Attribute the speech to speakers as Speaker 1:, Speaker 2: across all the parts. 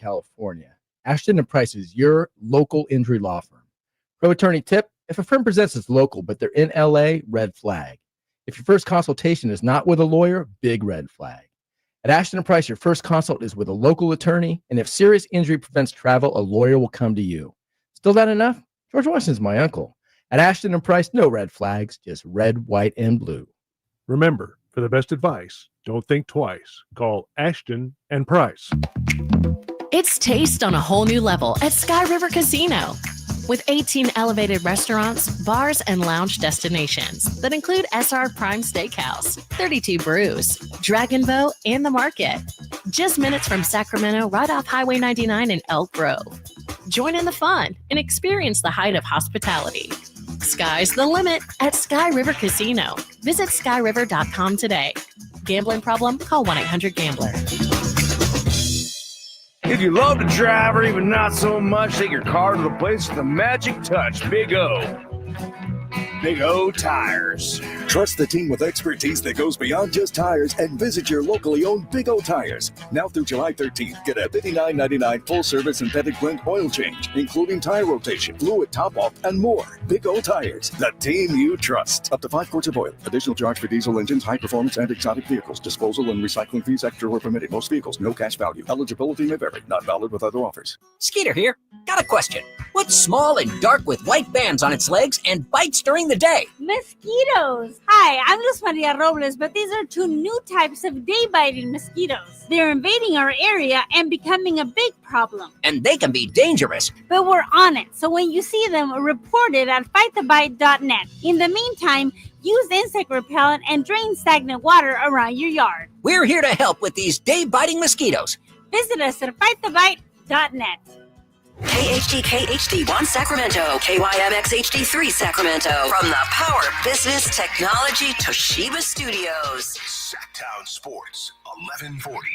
Speaker 1: California. Ashton and Price is your local injury law firm. Pro attorney tip: if a firm presents as local, but they're in LA, red flag. If your first consultation is not with a lawyer, big red flag. At Ashton and Price, your first consult is with a local attorney, and if serious injury prevents travel, a lawyer will come to you. Still not enough? George Washington's my uncle. At Ashton and Price, no red flags, just red, white, and blue.
Speaker 2: Remember, for the best advice, don't think twice. Call Ashton and Price.
Speaker 3: It's taste on a whole new level at Sky River Casino. With 18 elevated restaurants, bars, and lounge destinations that include SR Prime Steakhouse, 32 Brews, Dragon Boat, and The Market. Just minutes from Sacramento, right off Highway 99 in Elk Grove. Join in the fun and experience the height of hospitality. Sky's the limit at Sky River Casino. Visit skyriver.com today. Gambling problem? Call 1-800-GAMBLER.
Speaker 4: If you love to drive or even not so much, take your car to the place with the magic touch. Big O. Big O Tires.
Speaker 5: Trust the team with expertise that goes beyond just tires and visit your locally owned Big O Tires. Now through July 13th, get a $59.99 full-service synthetic blend oil change, including tire rotation, fluid top-off, and more. Big O Tires, the team you trust. Up to 5 quarts of oil. Additional charge for diesel engines, high-performance, and exotic vehicles. Disposal and recycling fees extra were permitted. Most vehicles, no cash value. Eligibility may vary. Not valid with other offers.
Speaker 6: Skeeter here. Got a question. What's small and dark with white bands on its legs and bites during the day?
Speaker 7: Mosquitoes. Hi, I'm Luz Maria Robles, but these are 2 new types of day-biting mosquitoes. They're invading our area and becoming a big problem.
Speaker 6: And they can be dangerous.
Speaker 7: But we're on it, so when you see them, report it at fightthebite.net. In the meantime, use insect repellent and drain stagnant water around your yard.
Speaker 6: We're here to help with these day-biting mosquitoes.
Speaker 7: Visit us at fightthebite.net.
Speaker 8: KHD1 Sacramento, KYMX HD3 Sacramento. From the Power Business Technology Toshiba Studios.
Speaker 9: Sacktown Sports, 1140.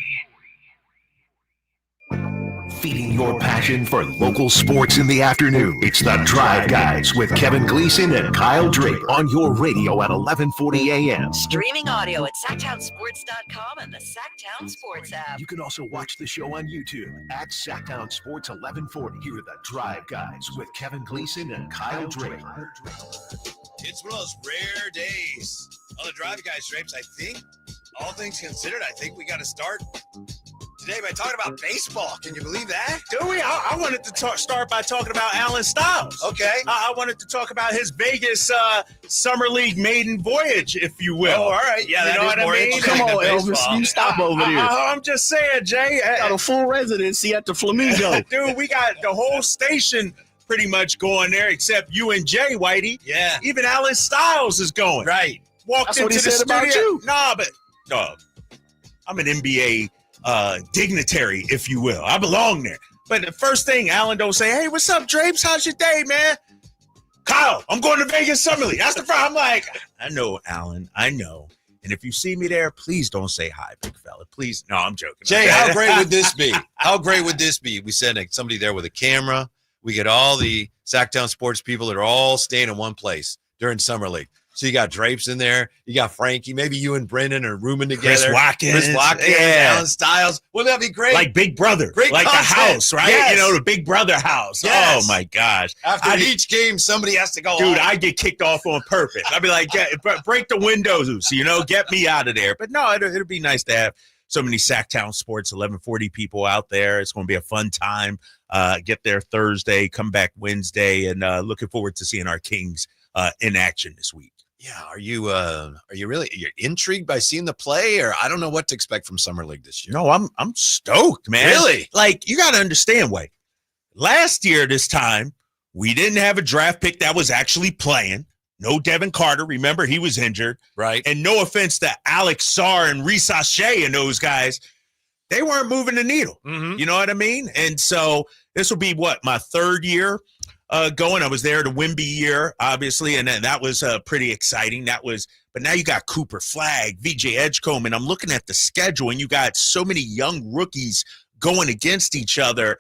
Speaker 9: Feeding your passion for local sports in the afternoon. It's the Drive Guys with Kevin Gleason and Kyle Drake on your radio at 1140 a.m.
Speaker 8: Streaming audio at SacktownSports.com and the Sacktown Sports app.
Speaker 9: You can also watch the show on YouTube at Sacktown Sports 1140. Here are the Drive Guys with Kevin Gleason and Kyle Drake.
Speaker 10: It's one of those rare days on the Drive Guys, Drapes. I think, all things considered, I think we got to start today by talking about baseball. Can you believe that?
Speaker 11: Do we? I wanted to start by talking about Alan Styles.
Speaker 10: Okay.
Speaker 11: I wanted to talk about his Vegas Summer League maiden voyage, if you will.
Speaker 10: Oh, all right.
Speaker 11: Yeah, you know what I mean?
Speaker 12: Come on, Elvis. You stop over there.
Speaker 11: I'm just saying, Jay.
Speaker 12: Got a full residency at the Flamingo.
Speaker 11: Dude, we got the whole station pretty much going there, except you and Jay, Whitey.
Speaker 10: Yeah.
Speaker 11: Even Alan Styles is going.
Speaker 10: Right.
Speaker 11: Walked
Speaker 12: That's
Speaker 11: into
Speaker 12: what he
Speaker 11: the
Speaker 12: said
Speaker 11: studio.
Speaker 12: about you.
Speaker 11: Nah, but no, I'm an NBA dignitary, if you will. I belong there. But the first thing, Alan don't say, hey, what's up, Drapes? How's your day, man? Kyle, I'm going to Vegas Summer League. That's the problem. I'm like, I know, Alan. I know. And if you see me there, please don't say hi, big fella. Please. No, I'm joking.
Speaker 10: Jay, how great would this be? How great would this be? We send somebody there with a camera. We get all the Sacktown sports people that are all staying in one place during Summer League. So you got Drapes in there. You got Frankie. Maybe you and Brendan are rooming together.
Speaker 11: Chris Watkins.
Speaker 10: Yeah. Alan Styles. Wouldn't that be great?
Speaker 11: Like Big Brother.
Speaker 10: Great
Speaker 11: like
Speaker 10: content.
Speaker 11: The house, right?
Speaker 10: Yes.
Speaker 11: You know, the Big Brother house.
Speaker 10: Yes.
Speaker 11: Oh, my gosh.
Speaker 10: After each game, somebody has to go
Speaker 11: Dude,
Speaker 10: on.
Speaker 11: I get kicked off on purpose. I'd be like, break the windows, you know, get me out of there. But no, it'll be nice to have so many Sacktown Sports 1140 people out there. It's going to be a fun time. Get there Thursday, come back Wednesday, and looking forward to seeing our Kings in action this week.
Speaker 10: Yeah, are you you're intrigued by seeing the play, or I don't know what to expect from Summer League this year?
Speaker 11: No, I'm stoked, man.
Speaker 10: Really?
Speaker 11: Like, you got to understand, Wade. Last year, this time, we didn't have a draft pick that was actually playing. No Devin Carter. Remember, he was injured.
Speaker 10: Right.
Speaker 11: And no offense to Alex Sarr and Reese Ashe and those guys, they weren't moving the needle.
Speaker 10: Mm-hmm.
Speaker 11: You know what I mean? And so this will be my third year going. I was there the Wimby year, obviously, and that was pretty exciting. But now you got Cooper Flagg, VJ Edgecombe, and I'm looking at the schedule, and you got so many young rookies going against each other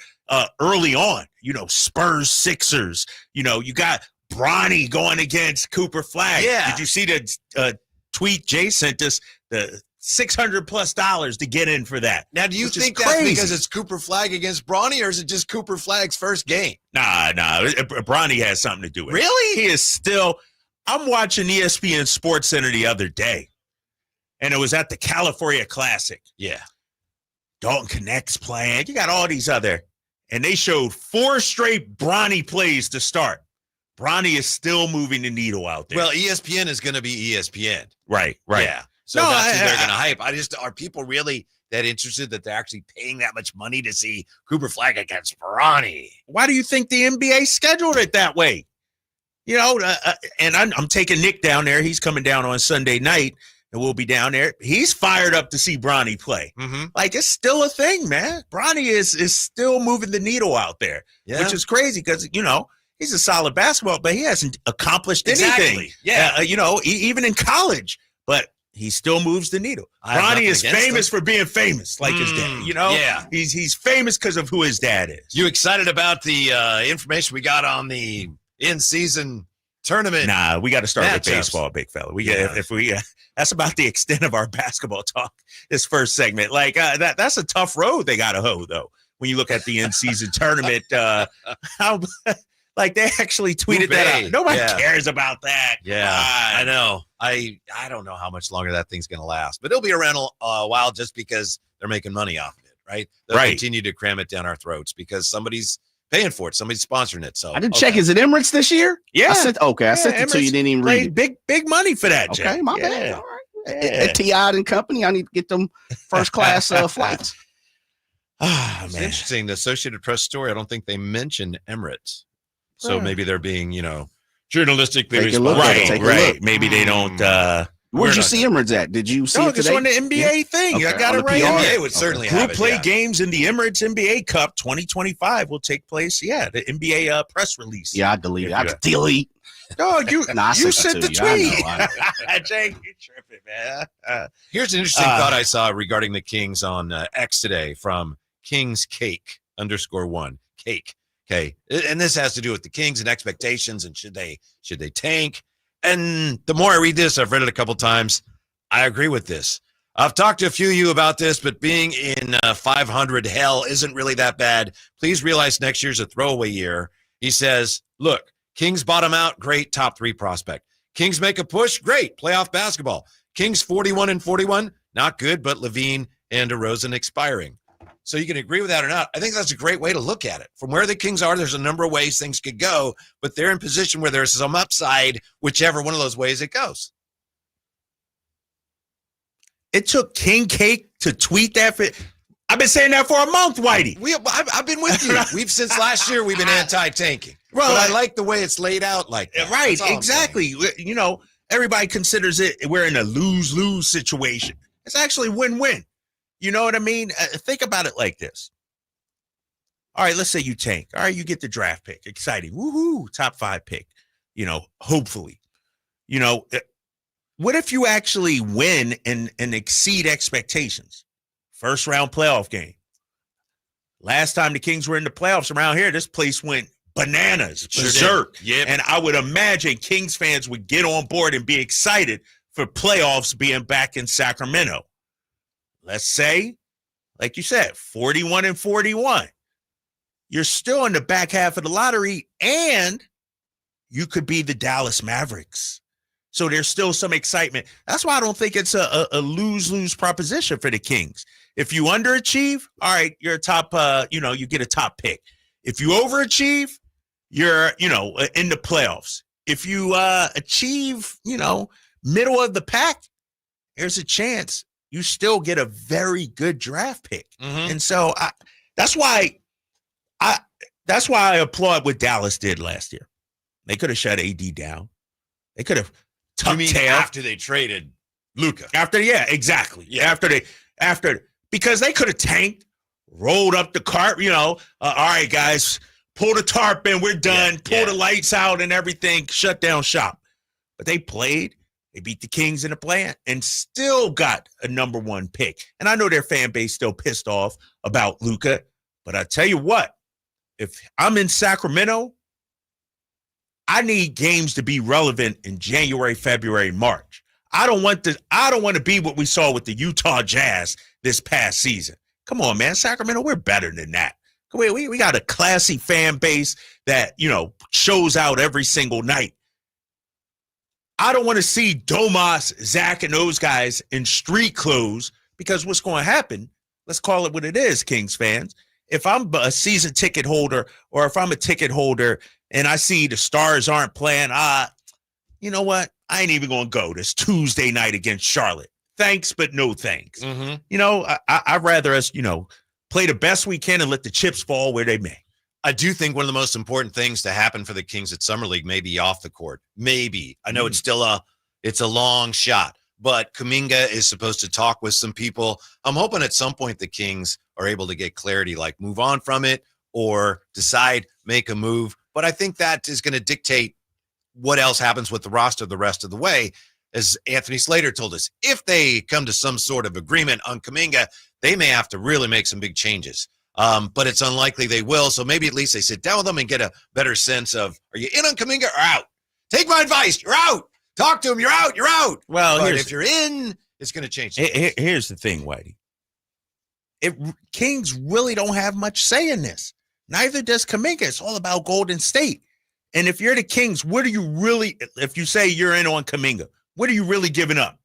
Speaker 11: early on. You know, Spurs, Sixers. You know, you got Bronny going against Cooper Flagg.
Speaker 10: Yeah.
Speaker 11: Did you see the tweet Jay sent us? The $600+ to get in for that.
Speaker 10: Now, do you think that's because it's Cooper Flagg against Bronny, or is it just Cooper Flagg's first game?
Speaker 11: Nah. Bronny has something to do with it.
Speaker 10: Really?
Speaker 11: He is still. I'm watching ESPN Sports Center the other day, and it was at the California Classic.
Speaker 10: Yeah.
Speaker 11: Dalton Connect's playing. You got all these other, and they showed 4 straight Bronny plays to start. Bronny is still moving the needle out there.
Speaker 10: Well, ESPN is going to be ESPN.
Speaker 11: Right.
Speaker 10: Yeah. So that's who they're going to hype. Are people really that interested that they're actually paying that much money to see Cooper Flagg against Bronny?
Speaker 11: Why do you think the NBA scheduled it that way? You know, and I'm taking Nick down there. He's coming down on Sunday night, and we'll be down there. He's fired up to see Bronny play.
Speaker 10: Mm-hmm.
Speaker 11: Like, it's still a thing, man. Bronny is still moving the needle out there, which is crazy because, you know, he's a solid basketball, but he hasn't accomplished anything.
Speaker 10: Yeah.
Speaker 11: You know, even in college, but he still moves the needle. Bronny is famous for being famous, like his dad. You know, he's famous because of who his dad is.
Speaker 10: You excited about the information we got on the in-season tournament?
Speaker 11: Nah, we got to start with
Speaker 10: matchups.
Speaker 11: baseball, big fella. That's about the extent of our basketball talk. This first segment, like that's a tough road they got to hoe, though. When you look at the in-season tournament, how. Like, they actually tweeted that out. Nobody cares about that.
Speaker 10: Yeah, I know. I don't know how much longer that thing's going to last, but it'll be around a while just because they're making money off of it, right? They'll continue to cram it down our throats because somebody's paying for it. Somebody's sponsoring it. So
Speaker 12: I didn't check. Is it Emirates this year?
Speaker 11: Yeah.
Speaker 12: I sent it to you. Didn't even read it.
Speaker 11: Big money for that,
Speaker 12: Okay,
Speaker 11: Jack.
Speaker 12: my bad. All right. At T.I. and Company, I need to get them first class flights.
Speaker 10: It's interesting. The Associated Press story, I don't think they mentioned Emirates. So maybe they're being, journalistically responsible.
Speaker 11: Right. Maybe they don't.
Speaker 12: Where'd you see Emirates at? Did you see it today?
Speaker 11: It's on the NBA thing.
Speaker 12: Okay.
Speaker 11: I got it right.
Speaker 10: NBA would certainly have it.
Speaker 11: Group play games in the Emirates NBA Cup 2025 will take place. Yeah, the NBA press release.
Speaker 12: Yeah, I deleted. I delete.
Speaker 11: No, you sent the tweet.
Speaker 10: Jake, you're tripping, man. Here's an interesting thought I saw regarding the Kings on X today from Kings Cake _1 Cake. Okay, and this has to do with the Kings and expectations and should they tank. And the more I read this, I've read it a couple times, I agree with this. I've talked to a few of you about this, but being in 500 hell isn't really that bad. Please realize next year's a throwaway year. He says, look, Kings bottom out, great, top 3 prospect. Kings make a push, great, playoff basketball. Kings 41-41, not good, but Lavine and DeRozan expiring. So you can agree with that or not. I think that's a great way to look at it. From where the Kings are, there's a number of ways things could go, but they're in position where there's some upside, whichever one of those ways it goes.
Speaker 11: It took King Cake to tweet that. I've been saying that for a month, Whitey.
Speaker 10: I've been with you. Since last year, we've been anti-tanking. Well, but I like the way it's laid out like that.
Speaker 11: Right, exactly. Everybody considers it we're in a lose-lose situation. It's actually win-win. You know what I mean? Think about it like this. All right, let's say you tank. All right, you get the draft pick. Exciting. Woohoo, top 5 pick. Hopefully. What if you actually win and exceed expectations? First round playoff game. Last time the Kings were in the playoffs around here, this place went bananas, berserk.
Speaker 10: Yep.
Speaker 11: And I would imagine Kings fans would get on board and be excited for playoffs being back in Sacramento. Let's say, like you said, 41-41. You're still in the back half of the lottery, and you could be the Dallas Mavericks. So there's still some excitement. That's why I don't think it's a lose-lose proposition for the Kings. If you underachieve, all right, you're a top, you get a top pick. If you overachieve, you're, in the playoffs. If you achieve, middle of the pack, there's a chance you still get a very good draft pick.
Speaker 10: Mm-hmm.
Speaker 11: And so that's why I applaud what Dallas did last year. They could have shut AD down. They could have
Speaker 10: after they traded Luka.
Speaker 11: Exactly. Yeah. Because they could have tanked, rolled up the cart, all right, guys, pull the tarp in, we're done, pull the lights out and everything, shut down shop. But they played. They beat the Kings in the play and still got a number 1 pick. And I know their fan base still pissed off about Luka, but I tell you what, if I'm in Sacramento, I need games to be relevant in January, February, March. I don't want to be what we saw with the Utah Jazz this past season. Come on, man. Sacramento, we're better than that. We got a classy fan base that, shows out every single night. I don't want to see Domas, Zach, and those guys in street clothes, because what's going to happen, let's call it what it is, Kings fans. If I'm a season ticket holder, or if I'm a ticket holder and I see the Stars aren't playing, you know what? I ain't even going to go this Tuesday night against Charlotte. Thanks, but no thanks. I'd rather us, play the best we can and let the chips fall where they may.
Speaker 10: I do think one of the most important things to happen for the Kings at Summer League may be off the court. Maybe. I know it's still a long shot, but Kaminga is supposed to talk with some people. I'm hoping at some point the Kings are able to get clarity, like move on from it or decide, make a move. But I think that is going to dictate what else happens with the roster the rest of the way. As Anthony Slater told us, if they come to some sort of agreement on Kaminga, they may have to really make some big changes. But it's unlikely they will. So maybe at least they sit down with them and get a better sense of, are you in on Kaminga or out? Take my advice. You're out. Talk to him. You're out. You're out.
Speaker 11: Well,
Speaker 10: but if you're in, it's going to change.
Speaker 11: Here's the thing, Whitey. Kings really don't have much say in this. Neither does Kaminga. It's all about Golden State. And if you're the Kings, what are you really, if you say you're in on Kaminga, what are you really giving up?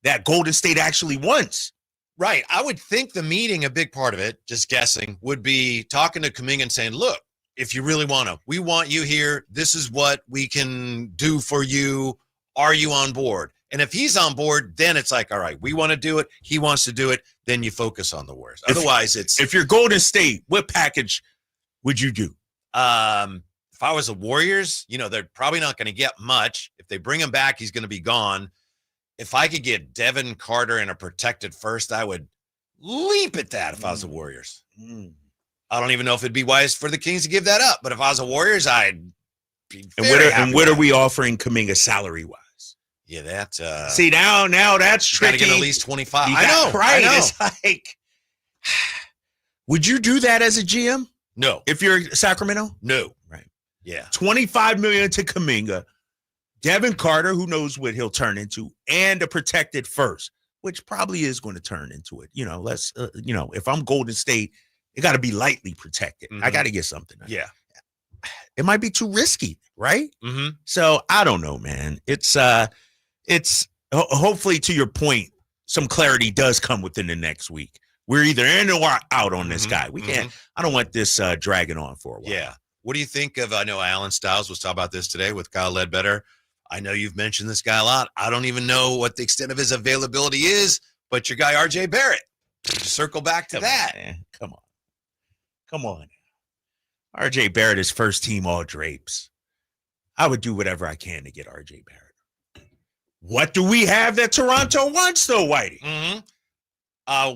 Speaker 11: That Golden State actually wants.
Speaker 10: Right. I would think the meeting, a big part of it, just guessing, would be talking to Kaminga and saying, look, if you really want to, we want you here. This is what we can do for you. Are you on board? And if he's on board, then it's like, all right, we want to do it. He wants to do it. Then you focus on the Warriors. Otherwise,
Speaker 11: if you're Golden State, what package would you do?
Speaker 10: If I was the Warriors, they're probably not going to get much. If they bring him back, he's going to be gone. If I could get Devin Carter in a protected first, I would leap at that if I was the Warriors. I don't even know if it'd be wise for the Kings to give that up. But if I was the Warriors, I'd be
Speaker 11: what are we offering Kaminga salary-wise?
Speaker 10: Yeah, that's
Speaker 11: see, now that's tricky.
Speaker 10: Got to get at least 25.
Speaker 11: I know, right? It's like, would you do that as a GM?
Speaker 10: No.
Speaker 11: If you're Sacramento?
Speaker 10: No.
Speaker 11: Right.
Speaker 10: Yeah.
Speaker 11: $25 million to Kaminga, Devin Carter, who knows what he'll turn into, and a protected first, which probably is going to turn into it. If I'm Golden State, it got to be lightly protected. I got to get something.
Speaker 10: Yeah.
Speaker 11: It might be too risky, right? So I don't know, man. It's hopefully, to your point, some clarity does come within the next week. We're either in or out on this guy. We can't. I don't want this dragging on for a while.
Speaker 10: Yeah. What do you think of? I know Alan Stiles was talking about this today with Kyle Ledbetter. I know you've mentioned this guy a lot. I don't even know what the extent of his availability is, but your guy RJ Barrett. Circle back to that.
Speaker 11: Man. Come on. RJ Barrett is first team all drapes. I would do whatever I can to get RJ Barrett. What do we have that Toronto wants, though, Whitey?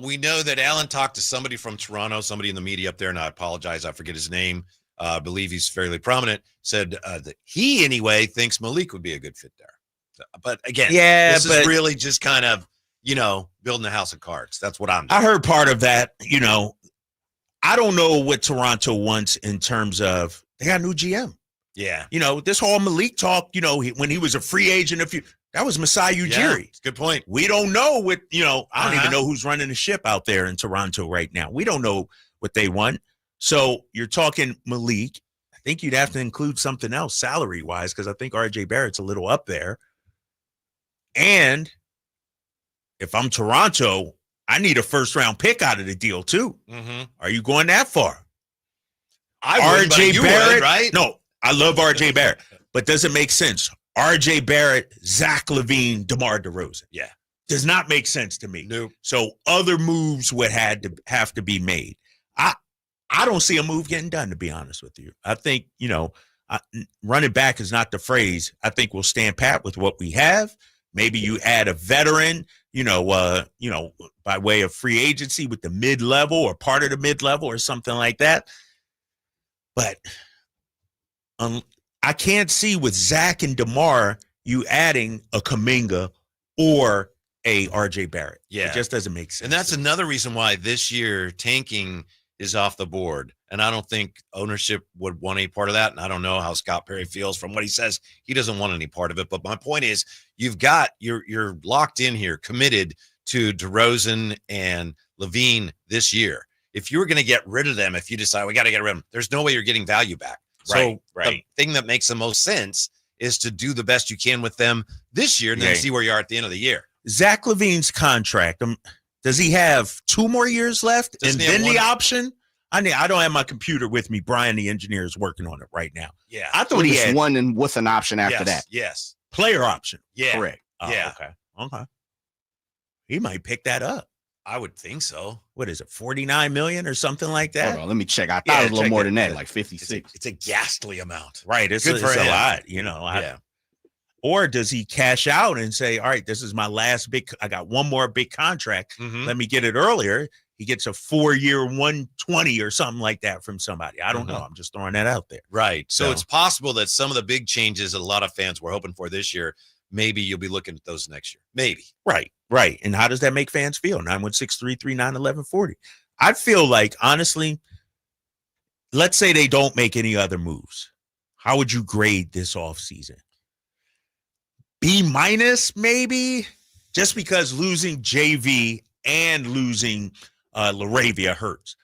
Speaker 10: We know that Alan talked to somebody from Toronto, somebody in the media up there, and I apologize, I forget his name. I believe he's fairly prominent, said that he, anyway, thinks Malik would be a good fit there. But again, this is really just kind of, building a house of cards. That's what I'm doing.
Speaker 11: I heard part of that, I don't know what Toronto wants in terms of, they got a new GM.
Speaker 10: Yeah.
Speaker 11: This whole Malik talk, when he was a free agent, that was Masai Ujiri.
Speaker 10: Yeah, good point.
Speaker 11: We don't know what, I don't even know who's running the ship out there in Toronto right now. We don't know what they want. So you're talking Malik. I think you'd have to include something else salary-wise, because I think RJ Barrett's a little up there. And if I'm Toronto, I need a first-round pick out of the deal, too. Are you going that far? RJ Barrett, right? No, I love RJ Barrett, but does it make sense? RJ Barrett, Zack Lavine, DeMar DeRozan.
Speaker 10: Yeah.
Speaker 11: Does not make sense to me.
Speaker 10: Nope.
Speaker 11: So other moves would have to be made. I don't see a move getting done, to be honest with you. I think, running back is not the phrase. I think we'll stand pat with what we have. Maybe you add a veteran, by way of free agency with the mid-level or part of the mid-level or something like that. But I can't see with Zach and DeMar you adding a Kaminga or a RJ Barrett.
Speaker 10: Yeah.
Speaker 11: It just doesn't make sense.
Speaker 10: And that's another reason why this year tanking is off the board. And I don't think ownership would want any part of that. And I don't know how Scott Perry feels. From what he says, he doesn't want any part of it. But my point is, you're locked in here, committed to DeRozan and Lavine this year. If you were going to get rid of them, if you decide we got to get rid of them, there's no way you're getting value back. So the thing that makes the most sense is to do the best you can with them this year and then see where you are at the end of the year.
Speaker 11: Zack Lavine's contract, does he have 2 more years left? And then the option? I don't have my computer with me. Brian, the engineer, is working on it right now.
Speaker 10: Yeah.
Speaker 11: I thought he had
Speaker 12: one and with an option after that.
Speaker 10: Yes.
Speaker 11: Player option.
Speaker 10: Yeah.
Speaker 11: Correct.
Speaker 10: Yeah.
Speaker 11: Okay. He might pick that up.
Speaker 10: I would think so.
Speaker 11: What is it, 49 million or something like that?
Speaker 12: Hold on, let me check. I thought it was a little more than that, like 56.
Speaker 10: It's a ghastly amount.
Speaker 11: Right. It's a lot, you know. Or does he cash out and say, all right, this is my last I got one more big contract. Let me get it earlier. He gets a 4-year 120 or something like that from somebody. I don't know. I'm just throwing that out there.
Speaker 10: Right. So it's possible that some of the big changes that a lot of fans were hoping for this year, maybe you'll be looking at those next year. Maybe.
Speaker 11: Right. And how does that make fans feel? 916-339-1140. I feel like, honestly, let's say they don't make any other moves. How would you grade this offseason? B- maybe, just because losing JV and losing LaRavia hurts.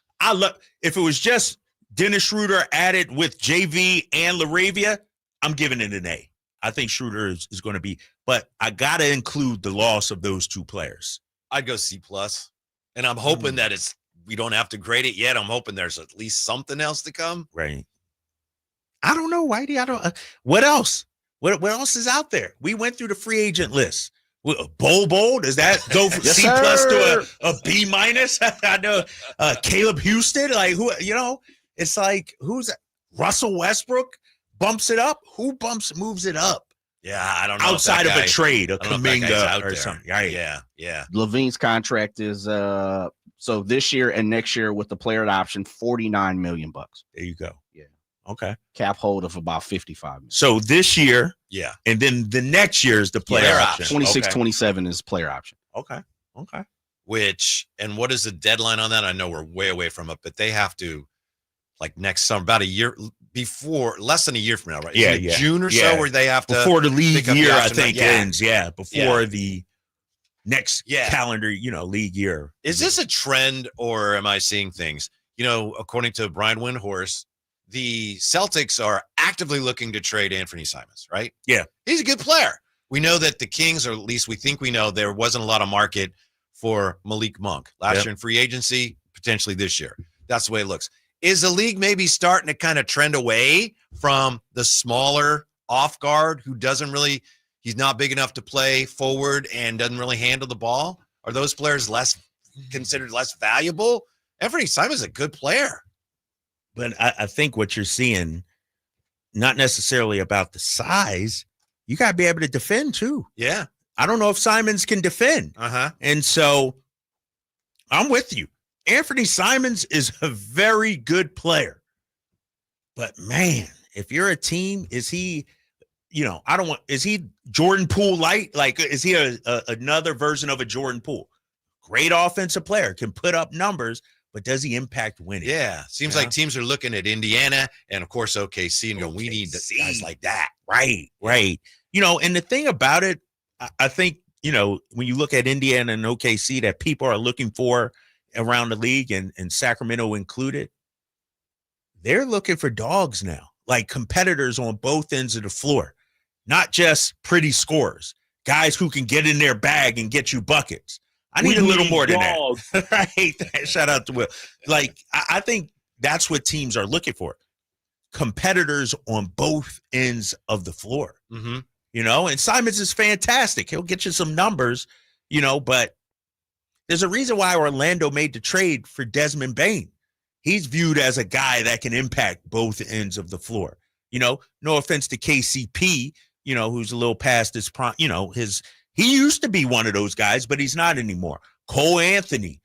Speaker 11: If it was just Dennis Schroder added with JV and LaRavia, I'm giving it an A. I think Schroder is going to be, but I got to include the loss of those 2 players.
Speaker 10: I'd go C+. And I'm hoping that we don't have to grade it yet. I'm hoping there's at least something else to come.
Speaker 11: Right. I don't know, Whitey. What else? What else is out there? We went through the free agent list. Bowl, does that go from
Speaker 12: Yes,
Speaker 11: C+ to a B-? I know Caleb Houston, like who, it's like who's that? Russell Westbrook bumps it up. Who moves it up?
Speaker 10: Yeah, I don't know.
Speaker 11: Outside of a trade, a Kaminga or something. Right.
Speaker 10: Yeah.
Speaker 12: Lavine's contract is so this year and next year with the player option, $49 million.
Speaker 11: There you go.
Speaker 12: Yeah.
Speaker 11: Okay.
Speaker 12: Cap hold of about 55 million.
Speaker 11: So this year, and then the next year is the player option.
Speaker 12: 26-27 is player option.
Speaker 11: Okay.
Speaker 10: And what is the deadline on that? I know we're way away from it, but they have to, like next summer, about a year before, less than a year from now, right?
Speaker 11: Yeah,
Speaker 10: June or so, where they have to
Speaker 11: before the league year, I think ends. Before
Speaker 10: Yeah.
Speaker 11: the next calendar, league year.
Speaker 10: Is this a trend, or am I seeing things? According to Brian Windhorst, the Celtics are actively looking to trade Anthony Simons, right?
Speaker 11: Yeah.
Speaker 10: He's a good player. We know that the Kings, or at least we think we know, there wasn't a lot of market for Malik Monk last year in free agency, potentially this year. That's the way it looks. Is the league maybe starting to kind of trend away from the smaller off guard who he's not big enough to play forward and doesn't really handle the ball? Are those players considered less valuable? Anthony Simons is a good player.
Speaker 11: But I think what you're seeing, not necessarily about the size, you got to be able to defend too.
Speaker 10: Yeah.
Speaker 11: I don't know if Simons can defend. And so I'm with you. Anthony Simons is a very good player. But man, if you're a team, is he, is he Jordan Poole light? Like, is he another version of a Jordan Poole? Great offensive player, can put up numbers, but does he impact winning?
Speaker 10: Yeah. Seems like teams are looking at Indiana and, of course, OKC and go, we need guys like that.
Speaker 11: Right. And the thing about it, I think, when you look at Indiana and OKC that people are looking for around the league and Sacramento included, they're looking for dogs now, like competitors on both ends of the floor, not just pretty scorers, guys who can get in their bag and get you buckets. I need a little more than that. Right. Shout out to Will. Like, I think that's what teams are looking for. Competitors on both ends of the floor. And Simons is fantastic. He'll get you some numbers, but there's a reason why Orlando made the trade for Desmond Bane. He's viewed as a guy that can impact both ends of the floor. No offense to KCP, who's a little past his prime, he used to be one of those guys, but he's not anymore. Cole Anthony,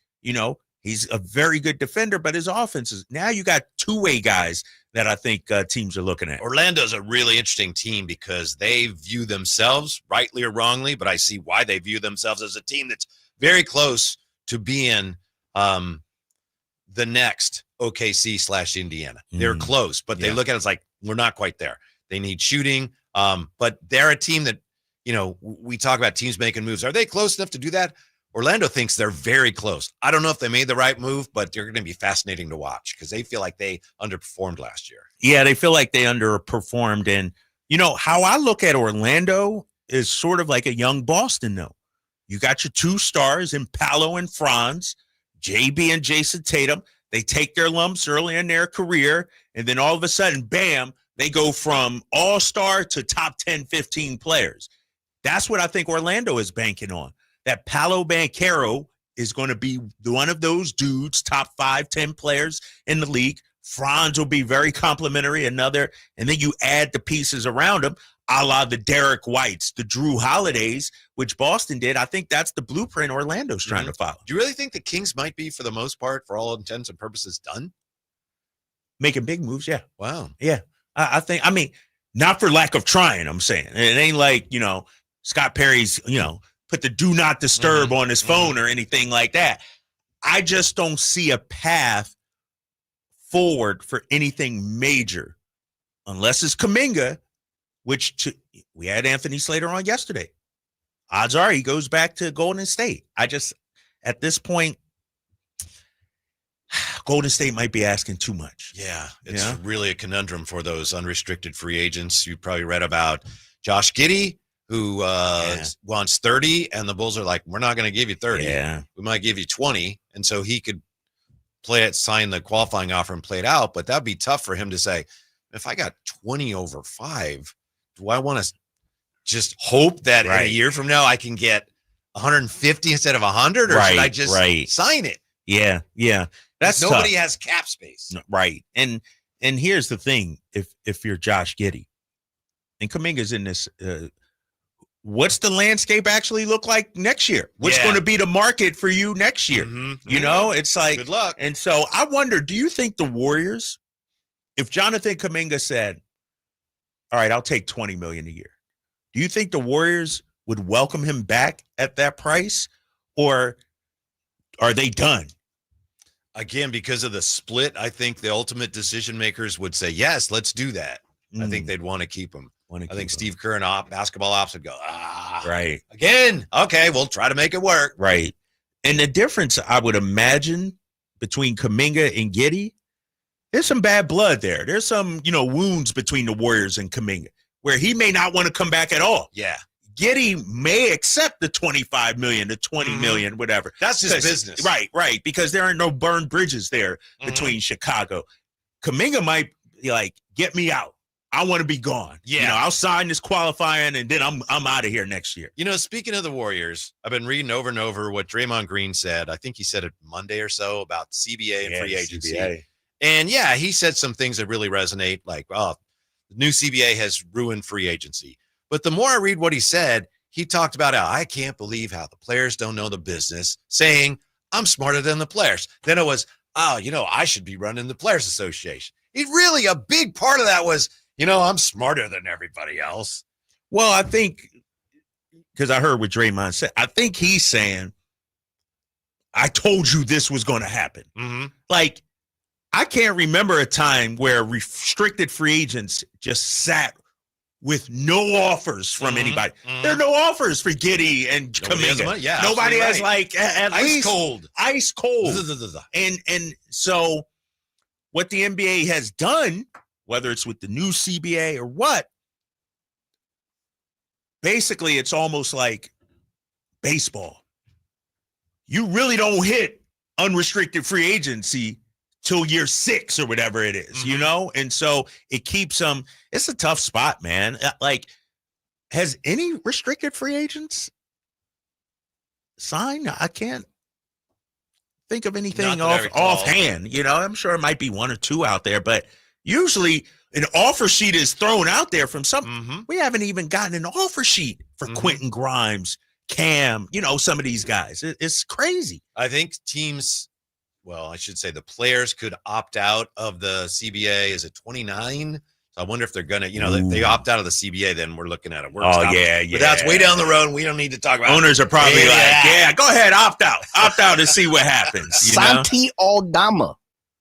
Speaker 11: he's a very good defender, but his offense is now you got two-way guys that I think teams are looking at.
Speaker 10: Orlando's a really interesting team because they view themselves, rightly or wrongly, but I see why they view themselves as a team that's very close to being the next OKC/Indiana. They're close, but they look at it as like, we're not quite there. They need shooting. But they're a team that, we talk about teams making moves. Are they close enough to do that? Orlando thinks they're very close. I don't know if they made the right move, but they're going to be fascinating to watch because they feel like they underperformed last year.
Speaker 11: Yeah, they feel like they underperformed. And, how I look at Orlando is sort of like a young Boston, though. You got your two stars in Paolo and Franz, JB and Jason Tatum. They take their lumps early in their career, and then all of a sudden, bam, they go from all-star to top 10, 15 players. That's what I think Orlando is banking on. That Paolo Banchero is going to be one of those dudes, top 5, 10 players in the league. Franz will be very complimentary, another, and then you add the pieces around him, a la the Derek Whites, the Drew Holidays, which Boston did. I think that's the blueprint Orlando's trying to follow.
Speaker 10: Do you really think the Kings might be, for the most part, for all intents and purposes, done?
Speaker 11: Making big moves, yeah.
Speaker 10: Wow.
Speaker 11: Yeah. I think, not for lack of trying, I'm saying. It ain't like, Scott Perry's, put the do not disturb on his phone or anything like that. I just don't see a path forward for anything major unless it's Kaminga, which we had Anthony Slater on yesterday. Odds are he goes back to Golden State. At this point, Golden State might be asking too much.
Speaker 10: Yeah, it's really a conundrum for those unrestricted free agents. You probably read about Josh Giddey, who wants 30, and the Bulls are like, we're not going to give you 30.
Speaker 11: Yeah.
Speaker 10: We might give you 20, and so he could sign the qualifying offer and play it out, but that'd be tough for him to say, if I got 20 over 5, do I want to just hope that in a year from now I can get 150 instead of 100, or should I just sign it?
Speaker 11: Yeah, yeah. That's
Speaker 10: nobody
Speaker 11: tough.
Speaker 10: has cap space.
Speaker 11: Right. And here's the thing, if you're Josh Giddey, and Kaminga's in this, what's the landscape actually look like next year? What's going to be the market for you next year? It's like,
Speaker 10: good luck.
Speaker 11: And so I wonder, do you think the Warriors, if Jonathan Kuminga said, all right, I'll take $20 million a year, do you think the Warriors would welcome him back at that price, or are they done?
Speaker 10: Again, because of the split, I think the ultimate decision makers would say, yes, let's do that. I think they'd want to keep him. I think Steve Kerr and basketball ops would go,
Speaker 11: right.
Speaker 10: Again, okay, we'll try to make it work.
Speaker 11: Right. And the difference, I would imagine, between Kaminga and Giddey, there's some bad blood there. There's some, wounds between the Warriors and Kaminga, where he may not want to come back at all.
Speaker 10: Yeah.
Speaker 11: Giddey may accept the $25 million, the $20 million, whatever.
Speaker 10: That's his business.
Speaker 11: Right, because there are no burned bridges there between Chicago. Kaminga might be like, get me out. I want to be gone.
Speaker 10: Yeah.
Speaker 11: I'll sign this qualifying, and then I'm out of here next year.
Speaker 10: Speaking of the Warriors, I've been reading over and over what Draymond Green said. I think he said it Monday or so about CBA and free agency. CBA. And he said some things that really resonate, like, the new CBA has ruined free agency. But the more I read what he said, he talked about how I can't believe how the players don't know the business, saying I'm smarter than the players. Then it was, I should be running the Players Association. A big part of that was, I'm smarter than everybody else.
Speaker 11: Well, I think, because I heard what Draymond said, I think he's saying, I told you this was going to happen. Like, I can't remember a time where restricted free agents just sat with no offers from anybody. There are no offers for Giddey and Kaminga.
Speaker 10: Yeah,
Speaker 11: nobody has at
Speaker 10: ice
Speaker 11: least
Speaker 10: cold.
Speaker 11: Ice cold. And so what the NBA has done, whether it's with the new CBA or what, basically it's almost like baseball. You really don't hit unrestricted free agency till year 6 or whatever it is, And so it keeps them, it's a tough spot, man. Like, has any restricted free agents signed? I can't think of anything offhand. I'm sure it might be one or two out there, but usually an offer sheet is thrown out there from some. We haven't even gotten an offer sheet for Quentin Grimes, Cam, some of these guys. It's crazy.
Speaker 10: I think teams, well, I should say the players could opt out of the CBA. Is it 29? So I wonder if they're going to, they opt out of the CBA, then we're looking at it.
Speaker 11: Yeah.
Speaker 10: But that's way down the road, and we don't need to talk about
Speaker 11: Owners are probably go ahead, opt out and see what happens.
Speaker 12: Santi Aldama.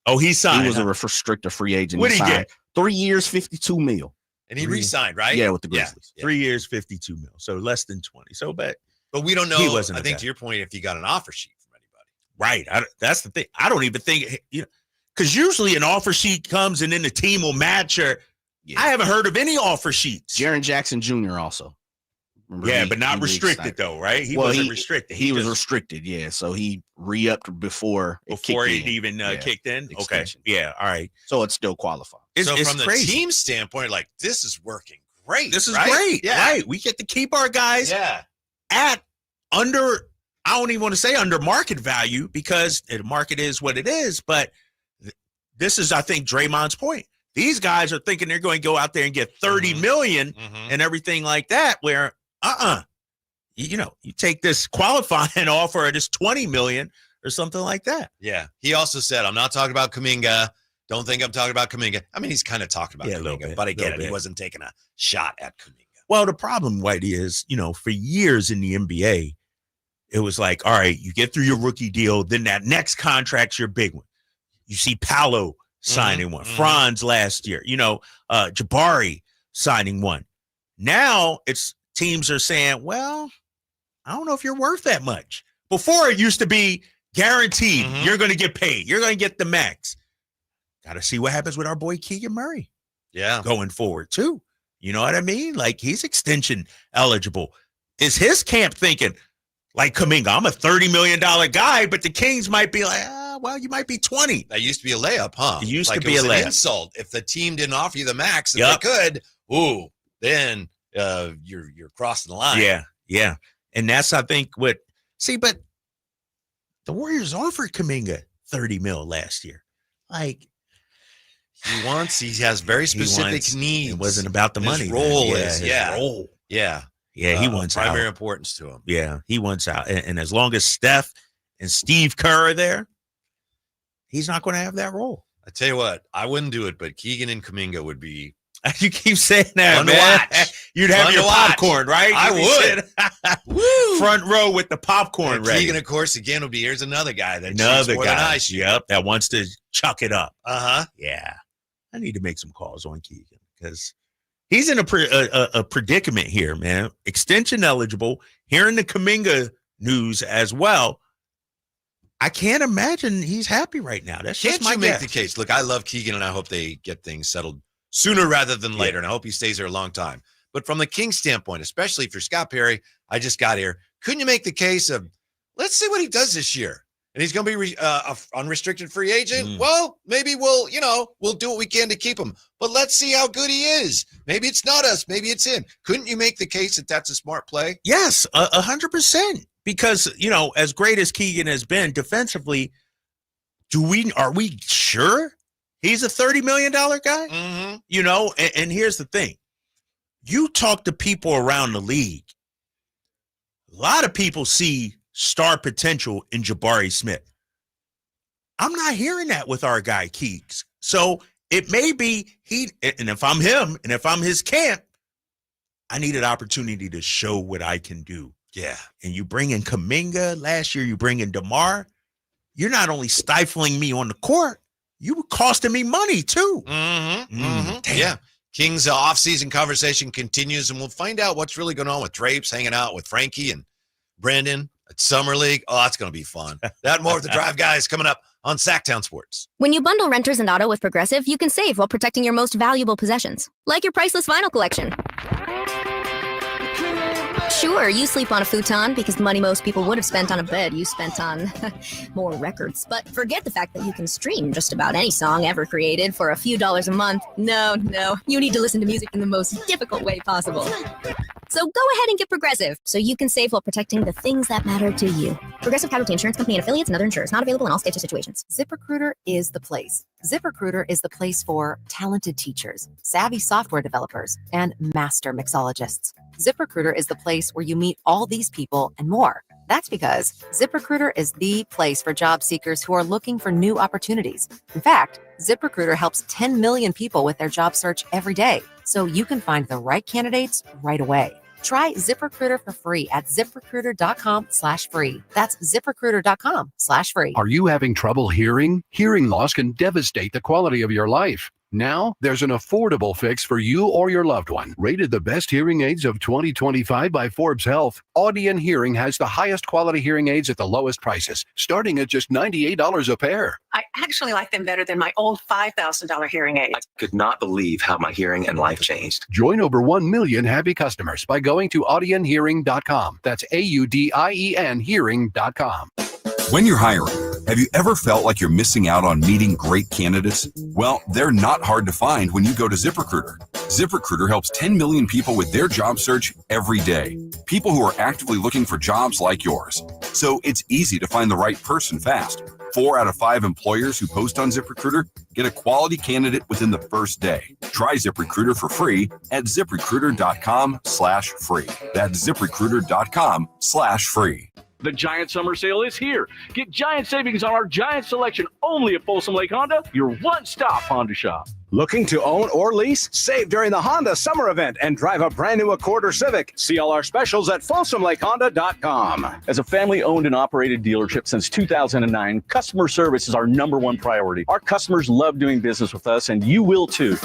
Speaker 11: Oh, he signed.
Speaker 12: He was a restricted free agent.
Speaker 11: What did he get?
Speaker 12: 3 years, $52 million.
Speaker 10: And he re-signed, right?
Speaker 12: Yeah, with the Grizzlies.
Speaker 10: Yeah.
Speaker 11: 3 years, $52 million. So less than 20. So, but
Speaker 10: we don't know.
Speaker 11: He wasn't
Speaker 10: I
Speaker 11: a
Speaker 10: think
Speaker 11: guy.
Speaker 10: to your point, if you got an offer sheet from anybody.
Speaker 11: Right. That's the thing. I don't even think, because usually an offer sheet comes and then the team will match or I haven't heard of any offer sheets.
Speaker 12: Jaren Jackson Jr. also.
Speaker 11: Remember, but not restricted though, right? He wasn't restricted.
Speaker 12: He was restricted, yeah. So he re-upped before
Speaker 11: it even kicked in.
Speaker 12: Extension.
Speaker 11: Okay, yeah, all right.
Speaker 12: So it still qualifies.
Speaker 10: So from the team standpoint, like this is working great.
Speaker 11: This is
Speaker 10: right?
Speaker 11: great,
Speaker 10: yeah.
Speaker 11: right? We get to keep our guys at under. I don't even want to say under market value because the market is what it is. But this is, I think, Draymond's point. These guys are thinking they're going to go out there and get $30 million and everything like that. Where you take this qualifying offer at this $20 million or something like that.
Speaker 10: Yeah. He also said, I'm not talking about Kaminga. Don't think I'm talking about Kaminga. I mean, he's kind of talking about Kaminga, but I get it. He wasn't taking a shot at Kaminga.
Speaker 11: Well, the problem, Whitey, is, for years in the NBA, it was like, all right, you get through your rookie deal, then that next contract's your big one. You see Paolo signing one, Franz last year, Jabari signing one. Now it's teams are saying, well, I don't know if you're worth that much. Before it used to be guaranteed. You're going to get paid. You're going to get the max. Got to see what happens with our boy Keegan Murray.
Speaker 10: Yeah.
Speaker 11: Going forward too. You know what I mean? Like he's extension eligible. Is his camp thinking like Kaminga, I'm a $30 million guy, but the Kings might be like, well, you might be 20.
Speaker 10: That used to be a layup, huh?
Speaker 11: It used
Speaker 10: like
Speaker 11: to be a layup.
Speaker 10: An insult. If the team didn't offer you the max, if they could, then you're crossing the line.
Speaker 11: Yeah, yeah. And that's, I think, but the Warriors offered Kaminga $30 million last year. Like
Speaker 10: he has very specific needs.
Speaker 11: It wasn't about the money.
Speaker 10: His role is,
Speaker 11: role.
Speaker 10: Yeah.
Speaker 11: Yeah, he wants
Speaker 10: primary
Speaker 11: out.
Speaker 10: importance to him.
Speaker 11: Yeah, he wants out. And as long as Steph and Steve Kerr are there, he's not going to have that role.
Speaker 10: I tell you what, I wouldn't do it, but Keegan and Kaminga would be.
Speaker 11: You keep saying that,
Speaker 10: fun
Speaker 11: man.
Speaker 10: To watch.
Speaker 11: You'd have your popcorn, right?
Speaker 10: I would.
Speaker 11: Woo! Front row with the popcorn ready.
Speaker 10: Keegan, of course, again, will be. Here's another guy that
Speaker 11: that wants to chuck it up.
Speaker 10: Yeah.
Speaker 11: I need to make some calls on Keegan because he's in a predicament here, man. Extension eligible. Hearing the Kaminga news as well. I can't imagine he's happy right now. That's
Speaker 10: Can't
Speaker 11: just my
Speaker 10: you
Speaker 11: guess.
Speaker 10: make the case? Look, I love Keegan, and I hope they get things settled sooner rather than later, and I hope he stays there a long time. But from the Kings standpoint, especially if you're Scott Perry, I just got here. Couldn't you make the case of, let's see what he does this year? And he's going to be a unrestricted free agent. Well, maybe we'll do what we can to keep him. But let's see how good he is. Maybe it's not us. Maybe it's him. Couldn't you make the case that that's a smart play?
Speaker 11: Yes, 100%. Because, as great as Keegan has been defensively, are we sure he's a $30 million guy? And here's the thing. You talk to people around the league. A lot of people see star potential in Jabari Smith. I'm not hearing that with our guy Keeks. So it may be and if I'm him and if I'm his camp, I need an opportunity to show what I can do.
Speaker 10: Yeah.
Speaker 11: And you bring in Kaminga. Last year, you bring in DeMar. You're not only stifling me on the court, you were costing me money too.
Speaker 10: Yeah. Kings offseason conversation continues, and we'll find out what's really going on with Drapes hanging out with Frankie and Brandon at Summer League. Oh, that's going to be fun. That more with the Drive Guys coming up on Sacktown Sports.
Speaker 13: When you bundle renters and auto with Progressive, you can save while protecting your most valuable possessions, like your priceless vinyl collection. Sure, you sleep on a futon because the money most people would have spent on a bed you spent on more records. But forget the fact that you can stream just about any song ever created for a few dollars a month. No, you need to listen to music in the most difficult way possible. So go ahead and get Progressive so you can save while protecting the things that matter to you. Progressive Casualty Insurance Company and affiliates and other insurers. Not available in all states or situations.
Speaker 14: ZipRecruiter is the place. ZipRecruiter is the place for talented teachers, savvy software developers, and master mixologists. ZipRecruiter is the place where you meet all these people and more. That's because ZipRecruiter is the place for job seekers who are looking for new opportunities. In fact, ZipRecruiter helps 10 million people with their job search every day, so you can find the right candidates right away. Try ZipRecruiter for free at ZipRecruiter.com/free. That's ZipRecruiter.com/free.
Speaker 15: Are you having trouble hearing? Hearing loss can devastate the quality of your life. Now, there's an affordable fix for you or your loved one. Rated the best hearing aids of 2025 by Forbes Health, Audion Hearing has the highest quality hearing aids at the lowest prices, starting at just $98 a pair.
Speaker 16: I actually like them better than my old $5,000 hearing aids.
Speaker 17: I could not believe how my hearing and life changed.
Speaker 15: Join over 1 million happy customers by going to audionhearing.com. That's AUDIEN hearing.com.
Speaker 18: When you're hiring, have you ever felt like you're missing out on meeting great candidates? Well, they're not hard to find when you go to ZipRecruiter. ZipRecruiter helps 10 million people with their job search every day. People who are actively looking for jobs like yours. So it's easy to find the right person fast. 4 out of 5 employers who post on ZipRecruiter get a quality candidate within the first day. Try ZipRecruiter for free at ZipRecruiter.com/free. That's ZipRecruiter.com/free.
Speaker 19: The Giant Summer Sale is here. Get giant savings on our Giant selection only at Folsom Lake Honda, your one-stop Honda shop.
Speaker 4: Looking to own or lease? Save during the Honda Summer Event and drive a brand new Accord or Civic. See all our specials at FolsomLakeHonda.com. As a family-owned and operated dealership since 2009, customer service is our #1 priority. Our customers love doing business with us, and you will too.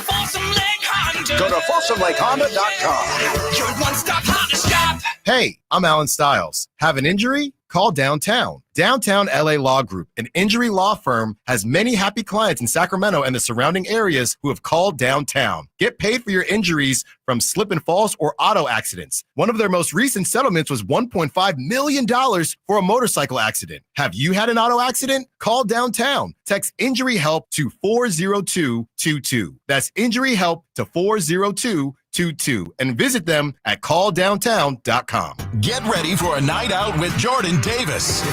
Speaker 4: Go to FolsomLakeHonda.com.
Speaker 20: Your one-stop Honda shop.
Speaker 21: Hey, I'm Alan Stiles. Have an injury? Call Downtown. Downtown LA Law Group, an injury law firm, has many happy clients in Sacramento and the surrounding areas who have called Downtown. Get paid for your injuries from slip and falls or auto accidents. One of their most recent settlements was $1.5 million for a motorcycle accident. Have you had an auto accident? Call Downtown. Text injury help to 40222. That's injury help to 40222 and visit them at calldowntown.com.
Speaker 9: Get ready for a night out with Jordan Davis.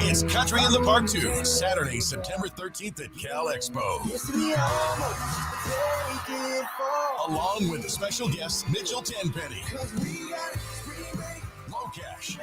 Speaker 9: It's Country in the Park 2, Saturday, September 13th at Cal Expo. Along with the special guests Mitchell Tenpenny, Locash,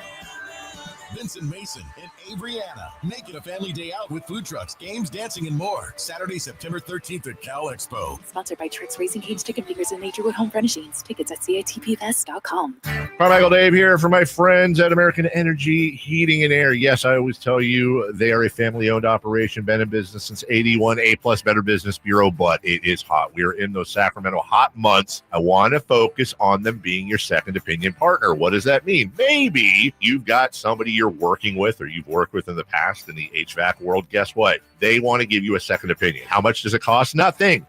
Speaker 9: Vincent Mason, and Averyana. Make it a family day out with food trucks, games, dancing, and more. Saturday, September 13th at Cal Expo.
Speaker 22: Sponsored by Tricks Racing Cage, Chicken Fingers, and Naturewood Home Furnishings. Tickets at catpfest.com.
Speaker 2: Carmichael Dave here for my friends at American Energy Heating and Air. Yes, I always tell you they are a family-owned operation, been in business since 81, A-plus Better Business Bureau, but it is hot. We are in those Sacramento hot months. I want to focus on them being your second opinion partner. What does that mean? Maybe you've got somebody you're working with or you've worked with in the past in the HVAC world. Guess what? They want to give you a second opinion. How much does it cost? Nothing.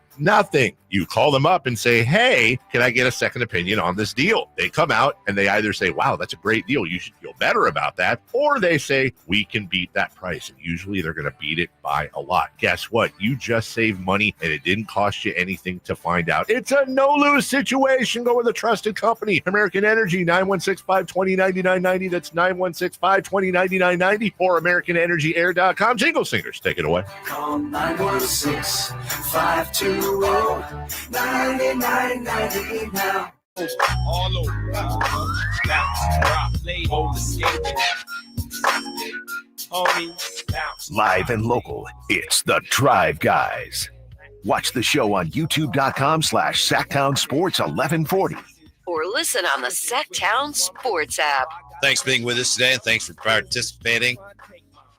Speaker 2: You call them up and say, hey, can I get a second opinion on this deal? They come out and they either say, wow, that's a great deal. You should feel better about that. Or they say, we can beat that price. And usually they're going to beat it by a lot. Guess what? You just saved money and it didn't cost you anything to find out. It's a no-lose situation. Go with a trusted company. American Energy, 916-520-9990. That's 916-520-9990 or AmericanEnergyAir.com. Jingle Singers, take it away.
Speaker 20: Call 916-520-9990 now. All over. Bounce, drop, lay, hold the skate.
Speaker 9: Live and local, it's the Drive Guys. Watch the show on youtube.com/Sacktown Sports 1140.
Speaker 8: Or listen on the Sacktown Sports app.
Speaker 10: Thanks for being with us today, and thanks for participating.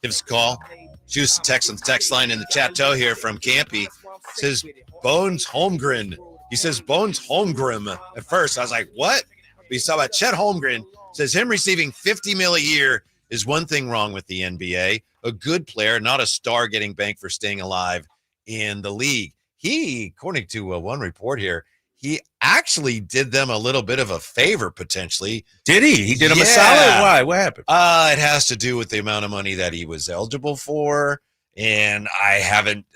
Speaker 10: Give us a call. Shoot us a text on the text line in the chateau here from Campy. Says Bones Holmgren. He says Bones Holmgren. At first, I was like, what? But he's talking about Chet Holmgren. Says him receiving $50 million a year is one thing wrong with the NBA. A good player, not a star getting banked for staying alive in the league. He, according to one report here, he actually did them a little bit of a favor, potentially.
Speaker 11: Did he? He did him a solid? Why? What happened?
Speaker 10: It has to do with the amount of money that he was eligible for, and I haven't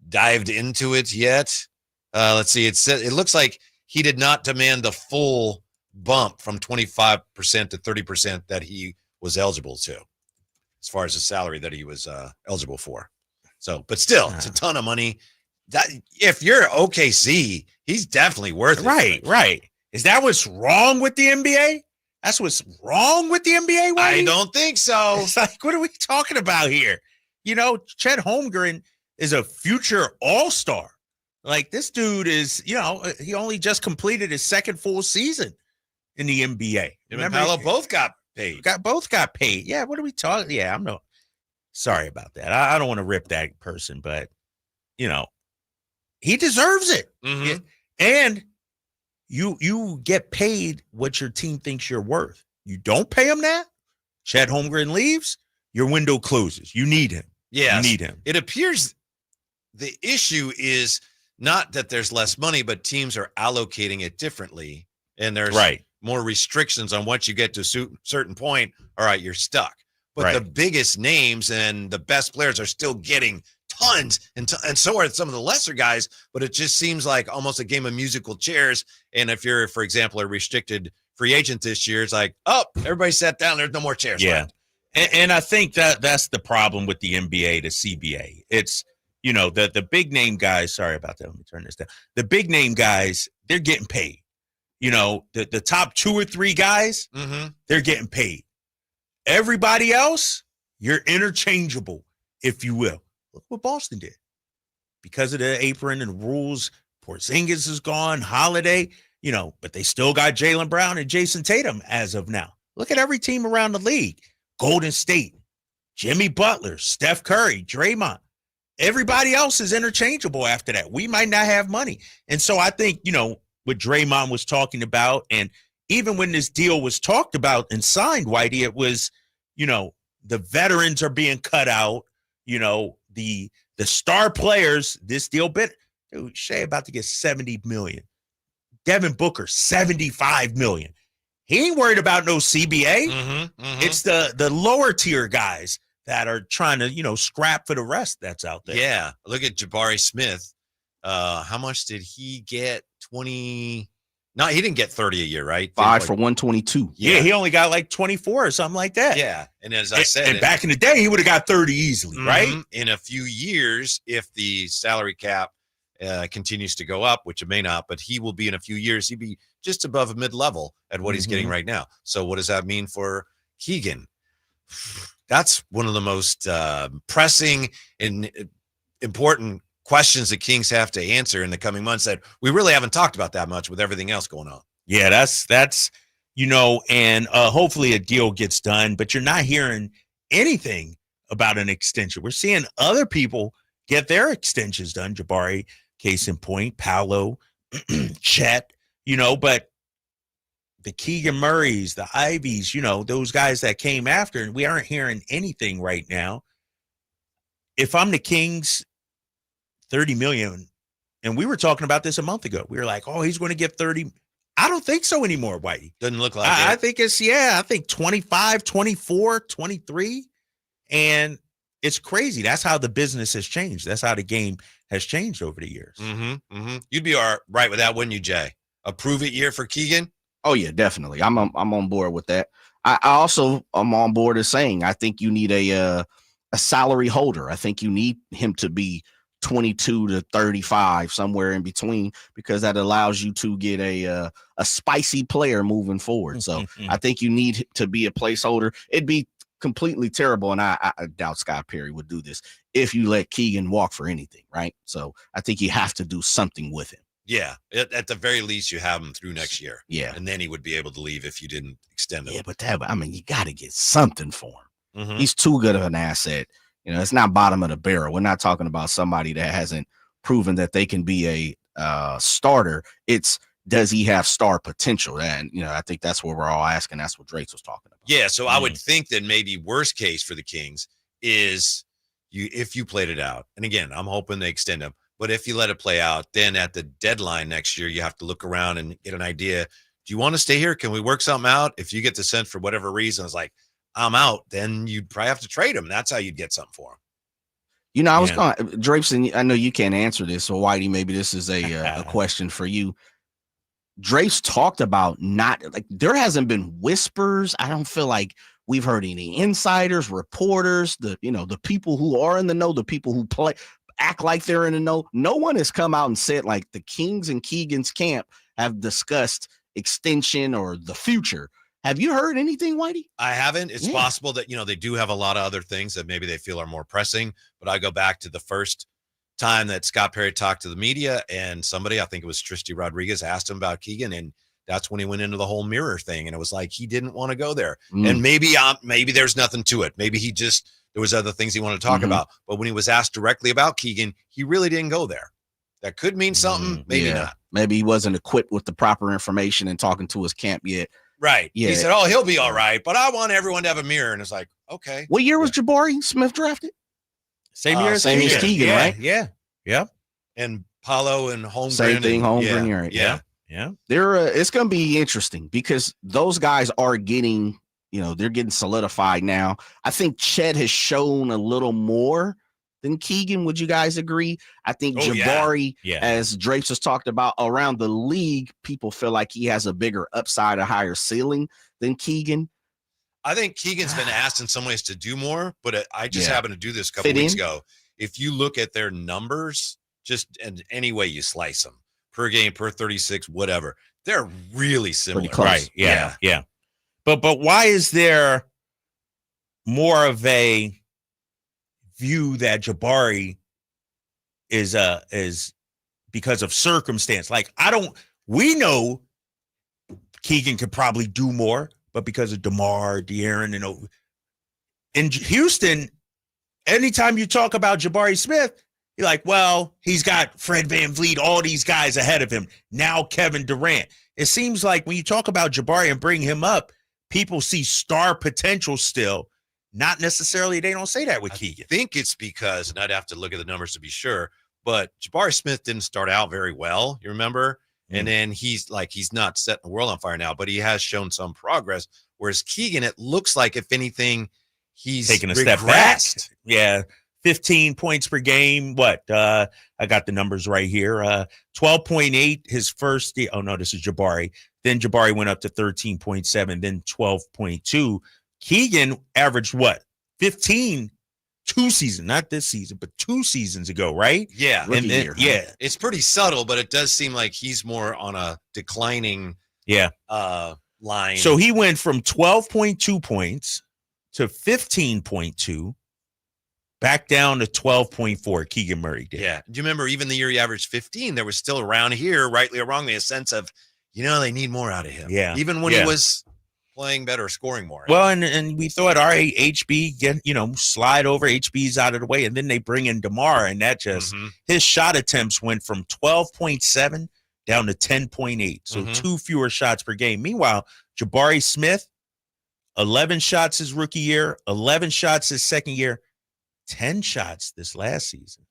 Speaker 10: dived into it yet. Let's see. It looks like he did not demand the full bump from 25% to 30% that he was eligible to, as far as the salary that he was eligible for. So, but still, it's a ton of money. That if you're OKC, he's definitely worth it.
Speaker 11: Right. Is that what's wrong with the NBA? That's what's wrong with the NBA?
Speaker 10: I don't think so.
Speaker 11: It's like, what are we talking about here? You know, Chet Holmgren is a future all-star. Like, this dude is, he only just completed his second full season in the NBA.
Speaker 10: Him and Paolo both got paid.
Speaker 11: Both got paid. Yeah, what are we talking? Yeah, sorry about that. I don't want to rip that person, but, he deserves it.
Speaker 10: Mm-hmm.
Speaker 11: And you get paid what your team thinks you're worth. You don't pay him that, Chet Holmgren leaves, your window closes. You need him.
Speaker 10: Yeah,
Speaker 11: you need him.
Speaker 10: It appears the issue is not that there's less money, but teams are allocating it differently. And there's more restrictions on once you get to a certain point, all right, you're stuck. But the biggest names and the best players are still getting tons, and so are some of the lesser guys. But it just seems like almost a game of musical chairs. And if you're, for example, a restricted free agent this year, it's like, oh, everybody sat down. There's no more chairs.
Speaker 11: Yeah. And I think that's the problem with the NBA to CBA. It's, the big name guys. Sorry about that. Let me turn this down. The big name guys, they're getting paid. The top 2 or 3 guys, they're getting paid. Everybody else, you're interchangeable, if you will. Look what Boston did. Because of the apron and rules, Porzingis is gone, Holiday, but they still got Jaylen Brown and Jason Tatum as of now. Look at every team around the league. Golden State, Jimmy Butler, Steph Curry, Draymond. Everybody else is interchangeable after that. We might not have money. And so I think, what Draymond was talking about, and even when this deal was talked about and signed, Whitey, it was, the veterans are being cut out, the star players, this deal bit. Dude, Shea about to get $70 million. Devin Booker, $75 million. He ain't worried about no CBA. It's the lower tier guys that are trying to, scrap for the rest that's out there.
Speaker 10: Yeah. Look at Jabari Smith. How much did he get? 20. No, he didn't get 30 a year, right?
Speaker 12: 5 for 122.
Speaker 11: Yeah, he only got like 24 or something like that.
Speaker 10: Yeah. And as I said,
Speaker 11: and back in the day, he would have got 30 easily, right?
Speaker 10: In a few years, if the salary cap continues to go up, which it may not, but he will be in a few years, he'd be just above a mid-level at what he's getting right now. So what does that mean for Keegan? That's one of the most pressing and important questions the Kings have to answer in the coming months that we really haven't talked about that much with everything else going on.
Speaker 11: Yeah, that's and hopefully a deal gets done, but you're not hearing anything about an extension. We're seeing other people get their extensions done. Jabari, case in point, Paolo, Chet, but the Keegan Murrays, the Ivies, those guys that came after, and we aren't hearing anything right now. If I'm the Kings, $30 million, and we were talking about this a month ago. We were like, oh, he's going to get 30. I don't think so anymore, Whitey.
Speaker 10: Doesn't look like
Speaker 11: I think it's, I think 25, 24, 23. And it's crazy. That's how the business has changed. That's how the game has changed over the years.
Speaker 10: You'd be all right with that, wouldn't you, Jay? A prove-it year for Keegan?
Speaker 12: Oh, yeah, definitely. I'm on board with that. I also am on board as saying I think you need a salary holder. I think you need him to be 22 to 35, somewhere in between, because that allows you to get a spicy player moving forward. So I think you need to be a placeholder. It'd be completely terrible, and I doubt Scott Perry would do this, if you let Keegan walk for anything, right? So I think you have to do something with him.
Speaker 10: Yeah, at the very least, you have him through next year.
Speaker 12: Yeah.
Speaker 10: And then he would be able to leave if you didn't extend him.
Speaker 12: Yeah, but you got to get something for him. He's too good of an asset. It's not bottom of the barrel. We're not talking about somebody that hasn't proven that they can be a starter. It's, does he have star potential? And, I think that's what we're all asking. That's what Drake was talking about.
Speaker 10: Yeah, so I would think that maybe worst case for the Kings is if you played it out. And again, I'm hoping they extend him. But if you let it play out, then at the deadline next year, you have to look around and get an idea. Do you want to stay here? Can we work something out? If you get the sense for whatever reason, it's like, I'm out, then you'd probably have to trade him. That's how you'd get something for him.
Speaker 12: I was going, Drapes, and I know you can't answer this, so Whitey, maybe this is a question for you. Drapes talked about there hasn't been whispers. I don't feel like we've heard any insiders, reporters, the people who are in the know, the people who act like they're in the know. No one has come out and said like the Kings and Keegan's camp have discussed extension or the future. Have you heard anything, Whitey?
Speaker 10: I haven't. It's possible that, they do have a lot of other things that maybe they feel are more pressing, but I go back to the first time that Scott Perry talked to the media, and somebody, I think it was Tristy Rodriguez, asked him about Keegan, and that's when he went into the whole mirror thing, and it was like he didn't want to go there. And maybe there's nothing to it. Maybe there was other things he wanted to talk about. But when he was asked directly about Keegan, he really didn't go there. That could mean something, maybe not.
Speaker 12: Maybe he wasn't equipped with the proper information and talking to his camp yet.
Speaker 10: Right.
Speaker 12: Yeah.
Speaker 10: He said, he'll be all right, but I want everyone to have a mirror. And it's like, okay.
Speaker 12: What year was Jabari Smith drafted?
Speaker 11: Same year as
Speaker 12: Keegan, right?
Speaker 11: Yeah.
Speaker 10: And Paulo and Holmgren.
Speaker 12: Same thing, Holmgren.
Speaker 10: Yeah.
Speaker 12: It's going to be interesting because those guys are getting, they're getting solidified now. I think Chet has shown a little more than Keegan. Would you guys agree? I think Jabari, as Drapes has talked about around the league, people feel like he has a bigger upside, a higher ceiling than Keegan.
Speaker 10: I think Keegan's been asked in some ways to do more, but I just happened to do this a couple weeks ago. If you look at their numbers, just in any way you slice them, per game, per 36, whatever, they're really similar.
Speaker 12: Pretty close.
Speaker 11: Right. Yeah. But why is there more of a view that Jabari is because of circumstance? Like, we know Keegan could probably do more, but because of DeMar, De'Aaron, in Houston, anytime you talk about Jabari Smith, you're like, well, he's got Fred VanVleet, all these guys ahead of him. Now Kevin Durant. It seems like when you talk about Jabari and bring him up, people see star potential still. Not necessarily, they don't say that with Keegan.
Speaker 10: I think it's because, and I'd have to look at the numbers to be sure, but Jabari Smith didn't start out very well, you remember? And then he's not setting the world on fire now, but he has shown some progress. Whereas Keegan, it looks like, if anything, he's
Speaker 11: taking a step back. Yeah. 15 points per game. I got the numbers right here. 12.8 his first year. Oh no, this is Jabari. Then Jabari went up to 13.7, then 12.2. Keegan averaged 15 2 seasons, not this season, but 2 seasons ago, right?
Speaker 10: Yeah.
Speaker 11: And then,
Speaker 10: it's pretty subtle, but it does seem like he's more on a declining line.
Speaker 11: So he went from 12.2 points to 15.2, back down to 12.4. Keegan Murray did.
Speaker 10: Yeah. Do you remember even the year he averaged 15, there was still around here, rightly or wrongly, a sense of, they need more out of him.
Speaker 11: Yeah.
Speaker 10: Even when he was playing better, scoring more.
Speaker 11: Well, and we thought, all right, HB, slide over, HB's out of the way, and then they bring in DeMar, and that just his shot attempts went from 12.7 down to 10.8, so 2 fewer shots per game. Meanwhile, Jabari Smith, 11 shots his rookie year, 11 shots his second year, 10 shots this last season.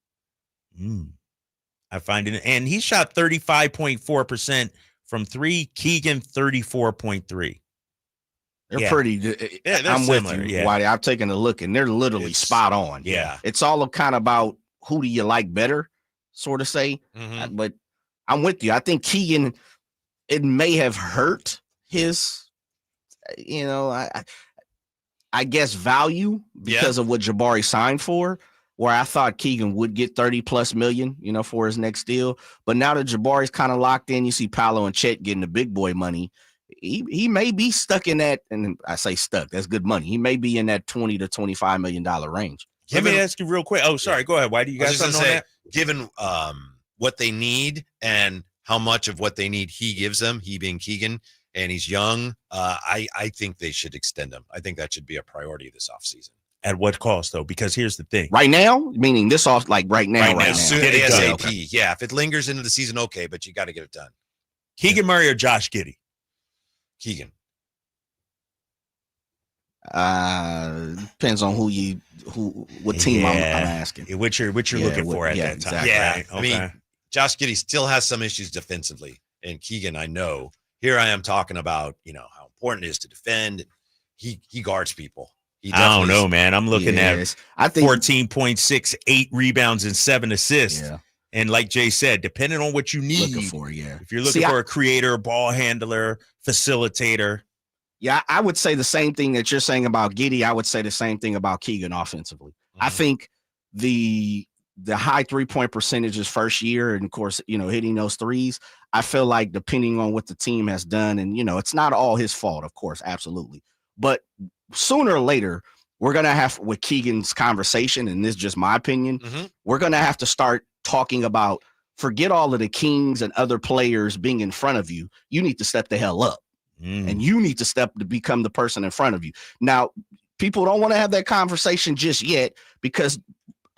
Speaker 11: I find it, and he shot 35.4% from 3. Keegan 34.3.
Speaker 12: They're pretty. I'm with you, Whitey. I've taken a look, and they're literally spot on.
Speaker 11: Yeah.
Speaker 12: It's all kind of about who do you like better, sort of say. But I'm with you. I think Keegan, it may have hurt his, I guess, value because of what Jabari signed for, where I thought Keegan would get 30+ million, for his next deal. But now that Jabari's kind of locked in, you see Paolo and Chet getting the big boy money. He may be stuck in that, and I say stuck, that's good money. He may be in that $20 to $25 million range.
Speaker 11: Let me ask you real quick. Oh, sorry. Go ahead. Why do you guys something on that?
Speaker 10: Given what they need and how much of what they need he gives them, he being Keegan, and he's young, I think they should extend him. I think that should be a priority this offseason.
Speaker 11: At what cost, though? Because here's the thing.
Speaker 12: Right now? Meaning this off, like right now.
Speaker 10: Soon ASAP. Okay. Yeah, if it lingers into the season, okay, but you got to get it done.
Speaker 11: Keegan Murray or Josh Giddey?
Speaker 10: Keegan.
Speaker 12: Depends on what team I'm asking.
Speaker 11: What you're looking for at that time.
Speaker 10: Exactly.
Speaker 11: Yeah.
Speaker 10: Right? I mean, Josh Giddey still has some issues defensively, and Keegan, I know. Here I am talking about, how important it is to defend. He guards people.
Speaker 11: I don't know, man. I'm looking at I think 14.6, 8 rebounds and 7 assists.
Speaker 12: Yeah.
Speaker 11: And like Jay said, depending on what you need, if you're looking for a creator, ball handler, facilitator.
Speaker 12: Yeah, I would say the same thing that you're saying about Giddey. I would say the same thing about Keegan offensively. I think the high 3-point percentages first year, and of course, hitting those threes, I feel like depending on what the team has done, and it's not all his fault, of course, absolutely. But sooner or later, we're going to have, with Keegan's conversation, and this is just my opinion, we're going to have to start talking about forget all of the Kings and other players being in front of you. You need to step the hell up. And you need to step to become the person in front of you. Now, people don't want to have that conversation just yet because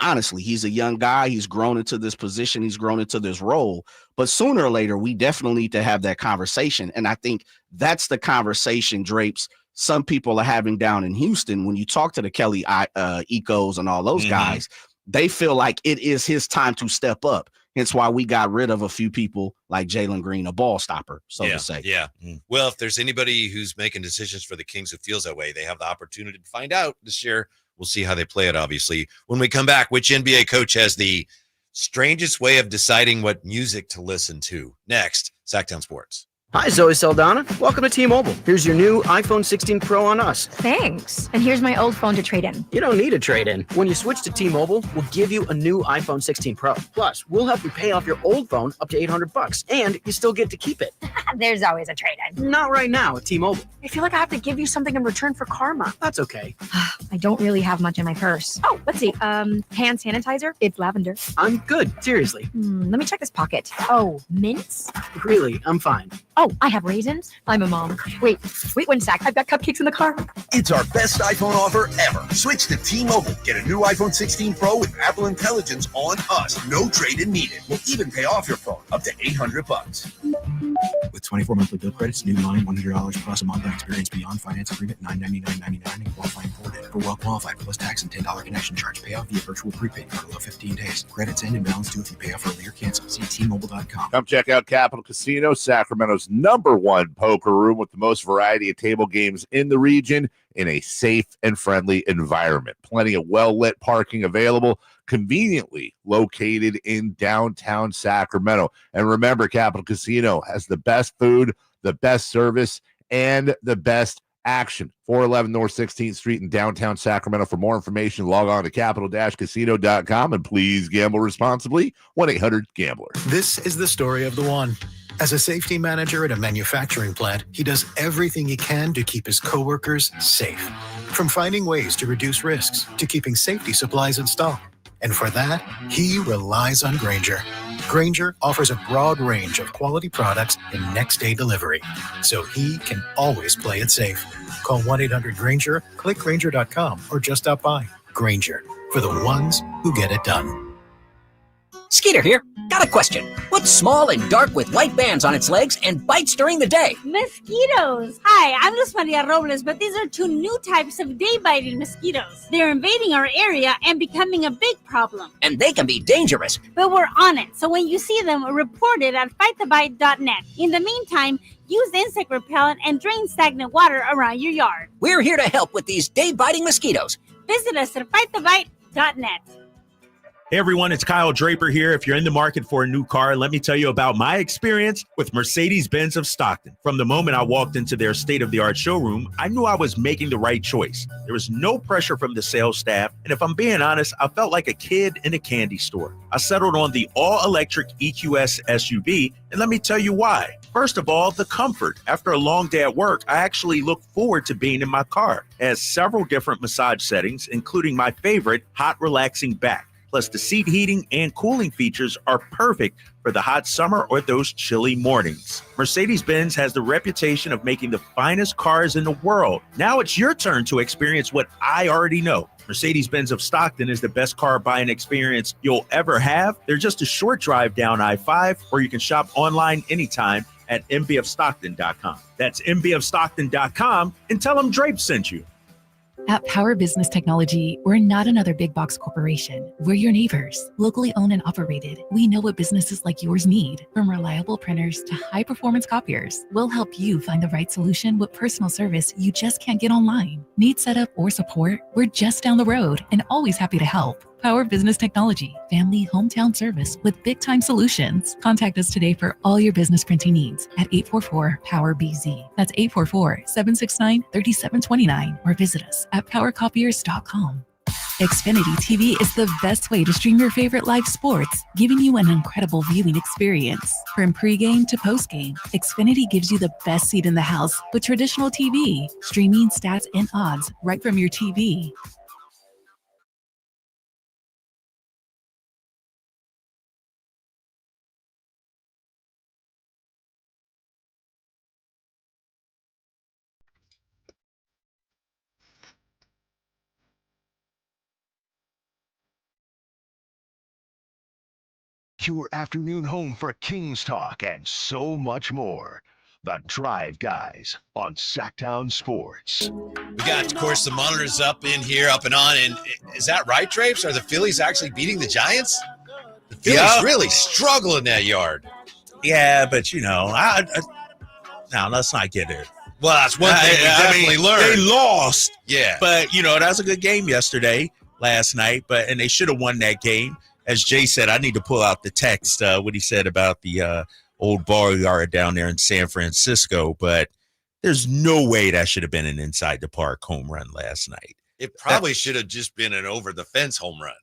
Speaker 12: honestly, he's a young guy. He's grown into this position. He's grown into this role. But sooner or later, we definitely need to have that conversation. And I think that's the conversation, Drapes, some people are having down in Houston. When you talk to the Kelly Ecos and all those guys, they feel like it is his time to step up. Hence why we got rid of a few people like Jalen Green, a ball stopper, so to say.
Speaker 10: Yeah. Well, if there's anybody who's making decisions for the Kings who feels that way, they have the opportunity to find out this year. We'll see how they play it, obviously. When we come back, which NBA coach has the strangest way of deciding what music to listen to? Next, Sacktown Sports.
Speaker 1: Hi, Zoe Saldana. Welcome to T-Mobile. Here's your new iPhone 16 Pro on us.
Speaker 3: Thanks. And here's my old phone to trade in.
Speaker 1: You don't need a trade-in. When you switch to T-Mobile, we'll give you a new iPhone 16 Pro. Plus, we'll help you pay off your old phone up to $800, and you still get to keep it.
Speaker 3: There's always a trade-in.
Speaker 1: Not right now at T-Mobile.
Speaker 3: I feel like I have to give you something in return for karma.
Speaker 1: That's okay.
Speaker 3: I don't really have much in my purse. Oh, let's see. Hand sanitizer. It's lavender.
Speaker 1: I'm good. Seriously.
Speaker 3: Let me check this pocket. Oh, mints?
Speaker 1: Really, I'm fine.
Speaker 3: Oh, I have raisins. I'm a mom. Wait 1 sec. I've got cupcakes in the car.
Speaker 23: It's our best iPhone offer ever. Switch to T-Mobile. Get a new iPhone 16 Pro with Apple Intelligence on us. No trade-in needed. We'll even pay off your phone up to $800.
Speaker 24: With 24 monthly bill credits, new line, $100 plus a month on experience beyond finance agreement, $999.99 and qualifying ported. For well qualified plus tax and $10 connection charge. Payout via virtual prepaid card below 15 days. Credits end and balance due if you pay off early or cancel. See T-Mobile.com.
Speaker 2: Come check out Capital Casino, Sacramento's #1 poker room with the most variety of table games in the region in a safe and friendly environment. Plenty of well-lit parking available, conveniently located in downtown Sacramento. And remember, Capital Casino has the best food, the best service, and the best action. 411 North 16th Street in downtown Sacramento. For more information, log on to capital-casino.com and please gamble responsibly. 1-800-GAMBLER.
Speaker 25: This is the story of the one. As a safety manager at a manufacturing plant, he does everything he can to keep his coworkers safe. From finding ways to reduce risks to keeping safety supplies in stock. And for that, he relies on Grainger. Grainger offers a broad range of quality products and next-day delivery, so he can always play it safe. Call 1-800-GRAINGER, click Grainger.com, or just stop by. Grainger, for the ones who get it done.
Speaker 6: Skeeter here. Got a question. What's small and dark with white bands on its legs and bites during the day?
Speaker 7: Mosquitoes. Hi, I'm Luz Maria Robles, but these are two new types of day-biting mosquitoes. They're invading our area and becoming a big problem.
Speaker 6: And they can be dangerous.
Speaker 7: But we're on it, so when you see them, report it at fightthebite.net. In the meantime, use insect repellent and drain stagnant water around your yard.
Speaker 6: We're here to help with these day-biting mosquitoes.
Speaker 7: Visit us at fightthebite.net.
Speaker 11: Hey everyone, it's Kyle Draper here. If you're in the market for a new car, let me tell you about my experience with Mercedes-Benz of Stockton. From the moment I walked into their state-of-the-art showroom, I knew I was making the right choice. There was no pressure from the sales staff, and if I'm being honest, I felt like a kid in a candy store. I settled on the all-electric EQS SUV, and let me tell you why. First of all, the comfort. After a long day at work, I actually look forward to being in my car. It has several different massage settings, including my favorite, hot relaxing back. Plus, the seat heating and cooling features are perfect for the hot summer or those chilly mornings. Mercedes-Benz has the reputation of making the finest cars in the world. Now it's your turn to experience what I already know. Mercedes-Benz of Stockton is the best car buying experience you'll ever have. They're just a short drive down I-5, or you can shop online anytime at mbfstockton.com. That's mbfstockton.com, and tell them Drape sent you.
Speaker 22: At Power Business Technology, we're not another big box corporation. We're your neighbors, locally owned and operated. We know what businesses like yours need, from reliable printers to high-performance copiers. We'll help you find the right solution with personal service you just can't get online. Need setup or support? We're just down the road and always happy to help. Power Business Technology, family hometown service with big-time solutions. Contact us today for all your business printing needs at 844-POWER-BZ. That's 844-769-3729, or visit us at powercopiers.com. Xfinity TV is the best way to stream your favorite live sports, giving you an incredible viewing experience. From pregame to postgame, Xfinity gives you the best seat in the house with traditional TV, streaming stats and odds right from your TV.
Speaker 9: your afternoon home for Kings talk and so much more. The Drive Guys on Sacktown Sports.
Speaker 10: We got, of course, the monitors up in here, up and on. And is that right, Drapes? Are the Phillies actually beating the Giants? The Phillies really struggle in that yard.
Speaker 11: Yeah, but, now let's not get it.
Speaker 10: Well, that's one thing we definitely learned.
Speaker 11: They lost.
Speaker 10: Yeah.
Speaker 11: But, that was a good game last night. And they should have won that game. As Jay said, I need to pull out the text, what he said about the old ball yard down there in San Francisco. But there's no way that should have been an inside the park home run last night.
Speaker 10: It probably should have just been an over-the-fence home run.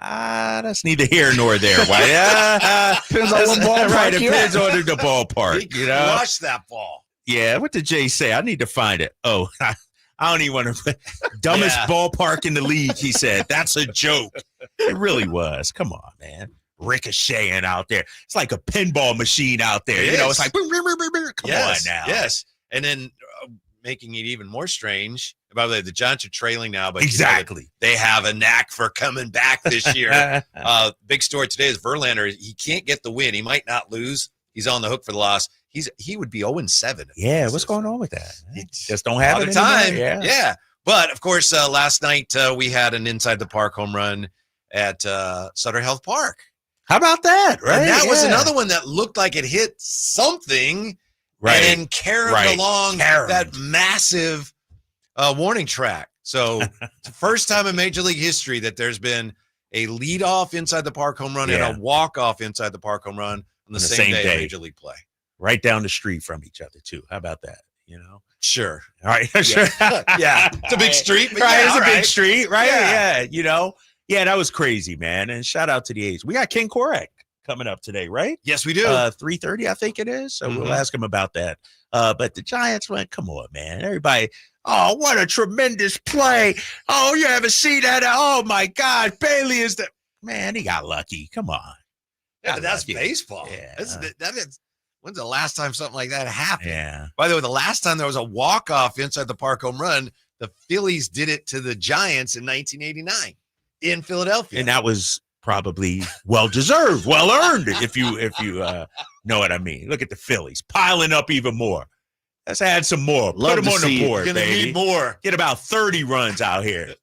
Speaker 11: That's neither here nor there. Depends on what ballpark. Right, depends on the ballpark.
Speaker 10: He crushed that ball.
Speaker 11: Yeah, what did Jay say? I need to find it. Oh, I don't even want to. Dumbest ballpark in the league, he said. That's a joke. It really was. Come on, man. Ricocheting out there. It's like a pinball machine out there. It's like, come on now.
Speaker 10: Yes. And then making it even more strange. By the way, the Giants are trailing now, but they have a knack for coming back this year. Big story today is Verlander. He can't get the win. He might not lose. He's on the hook for the loss. He would be 0-7.
Speaker 11: Yeah, what's going on with that? Just don't have it
Speaker 10: time.
Speaker 11: Yeah.
Speaker 10: But of course, last night we had an inside the park home run at Sutter Health Park.
Speaker 11: How about that? Right.
Speaker 10: And that was another one that looked like it hit something, and then carried along that massive warning track. So it's the first time in Major League history that there's been a leadoff inside the park home run and a walk-off inside the park home run on the same day of Major League play.
Speaker 11: Right down the street from each other, too. How about that?
Speaker 10: Sure.
Speaker 11: All right. Sure.
Speaker 10: Yeah. It's a big street. But
Speaker 11: right. It's a big street, right? Yeah. Yeah, that was crazy, man. And shout out to the A's. We got Ken Korach coming up today, right?
Speaker 10: Yes, we do.
Speaker 11: 3:30, I think it is. So we'll ask him about that. But the Giants went, come on, man. Everybody, oh, what a tremendous play. Oh, you haven't seen that. Oh, my God. Bailey is the – man, he got lucky. Come on.
Speaker 10: Yeah, but that's baseball.
Speaker 11: Yeah.
Speaker 10: That is. When's the last time something like that happened?
Speaker 11: Yeah.
Speaker 10: By the way, the last time there was a walk-off inside the park home run, the Phillies did it to the Giants in 1989 in Philadelphia.
Speaker 11: And that was probably well-deserved, well-earned, if you know what I mean. Look at the Phillies piling up even more. Let's add some more. Put them on the board, baby.
Speaker 10: Need more.
Speaker 11: Get about 30 runs out here.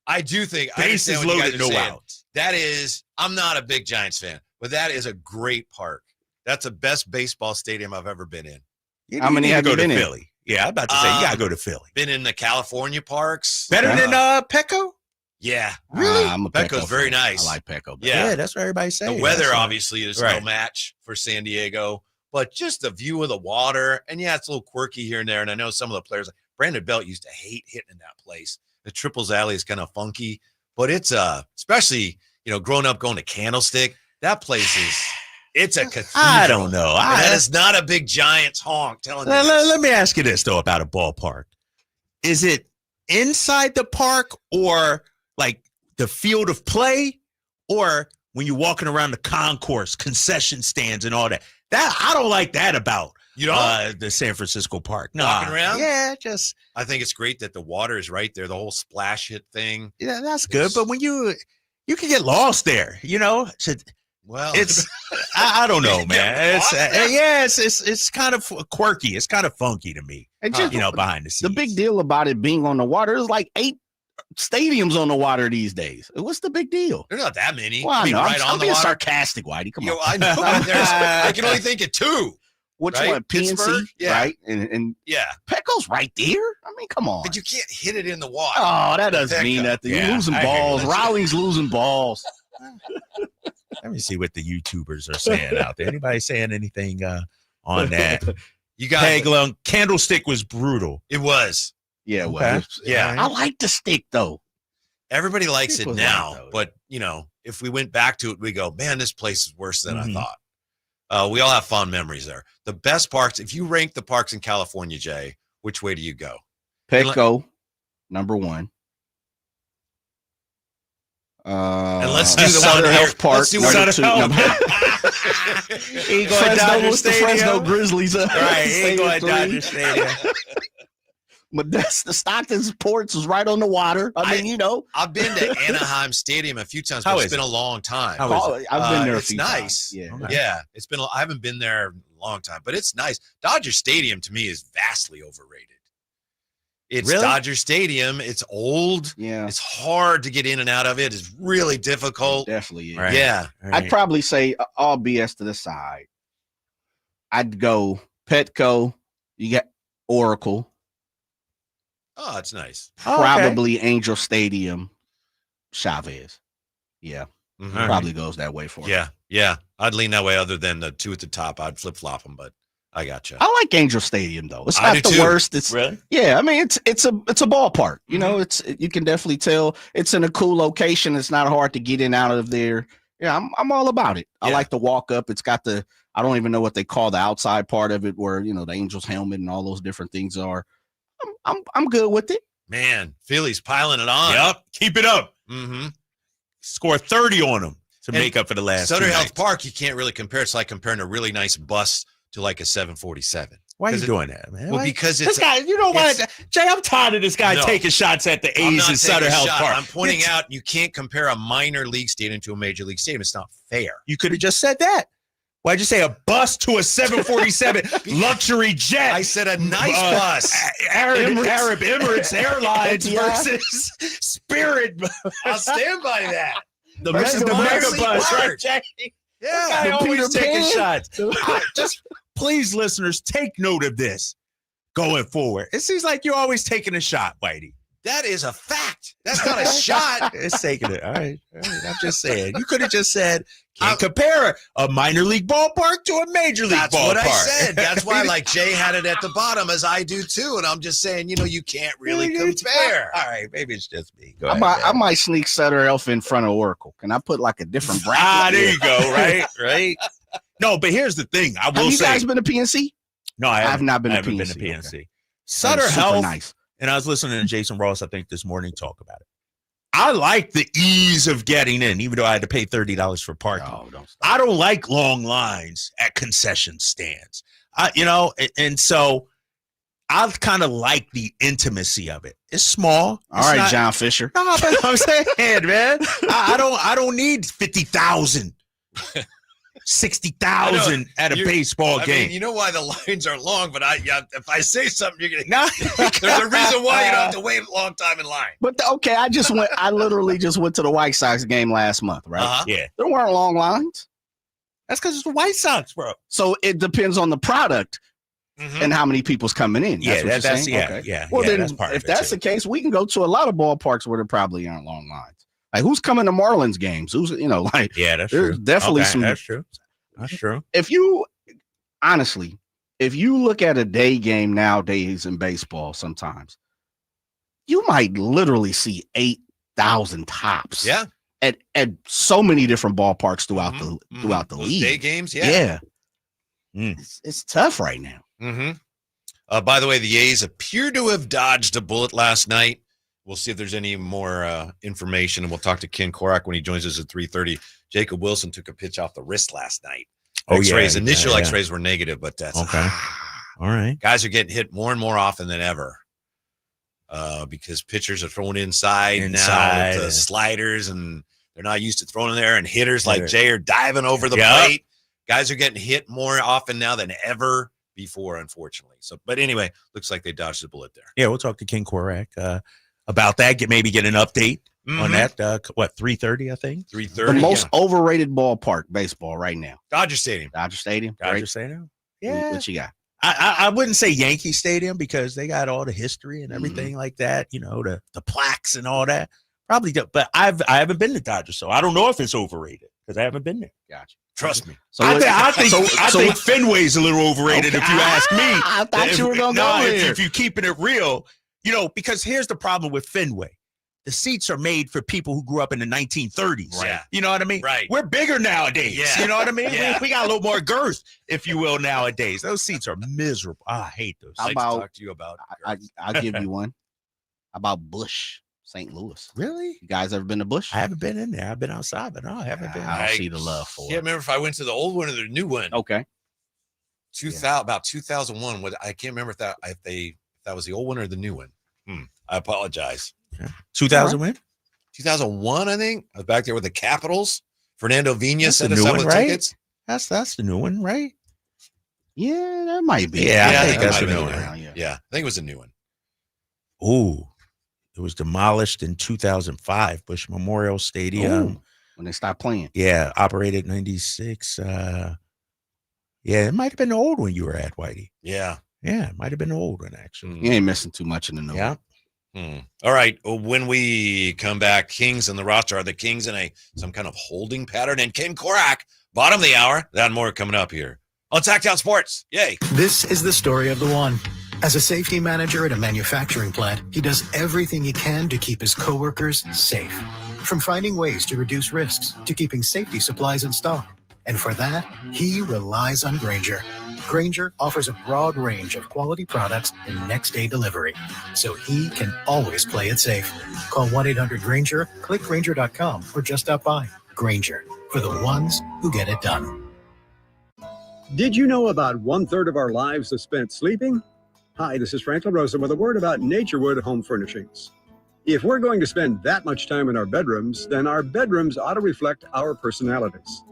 Speaker 10: I do think
Speaker 11: bases loaded, no outs.
Speaker 10: That is, I'm not a big Giants fan, but that is a great park. That's the best baseball stadium I've ever been in.
Speaker 12: How many have you been in?
Speaker 11: Philly? Yeah, I'm about to say you gotta go to Philly.
Speaker 10: Been in the California parks.
Speaker 11: Better than Petco?
Speaker 10: Yeah,
Speaker 12: really. I'm a
Speaker 10: Petco's very nice.
Speaker 12: I like Petco.
Speaker 10: Yeah,
Speaker 11: that's what everybody's saying.
Speaker 10: The weather obviously is no match for San Diego, but just the view of the water, and it's a little quirky here and there. And I know some of the players, like Brandon Belt, used to hate hitting in that place. The Triples Alley is kind of funky, but it's especially growing up going to Candlestick. That place is. It's a cathedral.
Speaker 11: I don't know.
Speaker 10: That is not a big Giants honk telling you.
Speaker 11: Let me ask you this, though, about a ballpark. Is it inside the park or like the field of play, or when you're walking around the concourse, concession stands and all that? I don't like that about the San Francisco park.
Speaker 10: Walking around?
Speaker 11: Yeah,
Speaker 10: I think it's great that the water is right there, the whole splash hit thing.
Speaker 11: Yeah, that's good. But when you can get lost there,
Speaker 10: Well,
Speaker 11: it's I don't know, man. It's kind of quirky. It's kind of funky to me.
Speaker 12: And just,
Speaker 11: behind the scenes.
Speaker 12: The big deal about it being on the water is like 8 stadiums on the water these days. What's the big deal?
Speaker 10: There's not that many.
Speaker 12: Well, I know. I'm being
Speaker 10: water.
Speaker 12: sarcastic, Whitey. Come on.
Speaker 10: I know. I can only think of 2.
Speaker 12: Which
Speaker 10: right?
Speaker 12: one? PNC,
Speaker 10: Pittsburgh?
Speaker 12: right? And Petco's right there. I mean, come on.
Speaker 10: But you can't hit it in the water.
Speaker 12: Oh, that doesn't mean nothing. You're losing balls. Rawlings losing balls.
Speaker 11: Let me see what the YouTubers are saying out there. Anybody saying anything on that?
Speaker 10: You got
Speaker 11: Candlestick was brutal.
Speaker 10: It was.
Speaker 12: Yeah, it was.
Speaker 10: Yeah.
Speaker 12: I like the stick though.
Speaker 10: Everybody likes it now, but if we went back to it, we go, man, this place is worse than I thought. We all have fond memories there. The best parks, if you rank the parks in California, Jay, which way do you go?
Speaker 12: Petco, number 1.
Speaker 10: And let's do the
Speaker 12: Sutter Health Park.
Speaker 10: Let's do Sutter Health.
Speaker 12: Fresno Grizzlies.
Speaker 11: Right, he going Dodger Stadium.
Speaker 12: Modesto, Stockton's ports is right on the water. I mean,
Speaker 10: I've been to Anaheim Stadium a few times,
Speaker 11: How
Speaker 10: but
Speaker 11: is
Speaker 10: it's been
Speaker 11: it?
Speaker 10: a long time.
Speaker 11: How is it?
Speaker 12: I've been there a
Speaker 10: It's
Speaker 12: few
Speaker 10: nice.
Speaker 12: times. Yeah.
Speaker 11: Okay.
Speaker 10: Yeah, it's been. I haven't been there a long time, but it's nice. Dodger Stadium to me is vastly overrated. It's
Speaker 11: Really?
Speaker 10: Dodger Stadium. It's old.
Speaker 12: Yeah.
Speaker 10: It's hard to get in and out of it. It's really difficult.
Speaker 12: It definitely is.
Speaker 11: Right.
Speaker 10: Yeah.
Speaker 12: I'd probably say all BS to the side. I'd go Petco. You got Oracle.
Speaker 10: Oh, it's nice.
Speaker 12: Probably Angel Stadium. Chavez. Yeah.
Speaker 10: Mhm.
Speaker 12: Probably goes that way for
Speaker 10: Yeah. Yeah. I'd lean that way other than the two at the top. I'd flip flop them, but I got you.
Speaker 12: I like Angel Stadium though. It's
Speaker 10: I
Speaker 12: not
Speaker 10: do
Speaker 12: the
Speaker 10: too.
Speaker 12: worst. It's
Speaker 11: Really?
Speaker 12: yeah. I mean, it's a ballpark. You know, you can definitely tell it's in a cool location. It's not hard to get in out of there. Yeah, I'm all about it. I like the walk up. It's got I don't even know what they call the outside part of it, where the Angels helmet and all those different things are. I'm good with it.
Speaker 10: Man, Philly's piling it on.
Speaker 11: Yep. Keep it up.
Speaker 10: Mm-hmm.
Speaker 11: Score 30 on them to make up for the last
Speaker 10: Sutter
Speaker 11: two
Speaker 10: Health
Speaker 11: nights.
Speaker 10: Park, you can't really compare. It's like comparing a really nice bus to like a 747.
Speaker 11: Why are you
Speaker 10: 'Cause
Speaker 11: doing that, man?
Speaker 10: Well,
Speaker 11: Why-
Speaker 10: because
Speaker 11: this
Speaker 10: it's
Speaker 11: guy, you know what, Jay? I'm tired of this guy
Speaker 10: No.
Speaker 11: taking shots at the
Speaker 10: I'm
Speaker 11: A's
Speaker 10: not
Speaker 11: in Sutter
Speaker 10: taking a
Speaker 11: Health
Speaker 10: shot.
Speaker 11: Park.
Speaker 10: I'm pointing out you can't compare a minor league stadium to a major league stadium. It's not fair.
Speaker 11: You could have just said that. Why'd you say a bus to a 747 luxury jet?
Speaker 10: I said a nice bus.
Speaker 11: Arab Emirates Airlines
Speaker 12: Yeah.
Speaker 11: versus Spirit.
Speaker 10: I'll stand by that.
Speaker 11: The
Speaker 10: Versus
Speaker 11: mega
Speaker 10: honestly
Speaker 11: bus, right,
Speaker 10: worked.
Speaker 11: Jay?
Speaker 10: Yeah.
Speaker 11: Guy always
Speaker 12: Peter
Speaker 11: taking
Speaker 12: Pan.
Speaker 11: shots. Just please, listeners, take note of this going forward. It seems like you're always taking a shot, Whitey.
Speaker 10: That is a fact. That's not a shot.
Speaker 11: It's taking it. All right. I'm just saying. You could have just said, can't compare a minor league ballpark to a major league
Speaker 10: That's
Speaker 11: ballpark.
Speaker 10: what I said. That's why, like, Jay had it at the bottom, as I do too. And I'm just saying, you can't really compare.
Speaker 11: All right. Maybe it's just me. Go ahead,
Speaker 12: I
Speaker 11: man.
Speaker 12: might sneak Sutter Health in front of Oracle. Can I put like a different bracket?
Speaker 11: There you go. Right. No, but here's the thing. I will
Speaker 12: Have you
Speaker 11: say.
Speaker 12: guys been to PNC?
Speaker 11: No, I
Speaker 12: have not been
Speaker 11: I
Speaker 12: to
Speaker 11: haven't
Speaker 12: PNC.
Speaker 11: been to PNC.
Speaker 12: Okay.
Speaker 11: Sutter
Speaker 12: Super
Speaker 11: Health.
Speaker 12: nice.
Speaker 11: And I was listening to Jason Ross, I think, this morning talk about it. I like the ease of getting in, even though I had to pay $30 for parking.
Speaker 12: Oh,
Speaker 11: I don't like long lines at concession stands. And so I kind of like the intimacy of it. It's small.
Speaker 12: All right, John Fisher.
Speaker 11: No, but I'm saying, man, I don't need 50,000. 60,000 at a baseball game.
Speaker 10: I mean, you know why the lines are long, but if I say something, you're gonna. There's a reason why you don't have to wait a long time in line.
Speaker 12: But okay, I literally just went to the White Sox game last month, right?
Speaker 10: Uh-huh.
Speaker 11: Yeah.
Speaker 12: There weren't long lines.
Speaker 11: That's because it's the White Sox, bro.
Speaker 12: So it depends on the product and how many people's coming in.
Speaker 11: Yeah,
Speaker 12: That's what you're
Speaker 11: that's
Speaker 12: saying?
Speaker 11: yeah,
Speaker 12: Okay.
Speaker 11: yeah.
Speaker 12: Well,
Speaker 11: yeah,
Speaker 12: then
Speaker 11: that's part
Speaker 12: if
Speaker 11: of it,
Speaker 12: that's
Speaker 11: too.
Speaker 12: the case, we can go to a lot of ballparks where there probably aren't long lines. Like who's coming to Marlins games? Who's like
Speaker 11: yeah, that's
Speaker 12: there's
Speaker 11: true.
Speaker 12: definitely
Speaker 11: Okay,
Speaker 12: some.
Speaker 11: That's true. That's true.
Speaker 12: If you look at a day game nowadays in baseball, sometimes you might literally see 8,000 tops.
Speaker 10: Yeah.
Speaker 12: At so many different ballparks throughout the
Speaker 10: Those
Speaker 12: league.
Speaker 10: day games, yeah.
Speaker 12: It's tough right now.
Speaker 10: Mm-hmm. By the way, the A's appear to have dodged a bullet last night. We'll see if there's any more information, and we'll talk to Ken Korach when he joins us at 3:30. Jacob Wilson took a pitch off the wrist last night. X-rays, initial X-rays were negative, but that's
Speaker 11: okay. All right.
Speaker 10: Guys are getting hit more and more often than ever because pitchers are throwing inside now with the sliders, and they're not used to throwing in there. And hitters like Jay are diving over the plate. Guys are getting hit more often now than ever before, unfortunately. So, but anyway, looks like they dodged the bullet there.
Speaker 11: Yeah, we'll talk to Ken Korach about that. Maybe get an update on that. 3:30, I think.
Speaker 10: 3:30.
Speaker 12: The most overrated ballpark baseball right now.
Speaker 10: Dodger Stadium.
Speaker 11: Dodger Stadium. Yeah.
Speaker 12: What you got?
Speaker 11: I wouldn't say Yankee Stadium because they got all the history and everything like that. The plaques and all that. Probably, but I haven't been to Dodger, so I don't know if it's overrated because I haven't been there.
Speaker 12: Gotcha.
Speaker 10: Trust me.
Speaker 11: So I think Fenway's a little overrated if you ask me.
Speaker 12: I thought you were going to go there.
Speaker 11: If you're keeping it real, because here's the problem with Fenway. The seats are made for people who grew up in the 1930s.
Speaker 10: Right.
Speaker 11: You know what I mean?
Speaker 10: Right.
Speaker 11: We're bigger nowadays.
Speaker 10: Yeah.
Speaker 11: You know what I mean?
Speaker 10: Yeah.
Speaker 11: We got a little more girth, if you will, nowadays. Those seats are miserable. I hate those.
Speaker 12: How
Speaker 10: I'd like
Speaker 12: about
Speaker 10: to talk to you about.
Speaker 12: I'll give you one. How about Busch, St. Louis?
Speaker 11: Really?
Speaker 12: You guys ever been to Busch?
Speaker 11: I haven't been in there. I've been outside, but no, I haven't been.
Speaker 12: I don't see the love for
Speaker 10: Yeah,
Speaker 12: it.
Speaker 10: remember if I went to the old one or the new one.
Speaker 12: Okay.
Speaker 10: About 2001. I can't remember if that that was the old one or the new one. I apologize.
Speaker 11: 2000 win?
Speaker 10: 2001, I think. I was back there with the Capitals. Fernando Vina
Speaker 11: That's
Speaker 10: set
Speaker 11: the
Speaker 10: us
Speaker 11: new
Speaker 10: up
Speaker 11: one,
Speaker 10: with
Speaker 11: right?
Speaker 10: tickets.
Speaker 11: That's the new one, right?
Speaker 12: Yeah, that might be.
Speaker 11: Yeah, I think
Speaker 10: that
Speaker 11: that's
Speaker 10: might
Speaker 11: the
Speaker 10: have
Speaker 11: new
Speaker 10: been
Speaker 11: one.
Speaker 10: new. Yeah, I think it was a new one.
Speaker 11: Ooh, it was demolished in 2005, Bush Memorial Stadium.
Speaker 12: Ooh, when they stopped playing.
Speaker 11: Yeah, operated 96. Yeah, it might have been the old one you were at, Whitey.
Speaker 10: Yeah.
Speaker 11: Yeah, it might have been the old one, actually.
Speaker 12: You ain't missing too much in the new
Speaker 11: Yeah.
Speaker 12: one.
Speaker 10: All right. When we come back, Kings and the roster. Are the Kings in some kind of holding pattern? And Ken Korach, bottom of the hour. That and more coming up here on Sacktown Sports. Yay.
Speaker 25: This is the story of the one. As a safety manager at a manufacturing plant, he does everything he can to keep his coworkers safe. From finding ways to reduce risks to keeping safety supplies in stock. And for that, he relies on Grainger. Grainger offers a broad range of quality products and next-day delivery, so he can always play it safe. Call 1-800-GRAINGER, click Grainger.com, or just stop by. Grainger, for the ones who get it done.
Speaker 5: Did you know about 1/3 of our lives is spent sleeping? Hi, this is Franklin Rosen with a word about Naturewood Home Furnishings. If we're going to spend that much time in our bedrooms, then our bedrooms ought to reflect our personalities.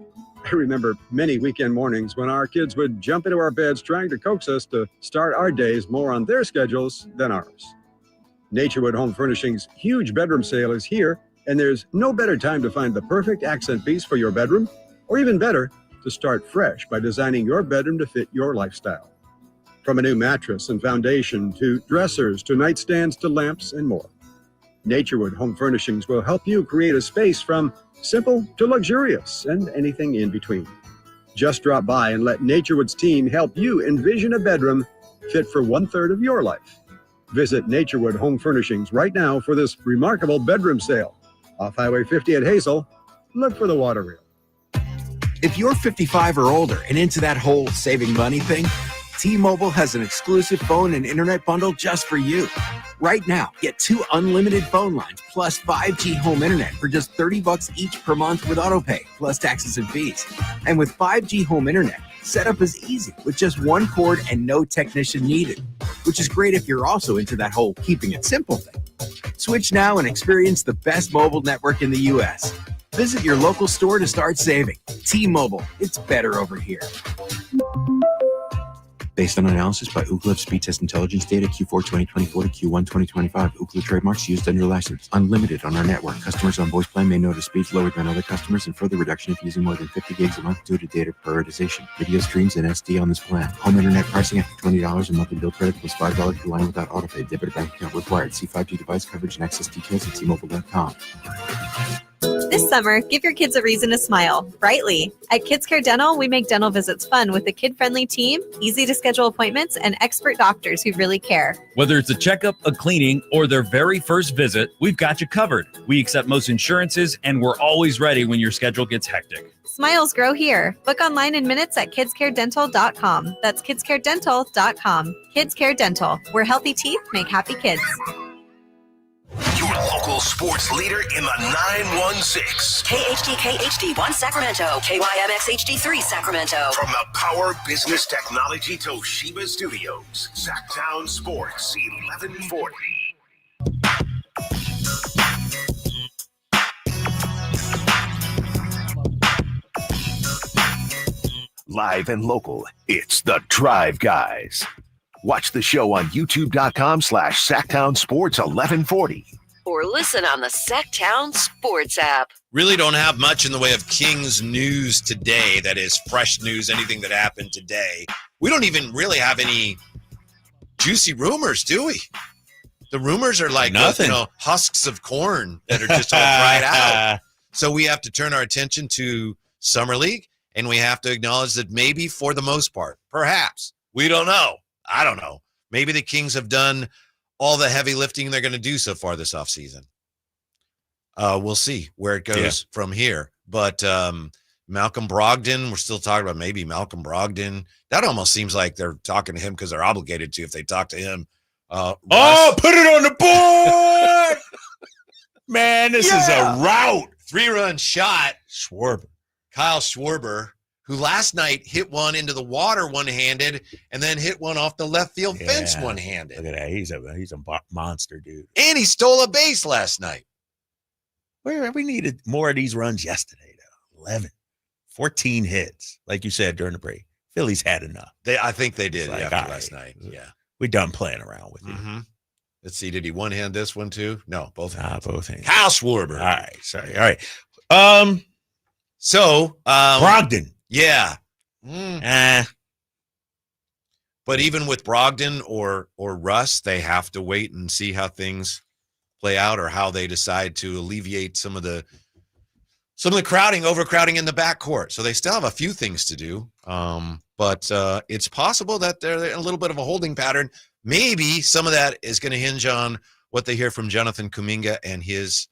Speaker 5: I remember many weekend mornings when our kids would jump into our beds trying to coax us to start our days more on their schedules than ours. Naturewood Home Furnishings' huge bedroom sale is here, and there's no better time to find the perfect accent piece for your bedroom, or even better, to start fresh by designing your bedroom to fit your lifestyle. From a new mattress and foundation to dressers to nightstands to lamps and more. Naturewood Home Furnishings will help you create a space from simple to luxurious and anything in between. Just drop by and let Naturewood's team help you envision a bedroom fit for 1/3 of your life. Visit Naturewood Home Furnishings right now for this remarkable bedroom sale. Off Highway 50 at Hazel, look for the water reel.
Speaker 13: If you're 55 or older and into that whole saving money thing, T-Mobile has an exclusive phone and internet bundle just for you. Right now, get 2 unlimited phone lines plus 5G home internet for just $30 each per month with autopay, plus taxes and fees. And with 5G home internet, setup is easy with just 1 cord and no technician needed, which is great if you're also into that whole keeping it simple thing. Switch now and experience the best mobile network in the U.S. Visit your local store to start saving. T-Mobile, it's better over here. Based on analysis by Ookla Speed Test Intelligence data Q4 2024 to Q1 2025, Ookla trademarks used under license. Unlimited on our network. Customers on voice plan may notice speeds lower than other customers and further reduction if using more than 50 gigs a month due to data prioritization. Video streams and SD on this plan. Home internet pricing after $20 a monthly bill credit plus $5 per line without autopay. Debit or bank account required. See 5G device coverage and access details at T-Mobile.com.
Speaker 14: This summer, give your kids a reason to smile, brightly. At Kids Care Dental, we make dental visits fun with a kid-friendly team, easy to schedule appointments, and expert doctors who really care.
Speaker 16: Whether it's a checkup, a cleaning, or their very first visit, we've got you covered. We accept most insurances, and we're always ready when your schedule gets hectic.
Speaker 14: Smiles grow here. Book online in minutes at kidscaredental.com. That's kidscaredental.com. Kids Care Dental, where healthy teeth make happy kids.
Speaker 9: Your local sports leader in the 916.
Speaker 8: KHTK HD1 Sacramento. KYMX HD3 Sacramento.
Speaker 9: From the Power Business Technology Toshiba Studios. Sacktown Sports 1140. Live and local, it's the Drive Guys. Watch the show on youtube.com/Sacktown Sports 1140.
Speaker 8: Or listen on the Sacktown Sports app.
Speaker 10: Really don't have much in the way of Kings news today. That is fresh news, anything that happened today. We don't even really have any juicy rumors, do we? The rumors are like
Speaker 11: nothing.
Speaker 10: Husks of corn that are just all dried out. So we have to turn our attention to Summer League, and we have to acknowledge that maybe for the most part, perhaps, we don't know. I don't know. Maybe the Kings have done all the heavy lifting they're going to do so far this offseason. We'll see where it goes from here. But Malcolm Brogdon, we're still talking about maybe Malcolm Brogdon. That almost seems like they're talking to him because they're obligated to if they talk to him.
Speaker 11: Put it on the board! Man, this is a route.
Speaker 10: 3-run shot. Kyle Schwarber, who last night hit one into the water one-handed and then hit one off the left field fence one-handed.
Speaker 11: Look at that. He's a monster, dude.
Speaker 10: And he stole a base last night.
Speaker 11: We needed more of these runs yesterday, though. 11, 14 hits, like you said during the break. Phillies had enough.
Speaker 10: I think they did after last night. Yeah.
Speaker 11: We're done playing around with you.
Speaker 10: Mm-hmm. Let's see. Did he one-hand this one, too? No, both hands.
Speaker 11: Both hands.
Speaker 10: Kyle Schwarber.
Speaker 11: All right. Sorry. All right.
Speaker 10: So
Speaker 11: Brogdon.
Speaker 10: Yeah. But even with Brogdon or Russ, they have to wait and see how things play out or how they decide to alleviate some of the overcrowding in the backcourt. So they still have a few things to do. But it's possible that they're in a little bit of a holding pattern. Maybe some of that is going to hinge on what they hear from Jonathan Kuminga and his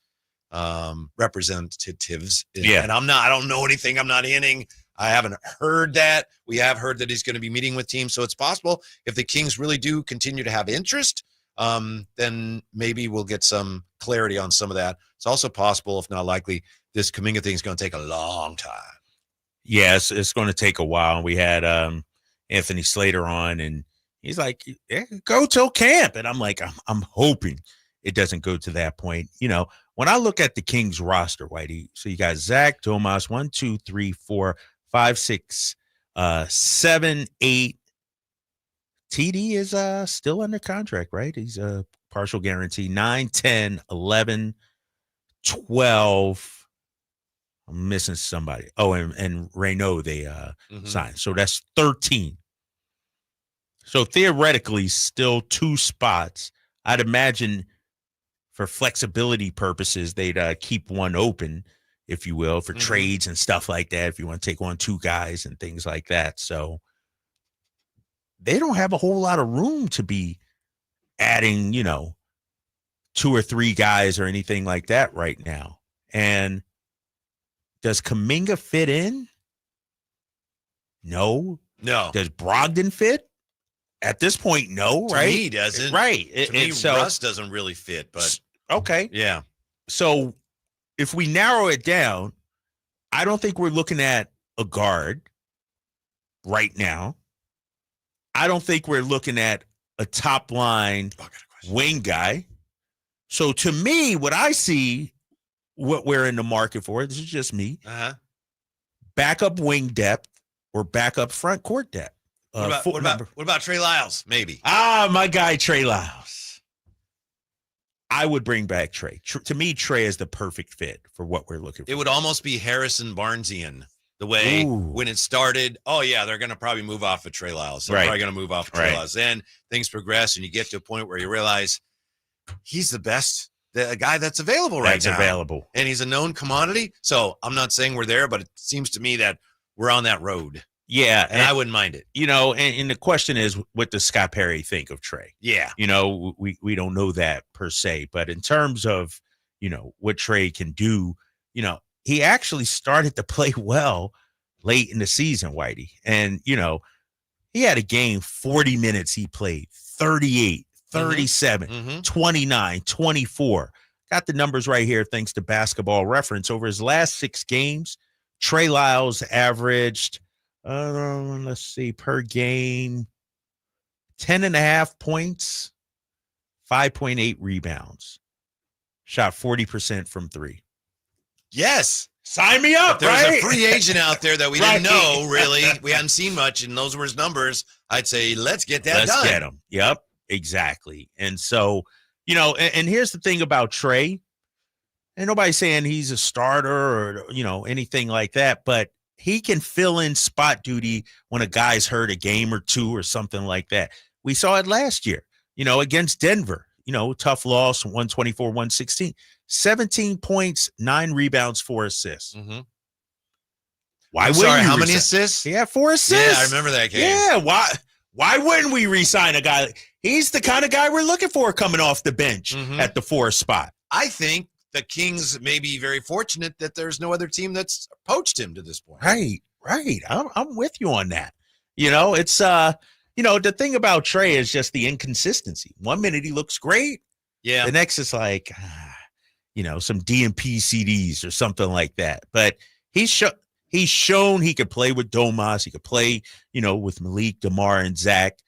Speaker 10: representatives.
Speaker 11: Yeah.
Speaker 10: And I don't know anything. I'm not inning. I haven't heard that. We have heard that he's going to be meeting with teams. So it's possible if the Kings really do continue to have interest, then maybe we'll get some clarity on some of that. It's also possible, if not likely, this Kaminga thing is going to take a long time.
Speaker 11: Yes, it's going to take a while. We had Anthony Slater on, and he's like, go till camp. And I'm like, I'm hoping it doesn't go to that point. You know, when I look at the Kings roster, Whitey, so you got Zach, Tomas, 1, 2, 3, 4, 5, 6, 7, 8. TD is still under contract, right? He's a partial guarantee. 9, 10, 11, 12. I'm missing somebody. Oh, and Reynaud, they signed. So that's 13. So theoretically, still 2 spots. I'd imagine for flexibility purposes, they'd keep one open, if you will, for trades and stuff like that, if you want to take 1, 2 guys and things like that. So they don't have a whole lot of room to be adding, 2 or 3 guys or anything like that right now. And does Kaminga fit in? No. Does Brogdon fit? At this point, no, right?
Speaker 10: To me, he doesn't.
Speaker 11: Right.
Speaker 10: To me, Russ doesn't really fit, but
Speaker 11: okay.
Speaker 10: Yeah.
Speaker 11: So if we narrow it down, I don't think we're looking at a guard right now. I don't think we're looking at a top line wing guy. So to me, what I see, what we're in the market for, this is just me, backup wing depth or backup front court depth.
Speaker 10: What about Trey Lyles? Maybe.
Speaker 11: My guy, Trey Lyles. I would bring back Trey. To me, Trey is the perfect fit for what we're looking for.
Speaker 10: It would almost be Harrison Barnesian. The way when it started, they're going to probably move off of Trey Lyles. They're probably going to move off of Trey Lyles. Then things progress, and you get to a point where you realize he's the best, the guy that's available right now.
Speaker 11: That's available.
Speaker 10: And he's a known commodity. So I'm not saying we're there, but it seems to me that we're on that road.
Speaker 11: Yeah.
Speaker 10: And I wouldn't mind it.
Speaker 11: And the question is, what does Scott Perry think of Trey?
Speaker 10: Yeah.
Speaker 11: We don't know that per se. But in terms of, what Trey can do, he actually started to play well late in the season, Whitey. And, he had a game, 40 minutes he played, 38, 37, 29, 24. Got the numbers right here thanks to Basketball Reference. Over his last 6 games, Trey Lyles averaged, let's see, per game, 10.5 points, 5.8 rebounds. Shot 40% from 3.
Speaker 10: Yes.
Speaker 11: Sign me up,
Speaker 10: if there's
Speaker 11: right?
Speaker 10: a free agent out there that we didn't know, really. We hadn't seen much, and those were his numbers. I'd say, let's get that done.
Speaker 11: Let's get him. Yep, exactly. And so, and here's the thing about Trey. And nobody's saying he's a starter or, anything like that, but he can fill in spot duty when a guy's hurt a game or 2 or something like that. We saw it last year, against Denver, tough loss, 124-116. 17 points, 9 rebounds, 4 assists. Why wouldn't you
Speaker 10: how many assists?
Speaker 11: He had 4 assists.
Speaker 10: Yeah, I remember that game.
Speaker 11: Yeah, why wouldn't we re-sign a guy? He's the kind of guy we're looking for coming off the bench at the 4 spot.
Speaker 10: I think the Kings may be very fortunate that there's no other team that's poached him to this point.
Speaker 11: Right. I'm with you on that. It's the thing about Trey is just the inconsistency. 1 minute he looks great.
Speaker 10: Yeah.
Speaker 11: The next is like, some DMP CDs or something like that. But he's he's shown he could play with Domas. He could play, with Malik, DeMar, and Zach.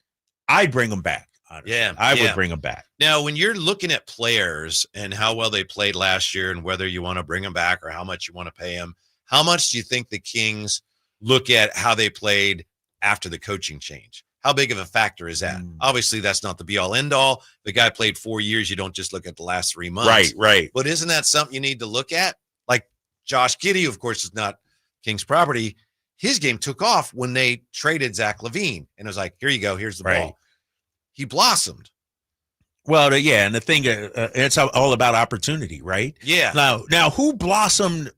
Speaker 11: I'd bring him back. Honestly.
Speaker 10: Yeah,
Speaker 11: I would bring him back.
Speaker 10: Now, when you're looking at players and how well they played last year and whether you want to bring them back or how much you want to pay them, how much do you think the Kings look at how they played after the coaching change? How big of a factor is that? Obviously, that's not the be-all, end-all. The guy played 4 years. You don't just look at the last 3 months.
Speaker 11: Right.
Speaker 10: But isn't that something you need to look at? Like Josh Giddey, who, of course, is not Kings property. His game took off when they traded Zack Lavine. And it was like, here you go. Here's the ball. He blossomed.
Speaker 11: Well, and the thing, it's all about opportunity, right?
Speaker 10: Yeah.
Speaker 11: Now, who blossomed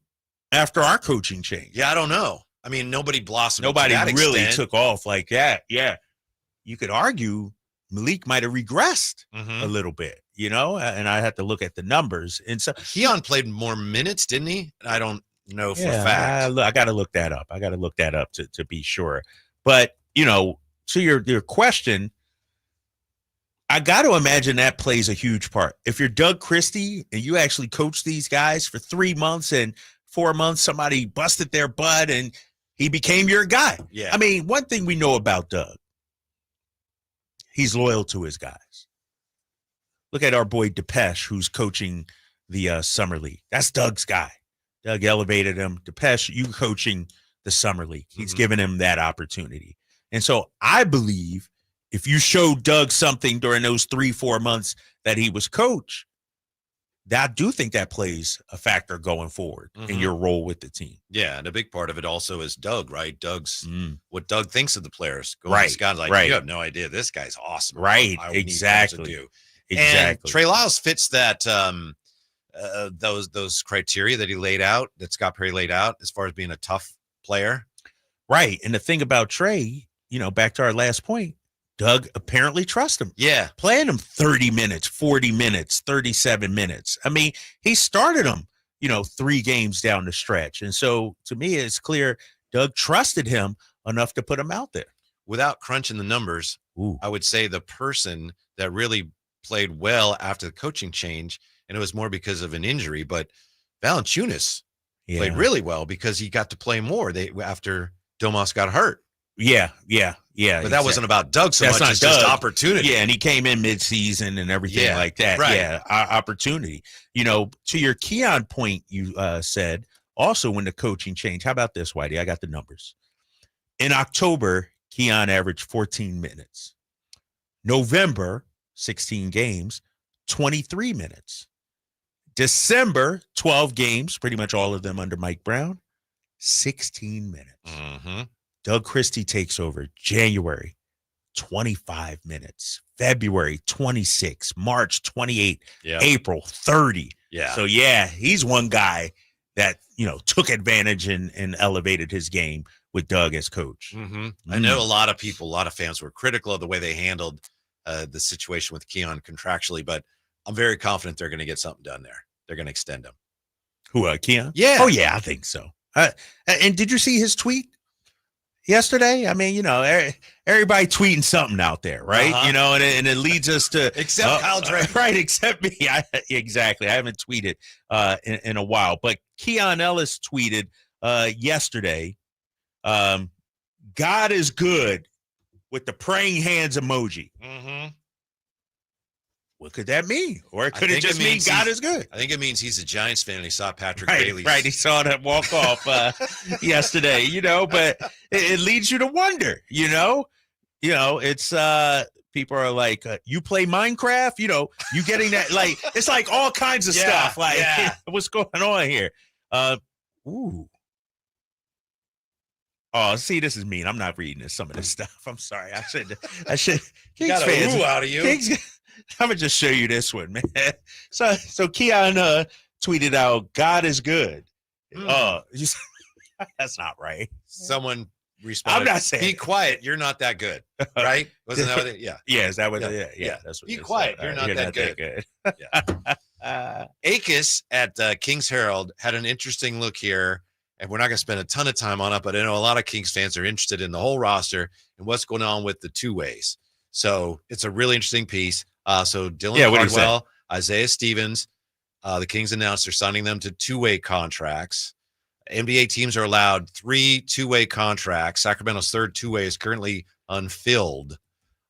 Speaker 11: after our coaching change?
Speaker 10: Yeah, I don't know. I mean, nobody blossomed.
Speaker 11: Nobody
Speaker 10: to that
Speaker 11: really
Speaker 10: extent.
Speaker 11: took off like that. Yeah. You could argue Malik might have regressed a little bit, and I had to look at the numbers. And so
Speaker 10: Keon played more minutes, didn't he? I don't know for a fact.
Speaker 11: I got to look that up. To be sure. But, to your question, I got to imagine that plays a huge part. If you're Doug Christie and you actually coach these guys for 3 months and 4 months, somebody busted their butt and he became your guy.
Speaker 10: Yeah.
Speaker 11: I mean, one thing we know about Doug, he's loyal to his guys. Look at our boy Depeche, who's coaching the Summer League. That's Doug's guy. Doug elevated him. Depeche, you coaching the Summer League. He's given him that opportunity. And so I believe if you showed Doug something during those 3-4 months that he was coach, I do think that plays a factor going forward in your role with the team.
Speaker 10: Yeah, and a big part of it also is Doug, right? Doug's what Doug thinks of the players.
Speaker 11: Right,
Speaker 10: Scott, like,
Speaker 11: right.
Speaker 10: you have no idea. This guy's awesome.
Speaker 11: Right,
Speaker 10: I need
Speaker 11: exactly.
Speaker 10: things to do.
Speaker 11: Exactly.
Speaker 10: And Trey Lyles fits that those criteria that he laid out, that Scott Perry laid out, as far as being a tough player.
Speaker 11: Right, and the thing about Trey, back to our last point, Doug apparently trusts him.
Speaker 10: Yeah.
Speaker 11: Playing him 30 minutes, 40 minutes, 37 minutes. I mean, he started him, 3 games down the stretch. And so to me, it's clear Doug trusted him enough to put him out there.
Speaker 10: Without crunching the numbers, I would say the person that really played well after the coaching change, and it was more because of an injury, but Valanciunas played really well because he got to play more after Domas got hurt.
Speaker 11: Yeah.
Speaker 10: But that wasn't about Doug so much. It's just opportunity.
Speaker 11: Yeah, and he came in midseason and everything like that.
Speaker 10: Right.
Speaker 11: Yeah, opportunity. To your Keon point, you said also when the coaching changed. How about this, Whitey? I got the numbers. In October, Keon averaged 14 minutes. November, 16 games, 23 minutes. December, 12 games, pretty much all of them under Mike Brown, 16 minutes. Doug Christie takes over January, 25 minutes, February, 26, March, 28, April, 30.
Speaker 10: Yeah.
Speaker 11: So, he's one guy that, took advantage and elevated his game with Doug as coach.
Speaker 10: I know a lot of people, a lot of fans were critical of the way they handled the situation with Keon contractually, but I'm very confident they're going to get something done there. They're going to extend him.
Speaker 11: Who, Keon?
Speaker 10: Yeah.
Speaker 11: Oh, yeah, I think so. And did you see his tweet yesterday? I mean, everybody tweeting something out there, right? And it leads us to
Speaker 10: except Kyle Drake,
Speaker 11: right? Except me. Exactly. I haven't tweeted in a while, but Keon Ellis tweeted yesterday. God is good with the praying hands emoji. What could that mean? Or could it just mean God is good?
Speaker 10: I think it means he's a Giants fan and he saw Patrick Bailey.
Speaker 11: Right, he saw that walk off yesterday, but it leads you to wonder, it's people are like, you play Minecraft, you getting that, like, it's like all kinds of stuff. Like, what's going on here? Ooh. Oh, see, this is mean. I'm not reading some of this stuff. I'm sorry. I should.
Speaker 10: Kings fans, ooh out of you.
Speaker 11: I'm gonna just show you this one, man. So Keon tweeted out, "God is good." That's not right.
Speaker 10: Someone responded,
Speaker 11: I'm not saying.
Speaker 10: Be quiet. You're not that good, right? Wasn't that what it? Yeah.
Speaker 11: Yeah. Is that what? Yeah. That's what.
Speaker 10: Be quiet. You're not that good. Akis at Kings Herald had an interesting look here, and we're not going to spend a ton of time on it, but I know a lot of Kings fans are interested in the whole roster and what's going on with the two ways. So it's a really interesting piece. So Dylan Cardwell, Isaiah Stevens, the Kings announced they're signing them to two-way contracts. NBA teams are allowed 3 two-way contracts. Sacramento's third two-way is currently unfilled.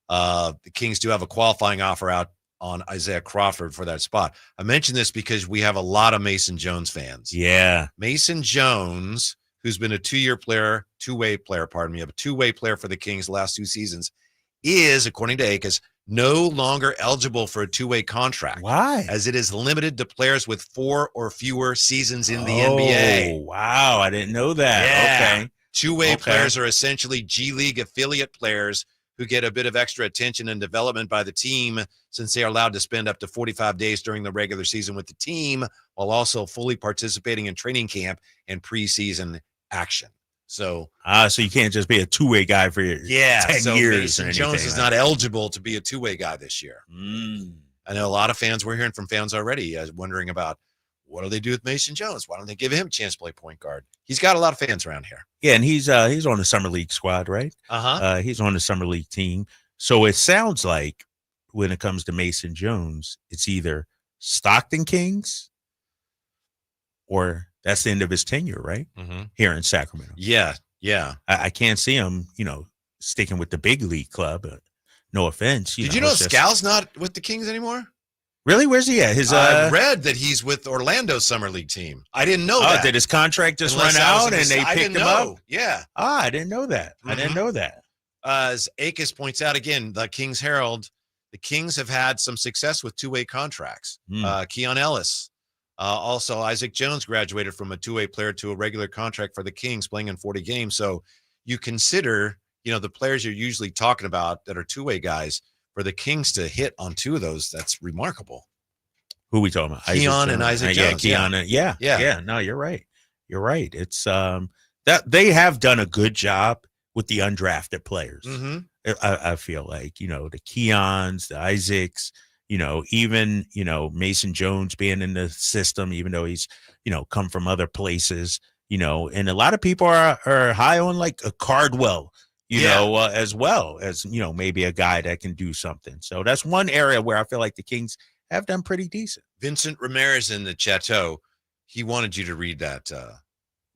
Speaker 10: The Kings do have a qualifying offer out on Isaiah Crawford for that spot. I mention this because we have a lot of Mason Jones fans.
Speaker 11: Yeah.
Speaker 10: Mason Jones, who's been a two-way player for the Kings the last 2 seasons, is, according to ACAS, no longer eligible for a two-way contract.
Speaker 11: Why?
Speaker 10: As it is limited to players with 4 or fewer seasons in the NBA.
Speaker 11: Oh, wow. I didn't know that.
Speaker 10: Yeah.
Speaker 11: Okay.
Speaker 10: Two-way players are essentially G League affiliate players who get a bit of extra attention and development by the team since they are allowed to spend up to 45 days during the regular season with the team while also fully participating in training camp and preseason action. So
Speaker 11: so you can't just be a two-way guy for 10 years.
Speaker 10: Mason Jones is not eligible to be a two-way guy this year. I know a lot of fans, we're hearing from fans already wondering about what do they do with Mason Jones? Why don't they give him a chance to play point guard? He's got a lot of fans around here.
Speaker 11: Yeah, and he's on the summer league squad, right? He's on the summer league team. So it sounds like when it comes to Mason Jones, it's either Stockton Kings or that's the end of his tenure, right? Here in Sacramento.
Speaker 10: Yeah.
Speaker 11: I can't see him, sticking with the big league club. No offense.
Speaker 10: Did you know Scal's not with the Kings anymore?
Speaker 11: Really? Where's he at?
Speaker 10: I read that he's with Orlando's summer league team. I didn't know that.
Speaker 11: Did his contract just run out and they picked him up?
Speaker 10: Yeah.
Speaker 11: I didn't know that. I didn't know that.
Speaker 10: As Akis points out again, the Kings Herald, the Kings have had some success with two-way contracts. Keon Ellis. Also, Isaac Jones graduated from a two-way player to a regular contract for the Kings, playing in 40 games. So you consider, the players you're usually talking about that are two-way guys, for the Kings to hit on 2 of those, that's remarkable.
Speaker 11: Who are we talking about?
Speaker 10: Keon and Isaac Jones.
Speaker 11: Yeah, Keon. Yeah. No, you're right. You're right. It's that they have done a good job with the undrafted players. I feel like, the Keons, the Isaacs, even, Mason Jones being in the system, even though he's, come from other places, and a lot of people are high on like a Cardwell, as well as, maybe a guy that can do something. So that's one area where I feel like the Kings have done pretty decent.
Speaker 10: Vincent Ramirez in the Chateau, he wanted you to read that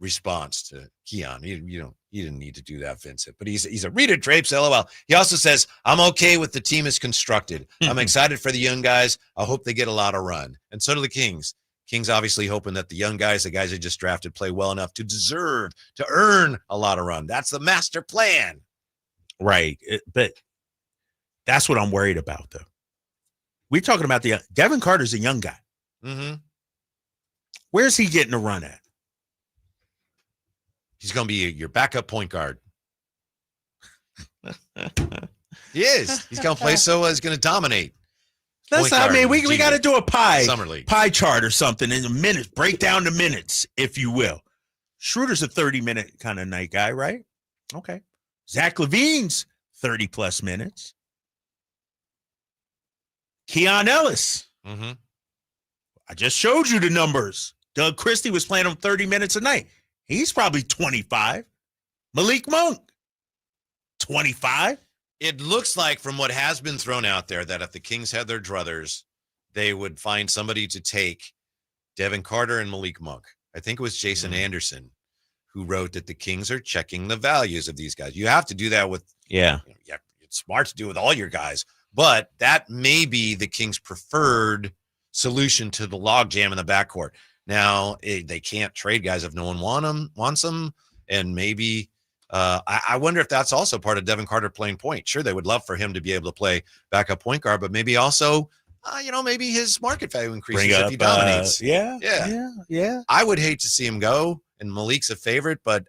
Speaker 10: response to Keon. You didn't need to do that, Vincent, but he's a reader, Drapes, LOL. He also says, I'm okay with the team is constructed. I'm excited for the young guys. I hope they get a lot of run. And so do the Kings. Kings obviously hoping that the young guys, the guys they just drafted, play well enough to earn a lot of run. That's the master plan.
Speaker 11: Right. But that's what I'm worried about, though. We're talking about Devin Carter's a young guy. Where's he getting a run at?
Speaker 10: He's going to be your backup point guard. He is. He's going to play he's going to dominate.
Speaker 11: We got to do a
Speaker 10: Summer League
Speaker 11: pie chart or something in the minutes. Break down the minutes, if you will. Schroeder's a 30-minute kind of night guy, right? Okay. Zack Lavine's 30-plus minutes. Keon Ellis. I just showed you the numbers. Doug Christie was playing him 30 minutes a night. He's probably 25. Malik Monk, 25.
Speaker 10: It looks like from what has been thrown out there that if the Kings had their druthers, they would find somebody to take Devin Carter and Malik Monk. I think it was Jason Anderson who wrote that the Kings are checking the values of these guys. You have to do that with, it's smart to do with all your guys, but that may be the Kings' preferred solution to the logjam in the backcourt. Now, they can't trade guys if no one wants them, and maybe I wonder if that's also part of Devin Carter playing point. Sure, they would love for him to be able to play backup point guard, but maybe also, maybe his market value increases if he dominates.
Speaker 11: Yeah.
Speaker 10: I would hate to see him go, and Malik's a favorite, but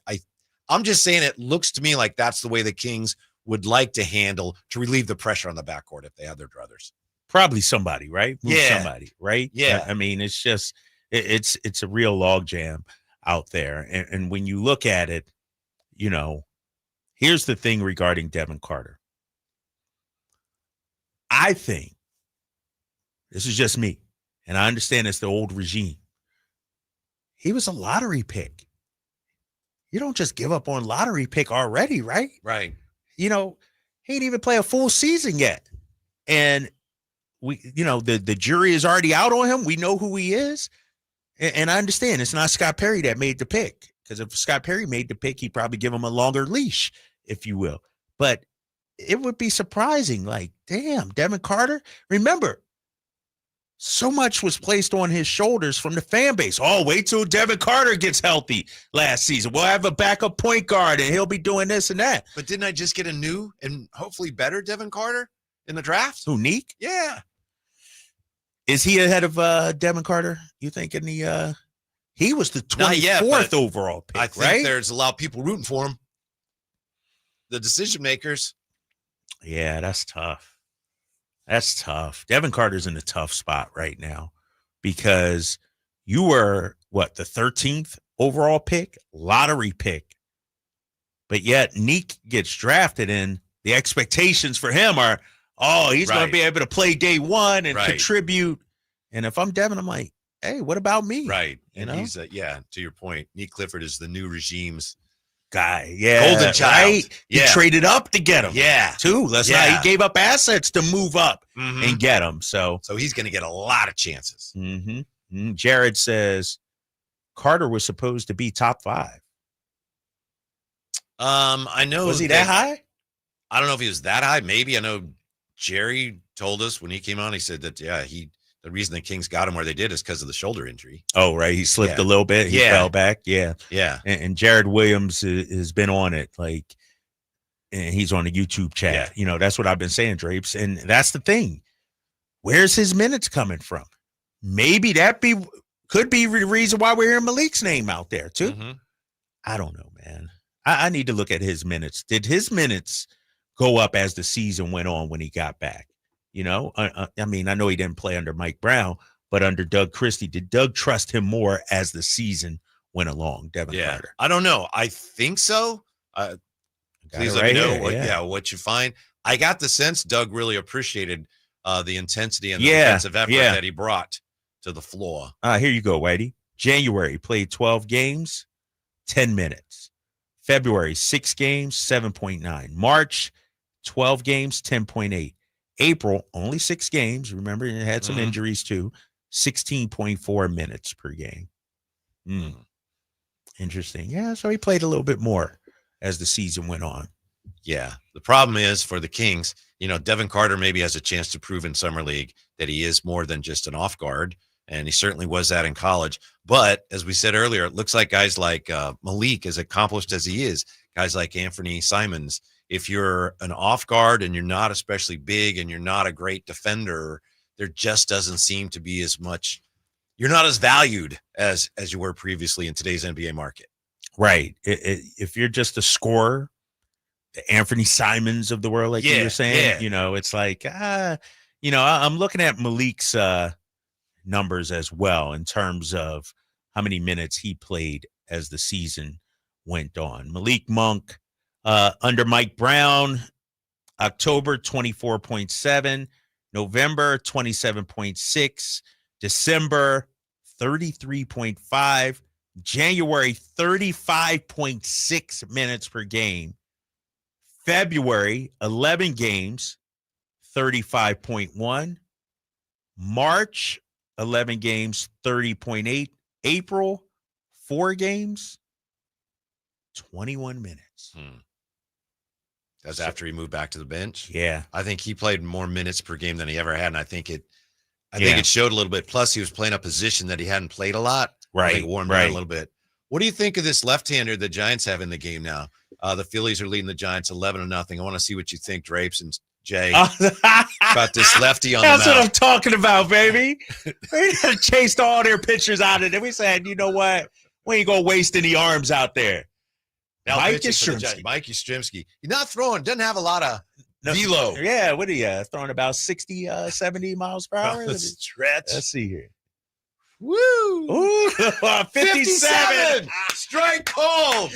Speaker 10: I'm just saying it looks to me like that's the way the Kings would like to handle to relieve the pressure on the backcourt if they have their druthers.
Speaker 11: Probably somebody, right? Somebody, right?
Speaker 10: Yeah.
Speaker 11: I mean, it's just it's a real logjam out there. And when you look at it, here's the thing regarding Devin Carter. I think, this is just me, and I understand it's the old regime. He was a lottery pick. You don't just give up on lottery pick already, right?
Speaker 10: Right.
Speaker 11: He ain't even play a full season yet. And the jury is already out on him. We know who he is. And I understand it's not Scott Perry that made the pick. because if Scott Perry made the pick, he'd probably give him a longer leash, if you will. But it would be surprising. Like, damn, Devin Carter. Remember, so much was placed on his shoulders from the fan base. Oh, wait till Devin Carter gets healthy last season. We'll have a backup point guard, and he'll be doing this and that.
Speaker 10: But didn't I just get a new and hopefully better Devin Carter in the draft?
Speaker 11: Who, Neek?
Speaker 10: Yeah.
Speaker 11: Is he ahead of Devin Carter, you think, in the he was the 24th overall pick,
Speaker 10: I think
Speaker 11: right?
Speaker 10: there's a lot of people rooting for him. The decision makers.
Speaker 11: Yeah, that's tough. That's tough. Devin Carter's in a tough spot right now because you were, the 13th overall pick, lottery pick. But yet Neek gets drafted, and the expectations for him are, he's going to be able to play day one and contribute. And if I'm Devin, I'm like, hey, what about me?
Speaker 10: Right.
Speaker 11: You know?
Speaker 10: He's, to your point, Neek Clifford is the new regime's
Speaker 11: guy. Yeah.
Speaker 10: Golden child.
Speaker 11: Right? He traded up to get him.
Speaker 10: Yeah.
Speaker 11: Too. He gave up assets to move up and get him. So
Speaker 10: he's going to get a lot of chances.
Speaker 11: Mm-hmm. Jared says Carter was supposed to be top 5.
Speaker 10: I know.
Speaker 11: Was he that high?
Speaker 10: I don't know if he was that high. Maybe. I know Jerry told us when he came on, he said that, the reason the Kings got him where they did is because of the shoulder injury.
Speaker 11: Oh, right. He slipped a little bit. He fell back. Yeah.
Speaker 10: Yeah.
Speaker 11: And Jared Williams has been on it. And he's on the YouTube chat. Yeah. That's what I've been saying, Drapes. And that's the thing. Where's his minutes coming from? Maybe could be the reason why we're hearing Malik's name out there too.
Speaker 10: Mm-hmm.
Speaker 11: I don't know, man. I need to look at his minutes. Did his minutes go up as the season went on when he got back? I know he didn't play under Mike Brown, but under Doug Christie, did Doug trust him more as the season went along, Devin Carter?
Speaker 10: I don't know. I think so. Please let me know what you find. I got the sense Doug really appreciated the intensity and the defensive effort that he brought to the floor.
Speaker 11: Here you go, Whitey. January, played 12 games, 10 minutes. February, 6 games, 7.9. March, 12 games, 10.8. April, only 6 games. Remember, it had some injuries too. 16.4 minutes per game. Interesting. Yeah, so he played a little bit more as the season went on.
Speaker 10: Yeah. The problem is for the Kings, Devin Carter maybe has a chance to prove in Summer League that he is more than just an off guard, and he certainly was that in college. But as we said earlier, it looks like guys like Malik, as accomplished as he is, guys like Anthony Simons, if you're an off guard and you're not especially big and you're not a great defender, there just doesn't seem to be as much. You're not as valued as you were previously in today's NBA market.
Speaker 11: Right. If you're just a scorer, the Anthony Simons of the world, like you were saying, it's like, I'm looking at Malik's numbers as well in terms of how many minutes he played as the season went on. Malik Monk, under Mike Brown, October 24.7, November 27.6, December 33.5, January 35.6 minutes per game, February 11 games, 35.1, March 11 games, 30.8, April 4 games, 21 minutes.
Speaker 10: That's after he moved back to the bench.
Speaker 11: Yeah.
Speaker 10: I think he played more minutes per game than he ever had, and I think it showed a little bit. Plus, he was playing a position that he hadn't played a lot.
Speaker 11: Right.
Speaker 10: I think warmed down a little bit. What do you think of this left-hander the Giants have in the game now? The Phillies are leading the Giants 11-0. I want to see what you think, Drapes and Jay, about this lefty on the mound.
Speaker 11: That's what I'm talking about, baby. We chased all their pitchers out of there. We said, you know what? We ain't going to waste any arms out there.
Speaker 10: Now
Speaker 11: Mike Yastrzemski.
Speaker 10: He's not throwing. Doesn't have a lot of velo.
Speaker 11: Yeah, what are you throwing about 60, 70 miles per hour?
Speaker 10: Stretch.
Speaker 11: Let's see here.
Speaker 10: Woo!
Speaker 11: Ooh, 57.
Speaker 10: Strike cold.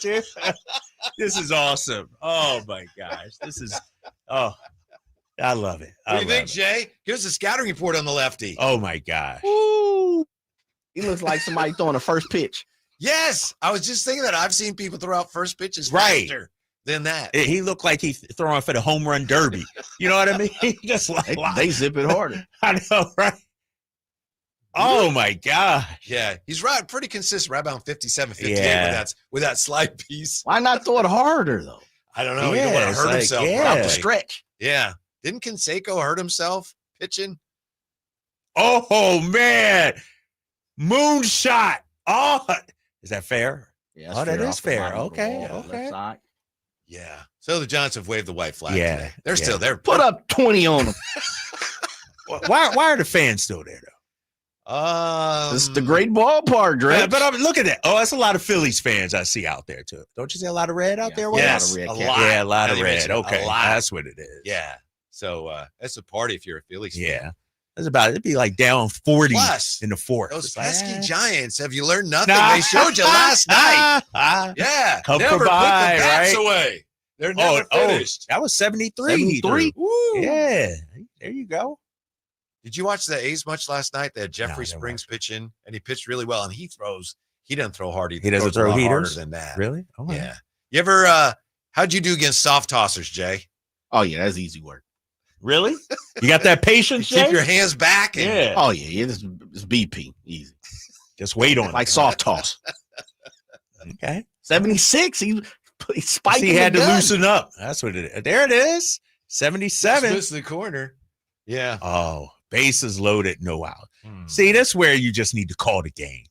Speaker 11: Dude. This is awesome. Oh my gosh. I love it.
Speaker 10: What do you think, Jay? Give us a scouting report on the lefty.
Speaker 11: Oh my gosh.
Speaker 12: Woo. He looks like somebody throwing a first pitch.
Speaker 10: Yes, I was just thinking that. I've seen people throw out first pitches faster than that.
Speaker 11: He looked like he's throwing for the home run derby. You know what I mean? Just like
Speaker 12: they zip it harder.
Speaker 11: I know, right? Oh my God.
Speaker 10: Yeah, he's right, pretty consistent, right about 57, 58 with that slide piece.
Speaker 12: Why not throw it harder though?
Speaker 10: I don't know. He don't want to hurt himself.
Speaker 12: Out the stretch.
Speaker 10: Yeah. Didn't Canseco hurt himself pitching?
Speaker 11: Oh man. Moonshot. Oh, is that fair?
Speaker 12: Yeah,
Speaker 11: that is fair. Okay.
Speaker 10: Yeah. So the Giants have waved the white flag.
Speaker 11: Yeah.
Speaker 10: Today. They're still there.
Speaker 12: Put up 20 on them.
Speaker 11: Why are the fans still there though?
Speaker 12: This is the great ballpark, Drake.
Speaker 11: Yeah, but look at that. Oh, that's a lot of Phillies fans I see out there too. Don't you see a lot of red out there?
Speaker 10: Yes, a lot.
Speaker 11: Yeah, a lot of
Speaker 10: Now you
Speaker 11: red.
Speaker 10: mentioned
Speaker 11: Okay,
Speaker 10: a lot.
Speaker 11: that's what it is.
Speaker 10: Yeah. So that's a party if you're a Phillies fan.
Speaker 11: Yeah. That's about it. It'd be like down 40
Speaker 10: Plus,
Speaker 11: in the fourth.
Speaker 10: Those
Speaker 11: It's like,
Speaker 10: pesky Giants. Have you learned nothing?
Speaker 11: Nah.
Speaker 10: They showed you last night. Yeah.
Speaker 11: Come
Speaker 10: never
Speaker 11: provide,
Speaker 10: put the bats
Speaker 11: right?
Speaker 10: away. They're never finished.
Speaker 11: That was 73.
Speaker 12: 73?
Speaker 10: Woo.
Speaker 11: Yeah. There you go.
Speaker 10: Did you watch the A's much last night? They had Jeffrey Springs pitching, and he pitched really well. And he doesn't throw hard.
Speaker 11: He doesn't
Speaker 10: throws a
Speaker 11: throw
Speaker 10: lot
Speaker 11: heaters?
Speaker 10: harder than that.
Speaker 11: Really? Oh,
Speaker 10: Yeah. You ever, how'd you do against soft tossers, Jay?
Speaker 12: Oh, yeah, that's easy work.
Speaker 11: Really? You got that patience,
Speaker 10: You keep
Speaker 11: Jay?
Speaker 10: your hands back. And,
Speaker 11: Yeah.
Speaker 12: Oh, yeah, it's BP. Easy.
Speaker 11: Just wait on
Speaker 12: Like
Speaker 11: it.
Speaker 12: soft toss.
Speaker 11: Okay.
Speaker 12: 76. He spiked.
Speaker 11: He had to loosen up. That's what it is. There it is. 77.
Speaker 10: Just the corner. Yeah.
Speaker 11: Oh, bases loaded, no out. See, that's where you just need to call the game.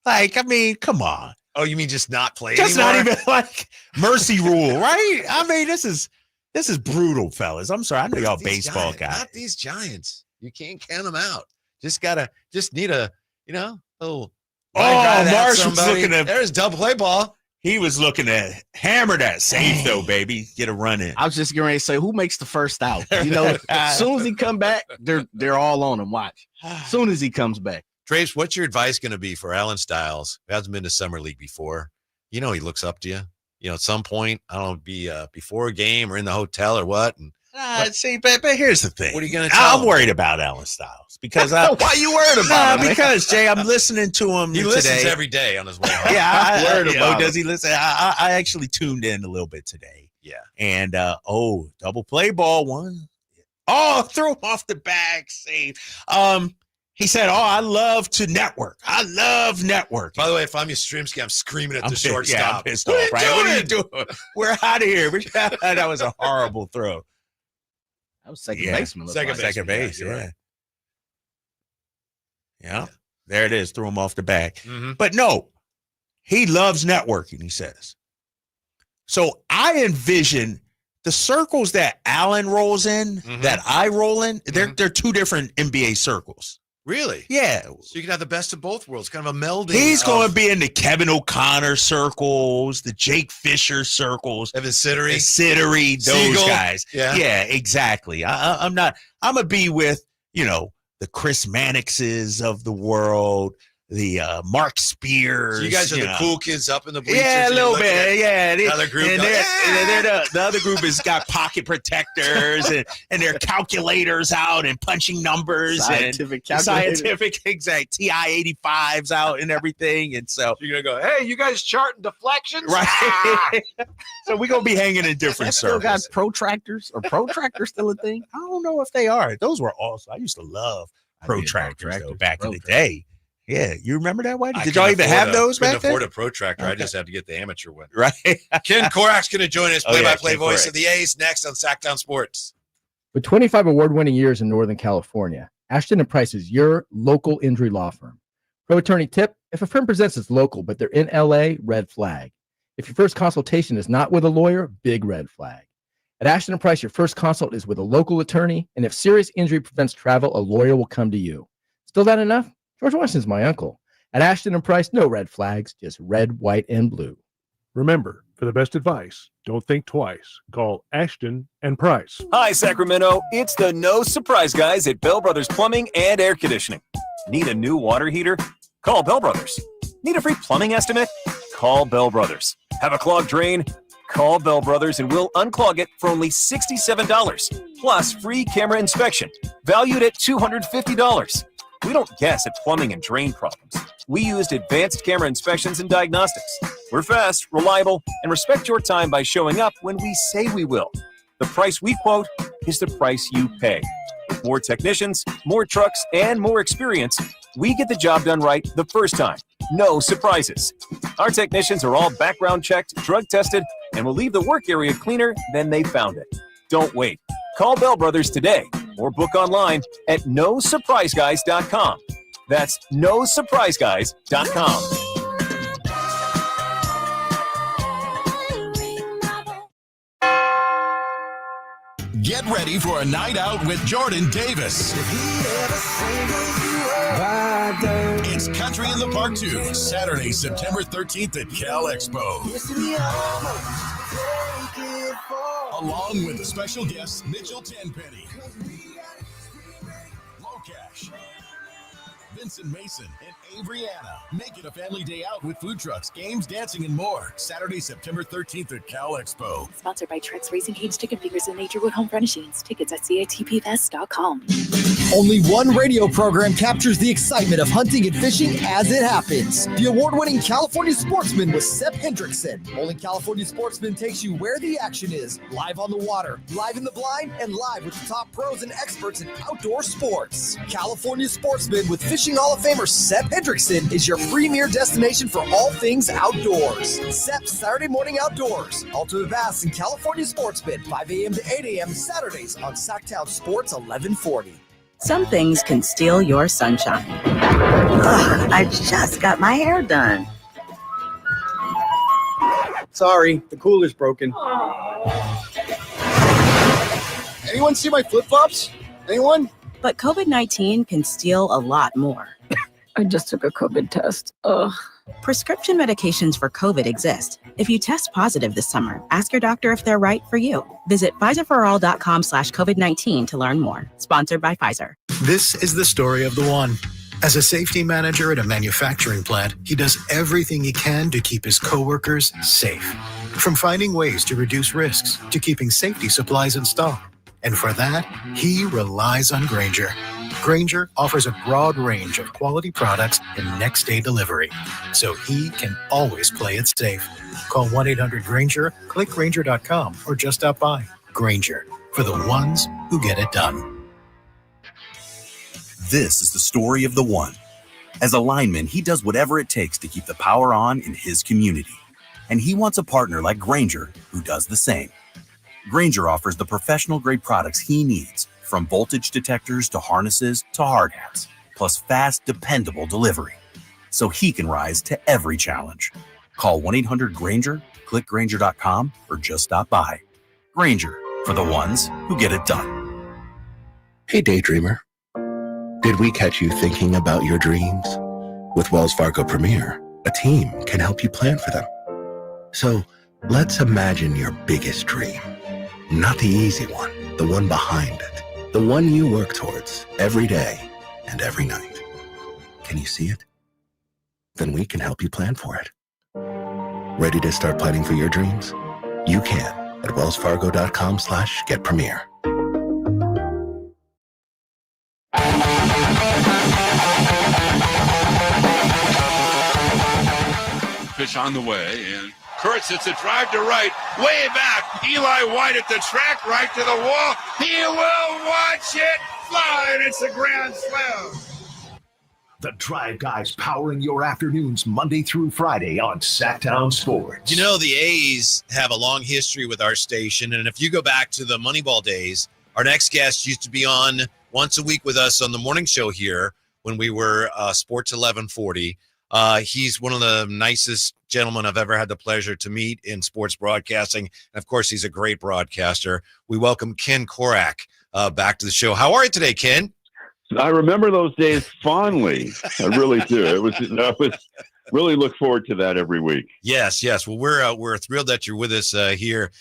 Speaker 11: Like, I mean, come on.
Speaker 10: Oh, you mean just not play
Speaker 11: Just
Speaker 10: anymore?
Speaker 11: not even like mercy rule, right? I mean, this is brutal, fellas. I'm sorry. I know y'all
Speaker 10: These
Speaker 11: baseball
Speaker 10: Giants,
Speaker 11: guys.
Speaker 10: Not these Giants. You can't count them out. Just need a, little.
Speaker 11: Oh,
Speaker 10: ride out
Speaker 11: Marsh was
Speaker 10: somebody.
Speaker 11: looking at.
Speaker 10: There's double play ball.
Speaker 11: He was looking at hammer that safe though, baby. Get a run in.
Speaker 12: I was just getting ready to say, who makes the first out? You know, as soon as he come back, they're all on him. Watch. As soon as he comes back.
Speaker 10: Drapes, what's your advice going to be for Alan Stiles, who hasn't been to Summer League before? He looks up to you. At some point, I don't know, be before a game or in the hotel or what. And
Speaker 11: See, but here's the thing.
Speaker 10: what are you going to tell
Speaker 11: I'm
Speaker 10: him?
Speaker 11: worried about Alan Stiles because
Speaker 12: Why you worried about him?
Speaker 11: because Jay, I'm listening to him
Speaker 10: He
Speaker 11: today.
Speaker 10: listens every day on his way home.
Speaker 11: Yeah,
Speaker 12: Worried about
Speaker 11: does he listen? I actually tuned in a little bit today.
Speaker 10: Yeah.
Speaker 11: And double play ball one. Oh, throw him off the bag, save. He said, I love to network. I love network.
Speaker 10: By the way, if I'm Yastrzemski, I'm screaming at the shortstop.
Speaker 11: Yeah, I'm pissed
Speaker 10: What
Speaker 11: off, right?
Speaker 10: are
Speaker 11: What are
Speaker 10: you
Speaker 11: you doing? We're out of here. That was a horrible throw.
Speaker 12: That was second
Speaker 11: Yeah.
Speaker 12: baseman.
Speaker 11: Second base,
Speaker 10: you're
Speaker 11: yeah.
Speaker 10: right.
Speaker 11: Yeah. There it is. Threw him off the back.
Speaker 10: Mm-hmm.
Speaker 11: But no, he loves networking, he says. So I envision the circles that Allen rolls in, that I roll in, they're two different NBA circles.
Speaker 10: Really?
Speaker 11: Yeah.
Speaker 10: So you can have the best of both worlds, kind of a melding.
Speaker 11: He's going to be in the Kevin O'Connor circles, the Jake Fisher circles,
Speaker 10: Evan Sittery,
Speaker 11: those
Speaker 10: Siegel.
Speaker 11: guys.
Speaker 10: Yeah.
Speaker 11: Exactly. I'm going to be with, the Chris Mannixes of the world, the Mark Spears.
Speaker 10: So you guys are the cool kids up in the bleachers.
Speaker 11: Yeah, a
Speaker 10: and you
Speaker 11: little
Speaker 10: look
Speaker 11: bit.
Speaker 10: at
Speaker 11: Yeah.
Speaker 10: the other group
Speaker 11: And
Speaker 10: goes,
Speaker 11: the other group has got pocket protectors and their calculators out and punching numbers.
Speaker 12: Scientific
Speaker 11: and
Speaker 12: calculators.
Speaker 11: scientific, exact TI 85s out and everything. And so
Speaker 10: you're going to go, hey, you guys charting deflections?
Speaker 11: Right. So we're going to be hanging in different
Speaker 12: Still got
Speaker 11: circles.
Speaker 12: protractors? Or protractors still a thing?
Speaker 11: I don't know if they are. Those were awesome. I used to love protractors though, back in the day. Yeah, you remember that way? Did y'all even have those back then?
Speaker 10: I couldn't afford a protractor. I just had to get the amateur one.
Speaker 11: Right.
Speaker 10: Ken Korach's going to join us, play-by-play
Speaker 11: Ken
Speaker 10: voice
Speaker 11: Korach.
Speaker 10: of the A's, next on Sacktown Sports.
Speaker 4: With 25 award-winning years in Northern California, Ashton and Price is your local injury law firm. Pro attorney tip: if a firm presents as local, but they're in LA, red flag. If your first consultation is not with a lawyer, big red flag. At Ashton and Price, your first consult is with a local attorney, and if serious injury prevents travel, a lawyer will come to you. Still not enough? George Washington's my uncle. At Ashton and Price, no red flags, just red, white, and blue.
Speaker 15: Remember, for the best advice, don't think twice. Call Ashton and Price.
Speaker 17: Hi, Sacramento. It's the No Surprise guys at Bell Brothers Plumbing and Air Conditioning. Need a new water heater? Call Bell Brothers. Need a free plumbing estimate? Call Bell Brothers. Have a clogged drain? Call Bell Brothers and we'll unclog it for only $67, plus free camera inspection, valued at $250. We don't guess at plumbing and drain problems. We used advanced camera inspections and diagnostics. We're fast, reliable, and respect your time by showing up when we say we will. The price we quote is the price you pay. With more technicians, more trucks, and more experience, we get the job done right the first time. No surprises. Our technicians are all background checked, drug tested, and will leave the work area cleaner than they found it. Don't wait. Call Bell Brothers today or book online at nosurpriseguys.com. That's nosurpriseguys.com.
Speaker 9: Get ready for a night out with Jordan Davis. It's Country in the Park 2, Saturday, September 13th at Cal Expo. Along with the special guests Mitchell Tenpenny, Locash, Vincent Mason, and Avriana. Make it a family day out with food trucks, games, dancing, and more. Saturday, September 13th at Cal Expo.
Speaker 22: Sponsored by Trex Racing Cage, Chicken Fingers, and Naturewood Home Furnishings. Tickets at catpfest.com.
Speaker 1: Only one radio program captures the excitement of hunting and fishing as it happens. The award-winning California Sportsman with Sepp Hendrickson. Only California Sportsman takes you where the action is, live on the water, live in the blind, and live with the top pros and experts in outdoor sports. California Sportsman with Fishing Hall of Famer Sepp Hendrickson is your premier destination for all things outdoors. Sepp's Saturday Morning Outdoors. Ultimate Bass and California Sportsman, 5 a.m. to 8 a.m. Saturdays on Sacktown Sports 1140.
Speaker 18: Some things can steal your sunshine. Ugh, I just got my hair done.
Speaker 19: Sorry, the cooler's broken. Anyone see my flip-flops? Anyone?
Speaker 18: But COVID-19 can steal a lot more.
Speaker 20: I just took a COVID test. Ugh.
Speaker 18: Prescription medications for COVID exist. If you test positive this summer, ask your doctor if they're right for you. Visit PfizerForAll.com/COVID-19 to learn more. Sponsored by Pfizer.
Speaker 25: This is the story of the one. As a safety manager at a manufacturing plant, he does everything he can to keep his coworkers safe. From finding ways to reduce risks to keeping safety supplies in stock. And for that, he relies on Grainger. Grainger offers a broad range of quality products and next-day delivery, so he can always play it safe. Call 1-800-GRAINGER, click Grainger.com, or just stop by. Grainger, for the ones who get it done.
Speaker 21: This is the story of the one. As a lineman, he does whatever it takes to keep the power on in his community. And he wants a partner like Grainger who does the same. Grainger offers the professional-grade products he needs, from voltage detectors to harnesses to hard hats, plus fast, dependable delivery, so he can rise to every challenge. Call 1-800-GRAINGER, click Grainger.com, or just stop by. Grainger, for the ones who get it done.
Speaker 26: Hey, daydreamer. Did we catch you thinking about your dreams? With Wells Fargo Premier, a team can help you plan for them. So let's imagine your biggest dream. Not the easy one, the one behind it. The one you work towards every day and every night. Can you see it? Then we can help you plan for it. Ready to start planning for your dreams? You can at wellsfargo.com/getpremier.
Speaker 27: Pitch on the way, and Kurtz hits a drive to right, way back. Eli White at the track, right to the wall. He will watch it fly, and it's a grand slam.
Speaker 9: The Drive Guys powering your afternoons Monday through Friday on Sacktown Sports.
Speaker 10: You know, the A's have a long history with our station, and if you go back to the Moneyball days, our next guest used to be on once a week with us on the morning show here when we were Sports 1140. He's one of the nicest gentlemen I've ever had the pleasure to meet in sports broadcasting. And of course, he's a great broadcaster. We welcome Ken Korach back to the show. How are you today, Ken?
Speaker 28: I remember those days fondly. I really do. I was really look forward to that every week.
Speaker 10: Yes. Well, we're thrilled that you're with us here.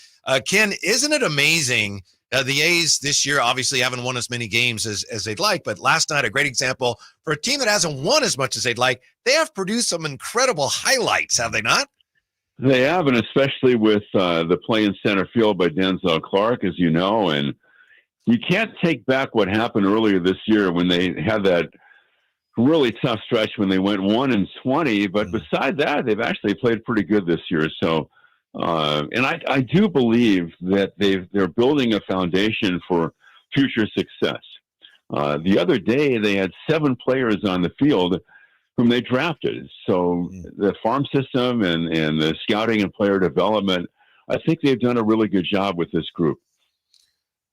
Speaker 10: Ken, isn't it amazing? The A's this year obviously haven't won as many games as they'd like, but last night, a great example for a team that hasn't won as much as they'd like. They have produced some incredible highlights, have they not?
Speaker 28: They have, and especially with the play in center field by Denzel Clark, as you know, and you can't take back what happened earlier this year when they had that really tough stretch when they went 1-20, but beside that, they've actually played pretty good this year. So, and I do believe that they're building a foundation for future success. The other day, they had 7 players on the field whom they drafted. So the farm system and the scouting and player development, I think they've done a really good job with this group.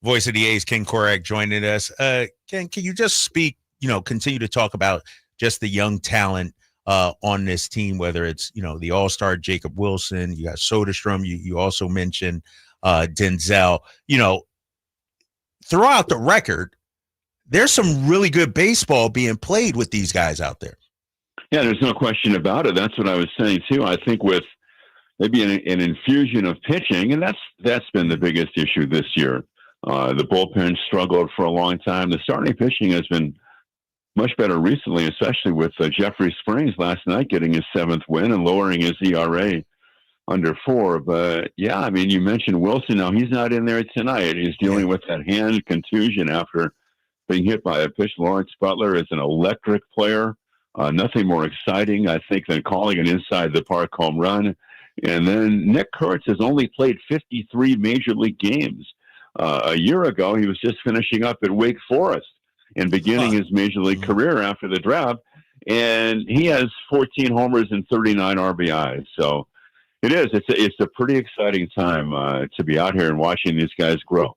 Speaker 11: Voice of the A's, Ken Korach, joining us. Ken, can you just speak, continue to talk about just the young talent on this team, whether it's, the all-star Jacob Wilson, you got Soderstrom, you also mentioned Denzel, throughout the record, there's some really good baseball being played with these guys out there.
Speaker 28: Yeah, there's no question about it. That's what I was saying too. I think with maybe an infusion of pitching, and that's been the biggest issue this year. The bullpen struggled for a long time. The starting pitching has been much better recently, especially with Jeffrey Springs last night getting his 7th win and lowering his ERA under 4. But yeah, I mean, you mentioned Wilson. Now he's not in there tonight. He's dealing with that hand contusion after being hit by a pitch. Lawrence Butler is an electric player. Nothing more exciting, I think, than calling an inside-the-park home run. And then Nick Kurtz has only played 53 major league games. A year ago, he was just finishing up at Wake Forest and beginning his major league career after the draft. And he has 14 homers and 39 RBIs. So it is. It's a pretty exciting time to be out here and watching these guys grow.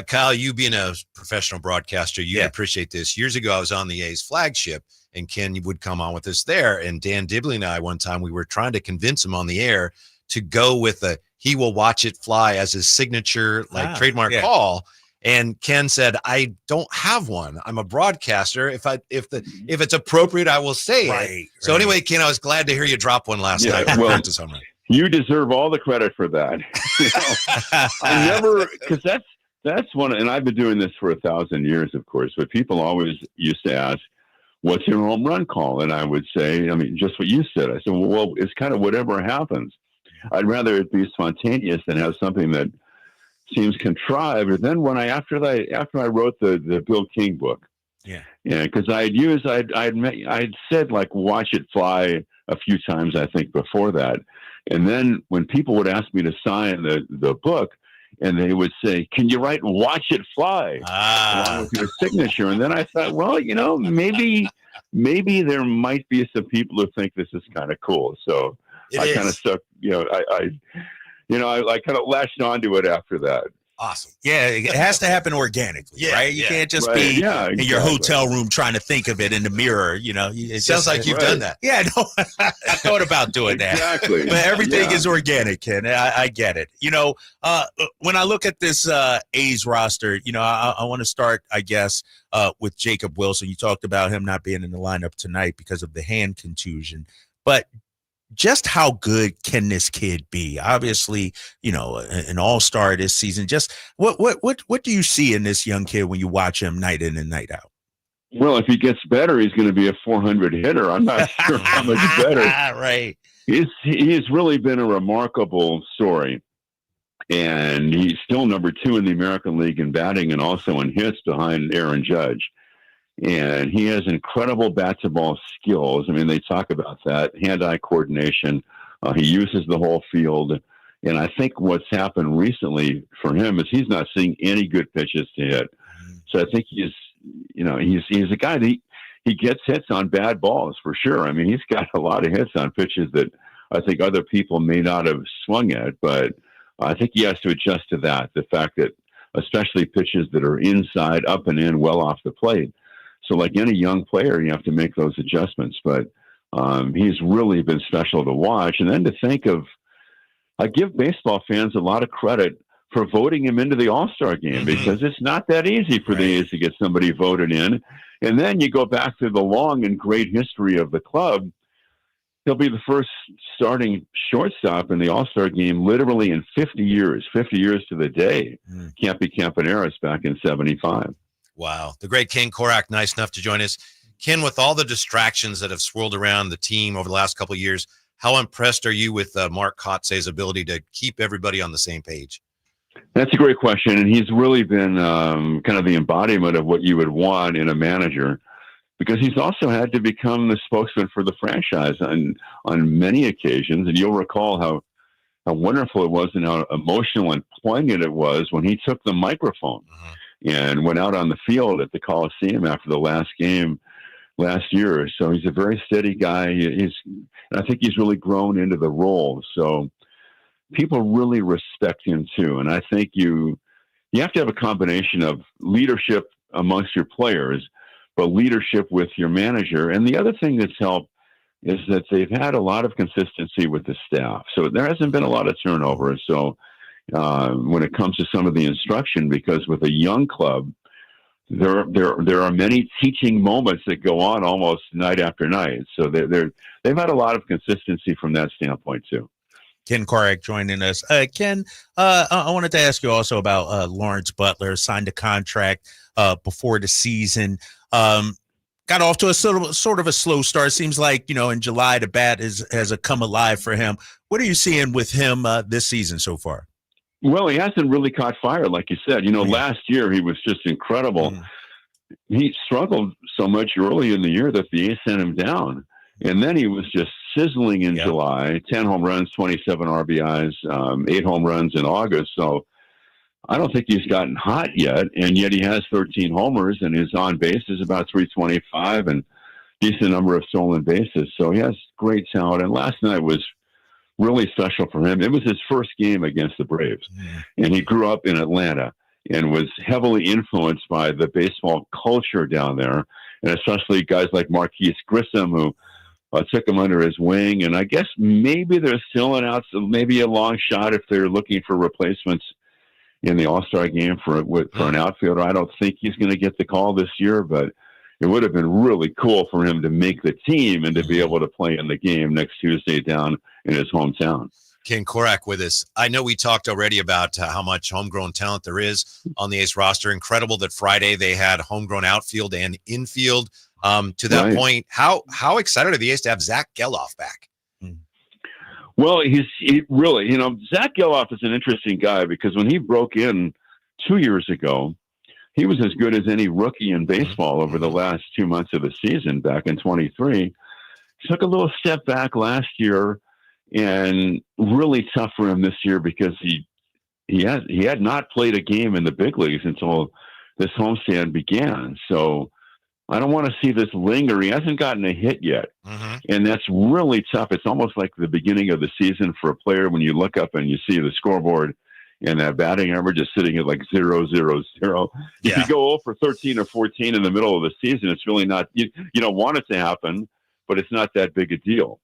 Speaker 10: Kyle, you being a professional broadcaster, you'd appreciate this. Years ago, I was on the A's flagship, and Ken would come on with us there. And Dan Dibley and I, one time, we were trying to convince him on the air to go with he will watch it fly as his signature, trademark call. And Ken said, I don't have one. I'm a broadcaster. If it's appropriate, I will say it. So anyway, Ken, I was glad to hear you drop one last night.
Speaker 28: Well, you deserve all the credit for that. I never, because that's one, and I've been doing this for 1,000 years, of course, but people always used to ask, what's your home run call? And I would say, I mean, just what you said. I said, well, it's kind of whatever happens. I'd rather it be spontaneous than have something that seems contrived. And then after I wrote the Bill King book, because I'd said like watch it fly a few times, I think, before that. And then when people would ask me to sign the book, and they would say, can you write watch it fly along with your signature? And then I thought, well, maybe there might be some people who think this is kind of cool. So I kind of stuck, I kind of latched onto it after that.
Speaker 10: Awesome.
Speaker 11: Yeah, it has to happen organically, right? You can't just be in your hotel room trying to think of it in the mirror. It
Speaker 10: sounds like you've done that.
Speaker 11: Yeah, no, I thought about doing that.
Speaker 28: Exactly.
Speaker 11: But everything is organic, Ken. I get it. When I look at this A's roster, I want to start, I guess, with Jacob Wilson. You talked about him not being in the lineup tonight because of the hand contusion, but just how good can this kid be? Obviously, an all-star this season. Just what do you see in this young kid when you watch him night in and night out?
Speaker 28: Well, if he gets better, he's going to be a 400 hitter. I'm not sure how much better.
Speaker 11: Right.
Speaker 28: He's really been a remarkable story. And he's still number 2 in the American League in batting and also in hits behind Aaron Judge. And he has incredible bat-to-ball skills. I mean, they talk about that, hand-eye coordination. He uses the whole field. And I think what's happened recently for him is he's not seeing any good pitches to hit. So I think he's a guy that he gets hits on bad balls for sure. I mean, he's got a lot of hits on pitches that I think other people may not have swung at. But I think he has to adjust to that, the fact that especially pitches that are inside, up and in, well off the plate. So like any young player, you have to make those adjustments. But he's really been special to watch. And then to think of, I give baseball fans a lot of credit for voting him into the All-Star game because it's not that easy for the A's to get somebody voted in. And then you go back to the long and great history of the club. He'll be the first starting shortstop in the All-Star game literally in 50 years to the day. Campy Campaneris back in 75.
Speaker 10: Wow. The great Ken Korach, nice enough to join us. Ken, with all the distractions that have swirled around the team over the last couple of years, how impressed are you with Mark Kotze's ability to keep everybody on the same page?
Speaker 28: That's a great question. And he's really been kind of the embodiment of what you would want in a manager, because he's also had to become the spokesman for the franchise on many occasions. And you'll recall how wonderful it was and how emotional and poignant it was when he took the microphone and went out on the field at the Coliseum after the last game last year. So he's a very steady guy. I think he's really grown into the role. So people really respect him too. And I think you have to have a combination of leadership amongst your players, but leadership with your manager. And the other thing that's helped is that they've had a lot of consistency with the staff. So there hasn't been a lot of turnover. So when it comes to some of the instruction, because with a young club, there are many teaching moments that go on almost night after night. So they've had a lot of consistency from that standpoint too.
Speaker 11: Ken Korach joining us. Ken, I wanted to ask you also about Lawrence Butler, signed a contract before the season. Got off to a sort of a slow start. Seems like, in July, the bat has come alive for him. What are you seeing with him this season so far?
Speaker 28: Well, he hasn't really caught fire, like you said. Last year he was just incredible. He struggled so much early in the year that the A's sent him down. And then he was just sizzling in July, 10 home runs, 27 RBIs, 8 home runs in August. So I don't think he's gotten hot yet. And yet he has 13 homers, and his on base is about 325 and decent number of stolen bases. So he has great talent. And last night was really special for him. It was his first game against the Braves. And he grew up in Atlanta and was heavily influenced by the baseball culture down there, and especially guys like Marquise Grissom, who took him under his wing. And I guess maybe there's still maybe a long shot if they're looking for replacements in the All-Star game for an outfielder. I don't think he's going to get the call this year, but it would have been really cool for him to make the team and to be able to play in the game next Tuesday down in his hometown.
Speaker 10: Ken Korach with us. I know we talked already about how much homegrown talent there is on the A's roster. Incredible that Friday they had homegrown outfield and infield. To that point, how excited are the A's to have Zack Gelof back?
Speaker 28: Well, he really, Zack Gelof is an interesting guy because when he broke in 2 years ago, he was as good as any rookie in baseball over the last 2 months of the season back in 23. Took a little step back last year, and really tough for him this year because he had not played a game in the big leagues until this homestand began. So I don't want to see this linger. He hasn't gotten a hit yet. And that's really tough. It's almost like the beginning of the season for a player when you look up and you see the scoreboard and that batting average is sitting at like 0-0-0. If you go 0 for 13 or 14 in the middle of the season, it's really not, you don't want it to happen, but it's not that big a deal.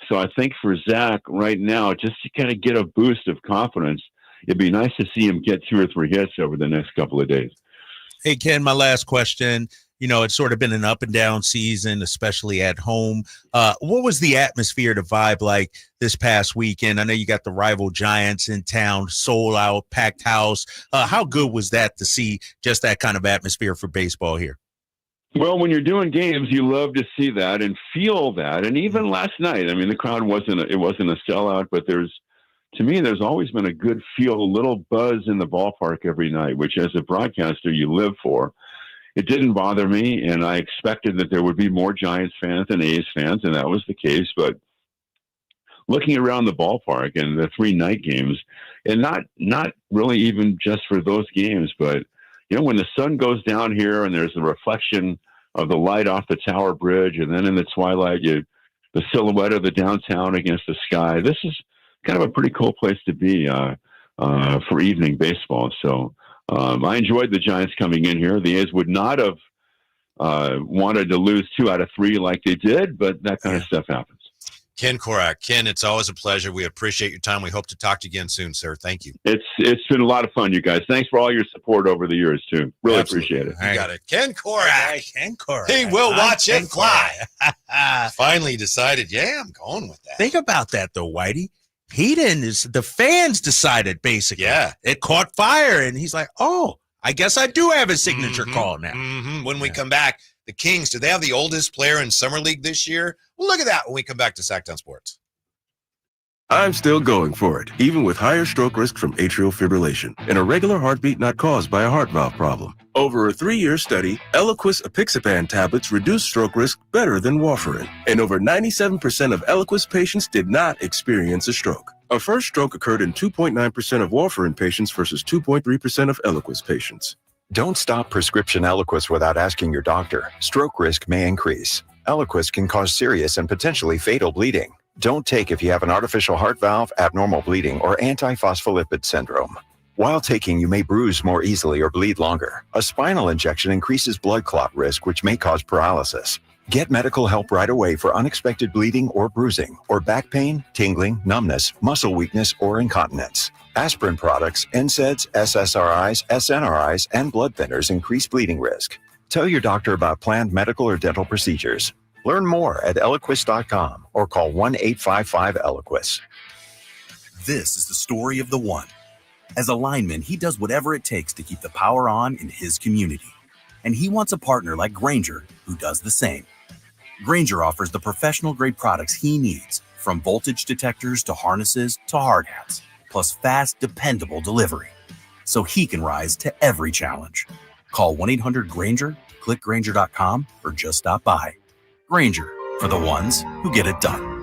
Speaker 28: So I think for Zach right now, just to kind of get a boost of confidence, it'd be nice to see him get 2 or 3 hits over the next couple of days.
Speaker 11: Hey, Ken, my last question. It's sort of been an up and down season, especially at home. What was the atmosphere, the vibe like this past weekend? I know you got the rival Giants in town, sold out, packed house. How good was that to see just that kind of atmosphere for baseball here?
Speaker 28: Well, when you're doing games, you love to see that and feel that. And even last night, I mean, the crowd wasn't a sellout, but there's always been a good feel, a little buzz in the ballpark every night, which as a broadcaster you live for. It didn't bother me, and I expected that there would be more Giants fans than A's fans, and that was the case. But looking around the ballpark and the 3 night games, and not really even just for those games, but when the sun goes down here and there's a reflection of the light off the Tower Bridge, and then in the twilight, the silhouette of the downtown against the sky. This is kind of a pretty cool place to be for evening baseball. So I enjoyed the Giants coming in here. The A's would not have wanted to lose 2 out of 3 like they did, but that kind of stuff happens.
Speaker 10: Ken Korach. Ken, it's always a pleasure. We appreciate your time. We hope to talk to you again soon, sir. Thank you.
Speaker 28: It's been a lot of fun, you guys. Thanks for all your support over the years, too. Really appreciate it.
Speaker 10: You got it. Ken Korach.
Speaker 11: Ken Korach.
Speaker 10: He will watch it fly. Finally decided, I'm going with that.
Speaker 11: Think about that, though, Whitey. The fans decided, basically.
Speaker 10: Yeah.
Speaker 11: It caught fire, and he's like, I guess I do have a signature call now.
Speaker 10: When we come back, the Kings, do they have the oldest player in Summer League this year? Well, look at that when we come back to Sacktown Sports.
Speaker 2: I'm still going for it, even with higher stroke risk from atrial fibrillation, an irregular heartbeat not caused by a heart valve problem. Over a 3-year study, Eliquis apixaban tablets reduce stroke risk better than warfarin, and over 97% of Eliquis patients did not experience a stroke. A first stroke occurred in 2.9% of warfarin patients versus 2.3% of Eliquis patients.
Speaker 3: Don't stop prescription Eliquis without asking your doctor. Stroke risk may increase. Eliquis can cause serious and potentially fatal bleeding. Don't take if you have an artificial heart valve, abnormal bleeding, or antiphospholipid syndrome. While taking, you may bruise more easily or bleed longer. A spinal injection increases blood clot risk, which may cause paralysis. Get medical help right away for unexpected bleeding or bruising, or back pain, tingling, numbness, muscle weakness, or incontinence. Aspirin products, NSAIDs, SSRIs, SNRIs, and blood thinners increase bleeding risk. Tell your doctor about planned medical or dental procedures. Learn more at Eliquis.com or call 1-855-ELIQUIS.
Speaker 21: This is the story of the one. As a lineman, he does whatever it takes to keep the power on in his community. And he wants a partner like Grainger who does the same. Grainger offers the professional-grade products he needs, from voltage detectors to harnesses to hard hats, plus fast, dependable delivery, so he can rise to every challenge. Call 1-800-GRAINGER, click Grainger.com, or just stop by. Grainger, for the ones who get it done.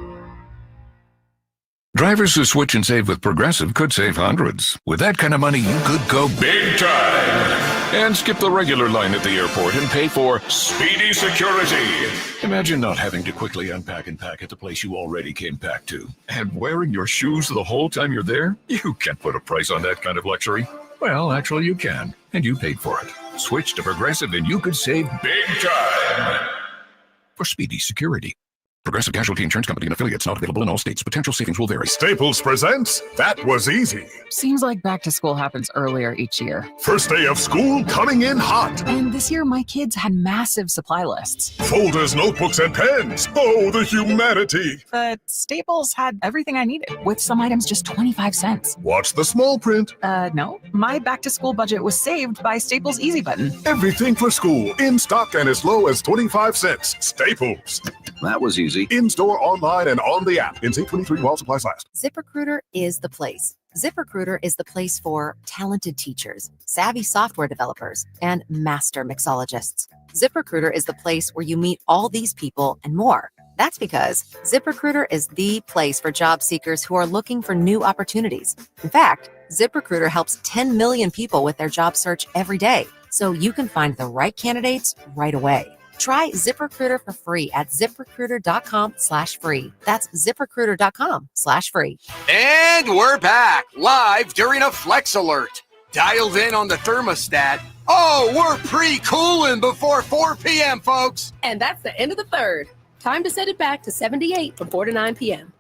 Speaker 5: Drivers who switch and save with Progressive could save hundreds. With that kind of money, you could go big time and skip the regular line at the airport and pay for speedy security. Imagine not having to quickly unpack and pack at the place you already came packed to. And wearing your shoes the whole time you're there? You can't put a price on that kind of luxury. Well, actually you can, and you paid for it. Switch to Progressive and you could save big time for speedy security. Progressive Casualty Insurance Company and affiliates, not available in all states. Potential savings will vary.
Speaker 6: Staples presents That Was Easy.
Speaker 7: Seems like back to school happens earlier each year.
Speaker 6: First day of school coming in hot.
Speaker 7: And this year, my kids had massive supply lists.
Speaker 6: Folders, notebooks, and pens. Oh, the humanity.
Speaker 7: But Staples had everything I needed, with some items just 25 cents.
Speaker 6: Watch the small print.
Speaker 7: No. My back to school budget was saved by Staples Easy Button.
Speaker 6: Everything for school, in stock and as low as 25 cents. Staples.
Speaker 13: That was easy.
Speaker 6: In-store, online, and on the app. NC 23 while supplies last.
Speaker 16: ZipRecruiter is the place. ZipRecruiter is the place for talented teachers, savvy software developers, and master mixologists. ZipRecruiter is the place where you meet all these people and more. That's because ZipRecruiter is the place for job seekers who are looking for new opportunities. In fact, ZipRecruiter helps 10 million people with their job search every day, so you can find the right candidates right away. Try ZipRecruiter for free at ZipRecruiter.com/free. That's ZipRecruiter.com/free.
Speaker 23: And we're back live during a Flex Alert. Dialed in on the thermostat. Oh, we're pre-cooling before 4 p.m., folks.
Speaker 24: And that's the end of the third. Time to set it back to 78 from 4 to 9 p.m.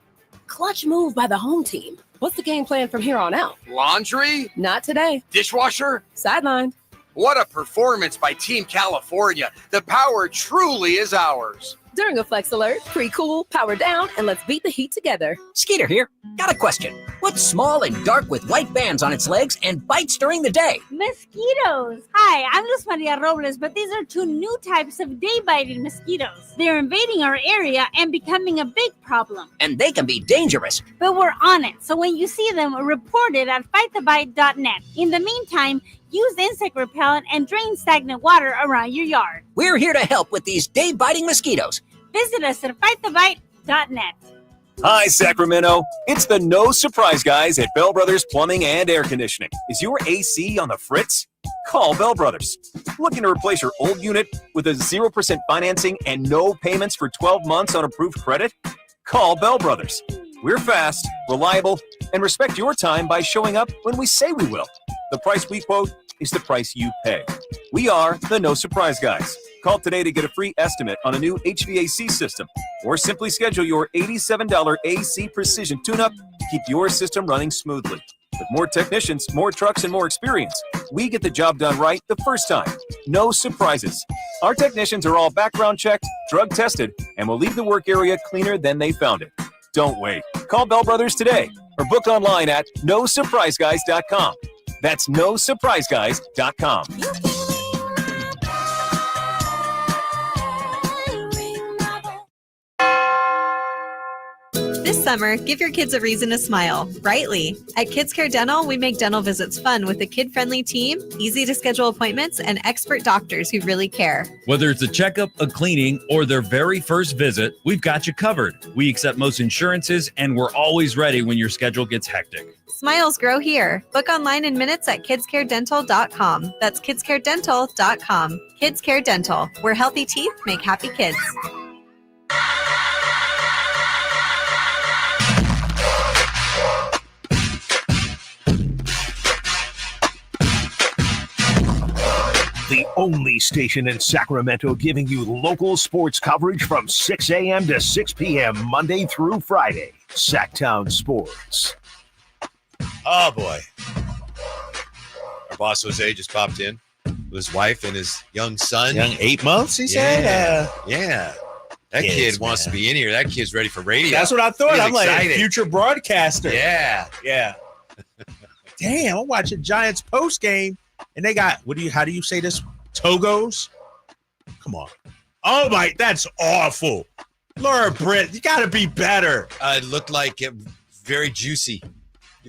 Speaker 24: Clutch move by the home team. What's the game plan from here on out?
Speaker 23: Laundry?
Speaker 24: Not today.
Speaker 23: Dishwasher?
Speaker 24: Sidelined.
Speaker 23: What a performance by Team California. The power truly is ours.
Speaker 24: During a Flex Alert, pre-cool, power down, and let's beat the heat together.
Speaker 29: Skeeter here. Got a question. What's small and dark with white bands on its legs and bites during the day?
Speaker 30: Mosquitoes. Hi, I'm Luz Maria Robles, but these are two new types of day-biting mosquitoes. They're invading our area and becoming a big problem.
Speaker 29: And they can be dangerous.
Speaker 30: But we're on it, so when you see them, report it at fightthebite.net. In the meantime, use insect repellent and drain stagnant water around your yard.
Speaker 29: We're here to help with these day-biting mosquitoes.
Speaker 30: Visit us at fightthebite.net.
Speaker 17: Hi, Sacramento. It's the No Surprise Guys at Bell Brothers Plumbing and Air Conditioning. Is your AC on the fritz? Call Bell Brothers. Looking to replace your old unit with a 0% financing and no payments for 12 months on approved credit? Call Bell Brothers. We're fast, reliable, and respect your time by showing up when we say we will. The price we quote is the price you pay. We are the No Surprise Guys. Call today to get a free estimate on a new HVAC system, or simply schedule your $87 AC Precision tune-up to keep your system running smoothly. With more technicians, more trucks, and more experience, we get the job done right the first time. No surprises. Our technicians are all background checked, drug tested, and will leave the work area cleaner than they found it. Don't wait. Call Bell Brothers today or book online at nosurpriseguys.com. That's nosurpriseguys.com.
Speaker 14: This summer, give your kids a reason to smile, rightly. At Kids Care Dental, we make dental visits fun with a kid-friendly team, easy to schedule appointments, and expert doctors who really care.
Speaker 31: Whether it's a checkup, a cleaning, or their very first visit, we've got you covered. We accept most insurances, and we're always ready when your schedule gets hectic.
Speaker 14: Smiles grow here. Book online in minutes at kidscaredental.com. That's kidscaredental.com. Kids Care Dental, where healthy teeth make happy kids.
Speaker 9: The only station in Sacramento giving you local sports coverage from 6 a.m. to 6 p.m. Monday through Friday. Sacktown Sports.
Speaker 10: Oh, boy. Our boss Jose just popped in with his wife and his young son.
Speaker 11: Young 8 months, he said?
Speaker 10: Yeah. That kid wants to be in here. That kid's ready for radio.
Speaker 11: That's what I thought.
Speaker 10: He's
Speaker 11: I'm like
Speaker 10: excited.
Speaker 11: a future broadcaster.
Speaker 10: Yeah.
Speaker 11: Damn, I'm watching Giants post game, and they got how do you say this? Togos? Come on. Oh my, that's awful. Laura Britt, you gotta be better.
Speaker 10: It looked like it very juicy.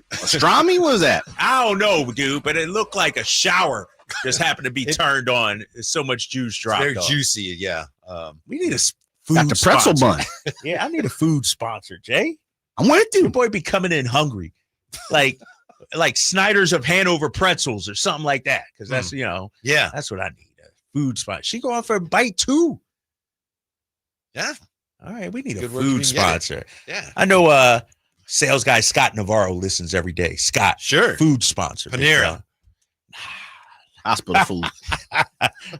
Speaker 1: Pastrami was that?
Speaker 11: I don't know, dude, but it looked like a shower just happened to be turned on. There's so much juice dropped.
Speaker 10: Very
Speaker 11: off.
Speaker 10: juicy, yeah.
Speaker 11: We need a food
Speaker 1: Got the pretzel
Speaker 11: sponsor.
Speaker 1: bun.
Speaker 11: Yeah, I need a food sponsor, Jay.
Speaker 1: I'm with you.
Speaker 11: Your boy be coming in hungry. Like Snyder's of Hanover pretzels or something like that. Because that's, that's what I need. A food sponsor. She going for bite 2.
Speaker 10: Yeah.
Speaker 11: All right, we need
Speaker 10: Good
Speaker 11: a
Speaker 10: work if you
Speaker 11: food
Speaker 10: can get it.
Speaker 11: sponsor.
Speaker 10: Yeah.
Speaker 11: I know sales guy Scott Navarro listens every day. Scott,
Speaker 10: sure.
Speaker 11: Food sponsor.
Speaker 10: Panera.
Speaker 1: Hospital food.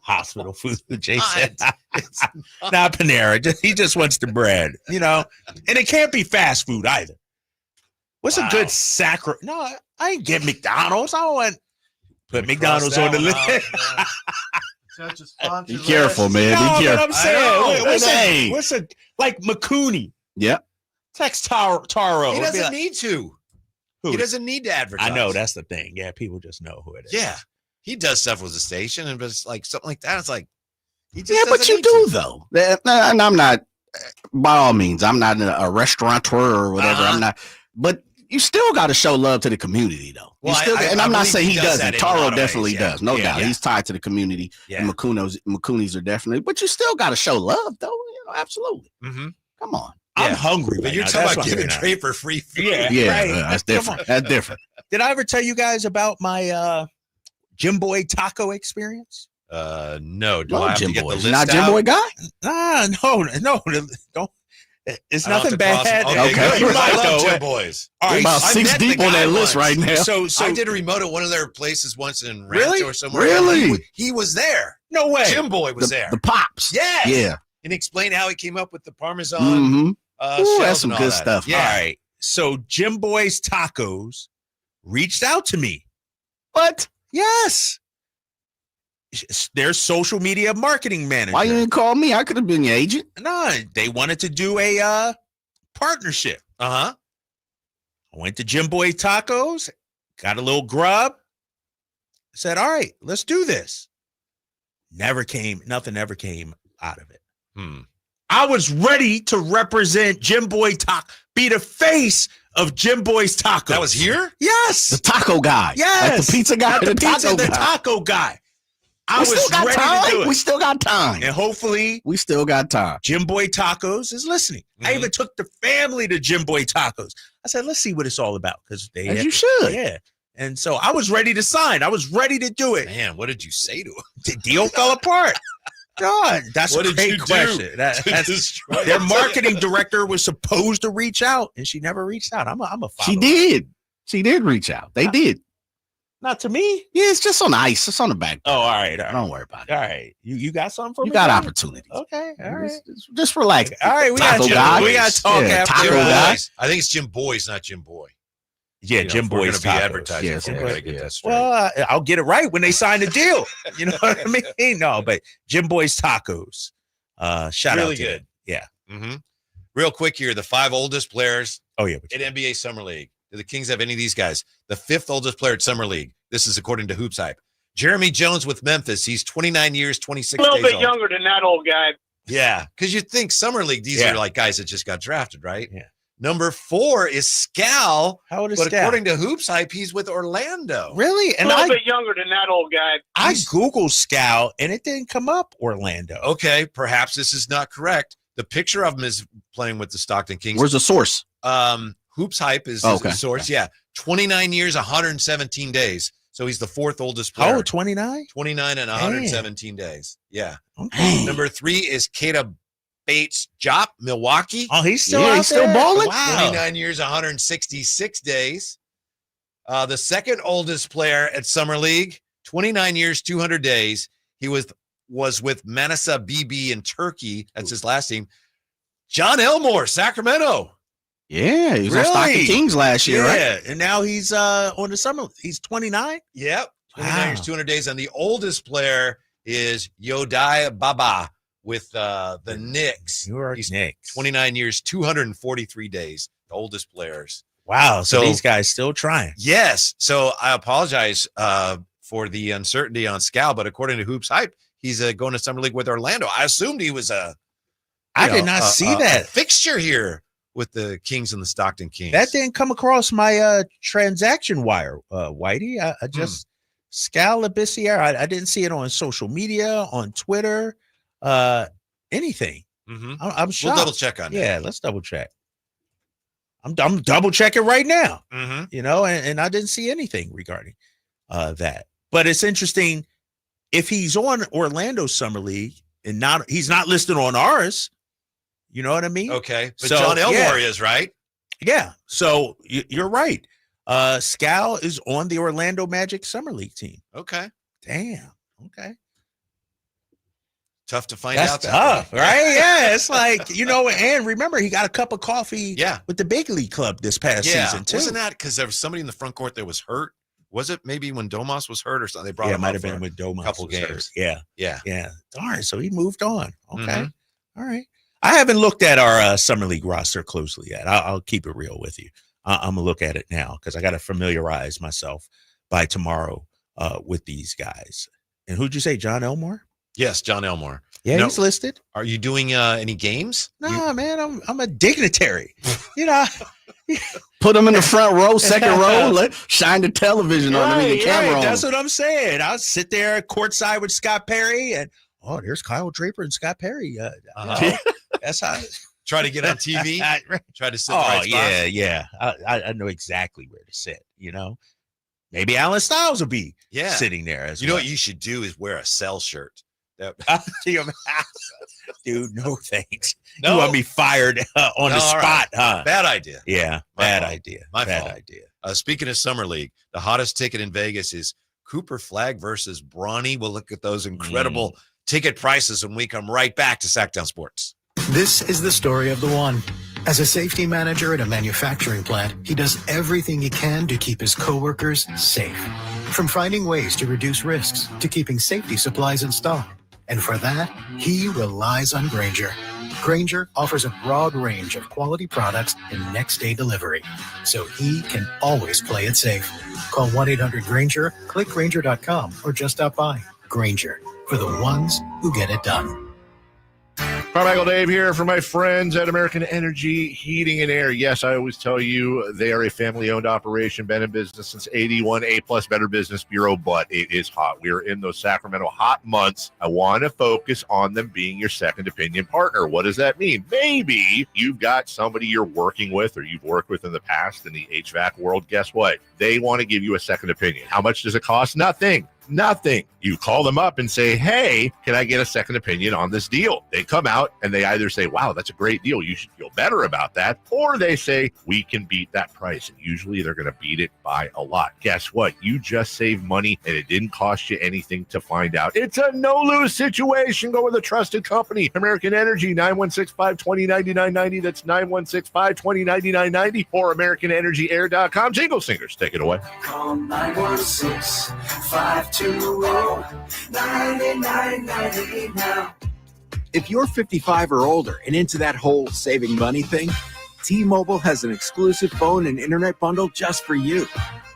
Speaker 11: Hospital food. Jay said. It's not Panera. He just wants the bread, And it can't be fast food either. What's a good No, I ain't get McDonald's. I don't want put McDonald's on the list.
Speaker 1: Be careful, man.
Speaker 11: No,
Speaker 1: Be careful.
Speaker 11: but I'm saying, what's a like McCooney?
Speaker 1: Yep.
Speaker 11: Text Taro.
Speaker 10: He
Speaker 11: It'd be
Speaker 10: doesn't
Speaker 11: like,
Speaker 10: need to.
Speaker 11: Who?
Speaker 10: He doesn't need to advertise.
Speaker 11: I know that's the thing. Yeah, people just know who it is.
Speaker 10: Yeah. He does stuff with the station, and it's like something like that. It's like he just
Speaker 1: Yeah, but
Speaker 10: doesn't
Speaker 1: you
Speaker 10: need
Speaker 1: do
Speaker 10: to.
Speaker 1: though. And I'm not. By all means, I'm not a restaurateur or whatever. I'm not. But you still got to show love to the community, though.
Speaker 10: Well,
Speaker 1: and I'm not saying he
Speaker 10: does
Speaker 1: doesn't.
Speaker 10: that in a lot
Speaker 1: Taro
Speaker 10: of
Speaker 1: definitely
Speaker 10: ways, yeah.
Speaker 1: does, no doubt.
Speaker 10: Yeah.
Speaker 1: He's tied to the community.
Speaker 10: Yeah.
Speaker 1: And McCoonies are definitely. But you still got to show love, though. Absolutely.
Speaker 10: Mm-hmm.
Speaker 1: Come on.
Speaker 11: I'm hungry.
Speaker 10: But
Speaker 11: right
Speaker 10: you're
Speaker 11: now.
Speaker 10: talking
Speaker 11: That's
Speaker 10: about
Speaker 11: what I'm
Speaker 10: giving
Speaker 11: getting at.
Speaker 10: Draper free food.
Speaker 1: Yeah,
Speaker 11: right.
Speaker 1: that's different. That's different.
Speaker 11: Did I ever tell you guys about my Jim Boy taco experience?
Speaker 10: No. Do
Speaker 1: Love
Speaker 10: I have
Speaker 1: Jim
Speaker 10: to get
Speaker 1: Boy.
Speaker 10: the
Speaker 1: Is
Speaker 10: list
Speaker 1: he not
Speaker 10: out?
Speaker 1: Jim Boy guy?
Speaker 11: No. Don't. It's
Speaker 10: I don't have
Speaker 11: nothing
Speaker 10: to
Speaker 11: bad.
Speaker 10: cross-
Speaker 1: Okay.
Speaker 11: You
Speaker 10: I
Speaker 11: might
Speaker 10: love
Speaker 11: though.
Speaker 10: Jim Boys.
Speaker 11: All right.
Speaker 1: About
Speaker 10: I
Speaker 1: 6
Speaker 10: met the
Speaker 1: deep on
Speaker 10: guy
Speaker 1: that list
Speaker 10: once.
Speaker 1: right now.
Speaker 11: So
Speaker 10: I did a remote at one of their places once in Rancho
Speaker 11: Really?
Speaker 10: or somewhere.
Speaker 1: Really?
Speaker 10: He was there.
Speaker 11: No way.
Speaker 10: Jim Boy was there.
Speaker 1: The Pops.
Speaker 10: Yes.
Speaker 1: Yeah.
Speaker 10: And he explained how he came up with the Parmesan.
Speaker 1: Mm-hmm.
Speaker 10: Shells
Speaker 1: that's some
Speaker 10: and all
Speaker 1: good
Speaker 10: that.
Speaker 1: stuff.
Speaker 10: Yeah.
Speaker 11: All right. So Jim Boy's Tacos reached out to me.
Speaker 1: What?
Speaker 11: Yes. Their social media marketing manager.
Speaker 1: Why you didn't call me? I could have been your agent.
Speaker 11: No, they wanted to do a partnership.
Speaker 10: Uh-huh.
Speaker 11: I went to Jim Boy Tacos, got a little grub. Said, all right, let's do this. Nothing ever came out of it. I was ready to represent Jim Boy Taco, be the face of Jim Boy's Tacos.
Speaker 10: That was here?
Speaker 11: Yes.
Speaker 1: The taco guy.
Speaker 11: Yes.
Speaker 1: Like the pizza guy.
Speaker 11: Not
Speaker 1: The
Speaker 11: the
Speaker 1: taco guy.
Speaker 11: taco guy. I
Speaker 1: We
Speaker 11: was
Speaker 1: still got
Speaker 11: ready
Speaker 1: time.
Speaker 11: to do it.
Speaker 1: We still got time.
Speaker 11: And hopefully
Speaker 1: We still got time.
Speaker 11: Jim Boy Tacos is listening. I even took the family to Jim Boy Tacos. I said, let's see what it's all about. Because they
Speaker 1: As you should.
Speaker 11: Yeah. And so I was ready to sign. I was ready to do it.
Speaker 10: Man, what did you say to him?
Speaker 11: The deal fell apart. God, that's
Speaker 10: What
Speaker 11: a
Speaker 10: did
Speaker 11: great
Speaker 10: you do
Speaker 11: question.
Speaker 10: to
Speaker 11: That's,
Speaker 10: destroy
Speaker 11: their
Speaker 10: it?
Speaker 11: marketing director was supposed to reach out, and she never reached out. I'm a follower.
Speaker 1: She did. She did reach out. They did.
Speaker 11: Not to me.
Speaker 1: Yeah, it's just on the ice. It's on the back.
Speaker 11: Oh, all right. All right.
Speaker 1: Don't worry about it.
Speaker 11: All right. You got something for
Speaker 1: You
Speaker 11: me?
Speaker 1: got
Speaker 11: buddy?
Speaker 1: opportunities.
Speaker 11: Okay. All right.
Speaker 1: Just relax.
Speaker 11: All right. We
Speaker 1: Taco
Speaker 11: got
Speaker 1: guy.
Speaker 11: We got to talk
Speaker 1: Yeah,
Speaker 11: after.
Speaker 1: taco
Speaker 10: Jim
Speaker 1: guy.
Speaker 10: Boys. I think it's Jim Boys, not Jim Boy.
Speaker 11: Yeah,
Speaker 10: You know,
Speaker 11: Jim
Speaker 10: if we're
Speaker 11: Boy's
Speaker 10: gonna be
Speaker 11: Tacos.
Speaker 10: advertising.
Speaker 1: Yes,
Speaker 10: We
Speaker 1: yeah,
Speaker 10: gotta get
Speaker 1: yeah.
Speaker 10: that straight.
Speaker 11: Well, I'll get it right when they sign the deal. You know what I mean? No, but Jim Boy's Tacos. Shout
Speaker 10: Really
Speaker 11: out to
Speaker 10: good.
Speaker 11: them. Yeah.
Speaker 10: Mm-hmm. Real quick here, the 5 oldest players
Speaker 11: Oh, yeah.
Speaker 10: at NBA Summer League. Do the Kings have any of these guys? The 5th oldest player at Summer League. This is according to Hoops Hype. Jeremy Jones with Memphis. He's 29 years, 26
Speaker 4: A little
Speaker 10: days
Speaker 4: bit
Speaker 10: old.
Speaker 4: younger than that old guy.
Speaker 10: Yeah, because you think Summer League, these
Speaker 11: Yeah.
Speaker 10: are like guys that just got drafted, right?
Speaker 11: Yeah.
Speaker 10: Number 4 is Scal.
Speaker 11: How old is
Speaker 10: But
Speaker 11: Scal?
Speaker 10: according to Hoops Hype, he's with Orlando.
Speaker 11: Really?
Speaker 4: A
Speaker 11: And
Speaker 4: little
Speaker 11: I
Speaker 4: bit younger than that old guy.
Speaker 11: Googled Scal and it didn't come up Orlando.
Speaker 10: Okay, perhaps this is not correct. The picture of him is playing with the Stockton Kings.
Speaker 1: Where's the source?
Speaker 10: Hoops Hype is
Speaker 1: Okay.
Speaker 10: the source. Yeah. 29 years, 117 days. So he's the fourth oldest player.
Speaker 11: Oh, 29?
Speaker 10: 29 and 117 days. Yeah.
Speaker 11: Okay.
Speaker 10: Number 3 is Kata Bates Jop, Milwaukee.
Speaker 11: Oh, he's still
Speaker 1: Yeah,
Speaker 11: out
Speaker 1: he's still
Speaker 11: there?
Speaker 1: balling?
Speaker 11: Wow.
Speaker 10: 29 years, 166 days. The second oldest player at Summer League, 29 years, 200 days. He was with Manisa BB in Turkey. That's his last team. John Elmore, Sacramento.
Speaker 1: Yeah, he was on Stockton Kings last year, right?
Speaker 11: And now he's on the summer. He's 29.
Speaker 10: Yep. 29 years, 200 days. And the oldest player is Yodai Baba with the Knicks.
Speaker 11: He's Knicks.
Speaker 10: 29 years, 243 days. The oldest players.
Speaker 11: Wow. So these guys still trying.
Speaker 10: Yes. So I apologize for the uncertainty on Scal, but according to Hoops Hype, he's going to Summer League with Orlando. I assumed he was
Speaker 11: I did not see that
Speaker 10: fixture here with the Kings and the Stockton Kings.
Speaker 11: That didn't come across my transaction wire, Whitey. I just Scal Labissiere. I didn't see it on social media, on Twitter, anything. I'm shocked.
Speaker 10: We'll double check on that.
Speaker 11: Yeah, let's double check. I'm double checking right now. You know, and I didn't see anything regarding that. But it's interesting if he's on Orlando Summer League and he's not listed on ours. You know what I mean?
Speaker 10: Okay. But
Speaker 11: So,
Speaker 10: John Elmore is, right?
Speaker 11: Yeah. So you're right. Scal is on the Orlando Magic Summer League team.
Speaker 10: Okay.
Speaker 11: Damn. Okay.
Speaker 10: Tough to find
Speaker 11: That's
Speaker 10: out.
Speaker 11: tough, right? Yeah. It's like, and remember, he got a cup of coffee
Speaker 10: Yeah.
Speaker 11: with the Big League Club this past season, too.
Speaker 10: Wasn't that because there was somebody in the front court that was hurt? Was it maybe when Domas was hurt or something? They brought him
Speaker 11: it might
Speaker 10: up
Speaker 11: have been
Speaker 10: for
Speaker 11: with Domas.
Speaker 10: a couple
Speaker 11: was hurt.
Speaker 10: games.
Speaker 11: Yeah.
Speaker 10: Yeah.
Speaker 11: Darn. So he moved on. Okay. All right. I haven't looked at our Summer League roster closely yet. I'll keep it real with you. I'm going to look at it now because I got to familiarize myself by tomorrow with these guys. And who'd you say, John Elmore?
Speaker 10: Yes, John Elmore.
Speaker 11: Yeah, he's listed.
Speaker 10: Are you doing any games?
Speaker 11: No, man, I'm a dignitary. You know,
Speaker 1: Put him in the front row, second row, shine the television on him, the camera on.
Speaker 11: That's what I'm saying. I'll sit there courtside with Scott Perry, and there's Kyle Draper and Scott Perry. That's how.
Speaker 10: Try to get on TV. Try to sit.
Speaker 11: Oh,
Speaker 10: in the right spot?
Speaker 11: yeah. I know exactly where to sit. You know, maybe Alan Stiles will be sitting there as
Speaker 10: you know what you should do is wear a Cell shirt.
Speaker 11: Dude, no thanks.
Speaker 10: No?
Speaker 11: You want me fired on the spot,
Speaker 10: right.
Speaker 11: huh?
Speaker 10: Bad idea.
Speaker 11: Yeah, bad idea.
Speaker 10: My
Speaker 11: bad
Speaker 10: fault.
Speaker 11: idea.
Speaker 10: Speaking of Summer League, the hottest ticket in Vegas is Cooper Flag versus Bronny. We'll look at those incredible ticket prices when we come right back to Sacktown Sports.
Speaker 8: This is the story of the one. As a safety manager at a manufacturing plant, he does everything he can to keep his coworkers safe. From finding ways to reduce risks to keeping safety supplies in stock. And for that, he relies on Grainger. Grainger offers a broad range of quality products and next-day delivery, so he can always play it safe. Call 1-800-GRAINGER, click Grainger.com, or just stop by. Grainger, for the ones who get it done.
Speaker 6: Carmichael Dave here for my friends at American Energy Heating and Air. Yes, I always tell you they are a family-owned operation, been in business since 81, A-plus Better Business Bureau, but it is hot. We are in those Sacramento hot months. I want to focus on them being your second opinion partner. What does that mean? Maybe you've got somebody you're working with or you've worked with in the past in the HVAC world. Guess what? They want to give you a second opinion. How much does it cost? Nothing. You call them up and say, hey, can I get a second opinion on this deal? They come out and they either say, wow, that's a great deal. You should feel better about that. Or they say, we can beat that price. And usually they're going to beat it by a lot. Guess what? You just saved money and it didn't cost you anything to find out. It's a no-lose situation. Go with a trusted company. American Energy, 916-520-9990. That's 916-520-9990 or AmericanEnergyAir.com. Jingle Singers, take it away.
Speaker 12: Call 916-520-9990 now.
Speaker 13: If you're 55 or older and into that whole saving money thing, T-Mobile has an exclusive phone and internet bundle just for you.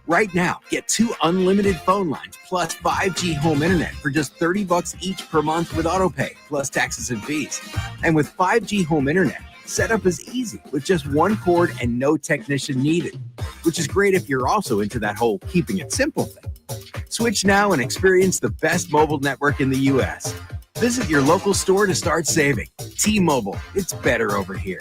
Speaker 13: Right now, get 2 unlimited phone lines plus 5G home internet for just $30 each per month with autopay, plus taxes and fees. And with 5G home internet, setup is easy with just 1 cord and no technician needed, which is great if you're also into that whole keeping it simple thing. Switch now and experience the best mobile network in the U.S. Visit your local store to start saving. T-Mobile, it's better over here.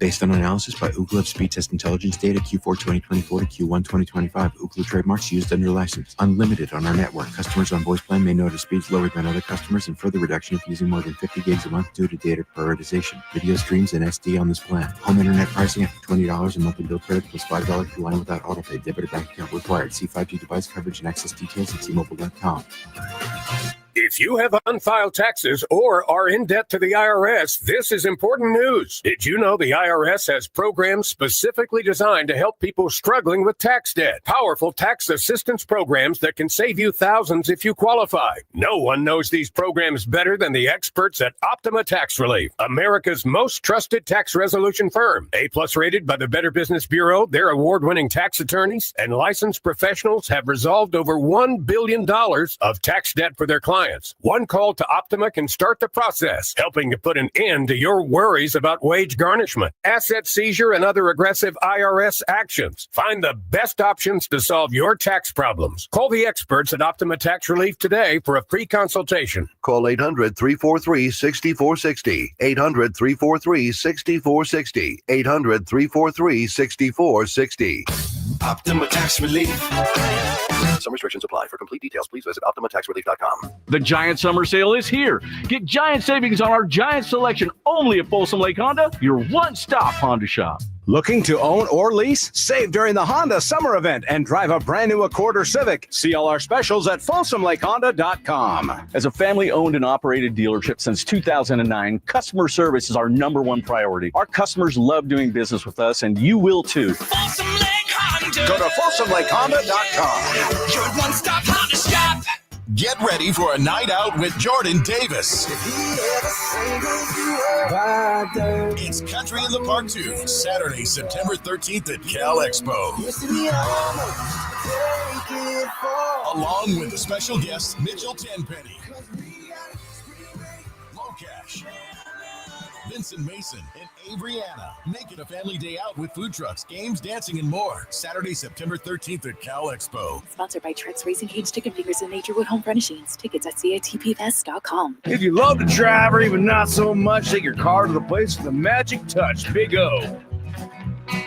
Speaker 13: Based on analysis by Ookla of speed test intelligence data Q4 2024 to Q1 2025. Ookla trademarks used under license. Unlimited on our network. Customers on voice plan may notice speeds lower than other customers and further reduction if using more than 50 gigs a month due to data prioritization. Video streams and SD on this plan. Home internet pricing after $20 and monthly bill credit plus $5 per line without autopay. Debit or bank account required. See 5G device coverage and access details at T-Mobile.com.
Speaker 2: If you have unfiled taxes or are in debt to the IRS, this is important news. Did you know the IRS has programs specifically designed to help people struggling with tax debt? Powerful tax assistance programs that can save you thousands if you qualify. No one knows these programs better than the experts at Optima Tax Relief, America's most trusted tax resolution firm. A-plus rated by the Better Business Bureau, their award-winning tax attorneys and licensed professionals have resolved over $1 billion of tax debt for their clients. One call to Optima can start the process, helping to put an end to your worries about wage garnishment, asset seizure, and other aggressive IRS actions. Find the best options to solve your tax problems. Call the experts at Optima Tax Relief today for a free consultation.
Speaker 3: Call 800-343-6460. 800-343-6460. 800-343-6460.
Speaker 15: Optima Tax Relief.
Speaker 3: Some restrictions apply. For complete details, please visit OptimaTaxRelief.com.
Speaker 18: The Giant Summer Sale is here. Get giant savings on our Giant selection only at Folsom Lake Honda, your one-stop Honda shop.
Speaker 19: Looking to own or lease? Save during the Honda Summer Event and drive a brand new Accord or Civic. See all our specials at FolsomLakeHonda.com.
Speaker 31: As a family-owned and operated dealership since 2009, customer service is our number one priority. Our customers love doing business with us, and you will too.
Speaker 19: Folsom Lake Honda. Go to FolsomLakeHonda.com.
Speaker 15: Your one-stop Honda shop.
Speaker 20: Get ready for a night out with Jordan Davis. It's Country in the Park 2, Saturday, September 13th at Cal Expo. Along with the special guests Mitchell Tenpenny, Locash, Vincent Mason, and Averyana. Make it a family day out with food trucks, games, dancing, and more. Saturday, September 13th at Cal Expo.
Speaker 22: Sponsored by Trex Racing Cage, Chicken Fingers, and Naturewood Home Furnishings. Tickets at catpfest.com.
Speaker 31: If you love to drive or even not so much, take your car to the place with the magic touch. Big O.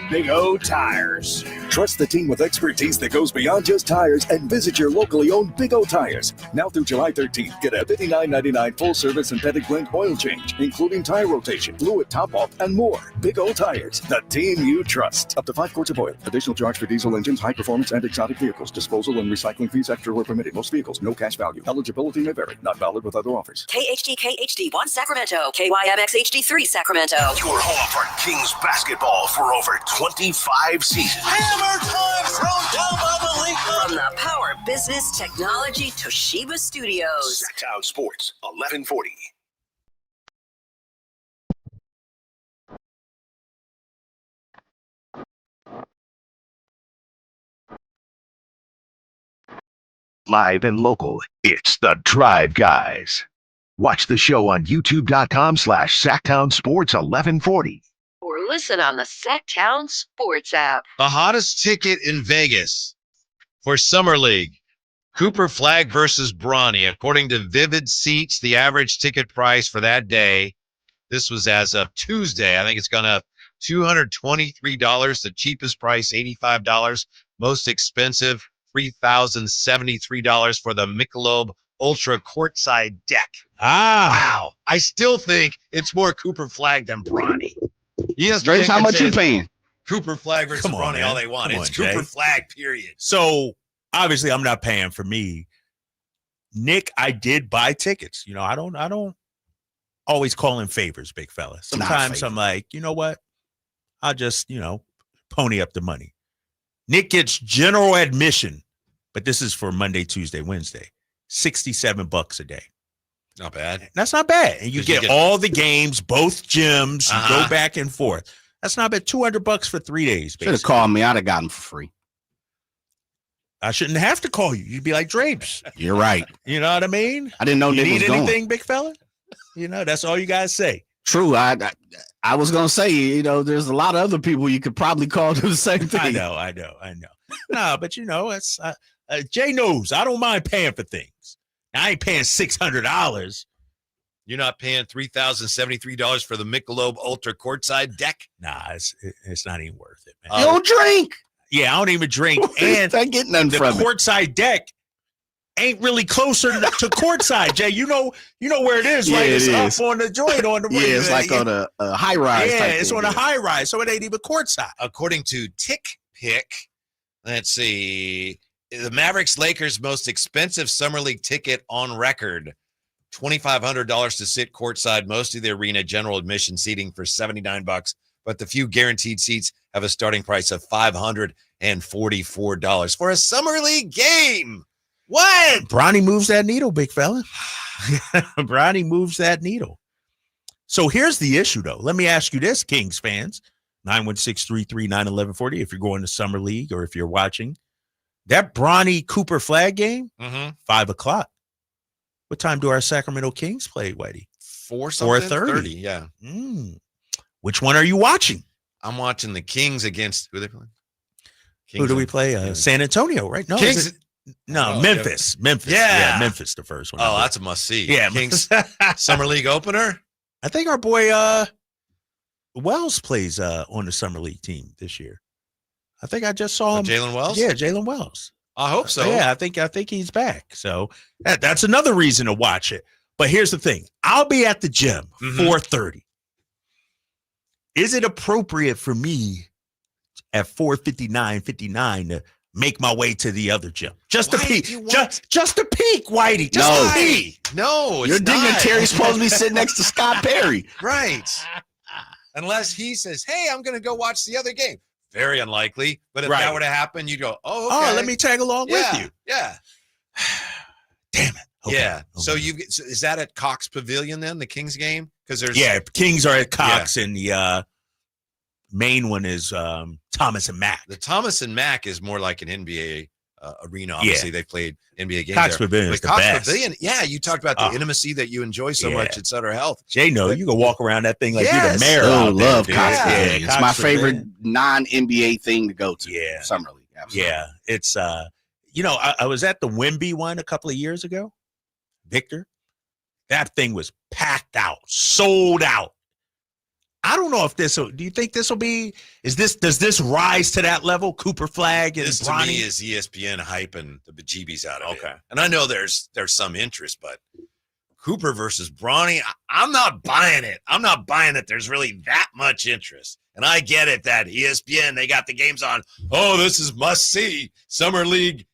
Speaker 31: Big O Tires.
Speaker 25: Trust the team with expertise that goes beyond just tires and visit your locally owned Big O Tires. Now through July 13th, get a $59.99 full-service synthetic blend oil change, including tire rotation, fluid top-off, and more. Big O Tires, the team you trust. Up to 5 quarts of oil. Additional charge for diesel engines, high-performance, and exotic vehicles. Disposal and recycling fees extra were permitted. Most vehicles, no cash value. Eligibility may vary. Not valid with other offers.
Speaker 26: KHD1 Sacramento. KYMX HD3 Sacramento.
Speaker 20: Your home for Kings basketball for over 25 seasons.
Speaker 26: Hammer time thrown down by the league. From the Power Business Technology Toshiba Studios.
Speaker 20: Sacktown Sports, 1140.
Speaker 9: Live and local, it's the Drive Guys. Watch the show on youtube.com/SacktownSports1140.
Speaker 26: Or listen on the Sacktown Sports app.
Speaker 10: The hottest ticket in Vegas for Summer League. Cooper Flag versus Bronny. According to Vivid Seats, the average ticket price for that day, this was as of Tuesday. I think it's gone up $223. The cheapest price, $85. Most expensive, $3,073 for the Michelob Ultra courtside deck. Wow. I still think it's more Cooper Flag than Bronny.
Speaker 1: Yes, Drake, how much you paying?
Speaker 10: Cooper Flag versus Bronny, all they want. It's Cooper Flag, period.
Speaker 11: So obviously I'm not paying for me. Nick, I did buy tickets. You know, I don't always call in favors, big fella. Sometimes I'm like, you know what? I'll just, pony up the money. Nick gets general admission, but this is for Monday, Tuesday, Wednesday. $67 a day.
Speaker 10: Not bad.
Speaker 11: That's not bad. And you get all the games, both gyms. You go back and forth. That's not bad. $200 for 3 days.
Speaker 1: Should have called me. I'd have gotten for free.
Speaker 11: I shouldn't have to call you. You'd be like Drapes.
Speaker 1: You're right.
Speaker 11: You know what I mean?
Speaker 1: I didn't know
Speaker 11: you
Speaker 1: Nick
Speaker 11: need
Speaker 1: was going.
Speaker 11: anything, big fella? That's all you guys say.
Speaker 1: True. I was gonna say, there's a lot of other people you could probably call do the same thing.
Speaker 11: I know. No, but it's Jay knows I don't mind paying for things. I ain't paying $600.
Speaker 10: You're not paying $3,073 for the Michelob Ultra courtside deck?
Speaker 11: Nah, it's not even worth it, man.
Speaker 1: You don't drink.
Speaker 11: Yeah, I don't even drink. And
Speaker 1: I get nothing
Speaker 11: the
Speaker 1: from it.
Speaker 11: courtside deck ain't really closer to courtside, Jay. You know where it is, right?
Speaker 1: Yeah,
Speaker 11: It's up on the joint on the
Speaker 1: Yeah, it's like on a high rise.
Speaker 11: Yeah,
Speaker 1: type
Speaker 11: it's
Speaker 1: thing,
Speaker 11: on a high rise, so it ain't even courtside.
Speaker 10: According to TickPick, let's see, the Mavericks-Lakers most expensive Summer League ticket on record, $2,500 to sit courtside, most of the arena, general admission seating for $79, but the few guaranteed seats have a starting price of $544 for a Summer League game. What?
Speaker 11: Bronny moves that needle, big fella. Bronny moves that needle. So here's the issue, though. Let me ask you this, Kings fans, 916-339-1140, if you're going to Summer League or if you're watching. That Bronny Cooper Flag game, 5 o'clock. What time do our Sacramento Kings play, Whitey?
Speaker 10: 4:30. Yeah.
Speaker 11: Which one are you watching?
Speaker 10: I'm watching the Kings against who are they playing?
Speaker 11: Who do we play? San Antonio, right? No,
Speaker 10: Kings.
Speaker 11: Memphis. Memphis.
Speaker 10: Yeah.
Speaker 11: Memphis, the first one.
Speaker 10: Oh, that's a must see.
Speaker 11: Yeah.
Speaker 10: Kings Summer League opener.
Speaker 11: I think our boy Wells plays on the Summer League team this year. I think I just saw him.
Speaker 10: Jalen Wells?
Speaker 11: Yeah, Jalen Wells.
Speaker 10: I hope so.
Speaker 11: Yeah, I think he's back. So that's another reason to watch it. But here's the thing. I'll be at the gym 4:30. Is it appropriate for me at 4:59 to make my way to the other gym? Just to peek. Just to peek, Whitey. Just to peek.
Speaker 10: No, it's
Speaker 1: your
Speaker 10: not.
Speaker 1: dignitary's supposed to be sitting next to Scott Perry.
Speaker 10: Right. Unless he says, hey, I'm going to go watch the other game. Very unlikely. But if that were to happen, you'd go, oh, okay.
Speaker 11: Oh, let me tag along with you.
Speaker 10: Yeah.
Speaker 11: Damn it. Okay.
Speaker 10: Yeah. So is that at Cox Pavilion then, the Kings game? Because there's
Speaker 11: Kings are at Cox, and the main one is Thomas and Mack.
Speaker 10: The Thomas and Mack is more like an NBA arena. Obviously, they played NBA games
Speaker 11: Cox
Speaker 10: there.
Speaker 11: Pavilion is the best.
Speaker 10: Pavilion, you talked about the intimacy that you enjoy so much at Sutter Health.
Speaker 11: Jay, you can walk around that thing like you're the mayor.
Speaker 1: I
Speaker 11: out
Speaker 1: love
Speaker 11: there,
Speaker 1: Cox Pavilion. It's
Speaker 11: Cox
Speaker 1: my
Speaker 11: Pavilion.
Speaker 1: favorite non-NBA thing to go to.
Speaker 11: Yeah.
Speaker 1: Summer League. Absolutely.
Speaker 11: Yeah. It's I was at the Wemby one a couple of years ago. Victor, that thing was packed out, sold out. I don't know if do you think this will be, does this rise to that level? Cooper Flag and
Speaker 10: This
Speaker 11: Bronny?
Speaker 10: to me is ESPN hyping the bejeebies out of it. And I know there's some interest, but Cooper versus Bronny, I'm not buying it. I'm not buying that there's really that much interest. And I get it that ESPN, they got the games on. Oh, this is must-see Summer League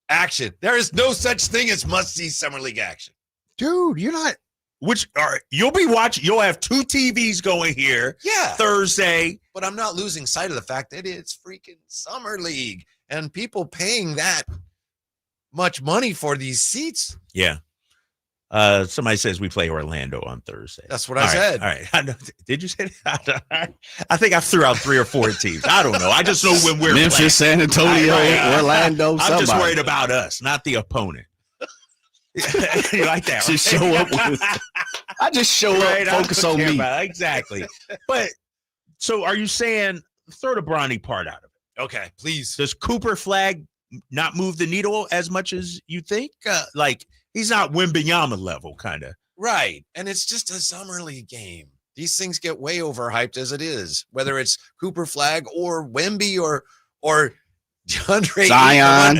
Speaker 10: action. There is no such thing as must-see Summer League action.
Speaker 11: Dude, you're not. You'll be watching. You'll have 2 TVs going here.
Speaker 10: Yeah.
Speaker 11: Thursday.
Speaker 10: But I'm not losing sight of the fact that it's freaking Summer League and people paying that much money for these seats.
Speaker 11: Yeah. Somebody says we play Orlando on Thursday.
Speaker 10: That's what I said.
Speaker 11: All right. Did you say that? I think I threw out 3 or 4 teams. I don't know. I just know when we're
Speaker 1: Memphis,
Speaker 11: playing.
Speaker 1: San Antonio, Orlando.
Speaker 11: I'm just
Speaker 1: somebody.
Speaker 11: worried about us, not the opponent. You like that?
Speaker 1: Just
Speaker 11: right?
Speaker 1: show up. I just show up. Focus on me.
Speaker 11: Exactly. But so, are you saying throw the Bronny part out of it?
Speaker 10: Okay, please.
Speaker 11: Does Cooper Flag not move the needle as much as you think? Like he's not Wembanyama level, kind of.
Speaker 10: Right. And it's just a Summer League game. These things get way overhyped as it is, whether it's Cooper Flag or Wemby or DeAndre
Speaker 1: Zion.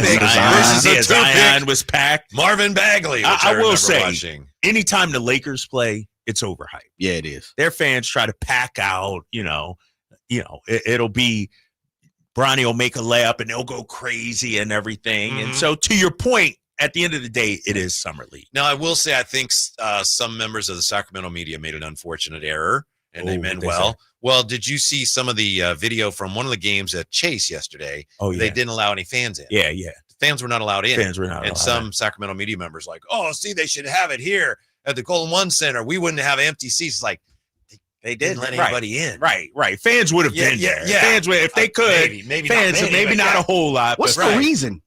Speaker 11: Zion was packed.
Speaker 10: Marvin Bagley. Which I
Speaker 11: will say,
Speaker 10: watching.
Speaker 11: Anytime the Lakers play, it's overhyped.
Speaker 1: Yeah, it is.
Speaker 11: Their fans try to pack out. It'll be Bronny will make a layup and they'll go crazy and everything. And so, to your point, at the end of the day, it is Summer League.
Speaker 10: Now, I will say, I think some members of the Sacramento media made an unfortunate error, and they meant well. Well, did you see some of the video from one of the games at Chase yesterday?
Speaker 11: Oh, yeah.
Speaker 10: They didn't allow any fans in.
Speaker 11: Yeah.
Speaker 10: The fans were not allowed in. And some Sacramento media members like, oh, see, they should have it here at the Golden One Center. We wouldn't have empty seats. Like, they didn't let anybody in.
Speaker 11: Right. Fans would have been there. Yeah. Fans would, if they could.
Speaker 10: Maybe
Speaker 11: fans, maybe not a whole lot.
Speaker 1: What's the reason?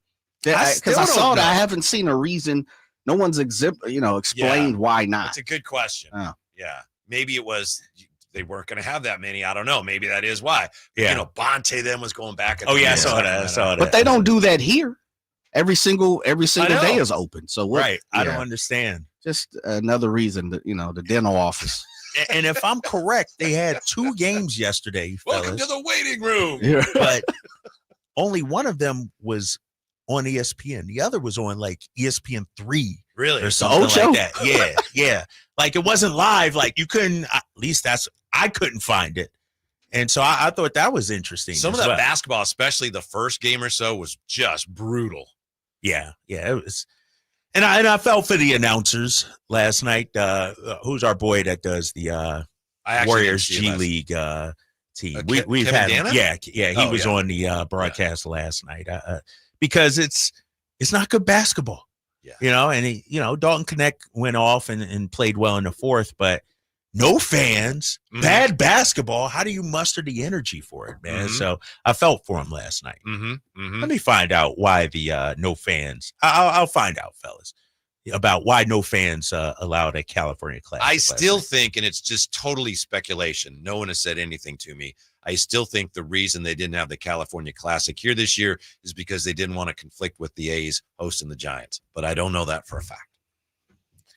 Speaker 1: Because I saw that. I haven't seen a reason. No one's explained why not.
Speaker 10: That's a good question.
Speaker 1: Oh.
Speaker 10: Yeah. Maybe it was they weren't going to have that many. I don't know. Maybe that is why.
Speaker 11: Yeah.
Speaker 10: Bonte then was going back.
Speaker 11: I saw that.
Speaker 1: But they don't do that here. Every single day is open. So what?
Speaker 11: Right. I don't understand.
Speaker 1: just another reason that, the dental office.
Speaker 11: And if I'm correct, they had 2 games yesterday,
Speaker 10: Welcome to the waiting room.
Speaker 1: Yeah.
Speaker 11: But only one of them was on ESPN. The other was on like ESPN 3.
Speaker 10: Really?
Speaker 11: Or something like that. Yeah, yeah. Like it wasn't live. Like you couldn't, at least I couldn't find it. And so I thought that was interesting.
Speaker 10: Some of that basketball, especially the first game or so, was just brutal.
Speaker 11: Yeah, it was. And I felt for the announcers last night. Who's our boy that does the Warriors G League team? We've had him. Yeah, he was on the broadcast last night because it's not good basketball. Yeah. And Dalton Connect went off and played well in the fourth, but no fans, bad basketball. How do you muster the energy for it, man? So I felt for him last night. Let me find out why the no fans. I'll find out, fellas, about why no fans allowed a California Classic.
Speaker 10: I still think, and it's just totally speculation, no one has said anything to me, I still think the reason they didn't have the California Classic here this year is because they didn't want to conflict with the A's hosting the Giants. But I don't know that for a fact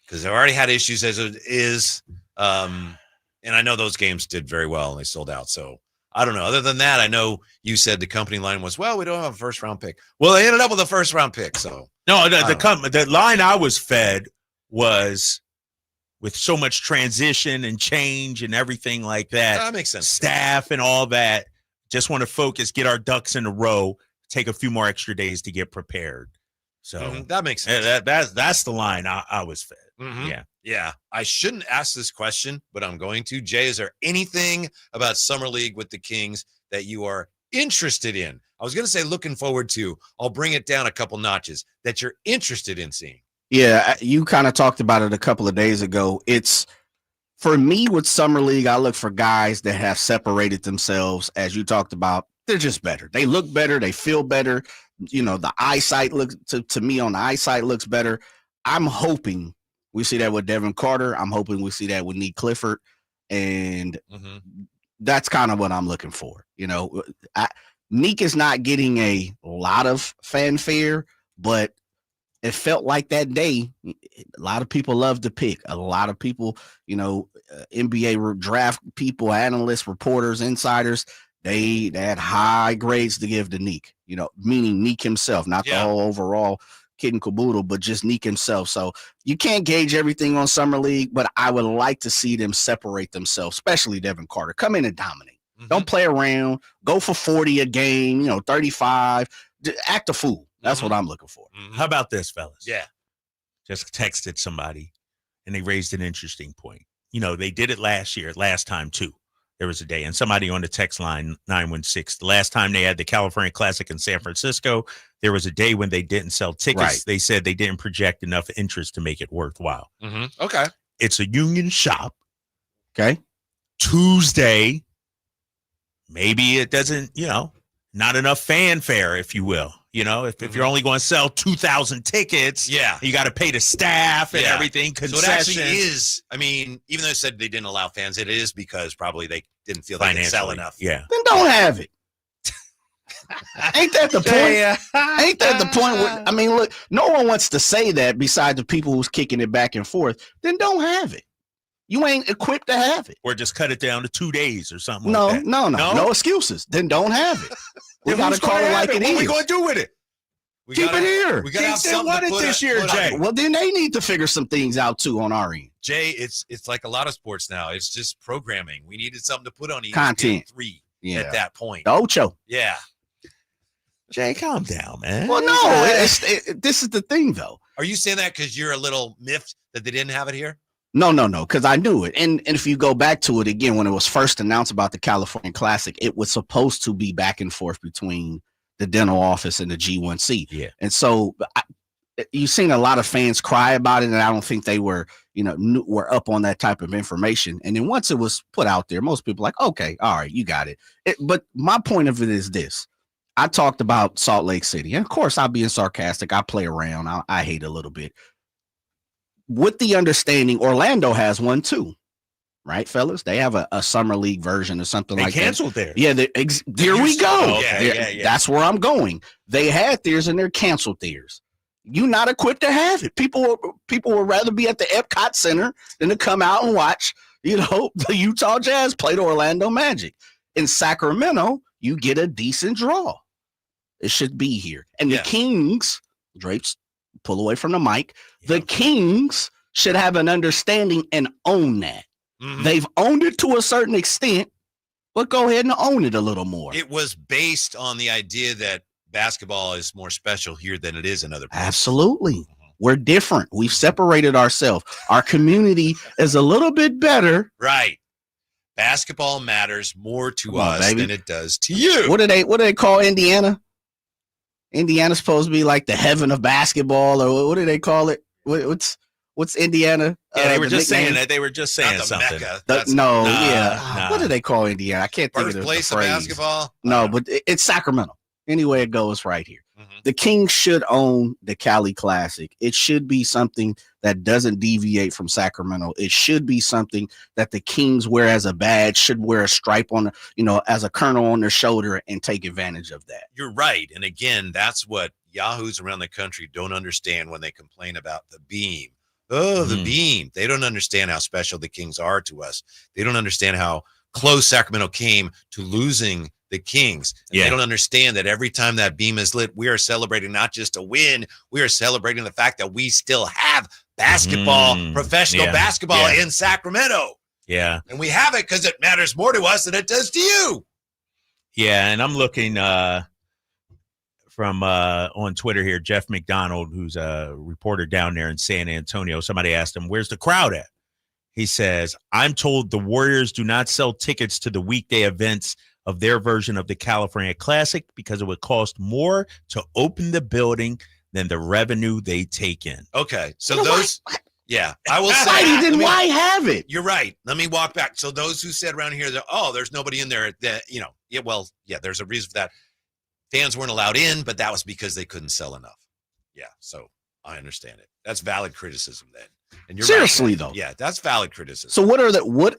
Speaker 10: because they already had issues as it is. And I know those games did very well and they sold out. So I don't know. Other than that, I know you said the company line was, well, we don't have a first round pick. Well, they ended up with a first round pick. So
Speaker 11: no, the line I was fed was with so much transition and change and everything like that.
Speaker 10: That makes sense.
Speaker 11: Staff and all that. Just want to focus, get our ducks in a row, take a few more extra days to get prepared. So
Speaker 10: that makes sense.
Speaker 11: That's the line I was fed.
Speaker 10: Yeah. I shouldn't ask this question, but I'm going to. Jay, is there anything about Summer League with the Kings that you are interested in? I was going to say looking forward to. I'll bring it down a couple notches that you're interested in seeing.
Speaker 1: Yeah, you kind of talked about it a couple of days ago. It's for me with Summer League, I look for guys that have separated themselves, as you talked about. They're just better. They look better. They feel better. The eyesight looks to me on the eyesight looks better. I'm hoping we see that with Devin Carter. I'm hoping we see that with Nick Clifford. And that's kind of what I'm looking for. Nick is not getting a lot of fanfare, but it felt like that day, a lot of people love to pick. A lot of people, NBA draft people, analysts, reporters, insiders, they had high grades to give to Nick, meaning Nick himself, not the whole overall kid and caboodle, but just Nick himself. So you can't gauge everything on Summer League, but I would like to see them separate themselves, especially Devin Carter. Come in and dominate. Don't play around. Go for 40 a game, 35. Act a fool. That's what I'm looking for.
Speaker 11: How about this, fellas?
Speaker 10: Yeah.
Speaker 11: Just texted somebody, and they raised an interesting point. They did it last time, too. There was a day, and somebody on the text line, 916, the last time they had the California Classic in San Francisco, there was a day when they didn't sell tickets.
Speaker 1: Right.
Speaker 11: They said they didn't project enough interest to make it worthwhile.
Speaker 10: Okay.
Speaker 11: It's a union shop.
Speaker 1: Okay.
Speaker 11: Tuesday, maybe it doesn't, not enough fanfare, if you will. If you're only going to sell 2,000 tickets, you got to pay the staff and everything. Concessions.
Speaker 10: So it actually is. I mean, even though they said they didn't allow fans, it is because probably they didn't feel they could sell enough.
Speaker 11: Yeah.
Speaker 1: Then don't have it. Ain't that the point? Ain't that the point? I mean, look, no one wants to say that besides the people who's kicking it back and forth. Then don't have it. You ain't equipped to have it.
Speaker 11: Or just cut it down to 2 days or something
Speaker 1: No,
Speaker 11: like that.
Speaker 1: no excuses. Then don't have it. We got to call it like it is.
Speaker 11: What are we going to do with it?
Speaker 1: Keep it here.
Speaker 10: We got to have something
Speaker 11: want
Speaker 10: to
Speaker 11: it
Speaker 10: put
Speaker 11: this year, Jay.
Speaker 1: Well, then they need to figure some things out too on our end.
Speaker 10: Jay, it's like a lot of sports now. It's just programming. We needed something to put on ESPN
Speaker 1: Content.
Speaker 10: 3
Speaker 1: Yeah.
Speaker 10: at that point.
Speaker 1: The Ocho.
Speaker 10: Yeah.
Speaker 11: Jay, calm down, man.
Speaker 1: Well, no, this is the thing, though.
Speaker 10: Are you saying that because you're a little miffed that they didn't have it here?
Speaker 1: No, because I knew it. And if you go back to it again, when it was first announced about the California Classic, it was supposed to be back and forth between the dental office and the G1C.
Speaker 11: Yeah.
Speaker 1: And so you've seen a lot of fans cry about it, and I don't think they were, were up on that type of information. And then once it was put out there, most people were like, okay, all right, you got it. But my point of it is this. I talked about Salt Lake City. And of course, I'm being sarcastic. I play around. I hate a little bit. With the understanding, Orlando has one too, right, fellas? They have a summer league version or something like that.
Speaker 11: They canceled theirs.
Speaker 1: Yeah, there we go.
Speaker 11: Okay, yeah.
Speaker 1: That's where I'm going. They had theirs and they're canceled theirs. you're not equipped to have it. People would rather be at the Epcot Center than to come out and watch, the Utah Jazz play the Orlando Magic. In Sacramento, you get a decent draw. It should be here. And the Kings, Drapes, pull away from the mic. The Kings should have an understanding and own that.
Speaker 10: Mhm.
Speaker 1: They've owned it to a certain extent, but go ahead and own it a little more.
Speaker 10: It was based on the idea that basketball is more special here than it is in other places.
Speaker 1: Absolutely. We're different. We've separated ourselves. Our community is a little bit better.
Speaker 10: Right. Basketball matters more to us
Speaker 1: baby.
Speaker 10: than it does to you.
Speaker 1: What do they call Indiana? Indiana's supposed to be like the heaven of basketball, or what do they call it? What's Indiana?
Speaker 11: Yeah, they were
Speaker 1: the
Speaker 11: just saying
Speaker 1: nickname?
Speaker 11: that. They were just saying something.
Speaker 1: What do they call Indiana? I can't think of the
Speaker 10: Birthplace of
Speaker 1: phrase.
Speaker 10: basketball?
Speaker 1: No, but it's Sacramento. Anyway, it goes right here.
Speaker 10: Mm-hmm.
Speaker 1: The Kings should own the Cali Classic. It should be something that doesn't deviate from Sacramento. It should be something that the Kings wear as a badge, should wear a stripe on, as a kernel on their shoulder and take advantage of that.
Speaker 10: You're right. And again, that's what yahoos around the country don't understand when they complain about the beam. Oh, the beam. They don't understand how special the Kings are to us. They don't understand how close Sacramento came to losing the Kings. And they don't understand that every time that beam is lit, we are celebrating not just a win, we are celebrating the fact that we still have basketball, professional basketball in Sacramento.
Speaker 11: Yeah.
Speaker 10: And we have it because it matters more to us than it does to you.
Speaker 11: Yeah, and I'm looking from on Twitter here, Jeff McDonald, who's a reporter down there in San Antonio. Somebody asked him, where's the crowd at? He says, I'm told the Warriors do not sell tickets to the weekday events of their version of the California Classic because it would cost more to open the building than the revenue they take in.
Speaker 10: Okay, so those, I will say.
Speaker 1: Why have it?
Speaker 10: You're right. Let me walk back. So those who said around here that, there's nobody in there, that there's a reason for that. Fans weren't allowed in, but that was because they couldn't sell enough. Yeah, so I understand it. That's valid criticism then. And you're
Speaker 1: Seriously,
Speaker 10: right,
Speaker 1: though.
Speaker 10: Yeah, that's valid criticism.
Speaker 1: So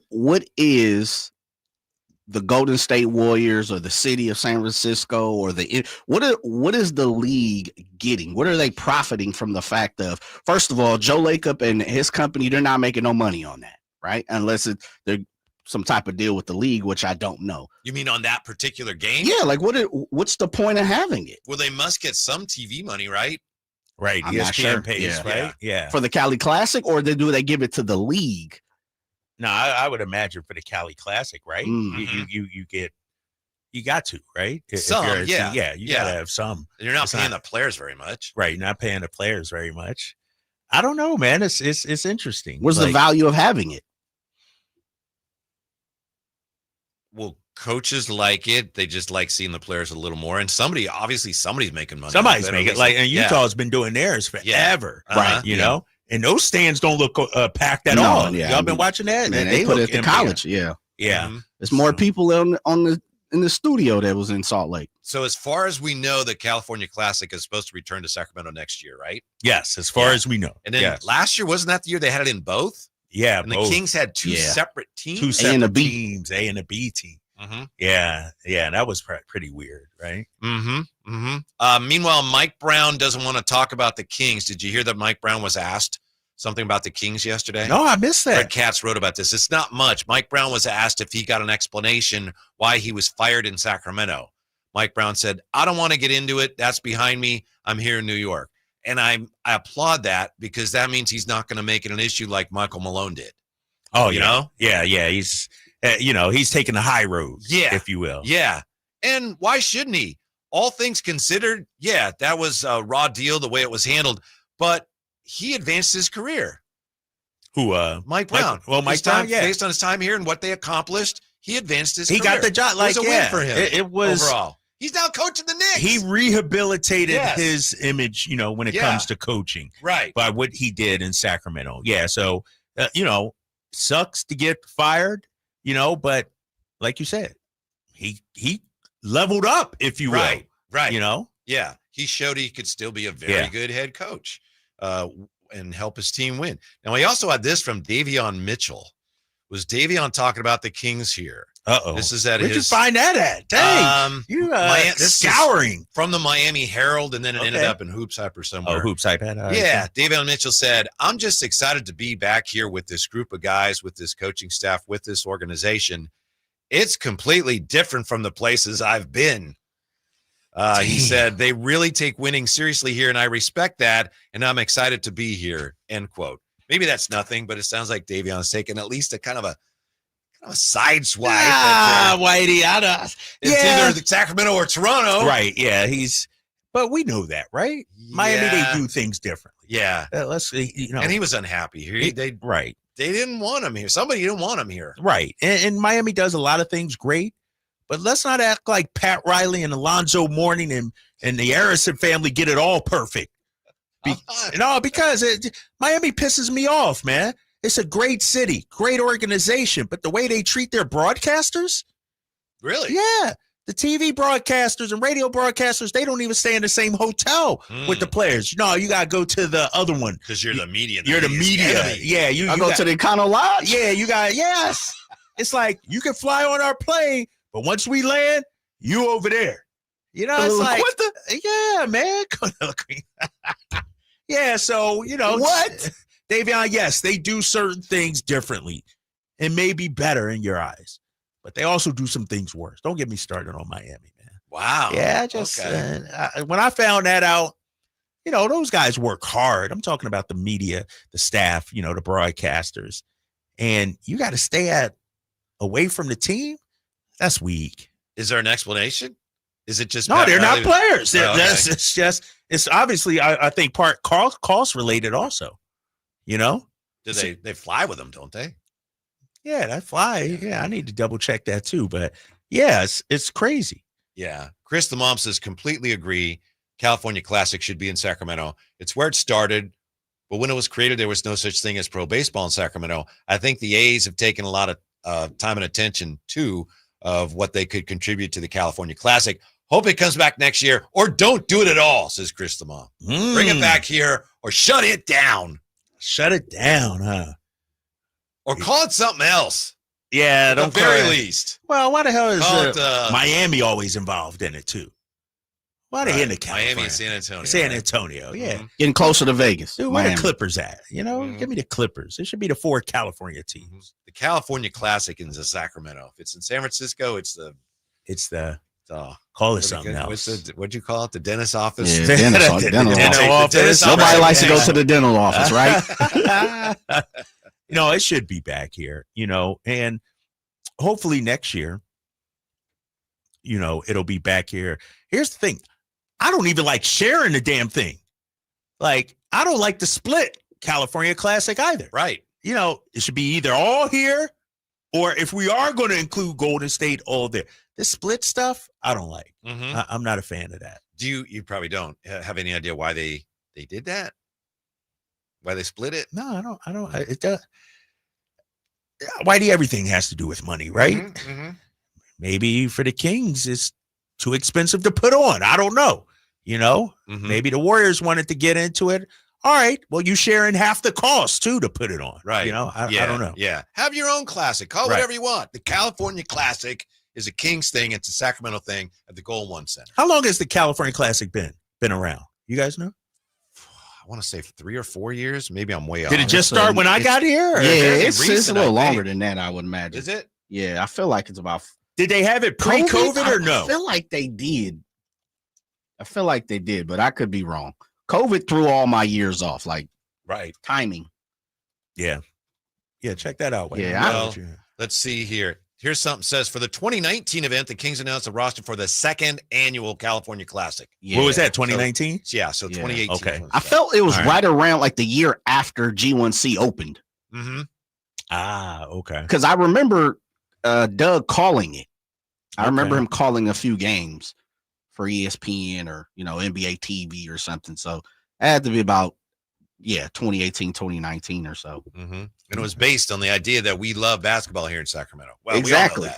Speaker 1: what is the Golden State Warriors or the city of San Francisco or what is the league getting? What are they profiting from the fact of, first of all, Joe Lacob and his company, they're not making no money on that, right? Unless they're some type of deal with the league, which I don't know.
Speaker 10: You mean on that particular game?
Speaker 1: Yeah, like what's the point of having it?
Speaker 10: Well, they must get some TV money, right?
Speaker 11: Right.
Speaker 1: I'm not
Speaker 11: ESPN
Speaker 1: sure.
Speaker 11: pays, right? Yeah.
Speaker 1: For the Cali Classic, or do they give it to the league?
Speaker 11: No, I would imagine for the Cali Classic, right? You got to, right?
Speaker 10: Some,
Speaker 11: you gotta have some.
Speaker 10: And you're not paying the players very much,
Speaker 11: right? You're not paying the players very much. I don't know, man. It's interesting.
Speaker 1: What's the value of having it?
Speaker 10: Well, coaches like it. They just like seeing the players a little more. And somebody's making money.
Speaker 11: Somebody's making and Utah's been doing theirs forever,
Speaker 10: right?
Speaker 11: You know, and those stands don't look packed at all. Y'all been watching that?
Speaker 1: Man, they put it at the college. Yeah. There's more people in the studio that was in Salt Lake.
Speaker 10: So as far as we know, the California Classic is supposed to return to Sacramento next year, right?
Speaker 11: Yes, as far as we know.
Speaker 10: And then last year, wasn't that the year they had it in both?
Speaker 11: Yeah,
Speaker 10: and the Kings had two separate teams,
Speaker 11: two separate teams, A and a B team.
Speaker 10: Mm-hmm.
Speaker 11: Yeah, that was pretty weird, right?
Speaker 10: Meanwhile, Mike Brown doesn't want to talk about the Kings. Did you hear that Mike Brown was asked something about the Kings yesterday?
Speaker 11: No, I missed that.
Speaker 10: Fred Katz wrote about this. It's not much. Mike Brown was asked if he got an explanation why he was fired in Sacramento. Mike Brown said, I don't want to get into it. That's behind me. I'm here in New York. And I applaud that because that means he's not going to make it an issue like Michael Malone did.
Speaker 11: Oh,
Speaker 10: you know?
Speaker 11: Yeah. He's, he's taking the high road, if you will.
Speaker 10: Yeah. And why shouldn't he? All things considered, that was a raw deal the way it was handled. But he advanced his career.
Speaker 11: Who?
Speaker 10: Mike Brown.
Speaker 11: Mike Brown,
Speaker 10: based on his time here and what they accomplished, he advanced his career.
Speaker 11: He got the job.
Speaker 10: It was a win for him.
Speaker 11: It was
Speaker 10: overall. He's now coaching the Knicks.
Speaker 11: He rehabilitated his image, when it comes to coaching,
Speaker 10: right?
Speaker 11: By what he did in Sacramento. Yeah. So, sucks to get fired, but like you said, he leveled up, if you will.
Speaker 10: Right.
Speaker 11: Yeah.
Speaker 10: He showed he could still be a very good head coach and help his team win. Now, we also had this from Davion Mitchell. Was Davion talking about the Kings here?
Speaker 11: Uh-oh.
Speaker 10: This is at
Speaker 11: Where'd
Speaker 10: his.
Speaker 11: you find that at? Dang, you
Speaker 10: this
Speaker 11: scouring.
Speaker 10: is from the Miami Herald, and then it ended up in Hoops Hyper somewhere.
Speaker 11: Oh, Hoops Hyper.
Speaker 10: Yeah, David Mitchell said, I'm just excited to be back here with this group of guys, with this coaching staff, with this organization. It's completely different from the places I've been. He said, they really take winning seriously here, and I respect that, and I'm excited to be here, end quote. Maybe that's nothing, but it sounds like Davion's taking at least a kind of a side swipe.
Speaker 11: Whitey,
Speaker 10: it's either Sacramento or Toronto.
Speaker 11: Right, yeah, but we know that, right?
Speaker 10: Yeah.
Speaker 11: Miami, they do things differently.
Speaker 10: Yeah.
Speaker 11: Let's,
Speaker 10: and he was unhappy here. They didn't want him here. Somebody didn't want him here.
Speaker 11: Right, and Miami does a lot of things great, but let's not act like Pat Riley and Alonzo Mourning and the Harrison family get it all perfect. Because Miami pisses me off, man. It's a great city, great organization, but the way they treat their broadcasters?
Speaker 10: Really?
Speaker 11: Yeah. The TV broadcasters and radio broadcasters, they don't even stay in the same hotel with the players. No, you got to go to the other one.
Speaker 10: Because you're the media.
Speaker 11: You're the media. Yeah.
Speaker 1: I go to the Econo Lodge?
Speaker 11: Yeah, yes. It's like, you can fly on our plane, but once we land, you over there. It's like, yeah, man. Yeah, so,
Speaker 1: What?
Speaker 11: Davion, yes, they do certain things differently and maybe better in your eyes, but they also do some things worse. Don't get me started on Miami, man.
Speaker 10: Wow.
Speaker 11: Yeah, when I found that out, those guys work hard. I'm talking about the media, the staff, the broadcasters, and you got to stay away from the team. That's weak.
Speaker 10: Is there an explanation? Is it just
Speaker 11: no? They're not players. It's obviously I think part cost related also.
Speaker 10: They fly with them, don't they?
Speaker 11: Yeah, that fly. Yeah, I need to double check that too. But yeah, it's crazy.
Speaker 10: Yeah. Chris the Mom says, completely agree. California Classic should be in Sacramento. It's where it started. But when it was created, there was no such thing as pro baseball in Sacramento. I think the A's have taken a lot of time and attention too of what they could contribute to the California Classic. Hope it comes back next year, or don't do it at all, says Chris the Mom. Bring it back here or shut it down.
Speaker 11: Shut it down, huh?
Speaker 10: Or call it something else.
Speaker 11: Yeah,
Speaker 10: at the very least.
Speaker 11: Well, why the hell is Miami always involved in it too? Why are they in the California?
Speaker 10: Miami and San Antonio.
Speaker 11: San Antonio, yeah.
Speaker 10: Mm-hmm.
Speaker 1: Getting closer to Vegas.
Speaker 11: Dude, where the Clippers at? Give me the Clippers. It should be the 4 California teams.
Speaker 10: The California Classic is in Sacramento. If it's in San Francisco, it's the
Speaker 11: call it something else.
Speaker 10: What'd you call it? The dentist office?
Speaker 1: Yeah, dental office. Nobody likes to go to the dental office, right?
Speaker 11: It should be back here, and hopefully next year, it'll be back here. Here's the thing. I don't even like sharing the damn thing. Like, I don't like the split California Classic either.
Speaker 10: Right.
Speaker 11: It should be either all here, or if we are going to include Golden State, all there. This split stuff, I don't like.
Speaker 10: Mm-hmm.
Speaker 11: I'm not a fan of that.
Speaker 10: You probably don't have any idea why they did that? Why they split it?
Speaker 11: No, I don't. It does. Why do everything has to do with money, right?
Speaker 10: Mm-hmm.
Speaker 11: Maybe for the Kings, it's too expensive to put on. I don't know.
Speaker 10: Mm-hmm.
Speaker 11: Maybe the Warriors wanted to get into it. All right. Well, you sharing half the cost too to put it on.
Speaker 10: Right.
Speaker 11: I don't know.
Speaker 10: Yeah. Have your own classic. Call whatever you want. The California Classic is a Kings thing. It's a Sacramento thing at the Goal One Center.
Speaker 11: How long has the California Classic been around? You guys know?
Speaker 10: I want to say 3 or 4 years. Maybe I'm way off.
Speaker 11: Did it just start when I got here?
Speaker 1: Yeah, it's a little longer than that, I would imagine.
Speaker 10: Is it?
Speaker 1: Yeah, I feel like it's about.
Speaker 11: Did they have it pre-COVID or no?
Speaker 1: I feel like they did. But I could be wrong. COVID threw all my years off, timing.
Speaker 11: Yeah. Yeah, check that out.
Speaker 10: Let's see here. Here's something says, for the 2019 event, the Kings announced a roster for the 2nd annual California Classic.
Speaker 11: Yeah. What was that, 2019?
Speaker 10: So 2018.
Speaker 11: Okay.
Speaker 1: I felt it was right around the year after G1C opened.
Speaker 10: Mm-hmm.
Speaker 11: Ah, okay.
Speaker 1: Because I remember Doug calling it. I remember him calling a few games for ESPN or, NBA TV or something. So it had to be about, 2018, 2019 or so.
Speaker 10: Mm-hmm. And it was based on the idea that we love basketball here in Sacramento. Well,
Speaker 1: exactly.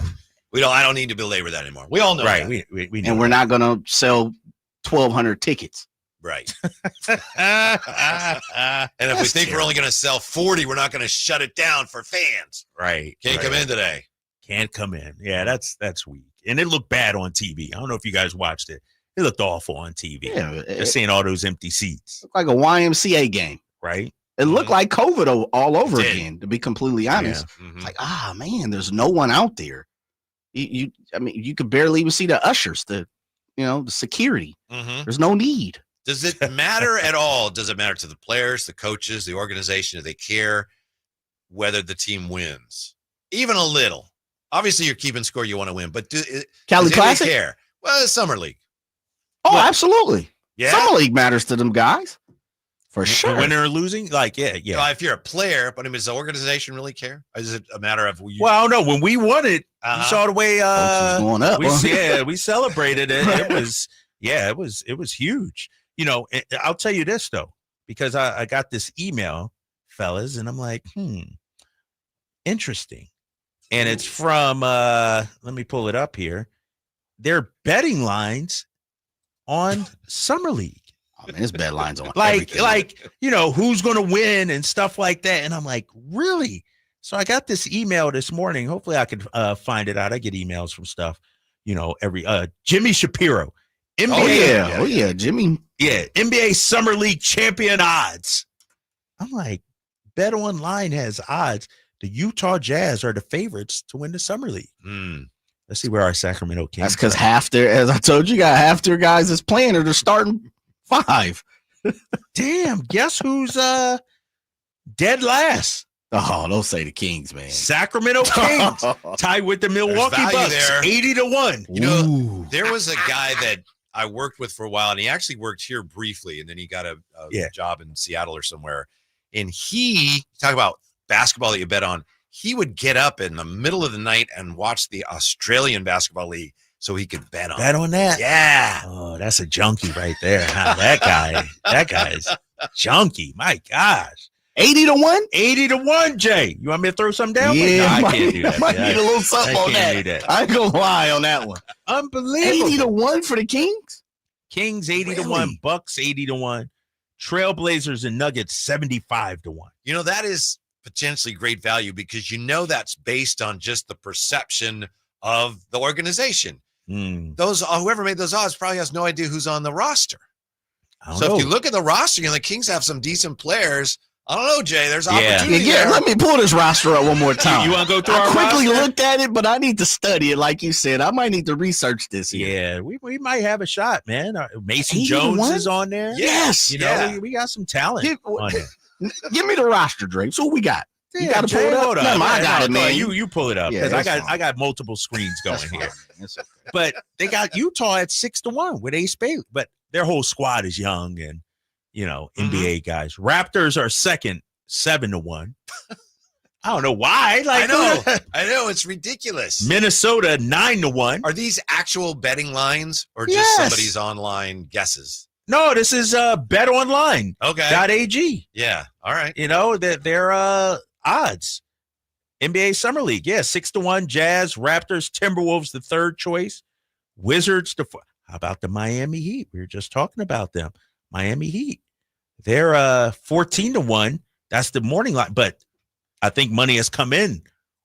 Speaker 10: We all know that. I don't need to belabor that anymore. We all know that.
Speaker 11: We
Speaker 1: and we're not going to sell 1,200 tickets.
Speaker 10: Right. And if we think we're only going to sell 40, we're not going to shut it down for fans.
Speaker 11: Right.
Speaker 10: Can't come in today.
Speaker 11: Can't come in. Yeah, that's weak. And it looked bad on TV. I don't know if you guys watched it. It looked awful on TV.
Speaker 1: Yeah,
Speaker 11: just seeing all those empty seats.
Speaker 1: Like a YMCA game.
Speaker 11: Right?
Speaker 1: It looked like COVID all over again, to be completely honest.
Speaker 10: Yeah.
Speaker 1: It's like, man, there's no one out there. You could barely even see the ushers, the security. There's no need.
Speaker 10: Does it matter at all? Does it matter to the players, the coaches, the organization? Do they care whether the team wins? Even a little. Obviously, you're keeping score. You want to win. But
Speaker 1: Cali
Speaker 10: does
Speaker 1: Classic?
Speaker 10: anybody care? Well, it's Summer League.
Speaker 1: Oh, absolutely.
Speaker 10: Yeah?
Speaker 1: Summer League matters to them guys. For sure.
Speaker 11: Winning or losing? Like, yeah.
Speaker 10: Well, if you're a player, but does the organization really care? Or is it a matter of
Speaker 11: Well, I don't know. When we won it, you saw the way
Speaker 1: going up.
Speaker 11: we celebrated it. It was huge. I'll tell you this though, because I got this email, fellas, and I'm like, interesting. And it's from let me pull it up here. They're betting lines on Summer League.
Speaker 1: Oh, man, there's bet lines on
Speaker 11: like who's going to win and stuff like that. And I'm like, really? So I got this email this morning. Hopefully I could find it out. I get emails from stuff, every Jimmy Shapiro. NBA,
Speaker 1: Jimmy.
Speaker 11: Yeah, NBA Summer League champion odds. I'm like, Bet Online has odds. The Utah Jazz are the favorites to win the Summer League. Let's see where our Sacramento Kings.
Speaker 1: That's because as I told you, got half their guys is playing or they're starting 5.
Speaker 11: Damn, guess who's dead last?
Speaker 1: Oh, don't say the Kings, man.
Speaker 11: Sacramento Kings tied with the Milwaukee Bucks, 80-1.
Speaker 10: There was a guy that I worked with for a while, and he actually worked here briefly, and then he got a job in Seattle or somewhere. And he, talk about basketball that you bet on, he would get up in the middle of the night and watch the Australian Basketball League so he could bet on
Speaker 11: Bet on that?
Speaker 10: Yeah.
Speaker 11: Oh, that's a junkie right there. Huh? That guy's junkie. My gosh.
Speaker 1: 80-1?
Speaker 11: 80-1, Jay. You want me to throw something down?
Speaker 1: Yeah,
Speaker 11: no, I can't do that.
Speaker 1: Might need a little something on that. I ain't gonna lie on that one.
Speaker 11: Unbelievable.
Speaker 1: 80-1 for the Kings?
Speaker 11: Kings 80-1, Bucks 80-1, Trailblazers and Nuggets 75-1.
Speaker 10: That is potentially great value because that's based on just the perception of the organization. Those whoever made those odds probably has no idea who's on the roster. If you look at the roster, the Kings have some decent players. I don't know, Jay. There's opportunity there.
Speaker 1: Let me pull this roster up one more time.
Speaker 11: You want to go through
Speaker 1: I
Speaker 11: our
Speaker 1: quickly
Speaker 11: roster?
Speaker 1: looked at it, but I need to study it. Like you said, I might need to research this here.
Speaker 11: Yeah, we might have a shot, man. Mason
Speaker 1: 81?
Speaker 11: Jones is on there.
Speaker 1: Yes.
Speaker 11: We got some talent on there.
Speaker 1: Give me the roster, Drake. So what we got? You got to pull it up.
Speaker 11: No,
Speaker 1: I got it, man.
Speaker 11: You pull it up because I got multiple screens going here. But they got Utah at 6-1 with Ace Bailey, but their whole squad is young and NBA guys. Raptors are second, 7-1. I don't know why.
Speaker 10: I know it's ridiculous.
Speaker 11: Minnesota 9-1.
Speaker 10: Are these actual betting lines or just somebody's online guesses?
Speaker 11: No, this is Bet Online.
Speaker 10: Okay.
Speaker 11: .ag.
Speaker 10: Yeah. All right.
Speaker 11: They're odds. NBA Summer League. Yeah, 6-1. Jazz, Raptors, Timberwolves, the third choice. Wizards. How about the Miami Heat? We were just talking about them. Miami Heat. They're 14-1. That's the morning line. But I think money has come in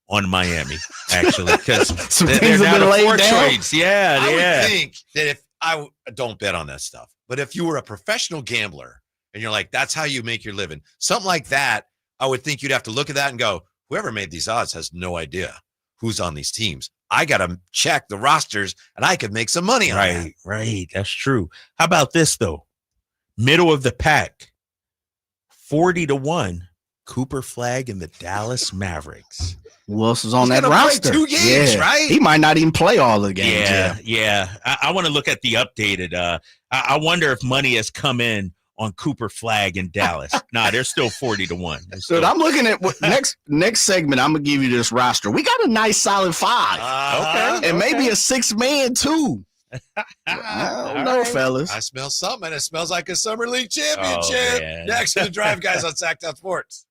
Speaker 11: on Miami, actually, because they're down to 4 trades. Yeah,
Speaker 10: I would think that if I don't bet on that stuff, but if you were a professional gambler and you're like, that's how you make your living, something like that, I would think you'd have to look at that and go, whoever made these odds has no idea who's on these teams. I got to check the rosters and I could make some money on that.
Speaker 11: Right. That's true. How about this, though? Middle of the pack, 40-1, Cooper Flag and the Dallas Mavericks.
Speaker 1: Who else is on that roster?
Speaker 10: 2 games, right?
Speaker 1: He might not even play all the games.
Speaker 11: Yeah. I want to look at the updated. I wonder if money has come in on Cooper Flag in Dallas. They're still 40-1.
Speaker 1: So I'm looking at what next segment. I'm gonna give you this roster. We got a nice solid 5. And maybe a 6-man too. I don't know, fellas.
Speaker 10: I smell something. It smells like a Summer League championship. Next to the Drive Guys on Sacktown Sports.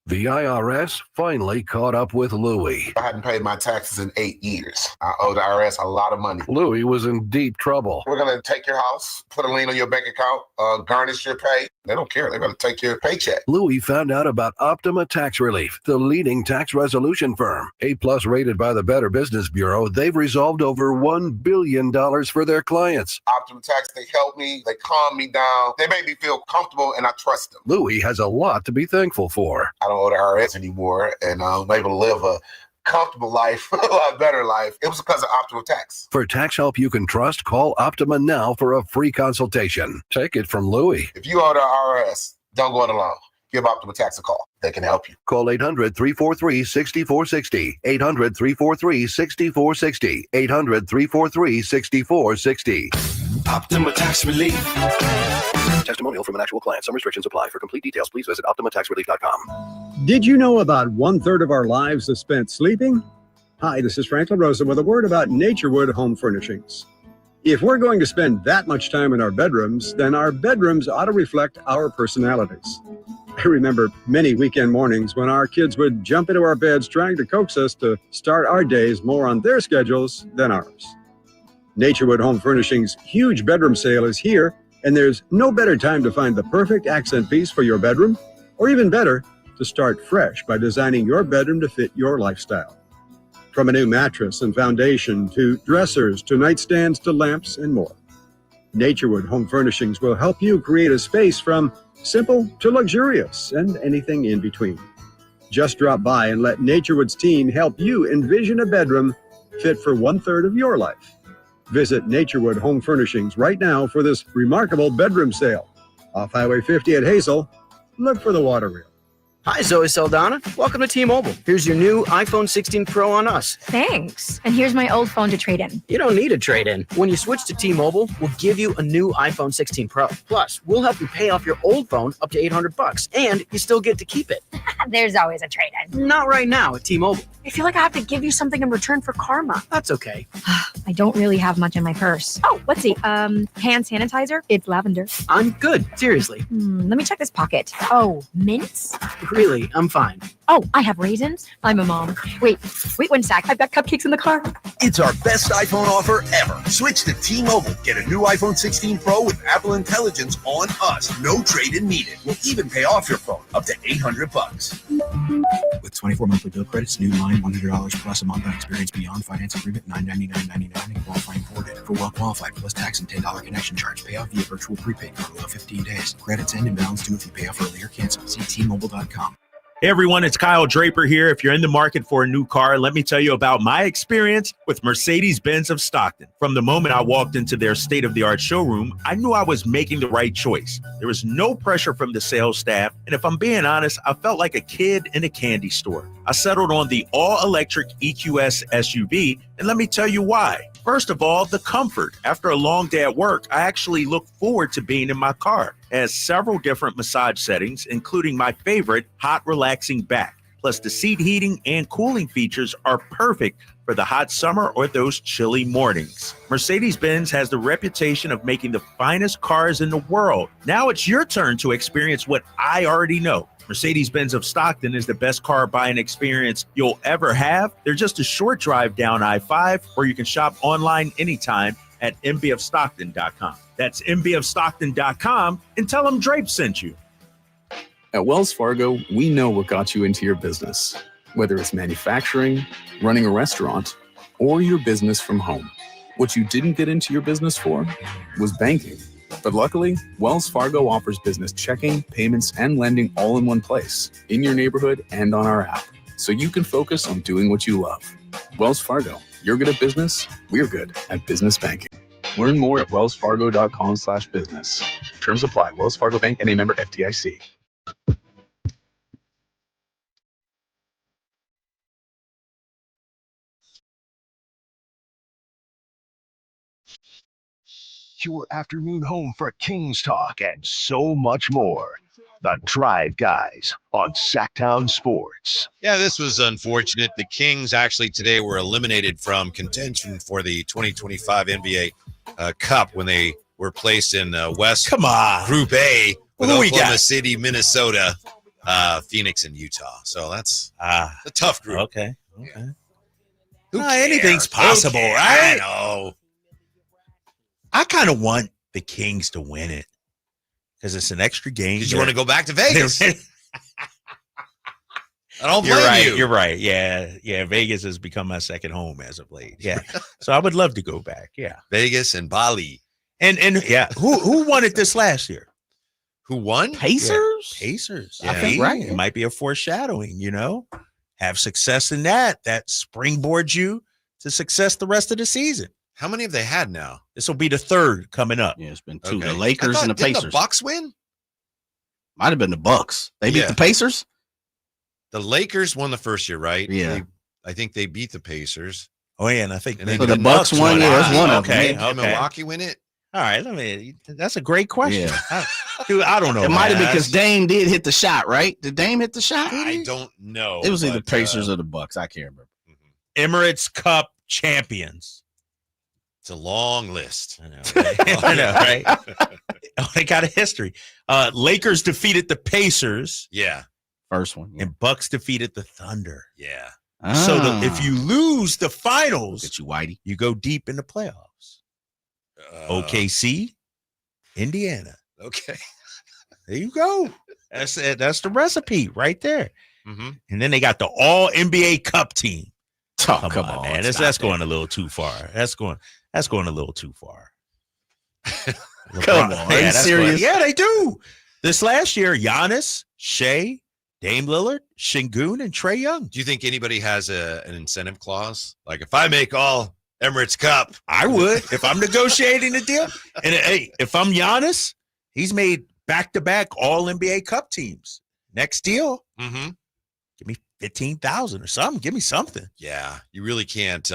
Speaker 5: The IRS finally caught up with Louie.
Speaker 7: I hadn't paid my taxes in 8 years. I owe the IRS a lot of money.
Speaker 5: Louie was in deep trouble.
Speaker 7: We're going to take your house, put a lien on your bank account, garnish your pay, They don't care. They're going to take your paycheck.
Speaker 5: Louis found out about Optima Tax Relief, the leading tax resolution firm. A-plus rated by the Better Business Bureau, they've resolved over $1 billion for their clients.
Speaker 7: Optima Tax, they help me. They calm me down. They make me feel comfortable, and I trust them.
Speaker 5: Louis has a lot to be thankful for.
Speaker 7: I don't owe the IRS anymore, and I'm able to live a comfortable life, a lot better life. It was because of Optima Tax.
Speaker 5: For tax help you can trust, call Optima now for a free consultation. Take it from Louis.
Speaker 7: If you owe the IRS, don't go it alone. Give Optima Tax a call. They can help you.
Speaker 5: Call 800-343-6460. 800-343-6460. 800-343-6460.
Speaker 15: Optima Tax Relief.
Speaker 3: Testimonial from an actual client. Some restrictions apply. For complete details, please visit OptimaTaxRelief.com.
Speaker 4: Did you know about 1/3 of our lives is spent sleeping? Hi, this is Franklin Rosa with a word about Naturewood Home Furnishings. If we're going to spend that much time in our bedrooms, then our bedrooms ought to reflect our personalities. I remember many weekend mornings when our kids would jump into our beds trying to coax us to start our days more on their schedules than ours. Naturewood Home Furnishings' huge bedroom sale is here, and there's no better time to find the perfect accent piece for your bedroom, or even better, to start fresh by designing your bedroom to fit your lifestyle. From a new mattress and foundation to dressers to nightstands to lamps and more. Naturewood Home Furnishings will help you create a space from simple to luxurious and anything in between. Just drop by and let Naturewood's team help you envision a bedroom fit for 1/3 of your life. Visit Naturewood Home Furnishings right now for this remarkable bedroom sale. Off Highway 50 at Hazel, look for the water wheel.
Speaker 14: Hi, Zoe Saldana. Welcome to T-Mobile. Here's your new iPhone 16 Pro on us.
Speaker 16: Thanks. And here's my old phone to trade in.
Speaker 14: You don't need a trade-in. When you switch to T-Mobile, we'll give you a new iPhone 16 Pro. Plus, we'll help you pay off your old phone up to $800, and you still get to keep it.
Speaker 16: There's always a trade-in.
Speaker 14: Not right now at T-Mobile.
Speaker 16: I feel like I have to give you something in return for karma.
Speaker 14: That's okay.
Speaker 16: I don't really have much in my purse. Oh, let's see. Hand sanitizer. It's lavender.
Speaker 14: I'm good. Seriously.
Speaker 16: Let me check this pocket. Oh, mints?
Speaker 14: Really, I'm fine.
Speaker 16: Oh, I have raisins. I'm a mom. Wait one sec. I've got cupcakes in the car.
Speaker 17: It's our best iPhone offer ever. Switch to T-Mobile. Get a new iPhone 16 Pro with Apple Intelligence on us. No trade-in needed. We'll even pay off your phone up to $800.
Speaker 13: With 24 monthly bill credits, new line, $100 plus a month on experience beyond finance agreement, $999.99 and qualifying ported. For well qualified plus tax and $10 connection charge. Pay off via virtual prepaid card below 15 days. Credits end and balance due if you pay off early or cancel. See T-Mobile.com.
Speaker 11: Hey everyone, it's Kyle Draper here. If you're in the market for a new car, let me tell you about my experience with Mercedes-Benz of Stockton. From the moment I walked into their state-of-the-art showroom, I knew I was making the right choice. There was no pressure from the sales staff, and if I'm being honest, I felt like a kid in a candy store. I settled on the all-electric EQS SUV, and let me tell you why. First of all, the comfort. After a long day at work, I actually look forward to being in my car. It has several different massage settings, including my favorite, hot relaxing back. Plus, the seat heating and cooling features are perfect for the hot summer or those chilly mornings. Mercedes-Benz has the reputation of making the finest cars in the world. Now it's your turn to experience what I already know. Mercedes-Benz of Stockton is the best car buying experience you'll ever have. They're just a short drive down I-5, or you can shop online anytime at mbofstockton.com. That's mbofstockton.com, and tell them Drape sent you.
Speaker 21: At Wells Fargo, we know what got you into your business, whether it's manufacturing, running a restaurant, or your business from home. What you didn't get into your business for was banking. But luckily, Wells Fargo offers business checking, payments, and lending all in one place, in your neighborhood and on our app, so you can focus on doing what you love. Wells Fargo, you're good at business, we're good at business banking. Learn more at wellsfargo.com/business. Terms apply. Wells Fargo Bank and a member FDIC.
Speaker 9: Your afternoon home for Kings talk and so much more. The Drive Guys on Sacktown Sports.
Speaker 10: Yeah, this was unfortunate. The Kings actually today were eliminated from contention for the 2025 NBA Cup when they were placed in West Group A with Oklahoma City, Minnesota, Phoenix, and Utah. So that's a tough group.
Speaker 11: Okay.
Speaker 10: cares?
Speaker 11: Anything's possible,
Speaker 10: Who cares?
Speaker 11: right?
Speaker 10: I know.
Speaker 11: I kind of want the Kings to win it. because it's an extra game.
Speaker 10: Because you want to go back to Vegas. I don't blame
Speaker 11: You're right.
Speaker 10: you.
Speaker 11: You're right. Yeah. Vegas has become my second home as of late. Yeah. So I would love to go back. Yeah.
Speaker 10: Vegas and Bali.
Speaker 11: And yeah, who won it this last year?
Speaker 10: Who won?
Speaker 1: Pacers?
Speaker 11: Yeah. Pacers.
Speaker 1: I think right.
Speaker 11: It might be a foreshadowing, Have success in that springboards you to success the rest of the season.
Speaker 10: How many have they had now?
Speaker 11: This will be the third coming up.
Speaker 1: Yeah, it's been two.
Speaker 10: Okay.
Speaker 1: The Lakers and the
Speaker 10: Didn't
Speaker 1: Pacers.
Speaker 10: the Bucks win?
Speaker 1: Might have been the Bucks. They beat the Pacers?
Speaker 10: The Lakers won the first year, right?
Speaker 1: Yeah.
Speaker 10: I think they beat the Pacers.
Speaker 11: Oh, yeah, and I think
Speaker 10: And then
Speaker 1: the Bucks won. Yeah, that's one of them.
Speaker 11: Okay,
Speaker 10: Did Milwaukee win it?
Speaker 11: All right, that's a great question.
Speaker 1: Yeah.
Speaker 11: Dude, I don't know.
Speaker 1: It might have been because Dame did hit the shot, right? Did Dame hit the shot?
Speaker 10: I don't know.
Speaker 1: It was either Pacers or the Bucks. I can't remember.
Speaker 11: Emirates Cup champions.
Speaker 10: It's a long list.
Speaker 11: I know, right? I know, right? They got a history. Lakers defeated the Pacers.
Speaker 10: Yeah.
Speaker 1: First one. Yeah.
Speaker 11: And Bucks defeated the Thunder.
Speaker 10: Yeah.
Speaker 11: So if you lose the finals,
Speaker 1: get you Whitey,
Speaker 11: you go deep in the playoffs. OKC, Indiana.
Speaker 10: Okay.
Speaker 11: There you go. That's it. That's the recipe right there.
Speaker 10: Mm-hmm.
Speaker 11: And then they got the All NBA Cup team.
Speaker 1: Oh, come on,
Speaker 11: man. That's going a little too far. That's going a little too far.
Speaker 1: Come on. Are you serious?
Speaker 11: Yeah, they do. This last year, Giannis, Shea, Dame Lillard, Şengün, and Trae Young.
Speaker 10: Do you think anybody has an incentive clause? Like if I make all Emirates Cup,
Speaker 11: I would if I'm negotiating a deal. And hey, if I'm Giannis, he's made back-to-back All NBA Cup teams. Next deal, give me 15,000 or something. Give me something.
Speaker 10: Yeah, you really can't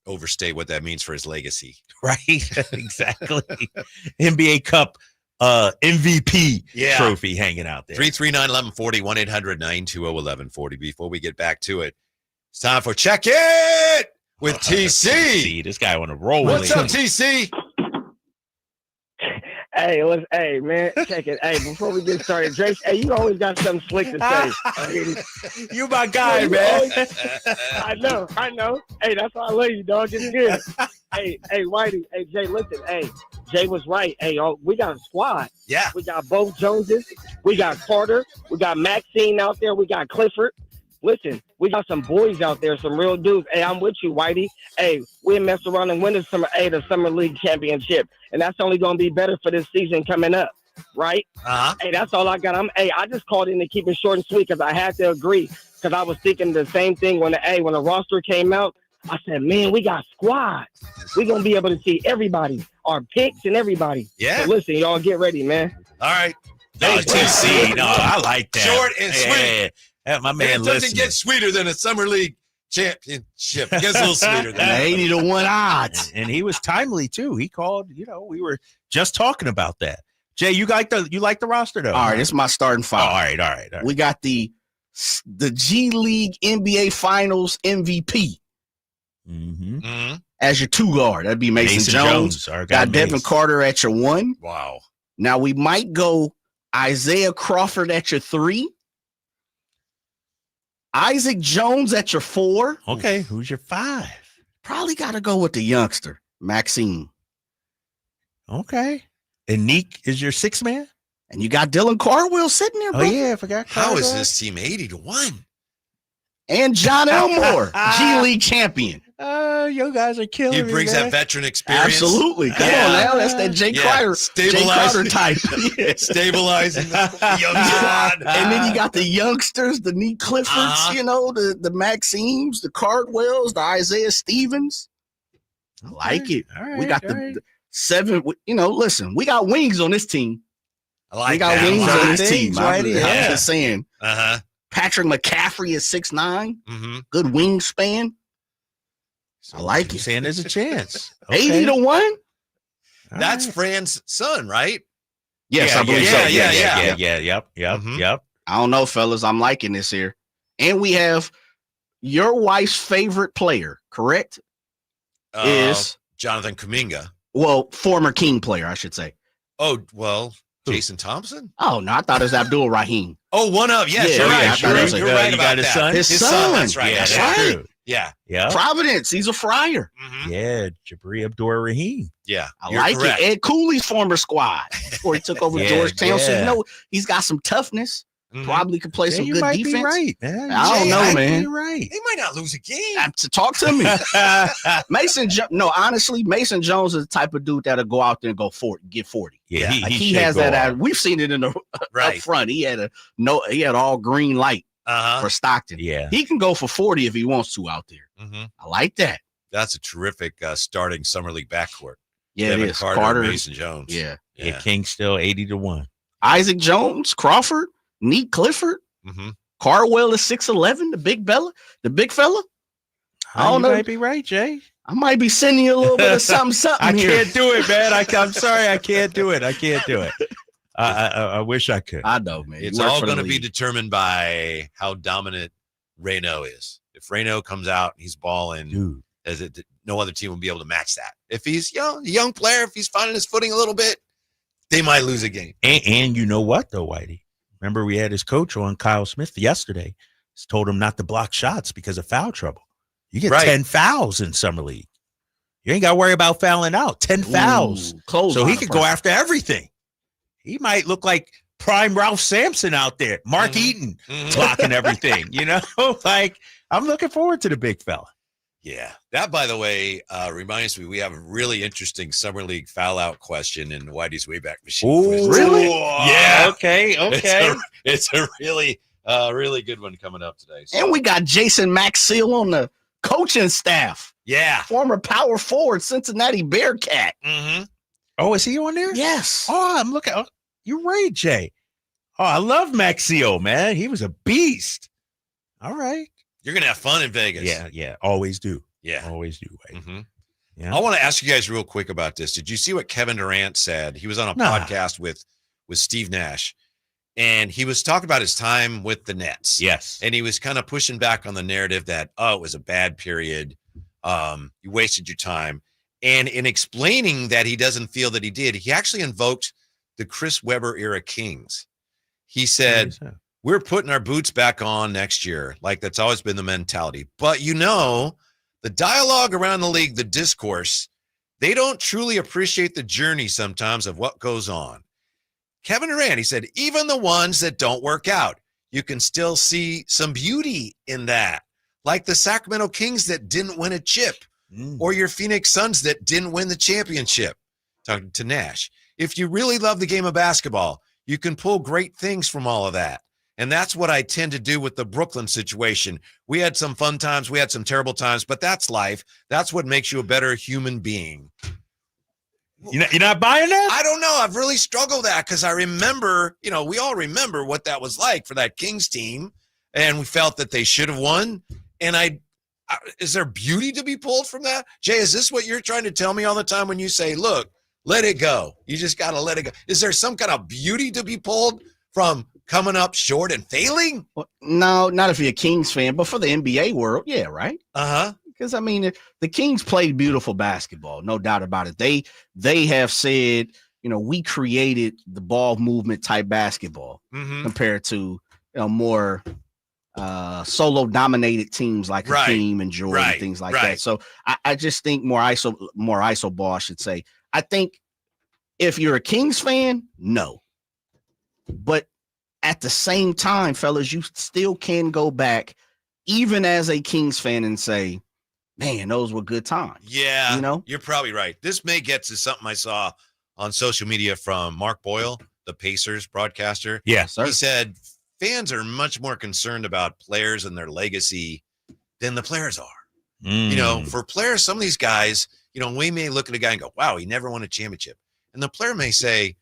Speaker 10: overstate what that means for his legacy.
Speaker 11: Right? Exactly. NBA Cup MVP trophy hanging out there.
Speaker 10: 339-1140, 1-800-920-1140. Before we get back to it, it's time for Check It with TC.
Speaker 11: This guy on a roll.
Speaker 10: What's up, TC?
Speaker 2: Hey, man, check it. Hey, before we get started, Drake, you always got something slick to say.
Speaker 11: You my guy, man.
Speaker 2: I know. Hey, that's why I love you, dog. It's good. Hey, Whitey. Hey, Jay, listen. Hey, Jay was right. Hey, we got a squad.
Speaker 10: Yeah.
Speaker 2: We got both Joneses. We got Carter. We got Maxine out there. We got Clifford. Listen, we got some boys out there, some real dudes. Hey, I'm with you, Whitey. Hey, we mess around and win the Summer League Championship. And that's only going to be better for this season coming up, right? Hey, that's all I got. I just called in to keep it short and sweet because I had to agree because I was thinking the same thing when the roster came out. I said, man, we got squads. We're going to be able to see everybody, our picks and everybody.
Speaker 10: Yeah.
Speaker 2: So listen, y'all get ready, man.
Speaker 10: All right.
Speaker 11: No, TC. No, I like that.
Speaker 10: Short and sweet.
Speaker 11: Yeah, my man,
Speaker 10: it doesn't get sweeter than a Summer League championship. It gets a little sweeter than that.
Speaker 1: 80-1 odds.
Speaker 11: And he was timely too. He called, we were just talking about that. Jay, you like the roster though?
Speaker 1: All right, it's my starting five.
Speaker 11: All right.
Speaker 1: We got the G League NBA Finals MVP as your 2 guard. That'd be Mason Jones.
Speaker 11: Our guy
Speaker 1: got Devin Carter at your 1.
Speaker 10: Wow.
Speaker 1: Now we might go Isaiah Crawford at your 3. Isaac Jones at your 4.
Speaker 11: Okay, who's your 5?
Speaker 1: Probably got to go with the youngster, Maxine.
Speaker 11: Okay. And Neek is your 6th man?
Speaker 1: And you got Dylan Cardwell sitting there, bro.
Speaker 11: Oh, yeah, I forgot.
Speaker 10: How is this team 80-1?
Speaker 1: And John Elmore, G League champion.
Speaker 11: You guys are killing me.
Speaker 10: He brings that veteran experience.
Speaker 1: Absolutely. Come on now. That's that Jay Crowder type.
Speaker 10: Stabilizing the young squad.
Speaker 1: And then you got the youngsters, the Neek Cliffords, the Maximes, the Cardwells, the Isaiah Stevens. I like it.
Speaker 11: Right,
Speaker 1: we got the 7. Listen, we got wings on this team.
Speaker 10: I like
Speaker 1: we got
Speaker 10: that.
Speaker 1: wings on this team. I'm
Speaker 11: Yeah.
Speaker 1: just saying. Patrick McCaffrey is 6'9". Good wingspan. I like it.
Speaker 11: Saying there's a chance. Okay.
Speaker 1: 80-1.
Speaker 10: That's Fran's son, right?
Speaker 1: Yes, I believe so.
Speaker 11: Yeah. Yep.
Speaker 1: I don't know, fellas. I'm liking this here. And we have your wife's favorite player, correct? Is
Speaker 10: Jonathan Kuminga.
Speaker 1: Well, former King player, I should say.
Speaker 10: Oh, well, Jason Thompson?
Speaker 1: Oh, no, I thought it was Abdul Rahim.
Speaker 10: Oh, one of. Yes, you're right. You're right
Speaker 11: you
Speaker 10: about
Speaker 11: got his
Speaker 10: that.
Speaker 11: son?
Speaker 1: His son.
Speaker 10: That's right.
Speaker 11: Yeah,
Speaker 10: That's
Speaker 11: that's
Speaker 10: right.
Speaker 11: true.
Speaker 10: Yeah.
Speaker 11: Yeah.
Speaker 1: Providence, he's a Friar.
Speaker 11: Yeah, Jabri Abdur-Rahim.
Speaker 10: Yeah.
Speaker 1: I
Speaker 10: you're
Speaker 1: like
Speaker 10: correct.
Speaker 1: it. Ed Cooley's former squad before he took over Georgetown. So,
Speaker 11: yeah.
Speaker 1: He's got some toughness. Probably could play
Speaker 11: Yeah,
Speaker 1: some
Speaker 11: you
Speaker 1: good
Speaker 11: might
Speaker 1: defense.
Speaker 11: be right, man.
Speaker 1: I don't know, man.
Speaker 11: You're right.
Speaker 10: They might not lose a game.
Speaker 1: To talk to me. Honestly, Mason Jones is the type of dude that'll go out there and go get 40.
Speaker 11: Yeah,
Speaker 1: he has that. We've seen it in the up front. He had all green light for Stockton.
Speaker 11: Yeah,
Speaker 1: he can go for 40 if he wants to out there. I like that.
Speaker 10: That's a terrific starting summer league backcourt.
Speaker 1: Yeah,
Speaker 10: Kevin
Speaker 1: it is.
Speaker 10: Carter, Mason Jones.
Speaker 1: Yeah.
Speaker 11: Kings still 80-1.
Speaker 1: Isaac Jones, Crawford, Neat Clifford, Carwell is 6'11", the big fella. I don't know.
Speaker 11: You might be right, Jay.
Speaker 1: I might be sending you a little bit of something.
Speaker 11: I
Speaker 1: here.
Speaker 11: can't do it, man. I'm sorry, I can't do it. I wish I could.
Speaker 1: I know, man.
Speaker 10: It's all going to be determined by how dominant Reno is. If Reno comes out, he's balling.
Speaker 11: Dude.
Speaker 10: No other team will be able to match that. If he's a young player, if he's finding his footing a little bit, they might lose a game.
Speaker 11: And you know what, though, Whitey? Remember, we had his coach on, Kyle Smith, yesterday. He told him not to block shots because of foul trouble. You get 10 fouls in Summer League. You ain't got to worry about fouling out. 10 fouls. So he could go after everything. He might look like prime Ralph Sampson out there. Mark Eaton blocking everything. I'm looking forward to the big fella.
Speaker 10: Yeah. That, by the way, reminds me we have a really interesting Summer League foul out question in Whitey's Wayback Machine Quiz.
Speaker 1: Really?
Speaker 10: Yeah.
Speaker 11: Okay.
Speaker 10: It's a really good one coming up today. So.
Speaker 1: And we got Jason Maxill on the coaching staff.
Speaker 10: Yeah.
Speaker 1: Former power forward, Cincinnati Bearcat.
Speaker 11: Oh, is he on there?
Speaker 1: Yes.
Speaker 11: Oh, I'm looking. Oh, you're right, Jay. Oh, I love Maxio, man. He was a beast. All right.
Speaker 10: You're going to have fun in Vegas.
Speaker 11: Yeah. Always do.
Speaker 10: Yeah.
Speaker 11: Always do. Right? Yeah.
Speaker 10: I want to ask you guys real quick about this. Did you see what Kevin Durant said? He was on a podcast with Steve Nash, and he was talking about his time with the Nets.
Speaker 11: Yes.
Speaker 10: And he was kind of pushing back on the narrative that, it was a bad period. You wasted your time. And in explaining that he doesn't feel that he did, he actually invoked the Chris Webber era Kings. He said, we're putting our boots back on next year. Like that's always been the mentality. But the dialogue around the league, the discourse, they don't truly appreciate the journey sometimes of what goes on. Kevin Durant, he said, even the ones that don't work out, you can still see some beauty in that. Like the Sacramento Kings that didn't win a chip, or your Phoenix Suns that didn't win the championship. Talking to Nash. If you really love the game of basketball, you can pull great things from all of that. And that's what I tend to do with the Brooklyn situation. We had some fun times. We had some terrible times, but that's life. That's what makes you a better human being.
Speaker 11: You're not buying that?
Speaker 10: I don't know. I've really struggled with that because I remember, we all remember what that was like for that Kings team. And we felt that they should have won. And is there beauty to be pulled from that? Jay, is this what you're trying to tell me all the time when you say, look, let it go? You just got to let it go. Is there some kind of beauty to be pulled from coming up short and failing?
Speaker 1: Well, no, not if you're a Kings fan, but for the NBA world, yeah, right? Because, the Kings played beautiful basketball, no doubt about it. They have said, we created the ball movement type basketball compared to more solo dominated teams like Hakeem and Jordan, things like that. So I just think more ISO ball, I should say. I think if you're a Kings fan, no. But at the same time, fellas, you still can go back, even as a Kings fan, and say, man, those were good times.
Speaker 10: Yeah, you're probably right. This may get to something I saw on social media from Mark Boyle, the Pacers broadcaster.
Speaker 11: Yes, sir.
Speaker 10: He said fans are much more concerned about players and their legacy than the players are. For players, some of these guys, we may look at a guy and go, wow, he never won a championship. And the player may say,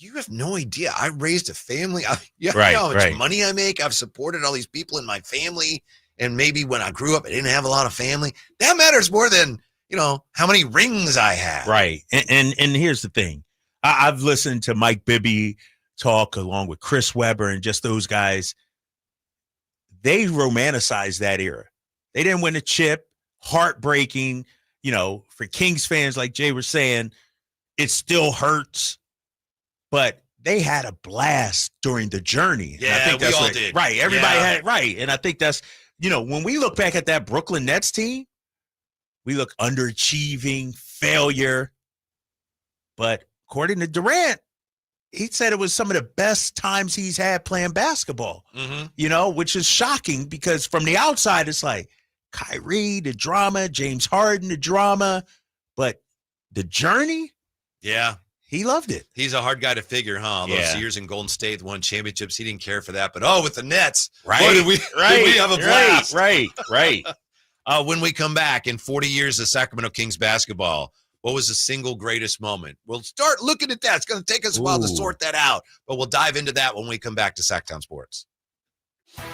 Speaker 10: you have no idea. I raised a family. You know how much money I make. I've supported all these people in my family. And maybe when I grew up, I didn't have a lot of family. That matters more than, how many rings I have.
Speaker 11: Right. And here's the thing. I've listened to Mike Bibby talk along with Chris Webber and just those guys. They romanticize that era. They didn't win a chip. Heartbreaking. For Kings fans, like Jay was saying, it still hurts. But they had a blast during the journey.
Speaker 10: Yeah,
Speaker 11: I think
Speaker 10: we
Speaker 11: that's
Speaker 10: all did.
Speaker 11: Right. Everybody had it right. And I think that's when we look back at that Brooklyn Nets team, we look underachieving, failure. But according to Durant, he said it was some of the best times he's had playing basketball, which is shocking because from the outside, it's like Kyrie, the drama, James Harden, the drama. But the journey, he loved it.
Speaker 10: He's a hard guy to figure, huh? All those years in Golden State, won championships, he didn't care for that. But with the Nets, did we have a blast?
Speaker 11: Right.
Speaker 10: When we come back in 40 years of Sacramento Kings basketball, what was the single greatest moment? We'll start looking at that. It's going to take us a while to sort that out, but we'll dive into that when we come back to Sacktown Sports.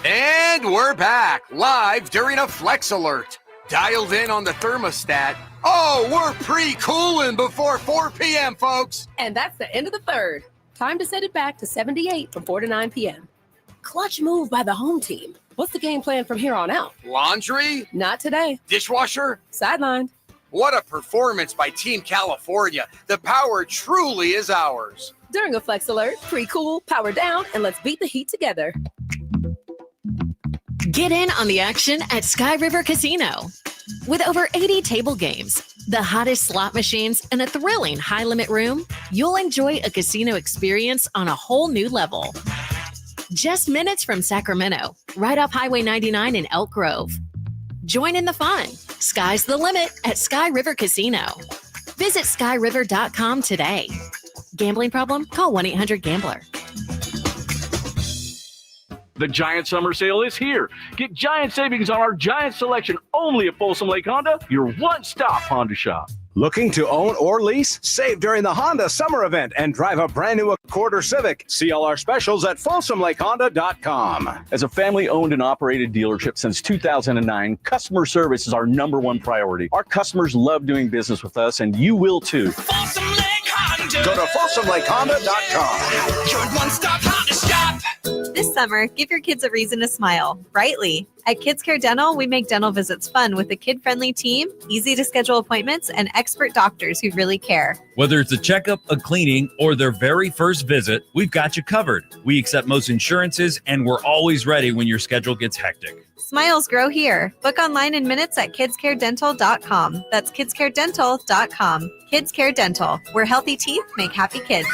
Speaker 6: And we're back live during a Flex Alert. Dialed in on the thermostat. Oh, we're pre-cooling before 4 p.m., folks.
Speaker 8: And that's the end of the third. Time to set it back to 78 from 4 to 9 p.m. Clutch move by the home team. What's the game plan from here on out?
Speaker 6: Laundry?
Speaker 8: Not today.
Speaker 6: Dishwasher?
Speaker 8: Sidelined.
Speaker 6: What a performance by Team California. The power truly is ours.
Speaker 8: During a Flex Alert, pre-cool, power down, and let's beat the heat together.
Speaker 12: Get in on the action at Sky River Casino. With over 80 table games, the hottest slot machines, and a thrilling high-limit room, you'll enjoy a casino experience on a whole new level. Just minutes from Sacramento, right off Highway 99 in Elk Grove. Join in the fun. Sky's the limit at Sky River Casino. Visit skyriver.com today. Gambling problem? Call 1-800-GAMBLER.
Speaker 31: The Giant Summer Sale is here. Get giant savings on our Giant selection only at Folsom Lake Honda, your one-stop Honda shop.
Speaker 18: Looking to own or lease? Save during the Honda Summer Event and drive a brand new Accord or Civic. See all our specials at FolsomLakeHonda.com.
Speaker 31: As a family-owned and operated dealership since 2009, customer service is our number one priority. Our customers love doing business with us, and you will too.
Speaker 15: Folsom Lake Honda.
Speaker 18: Go to FolsomLakeHonda.com.
Speaker 15: Your one-stop Honda shop.
Speaker 19: This summer, give your kids a reason to smile, brightly. At Kids Care Dental, we make dental visits fun with a kid-friendly team, easy to schedule appointments, and expert doctors who really care.
Speaker 23: Whether it's a checkup, a cleaning, or their very first visit, we've got you covered. We accept most insurances, and we're always ready when your schedule gets hectic.
Speaker 19: Smiles grow here. Book online in minutes at kidscaredental.com. That's kidscaredental.com. Kids Care Dental, where healthy teeth make happy kids.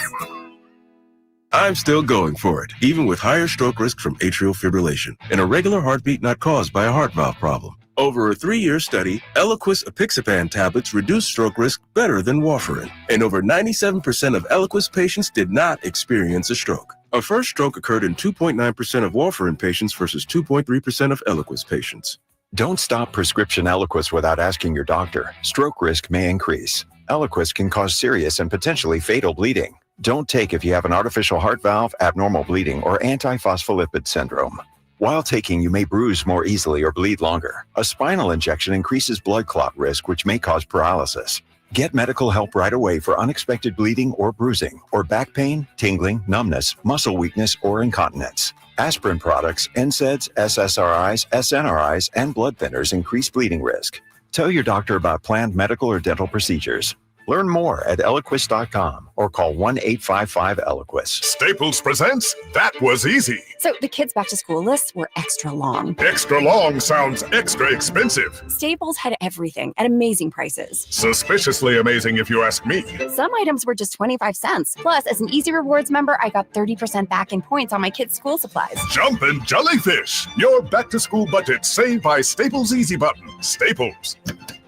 Speaker 24: I'm still going for it, even with higher stroke risk from atrial fibrillation, an irregular heartbeat not caused by a heart valve problem. Over a 3-year study, Eliquis apixaban tablets reduced stroke risk better than warfarin, and over 97% of Eliquis patients did not experience a stroke. A first stroke occurred in 2.9% of warfarin patients versus 2.3% of Eliquis patients.
Speaker 27: Don't stop prescription Eliquis without asking your doctor. Stroke risk may increase. Eliquis can cause serious and potentially fatal bleeding. Don't take if you have an artificial heart valve, abnormal bleeding, or antiphospholipid syndrome. While taking, you may bruise more easily or bleed longer. A spinal injection increases blood clot risk, which may cause paralysis. Get medical help right away for unexpected bleeding or bruising, or back pain, tingling, numbness, muscle weakness, or incontinence. Aspirin products, NSAIDs, SSRIs, SNRIs, and blood thinners increase bleeding risk. Tell your doctor about planned medical or dental procedures. Learn more at Eliquis.com or call 1-855-ELIQUIS.
Speaker 28: Staples presents That Was Easy.
Speaker 31: So the kids' back-to-school lists were extra long.
Speaker 28: Extra long sounds extra expensive.
Speaker 31: Staples had everything at amazing prices.
Speaker 28: Suspiciously amazing if you ask me.
Speaker 31: Some items were just 25 cents. Plus, as an Easy Rewards member, I got 30% back in points on my kids' school supplies.
Speaker 28: Jumpin' jellyfish. Your back-to-school budget saved by Staples Easy Button. Staples.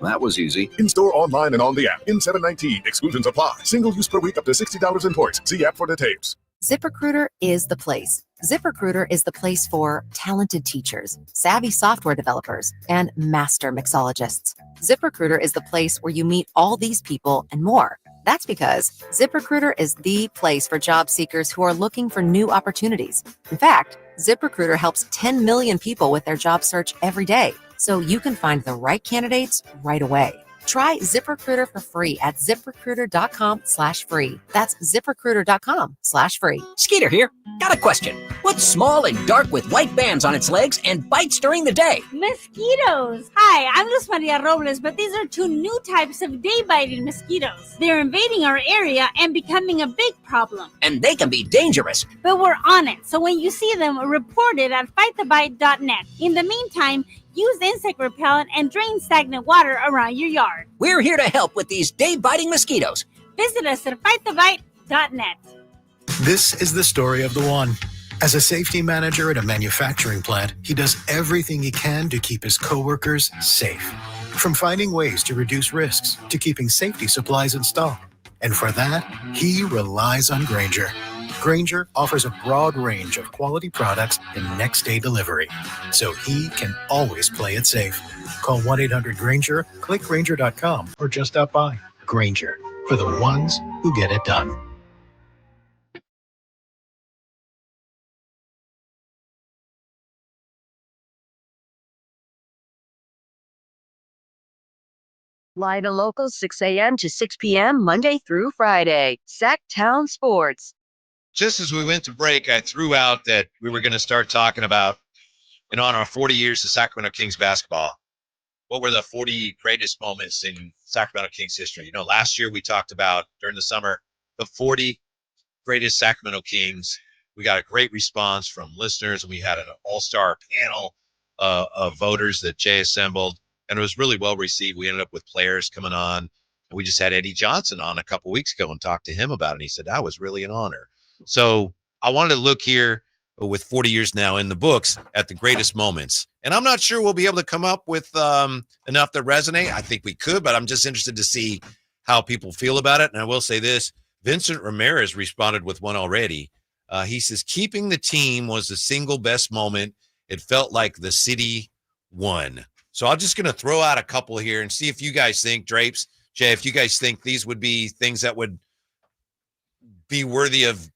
Speaker 25: That was easy.
Speaker 28: In-store, online, and on the app. In 719. Exclusions apply. Single use per week up to $60 in points. See app for details.
Speaker 29: ZipRecruiter is the place. ZipRecruiter is the place for talented teachers, savvy software developers, and master mixologists. ZipRecruiter is the place where you meet all these people and more. That's because ZipRecruiter is the place for job seekers who are looking for new opportunities. In fact, ZipRecruiter helps 10 million people with their job search every day, so you can find the right candidates right away. Try ZipRecruiter for free at ZipRecruiter.com/free. That's ZipRecruiter.com/free.
Speaker 3: Skeeter here. Got a question. What's small and dark with white bands on its legs and bites during the day?
Speaker 4: Mosquitoes. Hi, I'm Luz Maria Robles, but these are two new types of day-biting mosquitoes. They're invading our area and becoming a big problem.
Speaker 3: And they can be dangerous.
Speaker 4: But we're on it, so when you see them, report it at fightthebite.net. In the meantime, use insect repellent and drain stagnant water around your yard.
Speaker 3: We're here to help with these day-biting mosquitoes.
Speaker 4: Visit us at fightthebite.net.
Speaker 5: This is the story of the one. As a safety manager at a manufacturing plant, he does everything he can to keep his coworkers safe. From finding ways to reduce risks to keeping safety supplies in stock. And for that, he relies on Grainger. Grainger offers a broad range of quality products and next-day delivery, so he can always play it safe. Call 1-800-GRAINGER, click Grainger.com, or just stop by. Grainger, for the ones who get it done.
Speaker 7: Live and local, 6 a.m. to 6 p.m., Monday through Friday. Sacktown Sports.
Speaker 10: Just as we went to break, I threw out that we were going to start talking about, in honor of 40 years of Sacramento Kings basketball, what were the 40 greatest moments in Sacramento Kings history? You know, last year we talked about, during the summer, the 40 greatest Sacramento Kings. We got a great response from listeners. We had an all-star panel of voters that Jay assembled, and it was really well received. We ended up with players coming on. We just had Eddie Johnson on a couple weeks ago and talked to him about it. And he said, that was really an honor. So I wanted to look here with 40 years now in the books at the greatest moments. And I'm not sure we'll be able to come up with enough that resonate. I think we could, but I'm just interested to see how people feel about it. And I will say this, Vincent Ramirez responded with one already. He says, keeping the team was the single best moment. It felt like the city won. So I'm just going to throw out a couple here and see if you guys think, Drapes, Jay, if you guys think these would be things that would be worthy of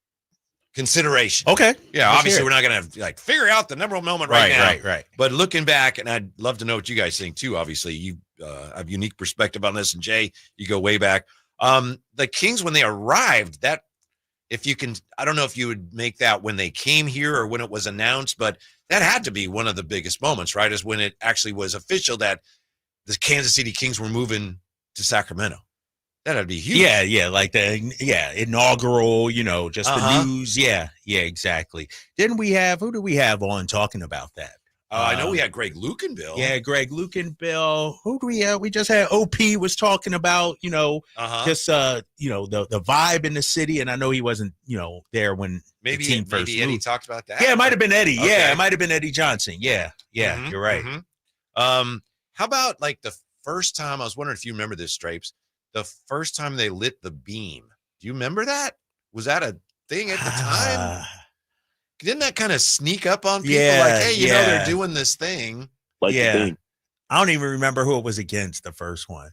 Speaker 10: consideration.
Speaker 11: Okay.
Speaker 10: Yeah, obviously we're not going to like figure out the number one moment right now.
Speaker 11: Right.
Speaker 10: But looking back, and I'd love to know what you guys think too. Obviously, you have unique perspective on this, and Jay, you go way back. The Kings, when they arrived, that if you can, I don't know if you would make that when they came here or when it was announced, but that had to be one of the biggest moments, right? Is when it actually was official that the Kansas City Kings were moving to Sacramento. That'd be huge.
Speaker 11: Yeah, like the inaugural, just the news. Yeah, exactly. Didn't we have, who do we have on talking about that?
Speaker 10: I know we had Greg Lukenbill.
Speaker 11: Yeah, Greg Lukenbill. Who do we have? We just had OP was talking about, just the vibe in the city, and I know he wasn't, there when the team first moved.
Speaker 10: Eddie talked about that.
Speaker 11: Yeah, it might have been Eddie.
Speaker 10: Okay.
Speaker 11: Yeah, it might have been Eddie Johnson. Yeah, you're right.
Speaker 10: How about like the first time? I was wondering if you remember this, Strapes. The first time they lit the beam. Do you remember that? Was that a thing at the time? Didn't that kind of sneak up on people? Like, hey, they're doing this thing.
Speaker 11: I don't even remember who it was against the first one.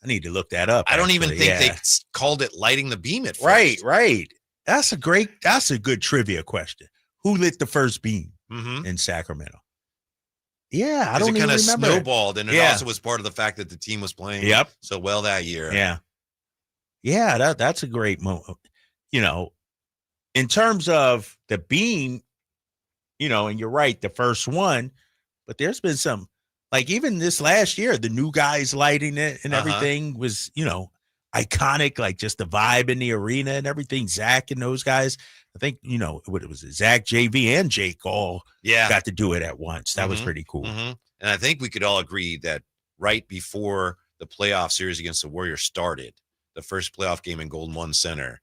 Speaker 11: I need to look that up.
Speaker 10: I don't even think they called it lighting the beam at first.
Speaker 11: Right. That's a good trivia question. Who lit the first beam in Sacramento? Yeah, I don't even remember.
Speaker 10: It kind of snowballed, and it also was part of the fact that the team was playing so well that year.
Speaker 11: Yeah, that's a great moment. In terms of the beam, and you're right, the first one, but there's been some, like even this last year, the new guys lighting it and everything was, iconic, like just the vibe in the arena and everything. Zach and those guys, I think, what it was, Zach, JV, and Jake all got to do it at once. That was pretty cool.
Speaker 10: And I think we could all agree that right before the playoff series against the Warriors started, the first playoff game in Golden One Center,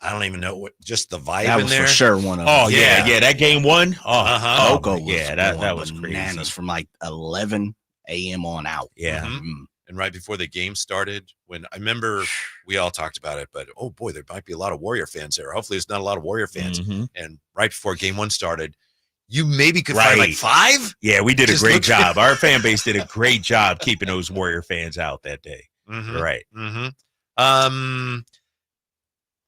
Speaker 10: I don't even know what, just the vibe
Speaker 1: that
Speaker 10: in
Speaker 1: was
Speaker 10: there.
Speaker 1: For sure one of them.
Speaker 11: Oh, yeah, that game one.
Speaker 1: Oko was
Speaker 11: that was
Speaker 1: bananas
Speaker 11: crazy.
Speaker 1: from like 11 a.m. on out.
Speaker 11: Yeah.
Speaker 10: And right before the game started, when I remember we all talked about it, but oh boy, there might be a lot of Warrior fans there. Hopefully it's not a lot of Warrior fans. And right before game one started, you maybe could find like 5.
Speaker 11: Yeah, we did a great job. Our fan base did a great job keeping those Warrior fans out that day. Right.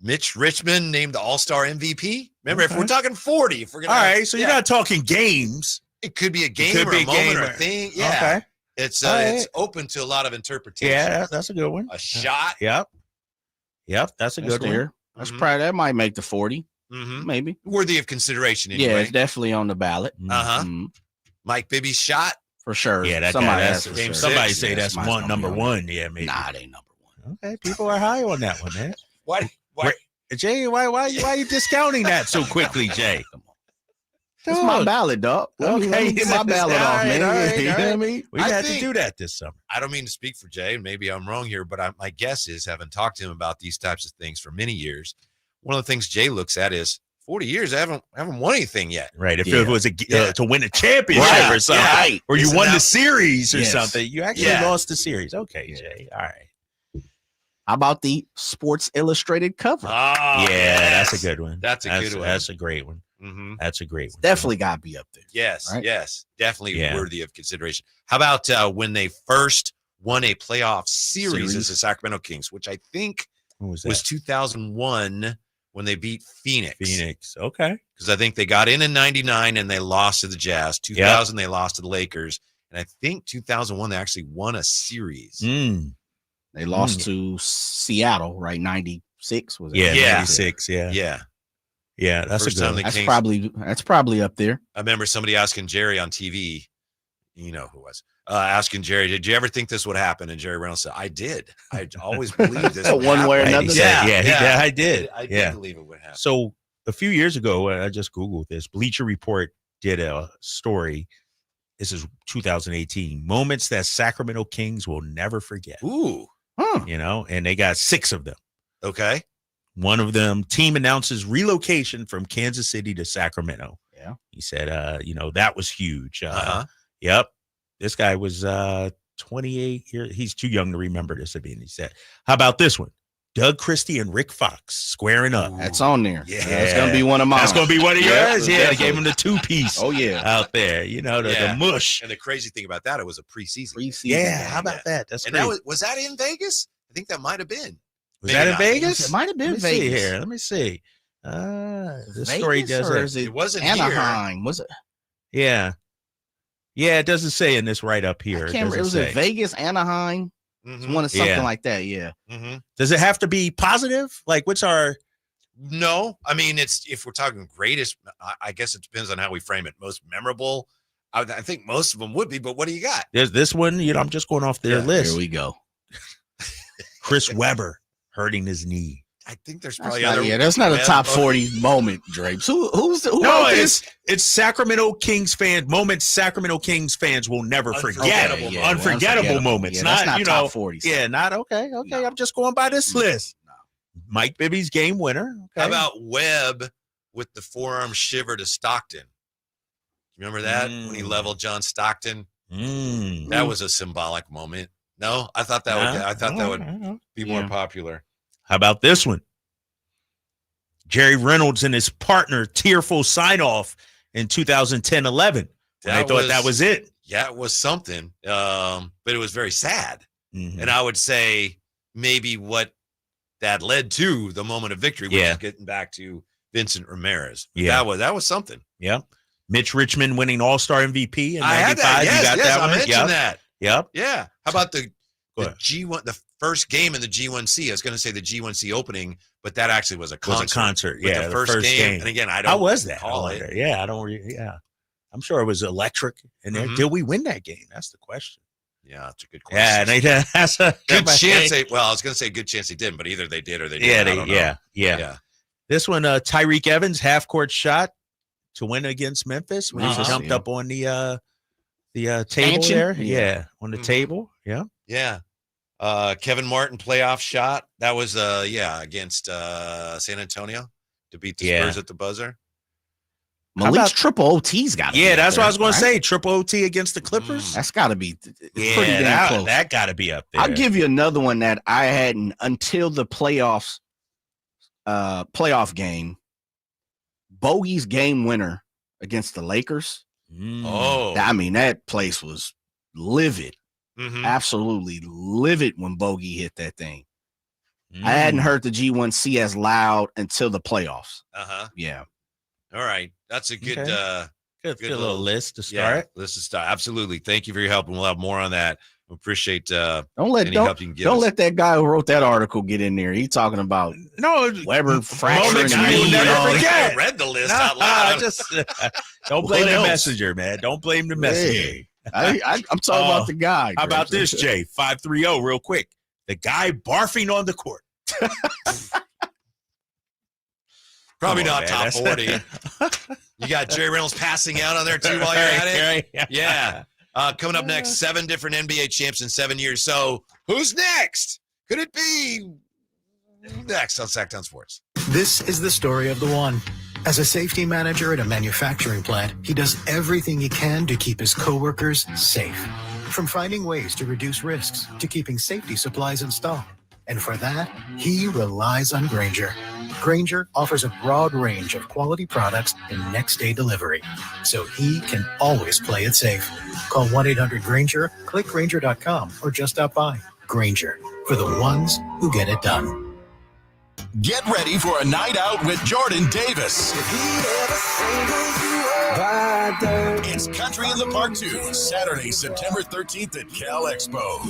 Speaker 10: Mitch Richmond named the All-Star MVP. Remember, if we're talking 40, if we're gonna,
Speaker 11: all right, so you're not talking games.
Speaker 10: It could be a game or a moment or a thing. Yeah.
Speaker 11: Okay.
Speaker 10: It's
Speaker 11: right.
Speaker 10: it's open to a lot of interpretation.
Speaker 11: Yeah, that's a good one.
Speaker 10: A shot.
Speaker 11: Yep. That's a
Speaker 1: That's
Speaker 11: good
Speaker 1: there.
Speaker 11: one.
Speaker 1: That's probably that might make the 40.
Speaker 10: Mm-hmm.
Speaker 1: Maybe
Speaker 10: Worthy of consideration. Anyway.
Speaker 1: Yeah, it's definitely on the ballot.
Speaker 10: Mike Bibby's shot
Speaker 1: for sure.
Speaker 11: Yeah, that
Speaker 1: somebody
Speaker 11: guy.
Speaker 1: has
Speaker 11: That's,
Speaker 1: for sure.
Speaker 11: somebody say
Speaker 1: Yeah,
Speaker 11: that's
Speaker 1: somebody's gonna be
Speaker 11: number
Speaker 1: on
Speaker 11: one.
Speaker 1: there.
Speaker 11: Yeah, maybe.
Speaker 1: Nah, it ain't number one.
Speaker 11: Okay, people are high on that one, man.
Speaker 10: Why?
Speaker 11: Jay, why you discounting that so quickly, Jay?
Speaker 1: It's my ballot, dog. Let me get my ballot off, man. You know what I mean?
Speaker 11: We had to do that this summer.
Speaker 10: I don't mean to speak for Jay, and maybe I'm wrong here, but my guess is, having talked to him about these types of things for many years, one of the things Jay looks at is 40 years. I haven't won anything yet.
Speaker 11: Right. If it was to win a championship or something, or you won the series or something, you actually lost the series. Okay, Jay. All right.
Speaker 1: How about the Sports Illustrated cover?
Speaker 10: Oh,
Speaker 11: that's a good one.
Speaker 10: That's a good one.
Speaker 11: That's a great one.
Speaker 10: Mm-hmm.
Speaker 11: That's a great one.
Speaker 1: Definitely got to be up there.
Speaker 10: Yes,
Speaker 1: right?
Speaker 10: yes, definitely worthy of consideration. How about when they first won a playoff series as the Sacramento Kings, which I think was 2001 when they beat Phoenix.
Speaker 11: Okay.
Speaker 10: Because I think they got in 99 and they lost to the Jazz. 2000 they lost to the Lakers, and I think 2001 they actually won a series.
Speaker 1: They lost to Seattle, right? 96 was it?
Speaker 11: Yeah, 96. Yeah, that's
Speaker 10: First
Speaker 11: a good
Speaker 10: time
Speaker 11: one.
Speaker 1: That's probably up there.
Speaker 10: I remember somebody asking Jerry on TV, you know who it was, asking Jerry, did you ever think this would happen? And Jerry Reynolds said, I did. I always believed this would
Speaker 1: One way or
Speaker 10: happen.
Speaker 1: another.
Speaker 11: I did.
Speaker 10: I did believe it would happen.
Speaker 11: So a few years ago, I just Googled this. Bleacher Report did a story. This is 2018. Moments that Sacramento Kings will never forget.
Speaker 10: Ooh.
Speaker 11: You know, and they got 6 of them.
Speaker 10: Okay.
Speaker 11: One of them, team announces relocation from Kansas City to Sacramento.
Speaker 1: Yeah.
Speaker 11: He said, that was huge. Yep. This guy was 28 years. He's too young to remember this. He said, how about this one? Doug Christie and Rick Fox squaring up.
Speaker 1: That's on there.
Speaker 11: Yeah.
Speaker 1: That's going to be one of mine.
Speaker 11: That's going to be one of yours?
Speaker 1: Yeah,
Speaker 11: Yeah, they gave him the 2-piece.
Speaker 1: Oh, yeah.
Speaker 11: Out there. You know, the mush.
Speaker 10: And the crazy thing about that, it was a preseason.
Speaker 11: Yeah, how about that? That's
Speaker 10: and
Speaker 11: great.
Speaker 10: that was that in Vegas? I think that might have been.
Speaker 11: Was that in Vegas?
Speaker 1: It might have been
Speaker 11: Let me
Speaker 1: Vegas.
Speaker 11: see here. Let me see. This
Speaker 1: Vegas,
Speaker 11: story does
Speaker 1: or
Speaker 11: it.
Speaker 1: is
Speaker 10: It wasn't
Speaker 1: Anaheim.
Speaker 10: here.
Speaker 1: Was it?
Speaker 11: Yeah. Yeah, it doesn't say in this right up here.
Speaker 1: I can't remember. It was in Vegas, Anaheim.
Speaker 10: Mm-hmm.
Speaker 1: One of something like that. Yeah.
Speaker 10: Mm-hmm.
Speaker 11: Does it have to be positive? Like, what's our?
Speaker 10: No, I mean, it's if we're talking greatest, I guess it depends on how we frame it. Most memorable, I think most of them would be. But what do you got?
Speaker 11: There's this one. You know, I'm just going off their list.
Speaker 1: Here we go.
Speaker 11: Chris Webber hurting his knee.
Speaker 10: I think there's
Speaker 1: That's
Speaker 10: probably
Speaker 1: not,
Speaker 10: other.
Speaker 1: that's not a top 40 moment, Drapes. Who
Speaker 11: No,
Speaker 1: wrote this?
Speaker 11: it's Sacramento Kings fans. Moments Sacramento Kings fans will never forget. Unforgettable moments.
Speaker 1: Yeah,
Speaker 11: not,
Speaker 1: that's not top
Speaker 11: 40.
Speaker 1: 40.
Speaker 11: Yeah, not okay. No. I'm just going by this list. No. Mike Bibby's game winner. Okay.
Speaker 10: How about Webb with the forearm shiver to Stockton? Remember that when he leveled John Stockton? That was a symbolic moment. No, I thought that would be more popular.
Speaker 11: How about this one? Jerry Reynolds and his partner tearful sign off in 2010-11. I thought that was it.
Speaker 10: Yeah, it was something. But it was very sad. And I would say maybe what that led to the moment of victory, which is getting back to Vincent Ramirez.
Speaker 11: Yeah.
Speaker 10: That was something.
Speaker 11: Yeah. Mitch Richmond winning All-Star MVP in 95.
Speaker 10: I had that. Yes,
Speaker 11: you got that
Speaker 10: I
Speaker 11: one?
Speaker 10: mentioned that.
Speaker 11: Yep.
Speaker 10: Yeah. How about the G1, the first game in the G1C? I was going to say the G1C opening, but that actually was a concert.
Speaker 11: Yeah,
Speaker 10: the first game. And again, I don't
Speaker 11: How was that?
Speaker 10: call it.
Speaker 11: Yeah, I'm sure it was electric in there. Did we win that game? That's the question.
Speaker 10: Yeah, that's a good question.
Speaker 11: Yeah, that's a
Speaker 10: good chance. I was going to say good chance they didn't, but either they did or they didn't.
Speaker 11: Yeah. This one, Tyreek Evans half court shot to win against Memphis when he jumped up on the table there. Yeah, on the table. Yeah.
Speaker 10: Yeah. Kevin Martin playoff shot. That was against San Antonio to beat the Spurs at the buzzer.
Speaker 1: Malik's triple OT's got to be.
Speaker 11: Yeah, that's what I was going to say. Triple OT against the Clippers.
Speaker 1: That's got to be pretty
Speaker 11: damn
Speaker 1: damn close.
Speaker 11: That got to be up there.
Speaker 1: I'll give you another one that I hadn't until the playoff game. Bogey's game winner against the Lakers.
Speaker 10: Oh,
Speaker 1: I mean, that place was livid. Absolutely livid when Bogey hit that thing. I hadn't heard the G1C as loud until the playoffs.
Speaker 10: Uh-huh.
Speaker 1: Yeah.
Speaker 10: All right. That's a good
Speaker 11: Good little list to start.
Speaker 10: Yeah, list to start. Absolutely. Thank you for your help, and we'll have more on that. We appreciate any
Speaker 1: don't
Speaker 10: help you can give
Speaker 1: don't
Speaker 10: us.
Speaker 1: let that guy who wrote that article get in there. He's talking about Weber fracturing
Speaker 11: you will never forget.
Speaker 10: I read the list
Speaker 11: No,
Speaker 10: out loud.
Speaker 11: just don't blame the messenger, man. Don't blame the messenger.
Speaker 1: Hey, I'm talking about the guy.
Speaker 11: How about this, Jay? 530, real quick. The guy barfing on the court.
Speaker 10: Probably
Speaker 11: Come on,
Speaker 10: not top
Speaker 11: man.
Speaker 10: 40. You got Jerry Reynolds passing out on there too while you're at it. Yeah. Coming up next, 7 different NBA champs in 7 years. So who's next? Could it be next on Sacktown Sports?
Speaker 5: This is the story of the one. As a safety manager at a manufacturing plant, he does everything he can to keep his coworkers safe. From finding ways to reduce risks to keeping safety supplies in stock. And for that, he relies on Grainger. Grainger offers a broad range of quality products and next-day delivery, so he can always play it safe. Call 1-800-GRAINGER, click Grainger.com, or just stop by. Grainger, for the ones who get it done.
Speaker 2: Get ready for a night out with Jordan Davis. It's Country in the Park 2, Saturday, September 13th at Cal Expo.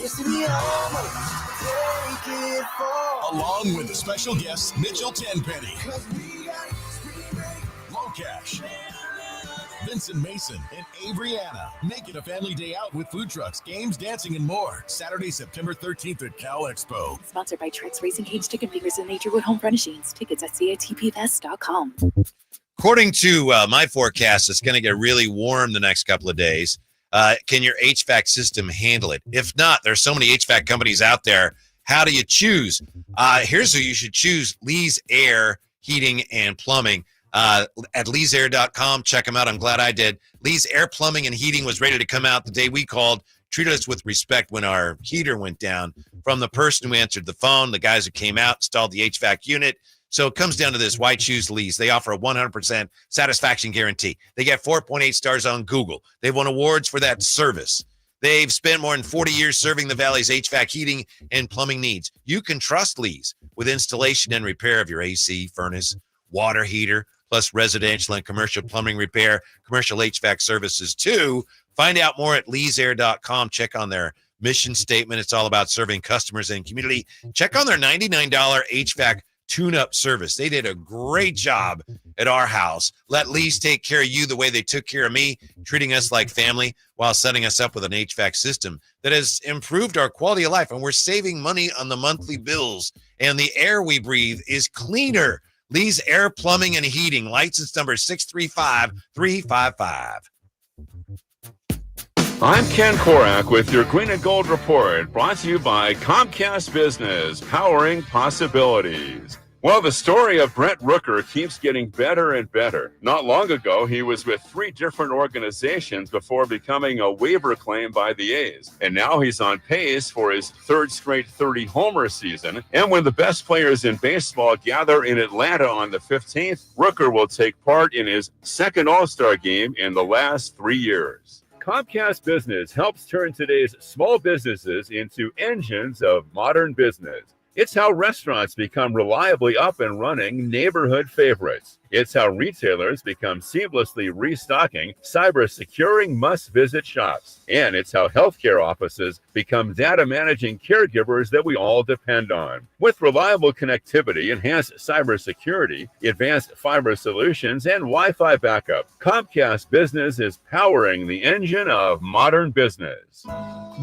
Speaker 2: Along with the special guests Mitchell Tenpenny, Low Cash, Vincent Mason, and Avriana. Make it a family day out with food trucks, games, dancing, and more. Saturday, September 13th at Cal Expo.
Speaker 9: Sponsored by Trex Racing Cage Chicken Fingers and Naturewood Home Furnishings. Tickets at catpfest.com.
Speaker 10: According to my forecast, it's going to get really warm the next couple of days. Can your HVAC system handle it? If not, there's so many HVAC companies out there. How do you choose? Here's who you should choose: Lee's Air Heating and Plumbing. At leesair.com. Check them out. I'm glad I did. Lee's Air Plumbing and Heating was ready to come out the day we called. Treated us with respect when our heater went down. From the person who answered the phone, the guys who came out, installed the HVAC unit. So it comes down to this: why choose Lee's? They offer a 100% satisfaction guarantee. They get 4.8 stars on Google. They've won awards for that service. They've spent more than 40 years serving the Valley's HVAC heating and plumbing needs. You can trust Lee's with installation and repair of your AC, furnace, water heater, plus residential and commercial plumbing repair, commercial HVAC services too. Find out more at leesair.com. Check on their mission statement. It's all about serving customers and community. Check on their $99 HVAC tune-up service. They did a great job at our house. Let Lee's take care of you the way they took care of me, treating us like family while setting us up with an HVAC system that has improved our quality of life, and we're saving money on the monthly bills, and the air we breathe is cleaner. Lee's Air Plumbing and Heating. License number 635355.
Speaker 24: I'm Ken Korach with your Green and Gold Report, brought to you by Comcast Business, powering possibilities. Well, the story of Brent Rooker keeps getting better and better. Not long ago, he was with 3 different organizations before becoming a waiver claim by the A's. And now he's on pace for his 3rd straight 30-homer season. And when the best players in baseball gather in Atlanta on the 15th, Rooker will take part in his 2nd All-Star game in the last 3 years. Comcast Business helps turn today's small businesses into engines of modern business. It's how restaurants become reliably up and running neighborhood favorites. It's how retailers become seamlessly restocking, cyber-securing must-visit shops. And it's how healthcare offices become data-managing caregivers that we all depend on. With reliable connectivity, enhanced cybersecurity, advanced fiber solutions, and Wi-Fi backup, Comcast Business is powering the engine of modern business.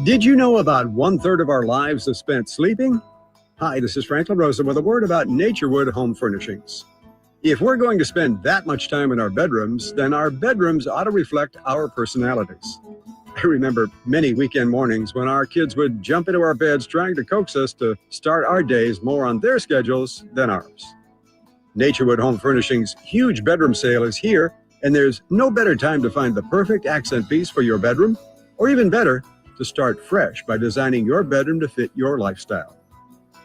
Speaker 13: Did you know about 1/3 of our lives is spent sleeping? Hi, this is Frank LaRosa with a word about Naturewood Home Furnishings. If we're going to spend that much time in our bedrooms, then our bedrooms ought to reflect our personalities. I remember many weekend mornings when our kids would jump into our beds trying to coax us to start our days more on their schedules than ours. Naturewood Home Furnishings' huge bedroom sale is here, and there's no better time to find the perfect accent piece for your bedroom, or even better, to start fresh by designing your bedroom to fit your lifestyle.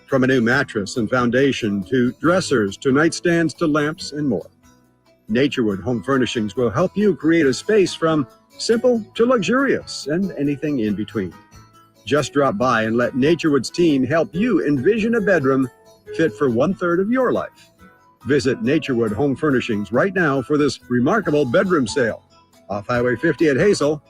Speaker 13: From a new mattress and foundation to dressers to nightstands to lamps and more. Naturewood Home Furnishings will help you create a space from simple to luxurious and anything in between. Just drop by and let Naturewood's team help you envision a bedroom fit for 1/3 of your life. Visit Naturewood Home Furnishings right now for this remarkable bedroom sale. Off Highway 50 at Hazel,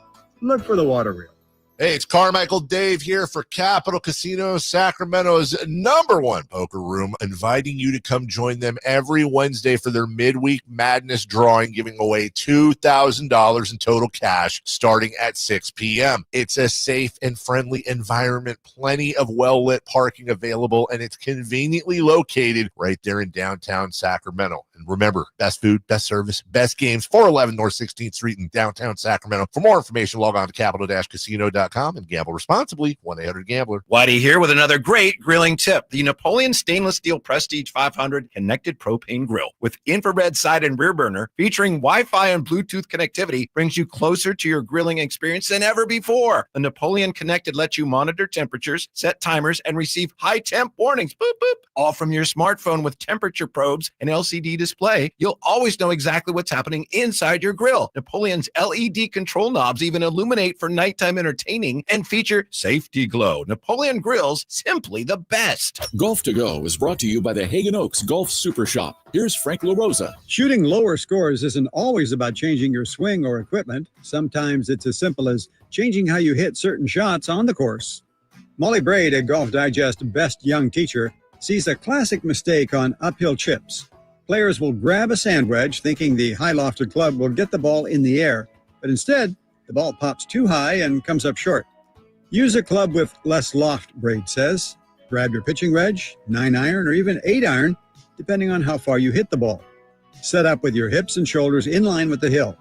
Speaker 13: look for the water wheel.
Speaker 6: Hey, it's Carmichael Dave here for Capital Casino, Sacramento's #1 poker room, inviting you to come join them every Wednesday for their midweek madness drawing, giving away $2,000 in total cash starting at 6 p.m. It's a safe and friendly environment, plenty of well-lit parking available, and it's conveniently located right there in downtown Sacramento. And remember, best food, best service, best games, 411 North 16th Street in downtown Sacramento. For more information, log on to capital-casino.com and gamble responsibly. 1-800-GAMBLER.
Speaker 8: Whitey here with another great grilling tip. The Napoleon Stainless Steel Prestige 500 Connected Propane Grill with infrared side and rear burner featuring Wi-Fi and Bluetooth connectivity brings you closer to your grilling experience than ever before. The Napoleon Connected lets you monitor temperatures, set timers, and receive high temp warnings. Boop, boop. All from your smartphone with temperature probes and LCD display. You'll always know exactly what's happening inside your grill. Napoleon's LED control knobs even illuminate for nighttime entertainment and feature safety glow. Napoleon Grills, simply the best.
Speaker 12: Golf to Go is brought to you by the Hagen Oaks Golf Super Shop. Here's Frank LaRosa.
Speaker 13: Shooting lower scores isn't always about changing your swing or equipment. Sometimes it's as simple as changing how you hit certain shots on the course. Molly Braid, a Golf Digest Best Young Teacher, sees a classic mistake on uphill chips. Players will grab a sand wedge thinking the high-lofted club will get the ball in the air, but instead, the ball pops too high and comes up short. Use a club with less loft, Braid says. Grab your pitching wedge, 9-iron, or even 8-iron, depending on how far you hit the ball. Set up with your hips and shoulders in line with the hill.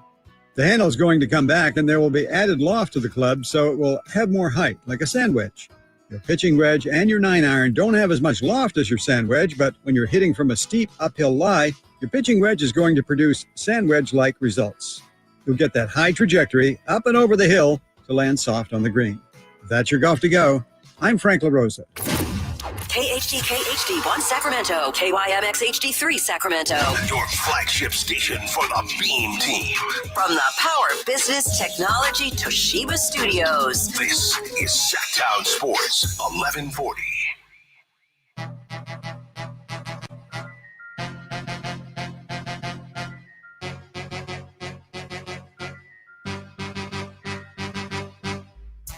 Speaker 13: The handle is going to come back, and there will be added loft to the club, so it will have more height, like a sand wedge. Your pitching wedge and your 9-iron don't have as much loft as your sand wedge, but when you're hitting from a steep uphill lie, your pitching wedge is going to produce sand wedge-like results. You'll get that high trajectory up and over the hill to land soft on the green. If that's your Golf to Go, I'm Frank LaRosa.
Speaker 14: KHD1 Sacramento, KYMX HD3 Sacramento.
Speaker 2: Your flagship station for the Beam Team.
Speaker 14: From the Power Business Technology Toshiba Studios.
Speaker 2: This is Sacktown Sports 1140.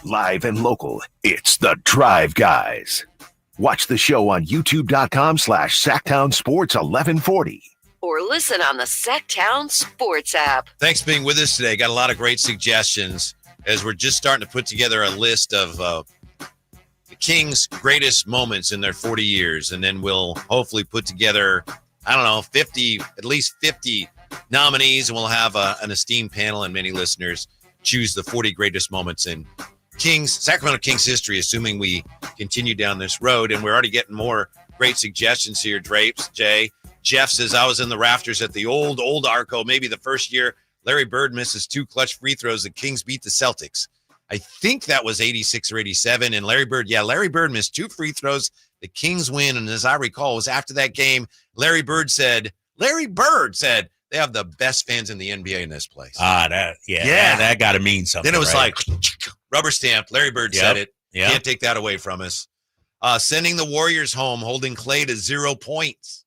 Speaker 2: Live and local, it's the Drive Guys. Watch the show on youtube.com/Sacktown Sports 1140.
Speaker 7: Or listen on the Sacktown Sports app.
Speaker 10: Thanks for being with us today. Got a lot of great suggestions as we're just starting to put together a list of the Kings' greatest moments in their 40 years. And then we'll hopefully put together, I don't know, at least 50 nominees. And we'll have an esteemed panel and many listeners choose the 40 greatest moments in Sacramento Kings history, assuming we continue down this road. And we're already getting more great suggestions here, Drapes. Jay. Jeff says, I was in the rafters at the old Arco, maybe the first year Larry Bird misses 2 clutch free throws. The Kings beat the Celtics. I think that was 86 or 87. And Larry Bird missed 2 free throws. The Kings win. And as I recall, it was after that game, Larry Bird said, they have the best fans in the NBA in this place.
Speaker 11: That got to mean something.
Speaker 10: Then it was
Speaker 11: right?
Speaker 10: like rubber stamp. Larry Bird said it.
Speaker 11: Yep.
Speaker 10: Can't take that away from us. Sending the Warriors home, holding Clay to 0 points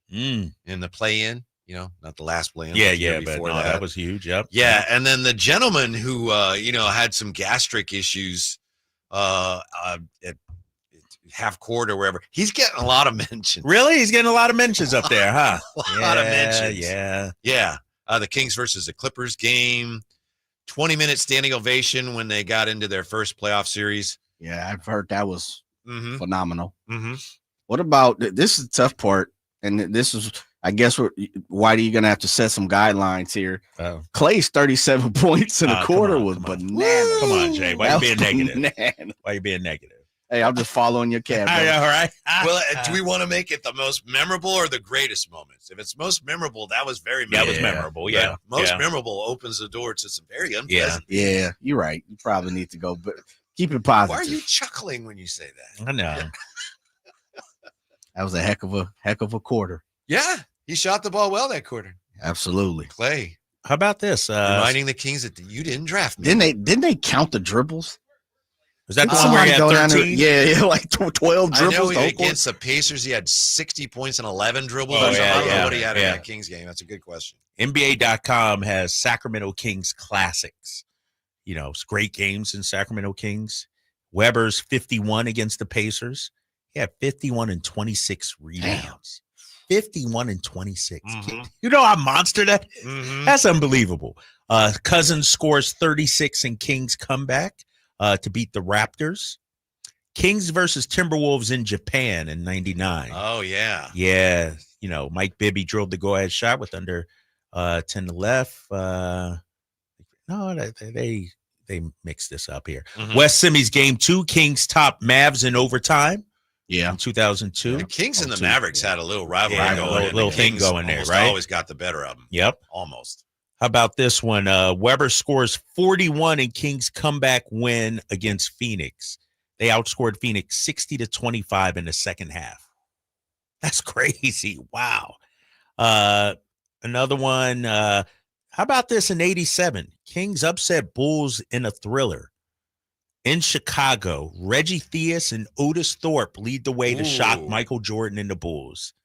Speaker 10: in the play-in. Not the last play-in.
Speaker 11: But no, that was huge. Yep.
Speaker 10: Yeah, and then the gentleman who had some gastric issues at half court or wherever. He's getting a lot of mentions.
Speaker 11: Really? He's getting a lot of mentions up there, huh?
Speaker 10: A lot of mentions.
Speaker 11: Yeah.
Speaker 10: The Kings versus the Clippers game. 20-minute standing ovation when they got into their first playoff series.
Speaker 1: Yeah, I've heard that was phenomenal.
Speaker 10: Mm-hmm.
Speaker 1: What about, this is the tough part, and this is, I guess, why are you going to have to set some guidelines here?
Speaker 11: Oh.
Speaker 1: Clay's 37 points in a quarter was bananas.
Speaker 11: Come on, Jay. Why are you being negative?
Speaker 1: Hey, I'm just following your cat.
Speaker 11: All right.
Speaker 10: Well, do we want to make it the most memorable or the greatest moments? If it's most memorable, that was very memorable.
Speaker 11: That was memorable, yeah.
Speaker 10: Most memorable opens the door to some very unpleasant.
Speaker 1: Yeah, you're right. You probably need to go, but keep it positive.
Speaker 10: Why are you chuckling when you say that?
Speaker 11: I know.
Speaker 1: That was a heck of a quarter.
Speaker 10: Yeah, he shot the ball well that quarter.
Speaker 1: Absolutely.
Speaker 10: Clay.
Speaker 11: How about this?
Speaker 10: Reminding the Kings that you didn't draft me.
Speaker 1: Didn't they count the dribbles?
Speaker 11: Was that somebody at 13?
Speaker 1: Yeah, like 12 dribbles.
Speaker 10: I know against the Pacers, he had 60 points and 11 dribbles. I don't know what he had in that Kings game. That's a good question.
Speaker 11: NBA.com has Sacramento Kings classics. You know, it's great games in Sacramento Kings. Weber's 51 against the Pacers. He had 51 and 26 rebounds. 51 and 26. You know how monster that is? That's unbelievable. Cousins scores 36 in Kings comeback to beat the Raptors. Kings versus Timberwolves in Japan in 99.
Speaker 10: Oh, yeah.
Speaker 11: Yeah. You know, Mike Bibby drilled the go-ahead shot with under 10 to left. No, they mixed this up here. Wes Simi's game 2, Kings top Mavs in overtime.
Speaker 1: Yeah.
Speaker 11: In 2002.
Speaker 10: The Kings and the Mavericks had a little rivalry going.
Speaker 11: Little thing going there, right?
Speaker 10: Always got the better of them.
Speaker 11: Yep.
Speaker 10: Almost.
Speaker 11: How about this one? Weber scores 41 in Kings comeback win against Phoenix. They outscored Phoenix 60-25 in the second half. That's crazy. Wow. Another one. How about this in 87? Kings upset Bulls in a thriller. In Chicago, Reggie Theus and Otis Thorpe lead the way to shock Michael Jordan and the Bulls.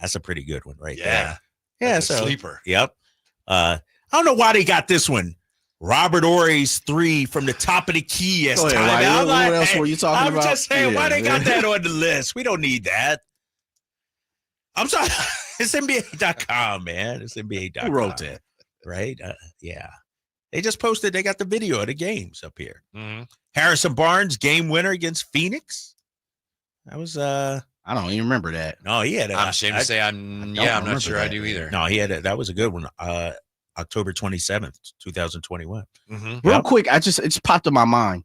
Speaker 11: That's a pretty good one right there. Yeah,
Speaker 10: That's a
Speaker 11: so
Speaker 10: sleeper.
Speaker 11: Yep. I don't know why they got this one. Robert Ory's 3 from the top of the key as
Speaker 1: Go ahead,
Speaker 11: time.
Speaker 1: Ryan. What else were you talking about?
Speaker 11: I'm just saying, why
Speaker 1: Yeah.
Speaker 11: they got that on the list? We don't need that. I'm sorry. It's NBA.com, man. It's NBA.com.
Speaker 1: Who wrote that?
Speaker 11: Right? Yeah. They just posted, they got the video of the games up here. Harrison Barnes, game winner against Phoenix. That was
Speaker 1: I don't even remember that.
Speaker 11: No, he had
Speaker 10: I'm ashamed to say I'm not sure I do either.
Speaker 11: No, he had that was a good one. October 27th, 2021.
Speaker 1: Real quick, it just popped in my mind,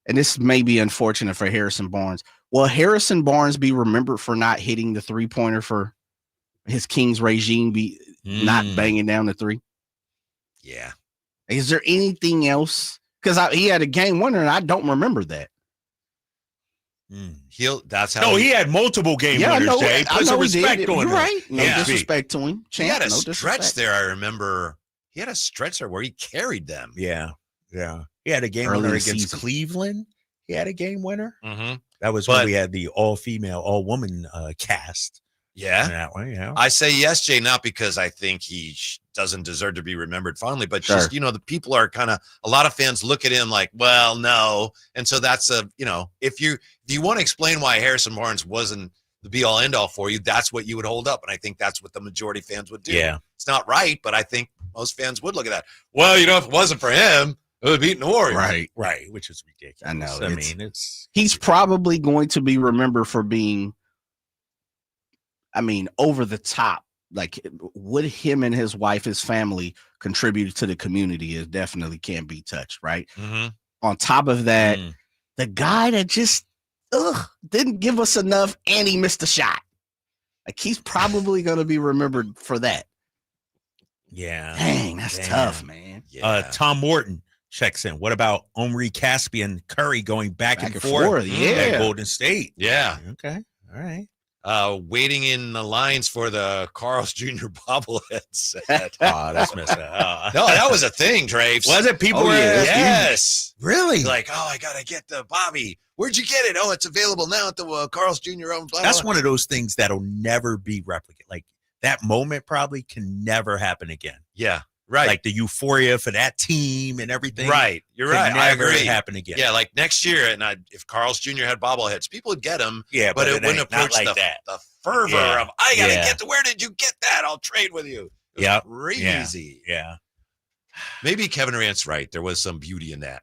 Speaker 1: and this may be unfortunate for Harrison Barnes. Will Harrison Barnes be remembered for not hitting the 3-pointer for his Kings regime, not banging down the 3?
Speaker 10: Yeah.
Speaker 1: Is there anything else? Because he had a game winner, and I don't remember that.
Speaker 10: That's how.
Speaker 11: No, he had multiple game winners, Jay. Put some respect on him.
Speaker 1: You're right. No disrespect to him.
Speaker 10: He had a
Speaker 1: no
Speaker 10: stretch there, I remember. He had a stretch there where he carried them.
Speaker 11: Yeah. He had a game winner against Cleveland. He had a game winner. That was when we had the all-female, all-woman cast.
Speaker 10: Yeah.
Speaker 11: That one, yeah.
Speaker 10: I say yes, Jay, not because I think he doesn't deserve to be remembered fondly, but just, the people are kind of, a lot of fans look at him like, well, no. And so that's if you want to explain why Harrison Barnes wasn't the be all end all for you, that's what you would hold up. And I think that's what the majority of fans would do.
Speaker 11: Yeah.
Speaker 10: It's not right, but I think most fans would look at that. Well, if it wasn't for him, it would have beaten the Warriors.
Speaker 11: Right. Which is ridiculous.
Speaker 1: I know.
Speaker 11: I mean,
Speaker 1: he's probably going to be remembered for being, over the top. Like, would him and his wife, his family contribute to the community is definitely can't be touched, right? On top of that, the guy that just didn't give us enough and he missed a shot. Like, he's probably going to be remembered for that.
Speaker 11: Yeah.
Speaker 1: Dang, that's tough, man.
Speaker 11: Tom Morton checks in. What about Omri Caspian Curry going back and forth at Golden State?
Speaker 10: Yeah.
Speaker 11: Okay. All right.
Speaker 10: Waiting in the lines for the Carl's Jr. bobblehead set.
Speaker 11: That's messed up.
Speaker 10: No, that was a thing, Drapes.
Speaker 11: Was it? People were
Speaker 10: yes.
Speaker 11: Really?
Speaker 10: Like, I got to get the Bobby. Where'd you get it? Oh, it's available now at the Carl's Jr. owned.
Speaker 11: That's one of those things that'll never be replicated. Like, that moment probably can never happen again.
Speaker 10: Yeah. Right.
Speaker 11: Like the euphoria for that team and everything.
Speaker 10: Right. You're right. I agree.
Speaker 11: Happen again.
Speaker 10: Yeah. Like next year, and if Carl's Jr. had bobbleheads, people would get them.
Speaker 11: Yeah.
Speaker 10: But it wouldn't approach
Speaker 11: like
Speaker 10: the fervor of, I got to get to, where did you get that? I'll trade with you.
Speaker 11: Yeah.
Speaker 10: Crazy.
Speaker 11: Yeah.
Speaker 10: Maybe Kevin Durant's right. There was some beauty in that.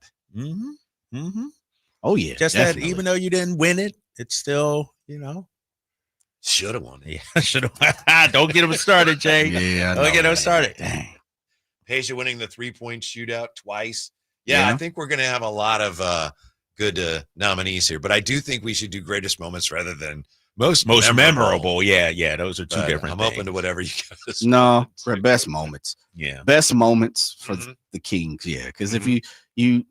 Speaker 1: Oh, yeah.
Speaker 11: Just definitely. That even though you didn't win it, it's still,
Speaker 10: Should have won it.
Speaker 11: Yeah. Should have. Don't get him started, Jay.
Speaker 1: Yeah.
Speaker 11: Don't get him started.
Speaker 1: Dang.
Speaker 10: Peja winning the 3-point shootout twice. Yeah, I think we're going to have a lot of good nominees here, but I do think we should do greatest moments rather than most memorable.
Speaker 11: Yeah. Those are two different
Speaker 10: I'm
Speaker 11: things.
Speaker 10: open to whatever you guys.
Speaker 1: No, for best moments.
Speaker 11: Yeah.
Speaker 1: Best moments for the Kings. Yeah. Because if you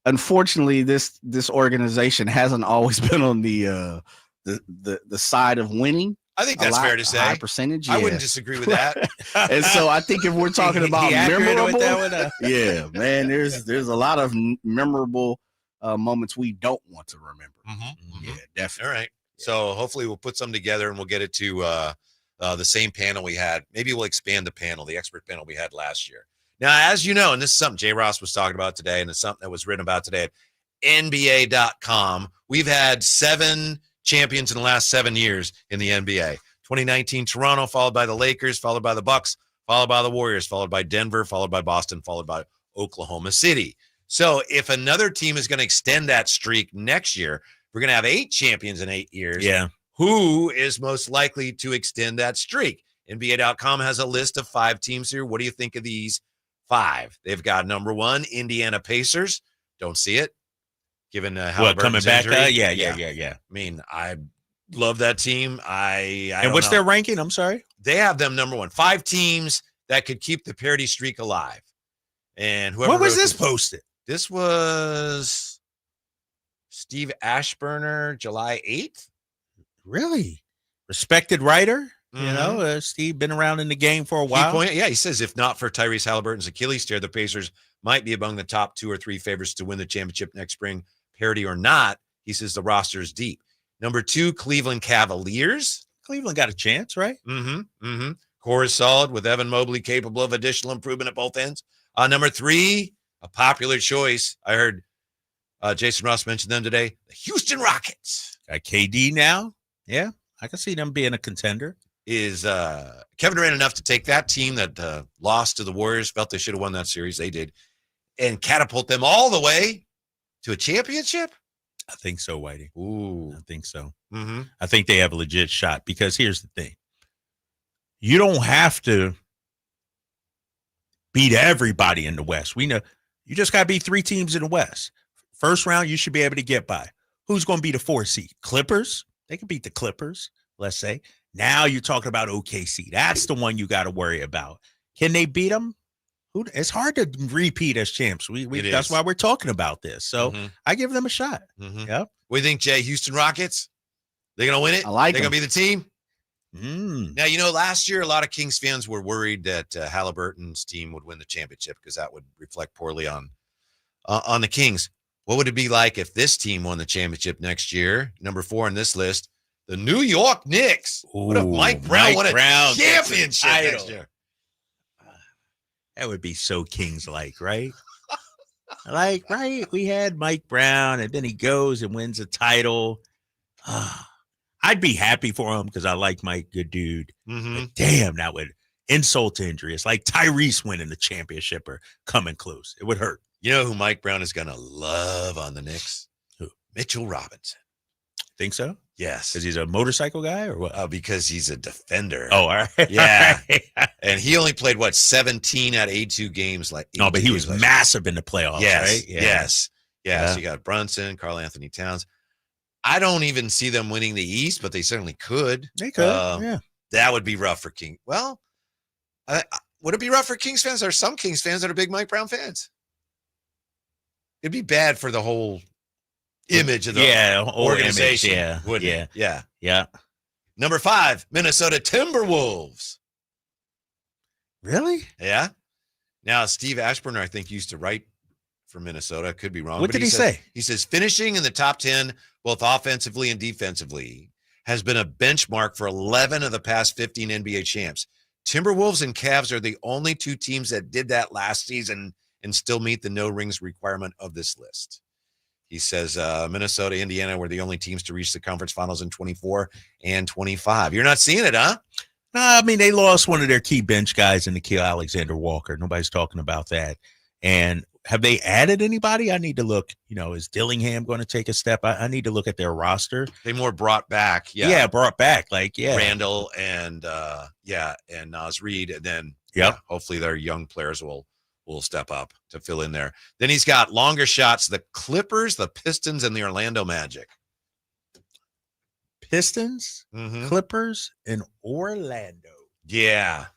Speaker 1: unfortunately, this organization hasn't always been on the side of winning.
Speaker 10: I think that's fair to say.
Speaker 1: High percentage.
Speaker 10: I wouldn't disagree with that.
Speaker 1: And so I think if we're talking about memorable,
Speaker 11: yeah,
Speaker 1: man, there's a lot of memorable moments we don't want to remember. Yeah, definitely.
Speaker 10: All right. So hopefully we'll put some together and we'll get it to the same panel we had. Maybe we'll expand the panel, the expert panel we had last year. Now, as you know, and this is something Jay Ross was talking about today, and it's something that was written about today at NBA.com. We've had 7 champions in the last 7 years in the NBA. 2019 Toronto, followed by the Lakers, followed by the Bucks, followed by the Warriors, followed by Denver, followed by Boston, followed by Oklahoma City. So if another team is going to extend that streak next year, we're going to have 8 champions in 8 years.
Speaker 11: Yeah.
Speaker 10: Who is most likely to extend that streak? NBA.com has a list of 5 teams here. What do you think of these 5? They've got number 1, Indiana Pacers. Don't see it. Given how
Speaker 11: coming back?
Speaker 10: injury.
Speaker 11: Yeah.
Speaker 10: I mean, I love that team. I
Speaker 11: and what's their ranking? I'm sorry.
Speaker 10: They have them number 1. 5 teams that could keep the parody streak alive. And whoever
Speaker 11: When was
Speaker 10: wrote
Speaker 11: this posted?
Speaker 10: This was Steve Ashburner, July 8th.
Speaker 11: Really? Respected writer. You know, Steve been around in the game for a while.
Speaker 10: He says if not for Tyrese Halliburton's Achilles tear, the Pacers might be among the top 2 or 3 favorites to win the championship next spring, parity or not. He says the roster is deep. Number 2, Cleveland Cavaliers.
Speaker 11: Cleveland got a chance, right?
Speaker 10: Core is solid with Evan Mobley capable of additional improvement at both ends. Number 3, a popular choice. I heard Jason Ross mention them today. The Houston Rockets.
Speaker 11: Got KD now. Yeah, I can see them being a contender.
Speaker 10: Is Kevin Durant enough to take that team that lost to the Warriors, felt they should have won that series, they did, and catapult them all the way to a championship?
Speaker 11: I think so, Whitey.
Speaker 10: Ooh.
Speaker 11: I think so.
Speaker 10: Mm-hmm.
Speaker 11: I think they have a legit shot because here's the thing. You don't have to beat everybody in the West. We know you just got to beat 3 teams in the West. First round, you should be able to get by. Who's going to be the 4 seed? Clippers? They can beat the Clippers, let's say. Now you're talking about OKC. That's the one you got to worry about. Can they beat them? It's hard to repeat as champs. That's why we're talking about this. So I give them a shot. Yep.
Speaker 10: What do you think, Jay? Houston Rockets? They're going to win it?
Speaker 1: I like
Speaker 10: They're
Speaker 1: them.
Speaker 10: going to be the team? Now, you know, last year, a lot of Kings fans were worried that Halliburton's team would win the championship because that would reflect poorly on the Kings. What would it be like if this team won the championship next year? Number 4 on this list, the New York Knicks. What if Mike Brown won a championship next year?
Speaker 11: That would be so Kings-like, right? Right? We had Mike Brown, and then he goes and wins a title. I'd be happy for him because I like Mike, good dude. But damn, that would insult to injury. It's like Tyrese winning the championship or coming close. It would hurt.
Speaker 10: You know who Mike Brown is going to love on the Knicks?
Speaker 11: Who?
Speaker 10: Mitchell Robinson.
Speaker 11: Think so?
Speaker 10: Yes.
Speaker 11: Because he's a motorcycle guy or what?
Speaker 10: Because he's a defender.
Speaker 11: Oh, all right.
Speaker 10: Yeah. And he only played, 17 out of 82 games.
Speaker 11: No, but he was massive in the playoffs, right? Yeah.
Speaker 10: Yes. So you got Brunson, Karl Anthony Towns. I don't even see them winning the East, but they certainly could.
Speaker 11: They could, yeah.
Speaker 10: That would be rough for King. Well, would it be rough for Kings fans? There are some Kings fans that are big Mike Brown fans. It'd be bad for the whole image of the organization.
Speaker 11: Yeah.
Speaker 10: Wouldn't it?
Speaker 11: Yeah.
Speaker 10: Number 5, Minnesota Timberwolves.
Speaker 11: Really?
Speaker 10: Yeah. Now, Steve Ashburner, I think, used to write for Minnesota. Could be wrong.
Speaker 11: What did he say?
Speaker 10: He says, finishing in the top 10, both offensively and defensively, has been a benchmark for 11 of the past 15 NBA champs. Timberwolves and Cavs are the only 2 teams that did that last season and still meet the no rings requirement of this list. He says Minnesota, Indiana were the only teams to reach the conference finals in 24 and 25. You're not seeing it, huh?
Speaker 11: No, I mean, they lost one of their key bench guys in Nickeil Alexander-Walker. Nobody's talking about that. And have they added anybody? I need to look. Is Dillingham going to take a step? I need to look at their roster.
Speaker 10: They more brought back.
Speaker 11: Yeah, brought back.
Speaker 10: Randall and and Naz Reid. And then hopefully their young players will step up to fill in there. Then he's got longer shots, the Clippers, the Pistons, and the Orlando Magic.
Speaker 11: Pistons, Clippers, and Orlando.
Speaker 10: Yeah.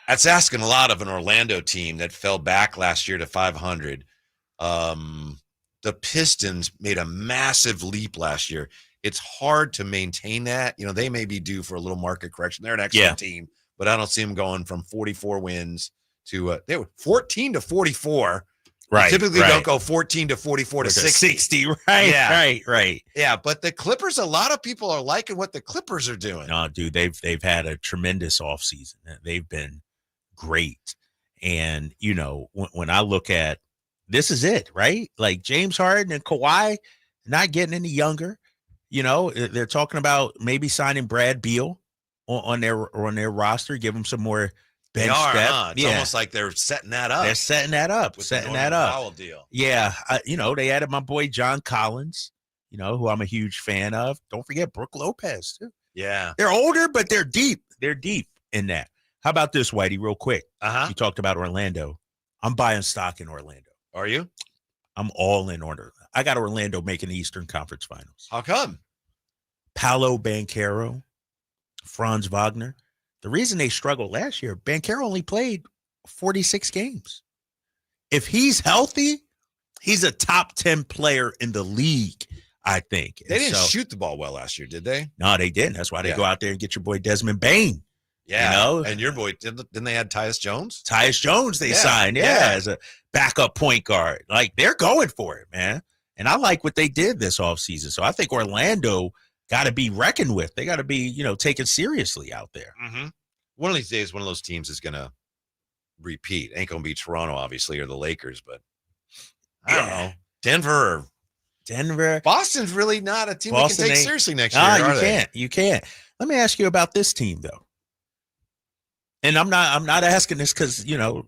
Speaker 10: That's asking a lot of an Orlando team that fell back last year to 500. The Pistons made a massive leap last year. It's hard to maintain that. They may be due for a little market correction. They're an excellent team, but I don't see them going from 44 wins to they were 14 to 44.
Speaker 11: Right.
Speaker 10: They typically
Speaker 11: right.
Speaker 10: don't go 14 to 44 to 60.
Speaker 11: Right.
Speaker 10: Yeah.
Speaker 11: Right.
Speaker 10: Yeah, but the Clippers, a lot of people are liking what the Clippers are doing.
Speaker 11: No, dude, they've had a tremendous offseason. They've been great. And, you know, when I look at this is it, right? Like James Harden and Kawhi not getting any younger. You know, they're talking about maybe signing Brad Beal on their roster, give them some more bench depth.
Speaker 10: Huh? It's almost like they're setting that up.
Speaker 11: They're setting that up.
Speaker 10: With
Speaker 11: setting
Speaker 10: the
Speaker 11: that up.
Speaker 10: Powell deal.
Speaker 11: Yeah, you know, they added my boy John Collins, you know, who I'm a huge fan of. Don't forget Brooke Lopez, too.
Speaker 10: Yeah.
Speaker 11: They're older, but they're deep. They're deep in that. How about this, Whitey, real quick? You talked about Orlando. I'm buying stock in Orlando.
Speaker 10: Are you?
Speaker 11: I'm all in order. I got Orlando making the Eastern Conference Finals.
Speaker 10: How come?
Speaker 11: Paolo Banchero, Franz Wagner. The reason they struggled last year, Banchero only played 46 games. If he's healthy, he's a top 10 player in the league, I think.
Speaker 10: They didn't shoot the ball well last year, did they?
Speaker 11: No, they didn't. That's why they go out there and get your boy Desmond Bane.
Speaker 10: Yeah.
Speaker 11: You know?
Speaker 10: And your boy, didn't they add Tyus Jones?
Speaker 11: Tyus Jones they signed, as a backup point guard. Like, they're going for it, man. And I like what they did this offseason. So I think Orlando got to be reckoned with. They got to be, you know, taken seriously out there.
Speaker 10: Mm-hmm. One of these days, one of those teams is going to repeat. Ain't going to be Toronto, obviously, or the Lakers, but I don't know. Denver. Boston's really not a team we can take seriously next year, are they?
Speaker 11: You can't. Let me ask you about this team, though. And I'm not asking this because, you know,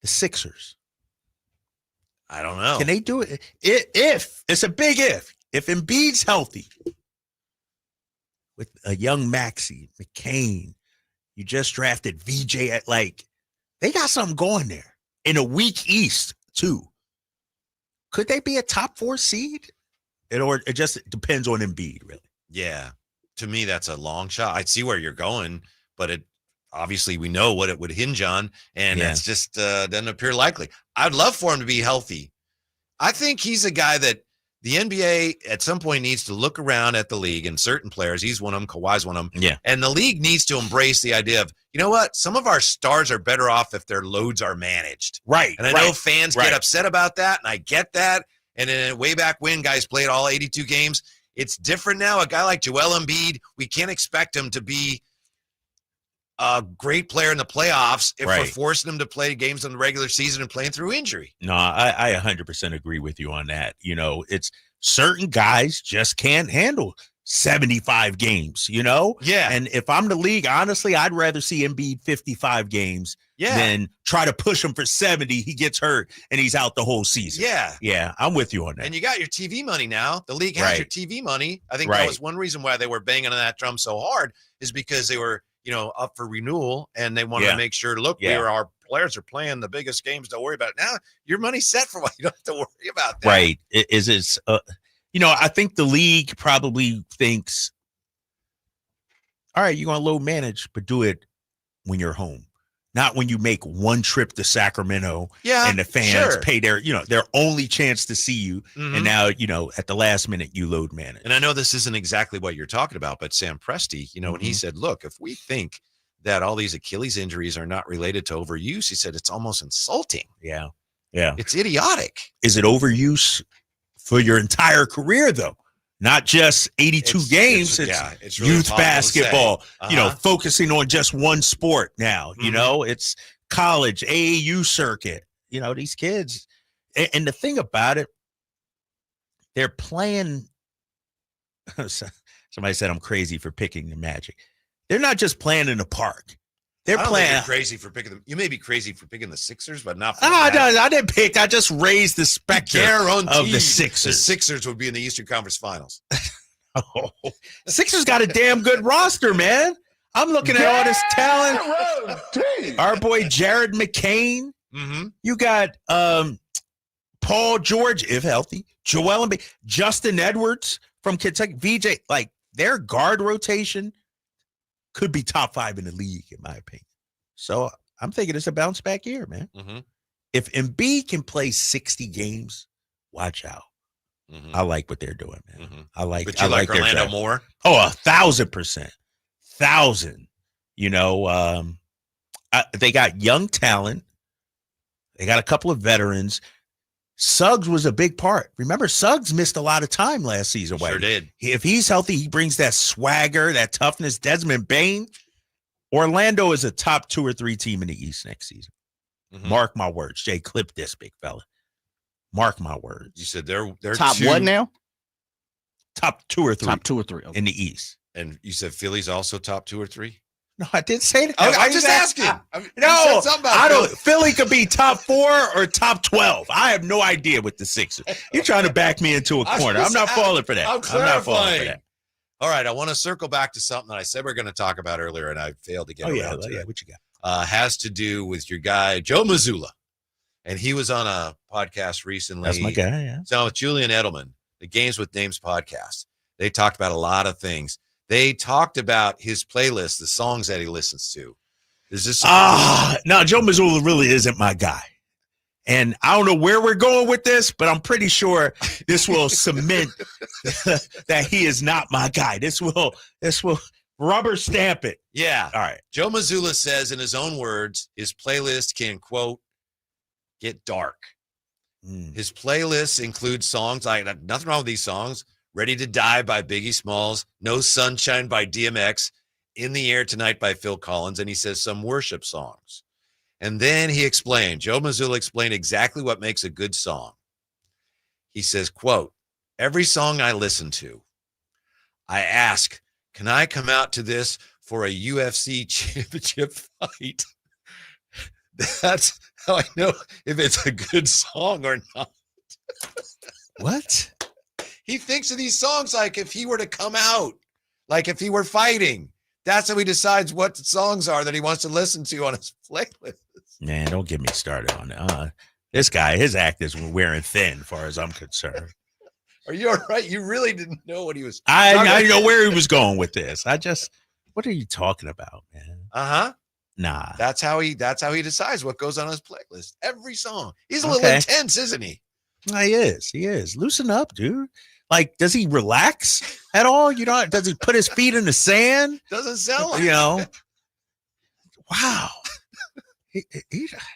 Speaker 11: the Sixers.
Speaker 10: I don't know.
Speaker 11: Can they do it? If it's a big if Embiid's healthy with a young Maxey, McCain, you just drafted VJ at they got something going there in a weak East too. Could they be a top 4 seed? It just depends on Embiid, really.
Speaker 10: Yeah. To me, that's a long shot. I see where you're going, but it obviously we know what it would hinge on, and it's just doesn't appear likely. I'd love for him to be healthy. I think he's a guy that the NBA at some point needs to look around at the league and certain players. He's one of them. Kawhi's one of them.
Speaker 11: Yeah.
Speaker 10: And the league needs to embrace the idea of, you know what? Some of our stars are better off if their loads are managed.
Speaker 11: Right.
Speaker 10: And I know fans get upset about that, and I get that. And then way back when guys played all 82 games, it's different now. A guy like Joel Embiid, we can't expect him to be a great player in the playoffs if we're forcing him to play games in the regular season and playing through injury.
Speaker 11: No, I 100% agree with you on that. You know, it's certain guys just can't handle 75 games, you know?
Speaker 10: Yeah.
Speaker 11: And if I'm the league, honestly, I'd rather see Embiid 55 games than try to push him for 70. He gets hurt and he's out the whole season.
Speaker 10: Yeah.
Speaker 11: Yeah, I'm with you on that.
Speaker 10: And you got your TV money now. The league has your TV money. I think that was one reason why they were banging on that drum so hard, is because they were, you know, up for renewal, and they wanted to make sure, look, our players are playing the biggest games. Don't worry about it. Now your money's set for what you don't have to worry about that.
Speaker 11: Right. You know, I think the league probably thinks, all right, you're going to load manage, but do it when you're home. Not when you make one trip to Sacramento and the fans pay their only chance to see you.
Speaker 10: Mm-hmm.
Speaker 11: And now, you know, at the last minute, you load manage.
Speaker 10: And I know this isn't exactly what you're talking about, but Sam Presti, you know, when he said, look, if we think that all these Achilles injuries are not related to overuse, he said it's almost insulting.
Speaker 11: Yeah. Yeah.
Speaker 10: It's idiotic.
Speaker 11: Is it overuse for your entire career, though? Not just 82 games. It's
Speaker 10: really
Speaker 11: youth basketball, you know,
Speaker 10: Uh-huh.
Speaker 11: focusing on just one sport now. You know, it's college, AAU circuit. You know, these kids. And the thing about it, they're playing. Somebody said I'm crazy for picking the Magic. They're not just playing in the park. They're
Speaker 10: I don't
Speaker 11: playing.
Speaker 10: think you're crazy for picking them. You may be crazy for picking the Sixers, but not for
Speaker 11: I didn't pick. I just raised the specter of the Sixers.
Speaker 10: The Sixers would be in the Eastern Conference Finals.
Speaker 11: Sixers got a damn good roster, man. I'm looking at all this talent. Our boy Jared McCain.
Speaker 10: Mm-hmm.
Speaker 11: You got Paul George, if healthy. Joel Embiid, Justin Edwards from Kentucky. VJ, like their guard rotation could be top 5 in the league, in my opinion. So I'm thinking it's a bounce back year, man.
Speaker 10: Mm-hmm.
Speaker 11: If Embiid can play 60 games, watch out.
Speaker 10: Mm-hmm.
Speaker 11: I like what they're doing, man.
Speaker 10: Mm-hmm.
Speaker 11: I like.
Speaker 10: But you
Speaker 11: I
Speaker 10: like
Speaker 11: their
Speaker 10: Orlando
Speaker 11: draft.
Speaker 10: more?
Speaker 11: Oh, 1,000%. 1,000. You know, they got young talent. They got a couple of veterans. Suggs was a big part. Remember, Suggs missed a lot of time last season.
Speaker 10: Sure did.
Speaker 11: If he's healthy, he brings that swagger, that toughness. Desmond Bain. Orlando is a top 2 or 3 team in the East next season. Mark my words. Jay, clip this, big fella. Mark my words.
Speaker 10: You said they're
Speaker 1: top what now?
Speaker 11: Top 2 or 3.
Speaker 1: Top 2 or 3
Speaker 11: in the East.
Speaker 10: And you said Philly's also top 2 or 3?
Speaker 11: No, I didn't say that.
Speaker 10: I'm just asking.
Speaker 11: No, I don't. Philly could be top 4 or top 12. I have no idea with the Sixers. You're trying to back me into a corner. I'm not falling for that.
Speaker 10: I'm
Speaker 11: not falling for that.
Speaker 10: All right, I want to circle back to something that I said we are going to talk about earlier, and I failed to get around to it.
Speaker 11: What you got?
Speaker 10: Has to do with your guy, Joe Mazzulla. And he was on a podcast recently.
Speaker 11: That's my guy, yeah.
Speaker 10: So with Julian Edelman, the Games with Names podcast. They talked about a lot of things. They talked about his playlist, the songs that he listens to. Is this
Speaker 11: no, Joe Mazzulla really isn't my guy. And I don't know where we're going with this, but I'm pretty sure this will cement that he is not my guy. This will rubber stamp it.
Speaker 10: Yeah.
Speaker 11: All right.
Speaker 10: Joe Mazzulla says in his own words, his playlist can, quote, get dark. His playlists include songs like, nothing wrong with these songs, Ready to Die by Biggie Smalls, No Sunshine by DMX, In the Air Tonight by Phil Collins, and he says some worship songs. And then he explained, Joe Mazzulla explained exactly what makes a good song. He says, quote, every song I listen to, I ask, can I come out to this for a UFC championship fight? That's how I know if it's a good song or not.
Speaker 11: What?
Speaker 10: He thinks of these songs like if he were to come out, like if he were fighting. That's how he decides what the songs are that he wants to listen to on his playlist.
Speaker 11: Man, don't get me started on it. This guy, his act is wearing thin, as far as I'm concerned.
Speaker 10: Are you all right? You really didn't know what he was.
Speaker 11: I know where he was going with this. What are you talking about, man?
Speaker 10: Uh-huh.
Speaker 11: Nah.
Speaker 10: That's how he decides what goes on his playlist. Every song. He's a little intense, isn't he?
Speaker 11: He is. Loosen up, dude. Like, does he relax at all? You know, does he put his feet in the sand?
Speaker 10: Doesn't sound like
Speaker 11: Wow.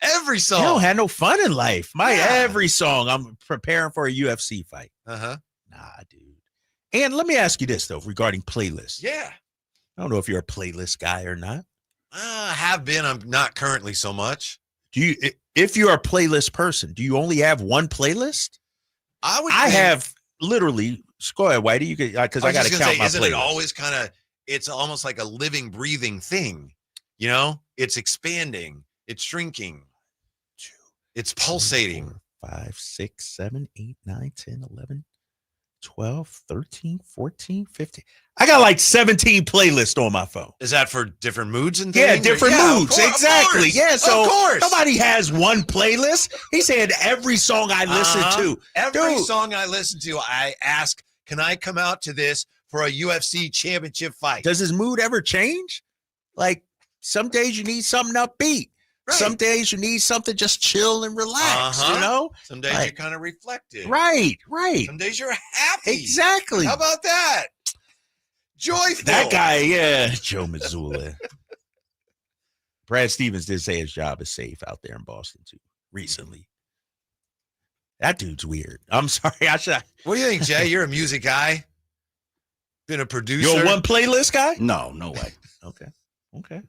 Speaker 10: Every song.
Speaker 11: He don't have no fun in life. Every song, I'm preparing for a UFC fight.
Speaker 10: Uh-huh.
Speaker 11: Nah, dude. And let me ask you this, though, regarding playlists.
Speaker 10: Yeah.
Speaker 11: I don't know if you're a playlist guy or not.
Speaker 10: I have been. I'm not currently so much.
Speaker 11: If you're a playlist person, do you only have one playlist? I have literally. Go ahead, Whitey. You could, because I got to count my
Speaker 10: isn't
Speaker 11: playlist.
Speaker 10: It always kind of? It's almost like a living, breathing thing. You know, it's expanding. It's shrinking. It's pulsating.
Speaker 11: 4, 5, 6, 7, 8, 9, 10, 11, 12, 13, 14, 15. I got like 17 playlists on my phone.
Speaker 10: Is that for different moods and things?
Speaker 11: Yeah, different moods. Exactly. Yeah, so
Speaker 10: of course.
Speaker 11: Nobody has one playlist. He said every song I listen to.
Speaker 10: Every song I listen to, I ask, can I come out to this for a UFC championship fight?
Speaker 11: Does his mood ever change? Like, some days you need something upbeat. Right. Some days you need something just chill and relax, you know?
Speaker 10: Some days you're kind of reflective.
Speaker 11: Right.
Speaker 10: Some days you're happy.
Speaker 11: Exactly.
Speaker 10: How about that? Joyful.
Speaker 11: That guy, Joe Mazzulla. Brad Stevens did say his job is safe out there in Boston, too, recently. That dude's weird. I'm sorry.
Speaker 10: What do you think, Jay? You're a music guy. Been a producer.
Speaker 11: You're a one playlist guy?
Speaker 1: No way.
Speaker 11: Okay.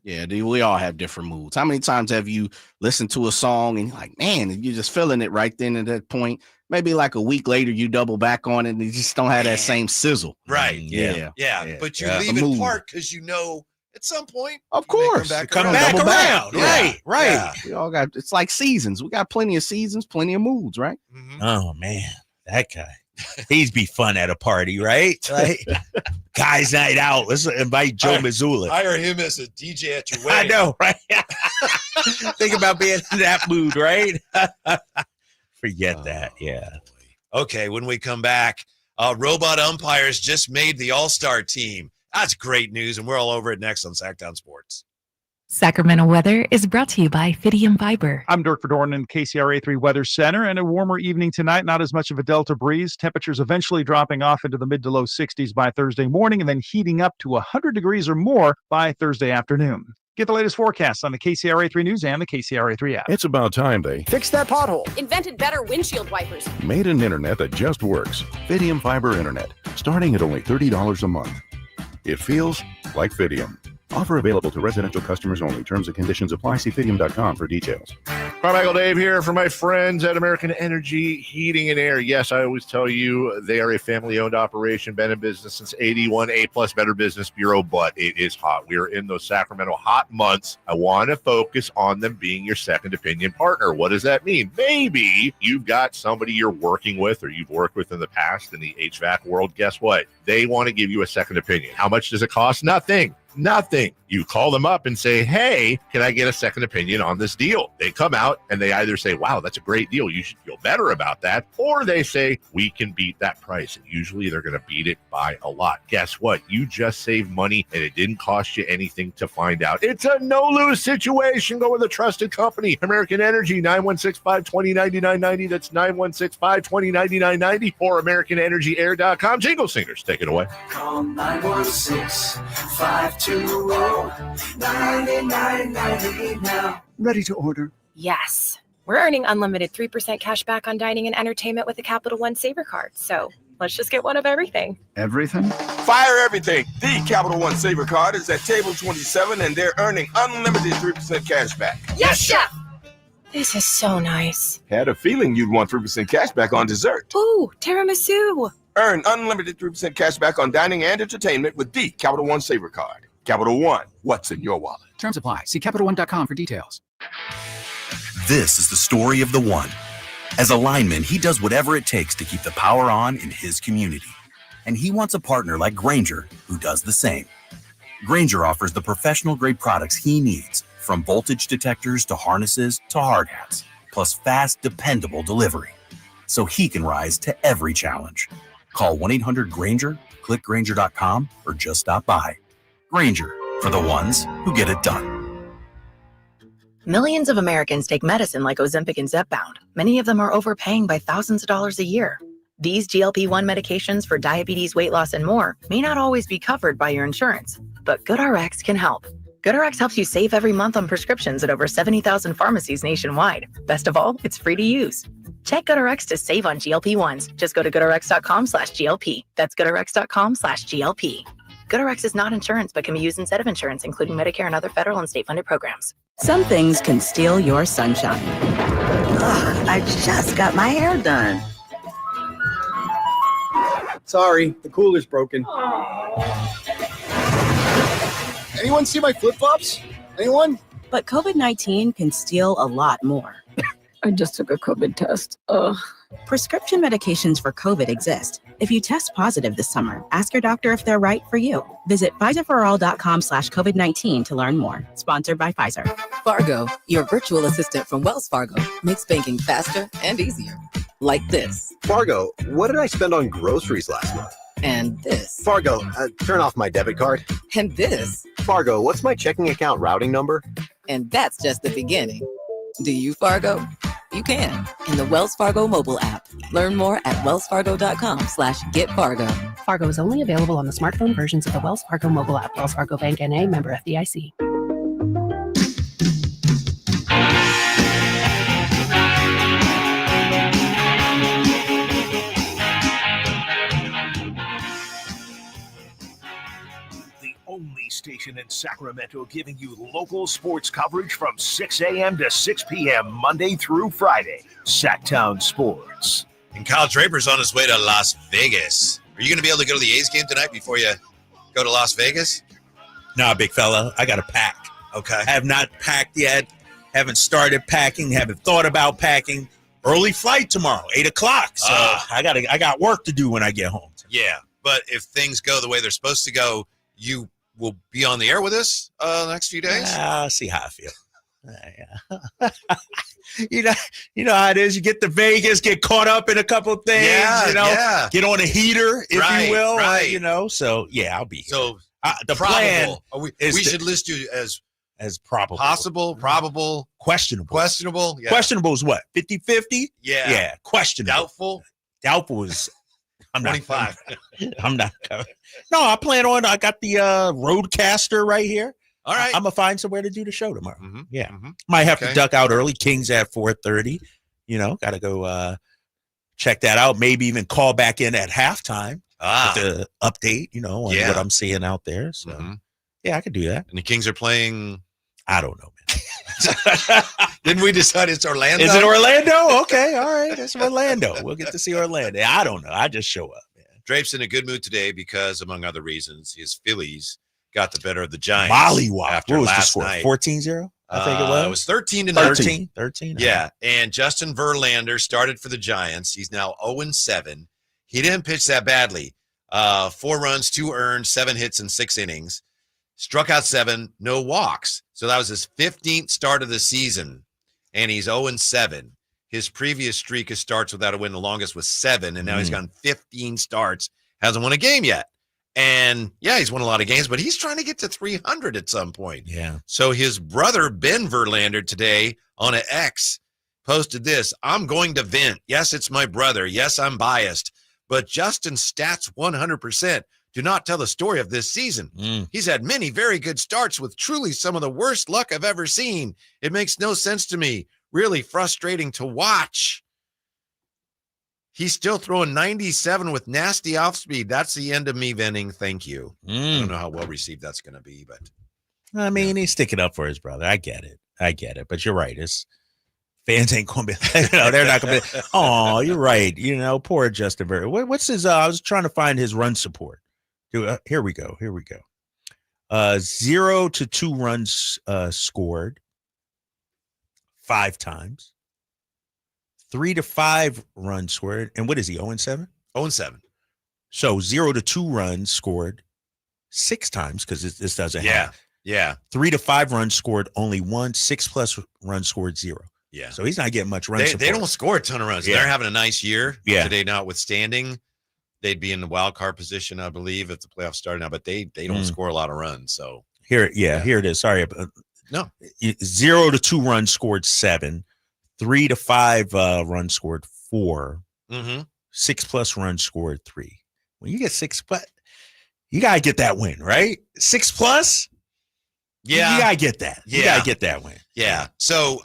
Speaker 1: Yeah, dude, we all have different moods. How many times have you listened to a song and you're like, man, and you're just feeling it right then at that point? Maybe like a week later, you double back on it and you just don't have that same sizzle.
Speaker 10: Right.
Speaker 1: Yeah.
Speaker 10: But you leave it apart because you know at some point,
Speaker 1: of course,
Speaker 10: come back around.
Speaker 1: Right.
Speaker 10: Yeah.
Speaker 1: We all got, it's like seasons. We got plenty of seasons, plenty of moods, right?
Speaker 10: Mm-hmm.
Speaker 11: Oh, man, that guy. He'd be fun at a party, right? Like, guys' night out. Let's invite Joe Mazzulla.
Speaker 10: Hire him as a DJ at your wedding.
Speaker 11: I know, right? Think about being in that mood, right? Forget that. Yeah.
Speaker 10: Okay, when we come back, robot umpires just made the All-Star team. That's great news, and we're all over it next on Sacktown Sports.
Speaker 15: Sacramento weather is brought to you by Fidium Fiber.
Speaker 16: I'm Dirk Verdorn in KCRA 3 Weather Center, and a warmer evening tonight. Not as much of a delta breeze. Temperatures eventually dropping off into the mid to low 60s by Thursday morning, and then heating up to 100 degrees or more by Thursday afternoon. Get the latest forecasts on the KCRA3 News and the KCRA3 app.
Speaker 17: It's about time they
Speaker 18: fixed that pothole.
Speaker 19: Invented better windshield wipers.
Speaker 17: Made an internet that just works. Fidium Fiber Internet, starting at only $30 a month. It feels like Fidium. Offer available to residential customers only. Terms and conditions apply. See Fidium.com for details.
Speaker 6: Hi, Michael Dave here for my friends at American Energy Heating and Air. Yes, I always tell you they are a family-owned operation, been in business since 81, A+ Better Business Bureau, but it is hot. We are in those Sacramento hot months. I want to focus on them being your second opinion partner. What does that mean? Maybe you've got somebody you're working with or you've worked with in the past in the HVAC world. Guess what? They want to give you a second opinion. How much does it cost? Nothing. You call them up and say, hey, can I get a second opinion on this deal? They come out and they either say, wow, that's a great deal. You should feel better about that. Or they say, we can beat that price. And usually they're going to beat it by a lot. Guess what? You just saved money and it didn't cost you anything to find out. It's a no-lose situation. Go with a trusted company. American Energy, 916-520-9990. That's 916-520-9990 or AmericanEnergyAir.com. Jingle Singers, take it away.
Speaker 20: Call 916-520-9990 now. Ready to order?
Speaker 19: Yes. We're earning unlimited 3% cash back on dining and entertainment with the Capital One Saver card. So let's just get one of everything.
Speaker 20: Everything?
Speaker 21: Fire everything. The Capital One Saver card is at table 27 and they're earning unlimited 3% cash back.
Speaker 19: Yes, chef! This is so nice.
Speaker 21: Had a feeling you'd want 3% cash back on dessert.
Speaker 19: Ooh, tiramisu.
Speaker 21: Earn unlimited 3% cash back on dining and entertainment with the Capital One Saver card. Capital One, what's in your wallet?
Speaker 20: Terms apply. See CapitalOne.com for details.
Speaker 22: This is the story of the one. As a lineman, he does whatever it takes to keep the power on in his community. And he wants a partner like Grainger who does the same. Grainger offers the professional-grade products he needs, from voltage detectors to harnesses to hard hats, plus fast, dependable delivery, so he can rise to every challenge. Call 1-800-GRAINGER, click Grainger.com, or just stop by. Grainger, for the ones who get it done.
Speaker 23: Millions of Americans take medicine like Ozempic and Zepbound. Many of them are overpaying by thousands of dollars a year. These GLP-1 medications for diabetes, weight loss, and more may not always be covered by your insurance, but GoodRx can help. GoodRx helps you save every month on prescriptions at over 70,000 pharmacies nationwide. Best of all, it's free to use. Check GoodRx to save on GLP-1s. Just go to GoodRx.com/GLP. That's GoodRx.com/GLP. GoodRx is not insurance, but can be used instead of insurance, including Medicare and other federal and state-funded programs.
Speaker 21: Some things can steal your sunshine.
Speaker 22: Ugh, I just got my hair done.
Speaker 23: Sorry, the cooler's broken. Anyone see my flip-flops? Anyone?
Speaker 21: But COVID-19 can steal a lot more.
Speaker 9: I just took a COVID test. Ugh.
Speaker 21: Prescription medications for COVID exist. If you test positive this summer, ask your doctor if they're right for you. Visit PfizerForAll.com/COVID-19 to learn more. Sponsored by Pfizer.
Speaker 24: Fargo, your virtual assistant from Wells Fargo, makes banking faster and easier. Like this.
Speaker 26: Fargo, what did I spend on groceries last month?
Speaker 24: And this.
Speaker 26: Fargo, turn off my debit card.
Speaker 24: And this.
Speaker 26: Fargo, what's my checking account routing number?
Speaker 24: And that's just the beginning. Do you, Fargo? You can in the Wells Fargo mobile app. Learn more at wellsfargo.com/getfargo.
Speaker 15: Fargo is only available on the smartphone versions of the Wells Fargo mobile app. Wells Fargo Bank N.A., member FDIC.
Speaker 27: Only station in Sacramento giving you local sports coverage from 6 a.m. to 6 p.m. Monday through Friday. Sacktown Sports.
Speaker 10: And Kyle Draper's on his way to Las Vegas. Are you going to be able to go to the A's game tonight before you go to Las Vegas?
Speaker 11: Nah, big fella. I got to pack.
Speaker 10: Okay.
Speaker 11: I have not packed yet. Haven't started packing. Haven't thought about packing. Early flight tomorrow, 8 o'clock. So I got work to do when I get home.
Speaker 10: Yeah, but if things go the way they're supposed to go, you will be on the air with us the next few days?
Speaker 11: I'll see how I feel. You know how it is. You get to Vegas, get caught up in a couple of things, get on a heater, if you will. So yeah, I'll be here.
Speaker 10: So
Speaker 11: the plan
Speaker 10: we should list you as
Speaker 11: probable.
Speaker 10: Possible, probable,
Speaker 11: questionable.
Speaker 10: Questionable. Yeah.
Speaker 11: Questionable is what? 50-50?
Speaker 10: Yeah.
Speaker 11: Yeah. Questionable.
Speaker 10: Doubtful.
Speaker 11: Doubtful is I'm
Speaker 10: 25.
Speaker 11: I'm not coming. No, I got the Roadcaster right here.
Speaker 10: All right.
Speaker 11: I'm going to find somewhere to do the show tomorrow.
Speaker 10: Mhm,
Speaker 11: Yeah.
Speaker 10: mhm.
Speaker 11: Might have to
Speaker 10: Okay.
Speaker 11: duck out early. Kings at 4:30. Got to go check that out. Maybe even call back in at halftime with the update, on
Speaker 10: Yeah.
Speaker 11: what I'm seeing out there. So, yeah, I could do that.
Speaker 10: And the Kings are playing.
Speaker 11: I don't know, man.
Speaker 10: Didn't we decide it's Orlando?
Speaker 11: Is it Orlando? Okay. All right. It's Orlando. We'll get to see Orlando. I don't know. I just show up.
Speaker 10: Drape's in a good mood today because, among other reasons, his Phillies got the better of the Giants.
Speaker 11: Mollywop.
Speaker 10: After
Speaker 11: What was the
Speaker 10: last
Speaker 11: score?
Speaker 10: night.
Speaker 11: 14-0? I think it was.
Speaker 10: It was 13-13.
Speaker 11: 13.
Speaker 10: Yeah. And Justin Verlander started for the Giants. He's now 0-7. He didn't pitch that badly. 4 runs, 2 earned, 7 hits in 6 innings. Struck out 7, no walks. So that was his 15th start of the season, and he's 0-7. His previous streak of starts without a win, the longest, was 7, and now he's gone 15 starts, hasn't won a game yet. And, yeah, he's won a lot of games, but he's trying to get to 300 at some point.
Speaker 11: Yeah.
Speaker 10: So his brother, Ben Verlander, today on an X posted this: I'm going to vent. Yes, it's my brother. Yes, I'm biased. But Justin's stats 100% do not tell the story of this season. He's had many very good starts with truly some of the worst luck I've ever seen. It makes no sense to me. Really frustrating to watch. He's still throwing 97 with nasty off speed. That's the end of me venting. Thank you. I don't know how well received that's going to be, but
Speaker 11: I mean, he's sticking up for his brother. I get it. But you're right. It's fans ain't going to be, they're not going to be, oh, you're right. Poor Justin Verlander. What's his, I was trying to find his run support. Here we go. 0 to 2 runs scored 5 times. 3 to 5 runs scored. And what is he, 0-7?
Speaker 10: 0-7.
Speaker 11: So 0 to 2 runs scored 6 times, because this doesn't have.
Speaker 10: Yeah.
Speaker 11: 3 to 5 runs scored only 1. 6+ runs scored 0.
Speaker 10: Yeah.
Speaker 11: So he's not getting much run
Speaker 10: They
Speaker 11: support.
Speaker 10: don't score a ton of runs.
Speaker 11: Yeah.
Speaker 10: They're having a nice year.
Speaker 11: Yeah.
Speaker 10: Today, notwithstanding. They'd be in the wild card position, I believe, if the playoffs started now, but they don't score a lot of runs. So
Speaker 11: Here it is. Sorry.
Speaker 10: No.
Speaker 11: 0 to 2 runs scored 7. 3 to 5 runs scored 4. 6+ runs scored 3. When you get 6+, you got to get that win, right? 6+?
Speaker 10: Yeah.
Speaker 11: You got to get that. You got to get that win.
Speaker 10: Yeah. So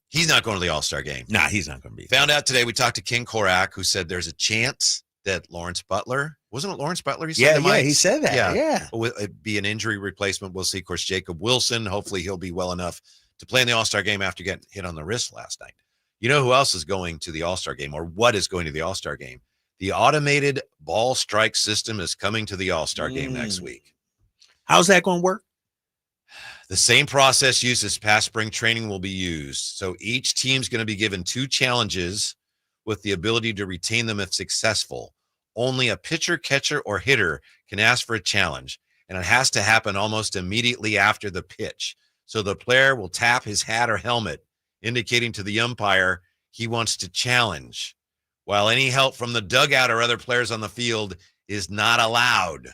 Speaker 10: he's not going to the All-Star game.
Speaker 11: Nah, he's not going to be.
Speaker 10: Found out today, we talked to Ken Korach, who said there's a chance that Lawrence Butler, wasn't it Lawrence Butler? He said
Speaker 11: he said that. Yeah.
Speaker 10: It'd be an injury replacement. We'll see. Of course, Jacob Wilson, hopefully he'll be well enough to play in the All-Star game after getting hit on the wrist last night. You know who else is going to the All-Star game, or what is going to the All-Star game? The automated ball strike system is coming to the All-Star game next week.
Speaker 11: How's that going to work?
Speaker 10: The same process used this past spring training will be used. So each team's going to be given 2 challenges with the ability to retain them if successful. Only a pitcher, catcher, or hitter can ask for a challenge, and it has to happen almost immediately after the pitch. So the player will tap his hat or helmet, indicating to the umpire he wants to challenge, while any help from the dugout or other players on the field is not allowed.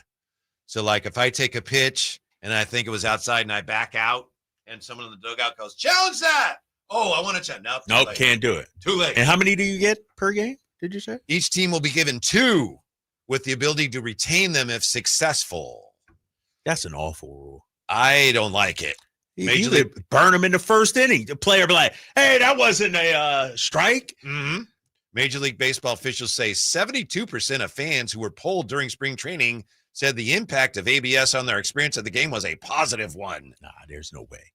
Speaker 10: So, like, if I take a pitch and I think it was outside and I back out and someone in the dugout goes, challenge that. Oh, I want to challenge.
Speaker 11: Nope, can't do it.
Speaker 10: Too late.
Speaker 11: And how many do you get per game, did you say?
Speaker 10: Each team will be given 2 with the ability to retain them if successful.
Speaker 11: That's an awful rule.
Speaker 10: I don't like it.
Speaker 11: Major League burn them in the first inning. The player be like, hey, that wasn't a strike.
Speaker 10: Major League Baseball officials say 72% of fans who were polled during spring training said the impact of ABS on their experience of the game was a positive one.
Speaker 11: Nah, there's no way.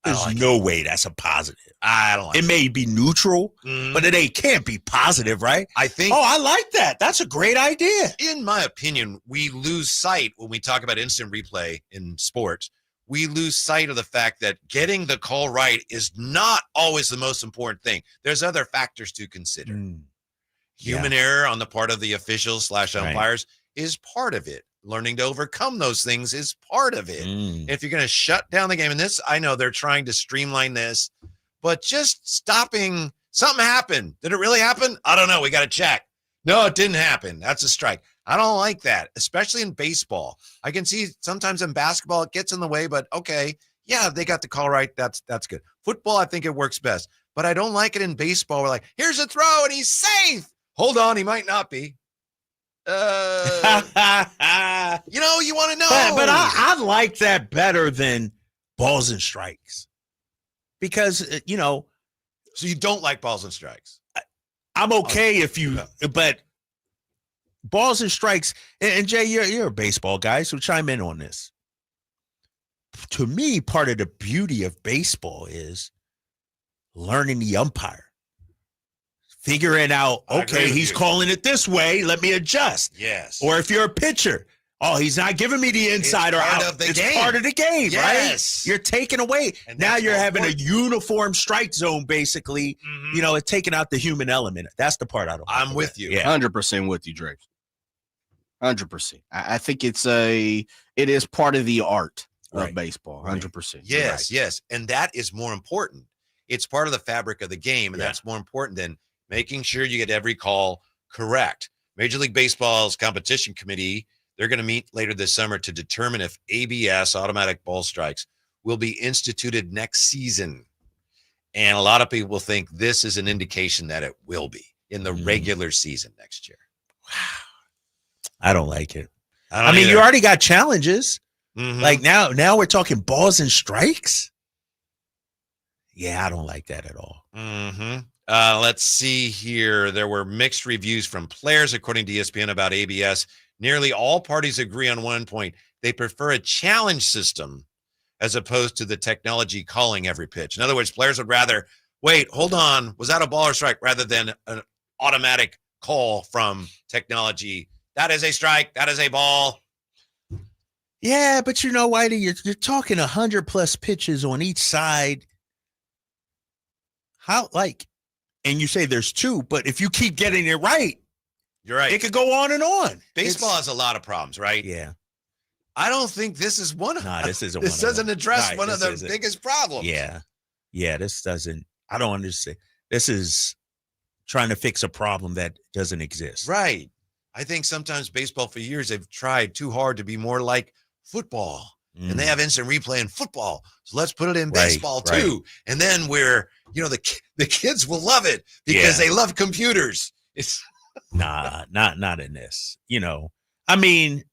Speaker 11: There's no way that's a positive.
Speaker 10: I don't like it.
Speaker 11: It may be neutral, but it can't be positive, right?
Speaker 10: I think.
Speaker 11: Oh, I like that. That's a great idea.
Speaker 10: In my opinion, we lose sight when we talk about instant replay in sports. We lose sight of the fact that getting the call right is not always the most important thing. There's other factors to consider. Human error on the part of the officials / umpires is part of it. Learning to overcome those things is part of it. If you're going to shut down the game, and this, I know they're trying to streamline this, but just stopping, something happened. Did it really happen? I don't know. We got to check. No, it didn't happen. That's a strike. I don't like that, especially in baseball. I can see sometimes in basketball it gets in the way, but okay, yeah, they got the call right. That's good. Football, I think it works best, but I don't like it in baseball. We're like, here's a throw and he's safe. Hold on, he might not be. You want to know.
Speaker 11: But I like that better than balls and strikes. Because,
Speaker 10: So you don't like balls and strikes?
Speaker 11: I'm okay if you, but balls and strikes, and Jay, you're a baseball guy, so chime in on this. To me, part of the beauty of baseball is learning the umpire. Figuring out, okay, he's calling it this way, let me adjust.
Speaker 10: Yes.
Speaker 11: Or if you're a pitcher, he's not giving me the inside or out. It's part of the game,
Speaker 10: yes.
Speaker 11: right? You're taking away. Now you're having a uniform strike zone, basically.
Speaker 10: Mm-hmm.
Speaker 11: It's taking out the human element. That's the part I don't.
Speaker 10: I'm with you.
Speaker 11: Yeah.
Speaker 1: 100% with you, Drake. 100%. I think it is part of the art of baseball. 100%.
Speaker 10: Yes, yes. And that is more important. It's part of the fabric of the game, and that's more important than making sure you get every call correct. Major League Baseball's competition committee, they're going to meet later this summer to determine if ABS, automatic ball strikes, will be instituted next season. And a lot of people think this is an indication that it will be in the regular season next year.
Speaker 11: Wow. I don't like it.
Speaker 10: I
Speaker 11: mean, you already got challenges.
Speaker 10: Mm-hmm.
Speaker 11: Like now we're talking balls and strikes. Yeah, I don't like that at all.
Speaker 10: Mm-hmm. Let's see here. There were mixed reviews from players, according to ESPN, about ABS. Nearly all parties agree on one point. They prefer a challenge system as opposed to the technology calling every pitch. In other words, players would rather, wait, hold on, was that a ball or strike, rather than an automatic call from technology. That is a strike. That is a ball.
Speaker 11: Yeah, but Whitey, you're talking 100+ pitches on each side. And you say there's two, but if you keep getting it right,
Speaker 10: you're right.
Speaker 11: It could go on and on.
Speaker 10: Baseball has a lot of problems, right?
Speaker 11: Yeah.
Speaker 10: I don't think this is one of them.
Speaker 11: No, this isn't.
Speaker 10: This doesn't address
Speaker 11: right,
Speaker 10: one of the biggest problems.
Speaker 11: Yeah. Yeah, this doesn't. I don't understand. This is trying to fix a problem that doesn't exist.
Speaker 10: Right. I think sometimes baseball for years, they've tried too hard to be more like football. And they have instant replay in football. So let's put it in baseball too. And then the kids will love it because they love computers. It's
Speaker 11: not in this. I mean,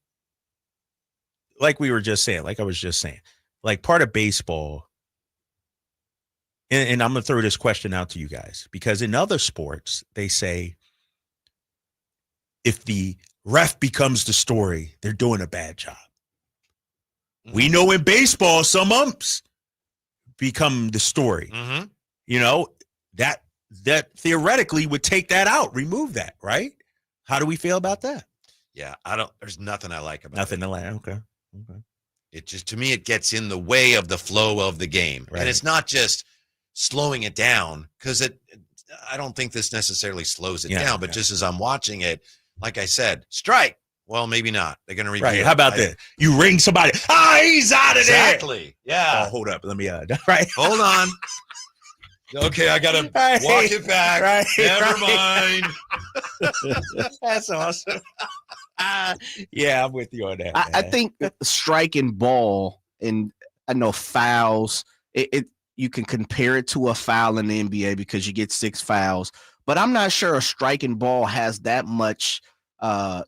Speaker 11: like I was just saying, like part of baseball, and I'm going to throw this question out to you guys, because in other sports, they say if the ref becomes the story, they're doing a bad job. We know in baseball, some umps become the story.
Speaker 10: Mm-hmm.
Speaker 11: That theoretically would take that out, remove that, right? How do we feel about that?
Speaker 10: Yeah, there's nothing I like about
Speaker 11: nothing
Speaker 10: it.
Speaker 11: to like. Okay.
Speaker 10: It just, to me, it gets in the way of the flow of the game.
Speaker 11: Right.
Speaker 10: And it's not just slowing it down, because I don't think this necessarily slows it down, but just as I'm watching it, like I said, strike. Well, maybe not. They're going to review.
Speaker 11: Right. How about that? You ring somebody. He's out of there.
Speaker 10: Exactly. Yeah.
Speaker 11: Oh, hold up. Let me right.
Speaker 10: Hold on. Okay, I got to walk it back.
Speaker 11: Right.
Speaker 10: Never mind.
Speaker 11: That's awesome. Yeah, I'm with you on that.
Speaker 1: I think striking ball, and I know fouls, you can compare it to a foul in the NBA because you get 6 fouls, but I'm not sure a striking ball has that much, I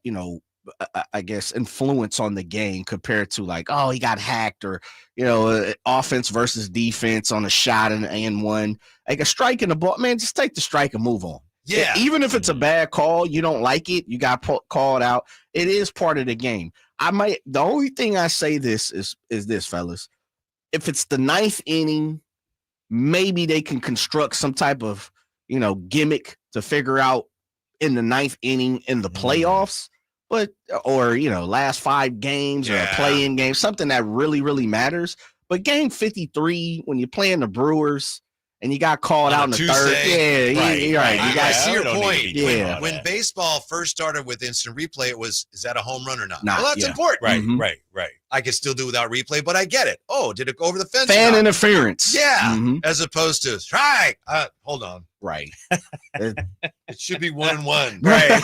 Speaker 1: guess, influence on the game compared to like, he got hacked, or, offense versus defense on a shot and one. Like a strike in the ball, man, just take the strike and move on.
Speaker 10: Yeah.
Speaker 1: Even if it's a bad call, you don't like it, you got called out. It is part of the game. The only thing I say this is this, fellas. If it's the 9th inning, maybe they can construct some type of, gimmick to figure out in the 9th inning in the playoffs. But last 5 games or a play-in game, something that really, really matters. But game 53, when you're playing the Brewers and you got called out in the
Speaker 10: Tuesday.
Speaker 1: 3rd, you're right.
Speaker 10: I see your point.
Speaker 1: Yeah.
Speaker 10: When baseball first started with instant replay, is that a home run or not?
Speaker 1: Nah,
Speaker 10: well, that's important.
Speaker 11: Right,
Speaker 1: Mm-hmm.
Speaker 11: right.
Speaker 10: I could still do without replay, but I get it. Oh, did it go over the fence?
Speaker 1: Fan interference.
Speaker 10: Yeah,
Speaker 1: Mm-hmm.
Speaker 10: as opposed to strike. Hold on.
Speaker 1: Right.
Speaker 10: It should be 1-1.
Speaker 11: Right.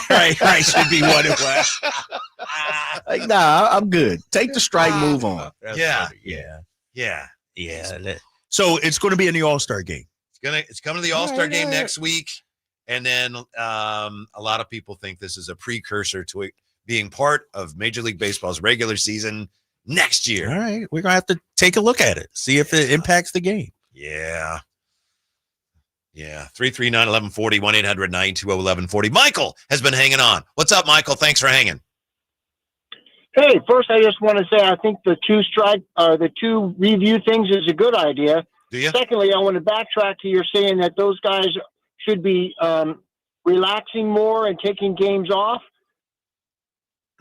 Speaker 11: Should be 1-1.
Speaker 1: Like, nah, I'm good. Take the strike, move on.
Speaker 10: Yeah.
Speaker 11: Yeah. So it's going to be in the All-Star game.
Speaker 10: It's coming to the All-Star game next week. And then a lot of people think this is a precursor to being part of Major League Baseball's regular season next year.
Speaker 11: All right. We're going to have to take a look at it, see if it impacts the game.
Speaker 10: Yeah. 339-1140, 1-800-920-1140. Michael has been hanging on. What's up, Michael? Thanks for hanging.
Speaker 3: Hey, first I just want to say I think the two review things is a good idea.
Speaker 10: Do you?
Speaker 3: Secondly, I want to backtrack to your saying that those guys should be relaxing more and taking games off.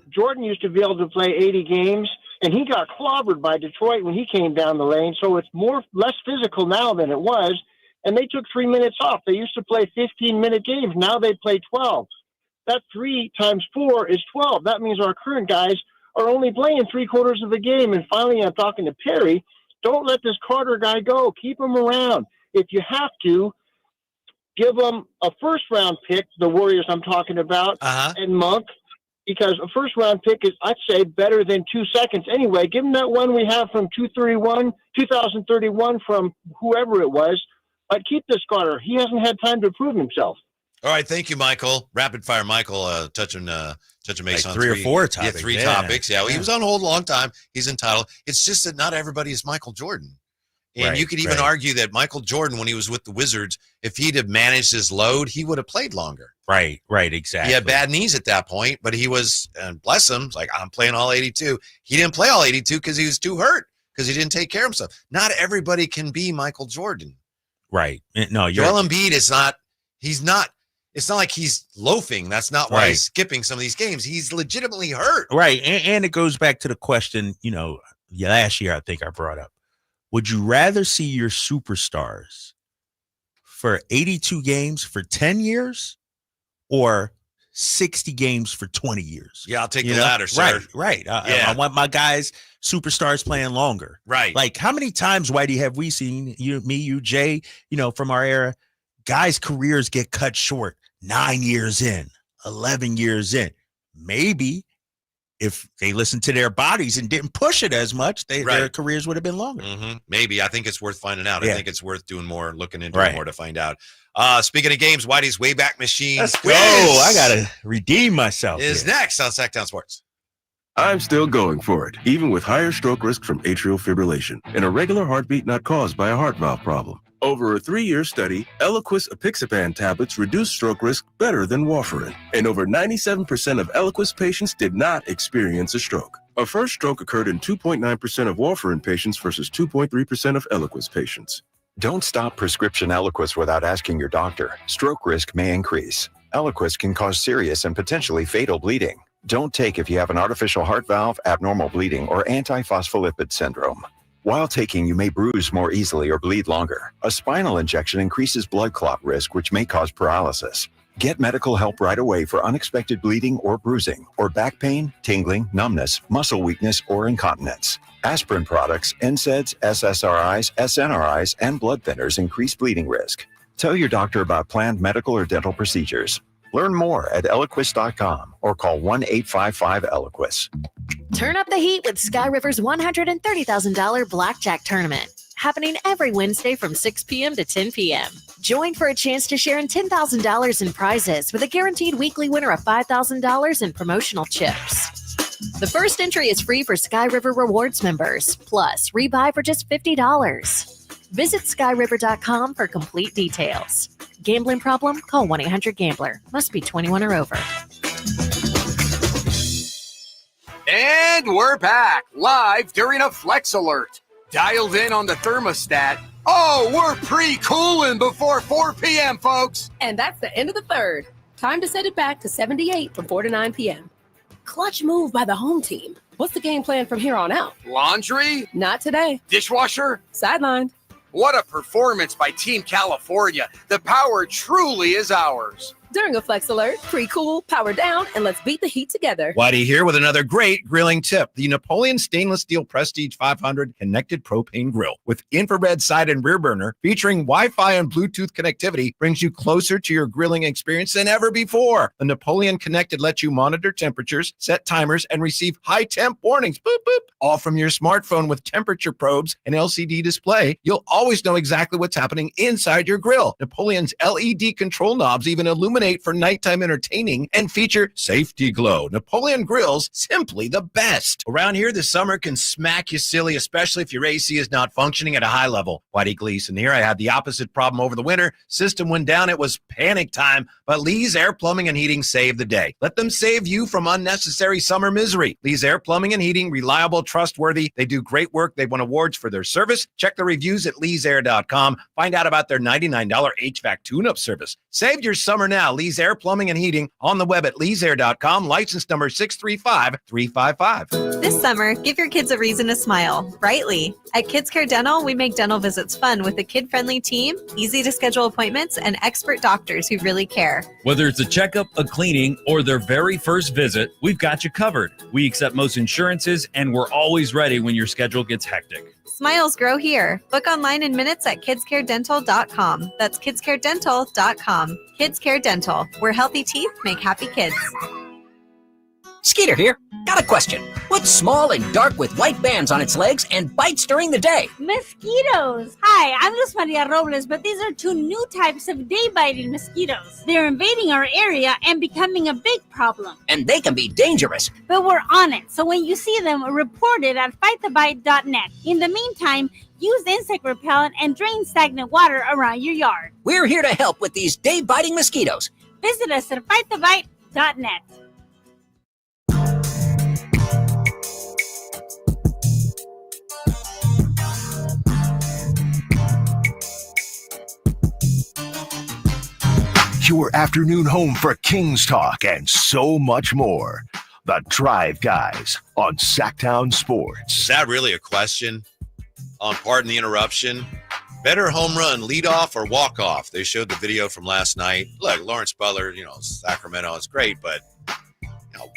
Speaker 3: Jordan used to be able to play 80 games, and he got clobbered by Detroit when he came down the lane. So it's less physical now than it was. And they took 3 minutes off. They used to play 15-minute games. Now they play 12. That 3 times 4 is 12. That means our current guys are only playing 3/4 of the game. And finally, I'm talking to Perry. Don't let this Carter guy go. Keep him around. If you have to, give him a first-round pick, the Warriors I'm talking about, and Monk, because a first-round pick is, I'd say, better than 2 seconds. Anyway, give him that one we have from 2031 from whoever it was. But keep this Carter. He hasn't had time to prove himself.
Speaker 10: All right, thank you, Michael. Rapid fire, Michael, touching base
Speaker 11: like
Speaker 10: on
Speaker 11: 3 or 4 topics.
Speaker 10: Yeah, 3 topics. Yeah, well, he was on hold a long time. He's entitled. It's just that not everybody is Michael Jordan. And you could even argue that Michael Jordan, when he was with the Wizards, if he'd have managed his load, he would have played longer.
Speaker 11: Right, exactly.
Speaker 10: He had bad knees at that point, but he was, and bless him, like, I'm playing all 82. He didn't play all 82 because he was too hurt, because he didn't take care of himself. Not everybody can be Michael Jordan.
Speaker 11: Right. No,
Speaker 10: Joel Embiid is not, it's not like he's loafing. That's not why he's skipping some of these games. He's legitimately hurt.
Speaker 11: Right. And it goes back to the question, last year I think I brought up. Would you rather see your superstars for 82 games for 10 years or 60 games for 20 years?
Speaker 10: Yeah, I'll take the latter, sir.
Speaker 11: Right. I want my guys, superstars, playing longer.
Speaker 10: Right.
Speaker 11: Like, how many times, Whitey, have we seen, you, Jay, from our era, guys' careers get cut short 9 years in, 11 years in? Maybe if they listened to their bodies and didn't push it as much, their careers would have been longer.
Speaker 10: Mm-hmm. Maybe. I think it's worth finding out.
Speaker 11: Yeah.
Speaker 10: I think it's worth doing more, looking into it more to find out. Speaking of games, Whitey's Wayback Machine
Speaker 11: Let's
Speaker 10: Quiz.
Speaker 11: go. I got to redeem myself.
Speaker 10: Is next on Sacktown Sports.
Speaker 24: I'm still going for it, even with higher stroke risk from atrial fibrillation, an irregular heartbeat not caused by a heart valve problem. Over a 3-year study, Eliquis apixaban tablets reduced stroke risk better than warfarin, and over 97% of Eliquis patients did not experience a stroke. A first stroke occurred in 2.9% of warfarin patients versus 2.3% of Eliquis patients.
Speaker 4: Don't stop prescription Eliquis without asking your doctor. Stroke risk may increase. Eliquis can cause serious and potentially fatal bleeding. Don't take if you have an artificial heart valve, abnormal bleeding, or antiphospholipid syndrome. While taking, you may bruise more easily or bleed longer. A spinal injection increases blood clot risk, which may cause paralysis. Get medical help right away for unexpected bleeding or bruising, or back pain, tingling, numbness, muscle weakness, or incontinence. Aspirin products, NSAIDs, SSRIs, SNRIs, and blood thinners increase bleeding risk. Tell your doctor about planned medical or dental procedures. Learn more at Eliquis.com or call 1-855-ELIQUIS.
Speaker 5: Turn up the heat with Sky River's $130,000 Blackjack Tournament, happening every Wednesday from 6 p.m. to 10 p.m. Join for a chance to share in $10,000 in prizes with a guaranteed weekly winner of $5,000 in promotional chips. The first entry is free for Sky River Rewards members, plus rebuy for just $50. Visit skyriver.com for complete details. Gambling problem? Call 1-800-GAMBLER. Must be 21 or over.
Speaker 8: And we're back, live during a Flex Alert. Dialed in on the thermostat. Oh, we're pre-cooling before 4 p.m., folks.
Speaker 12: And that's the end of the third. Time to set it back to 78 from 4 to 9 p.m. Clutch move by the home team. What's the game plan from here on out?
Speaker 8: Laundry?
Speaker 12: Not today.
Speaker 8: Dishwasher?
Speaker 12: Sidelined.
Speaker 8: What a performance by Team California. The power truly is ours.
Speaker 12: During a Flex Alert, pre-cool, power down, and let's beat the heat together.
Speaker 18: Whitey here with another great grilling tip. The Napoleon Stainless Steel Prestige 500 Connected Propane Grill with infrared side and rear burner featuring Wi-Fi and Bluetooth connectivity brings you closer to your grilling experience than ever before. The Napoleon Connected lets you monitor temperatures, set timers, and receive high temp warnings. Boop, boop. All from your smartphone with temperature probes and LCD display. You'll always know exactly what's happening inside your grill. Napoleon's LED control knobs even illuminate illuminate for nighttime entertaining, and feature safety glow. Napoleon Grills, simply the best. Around here, the summer can smack you silly, especially if your AC is not functioning at a high level. Whitey Gleason here. I had the opposite problem over the winter. System went down. It was panic time, but Lee's Air Plumbing and Heating saved the day. Let them save you from unnecessary summer misery. Lee's Air Plumbing and Heating, reliable, trustworthy. They do great work. They won awards for their service. Check the reviews at leesair.com. Find out about their $99 HVAC tune-up service. Save your summer now. Lee's Air Plumbing and Heating on the web at leesair.com. License number 635355.
Speaker 2: This summer, give your kids a reason to smile. Brightly. At Kids Care Dental, we make dental visits fun with a kid-friendly team, easy to schedule appointments, and expert doctors who really care.
Speaker 7: Whether it's a checkup, a cleaning, or their very first visit, we've got you covered. We accept most insurances, and we're always ready when your schedule gets hectic.
Speaker 2: Smiles grow here. Book online in minutes at kidscaredental.com. That's kidscaredental.com. Kids Care Dental, where healthy teeth make happy kids.
Speaker 13: Skeeter here. Got a question. What's small and dark with white bands on its legs and bites during the day?
Speaker 14: Mosquitoes. Hi, I'm Luz Maria Robles, but these are two new types of day-biting mosquitoes. They're invading our area and becoming a big problem.
Speaker 13: And they can be dangerous.
Speaker 14: But we're on it, so when you see them, report it at fightthebite.net. In the meantime, use insect repellent and drain stagnant water around your yard.
Speaker 13: We're here to help with these day-biting mosquitoes.
Speaker 14: Visit us at fightthebite.net.
Speaker 27: Your afternoon home for Kings talk and so much more. The Drive Guys on Sacktown Sports.
Speaker 10: Is that really a question? Pardon the interruption. Better home run, leadoff, or walk-off? They showed the video from last night. Look, Lawrence Butler, Sacramento is great, but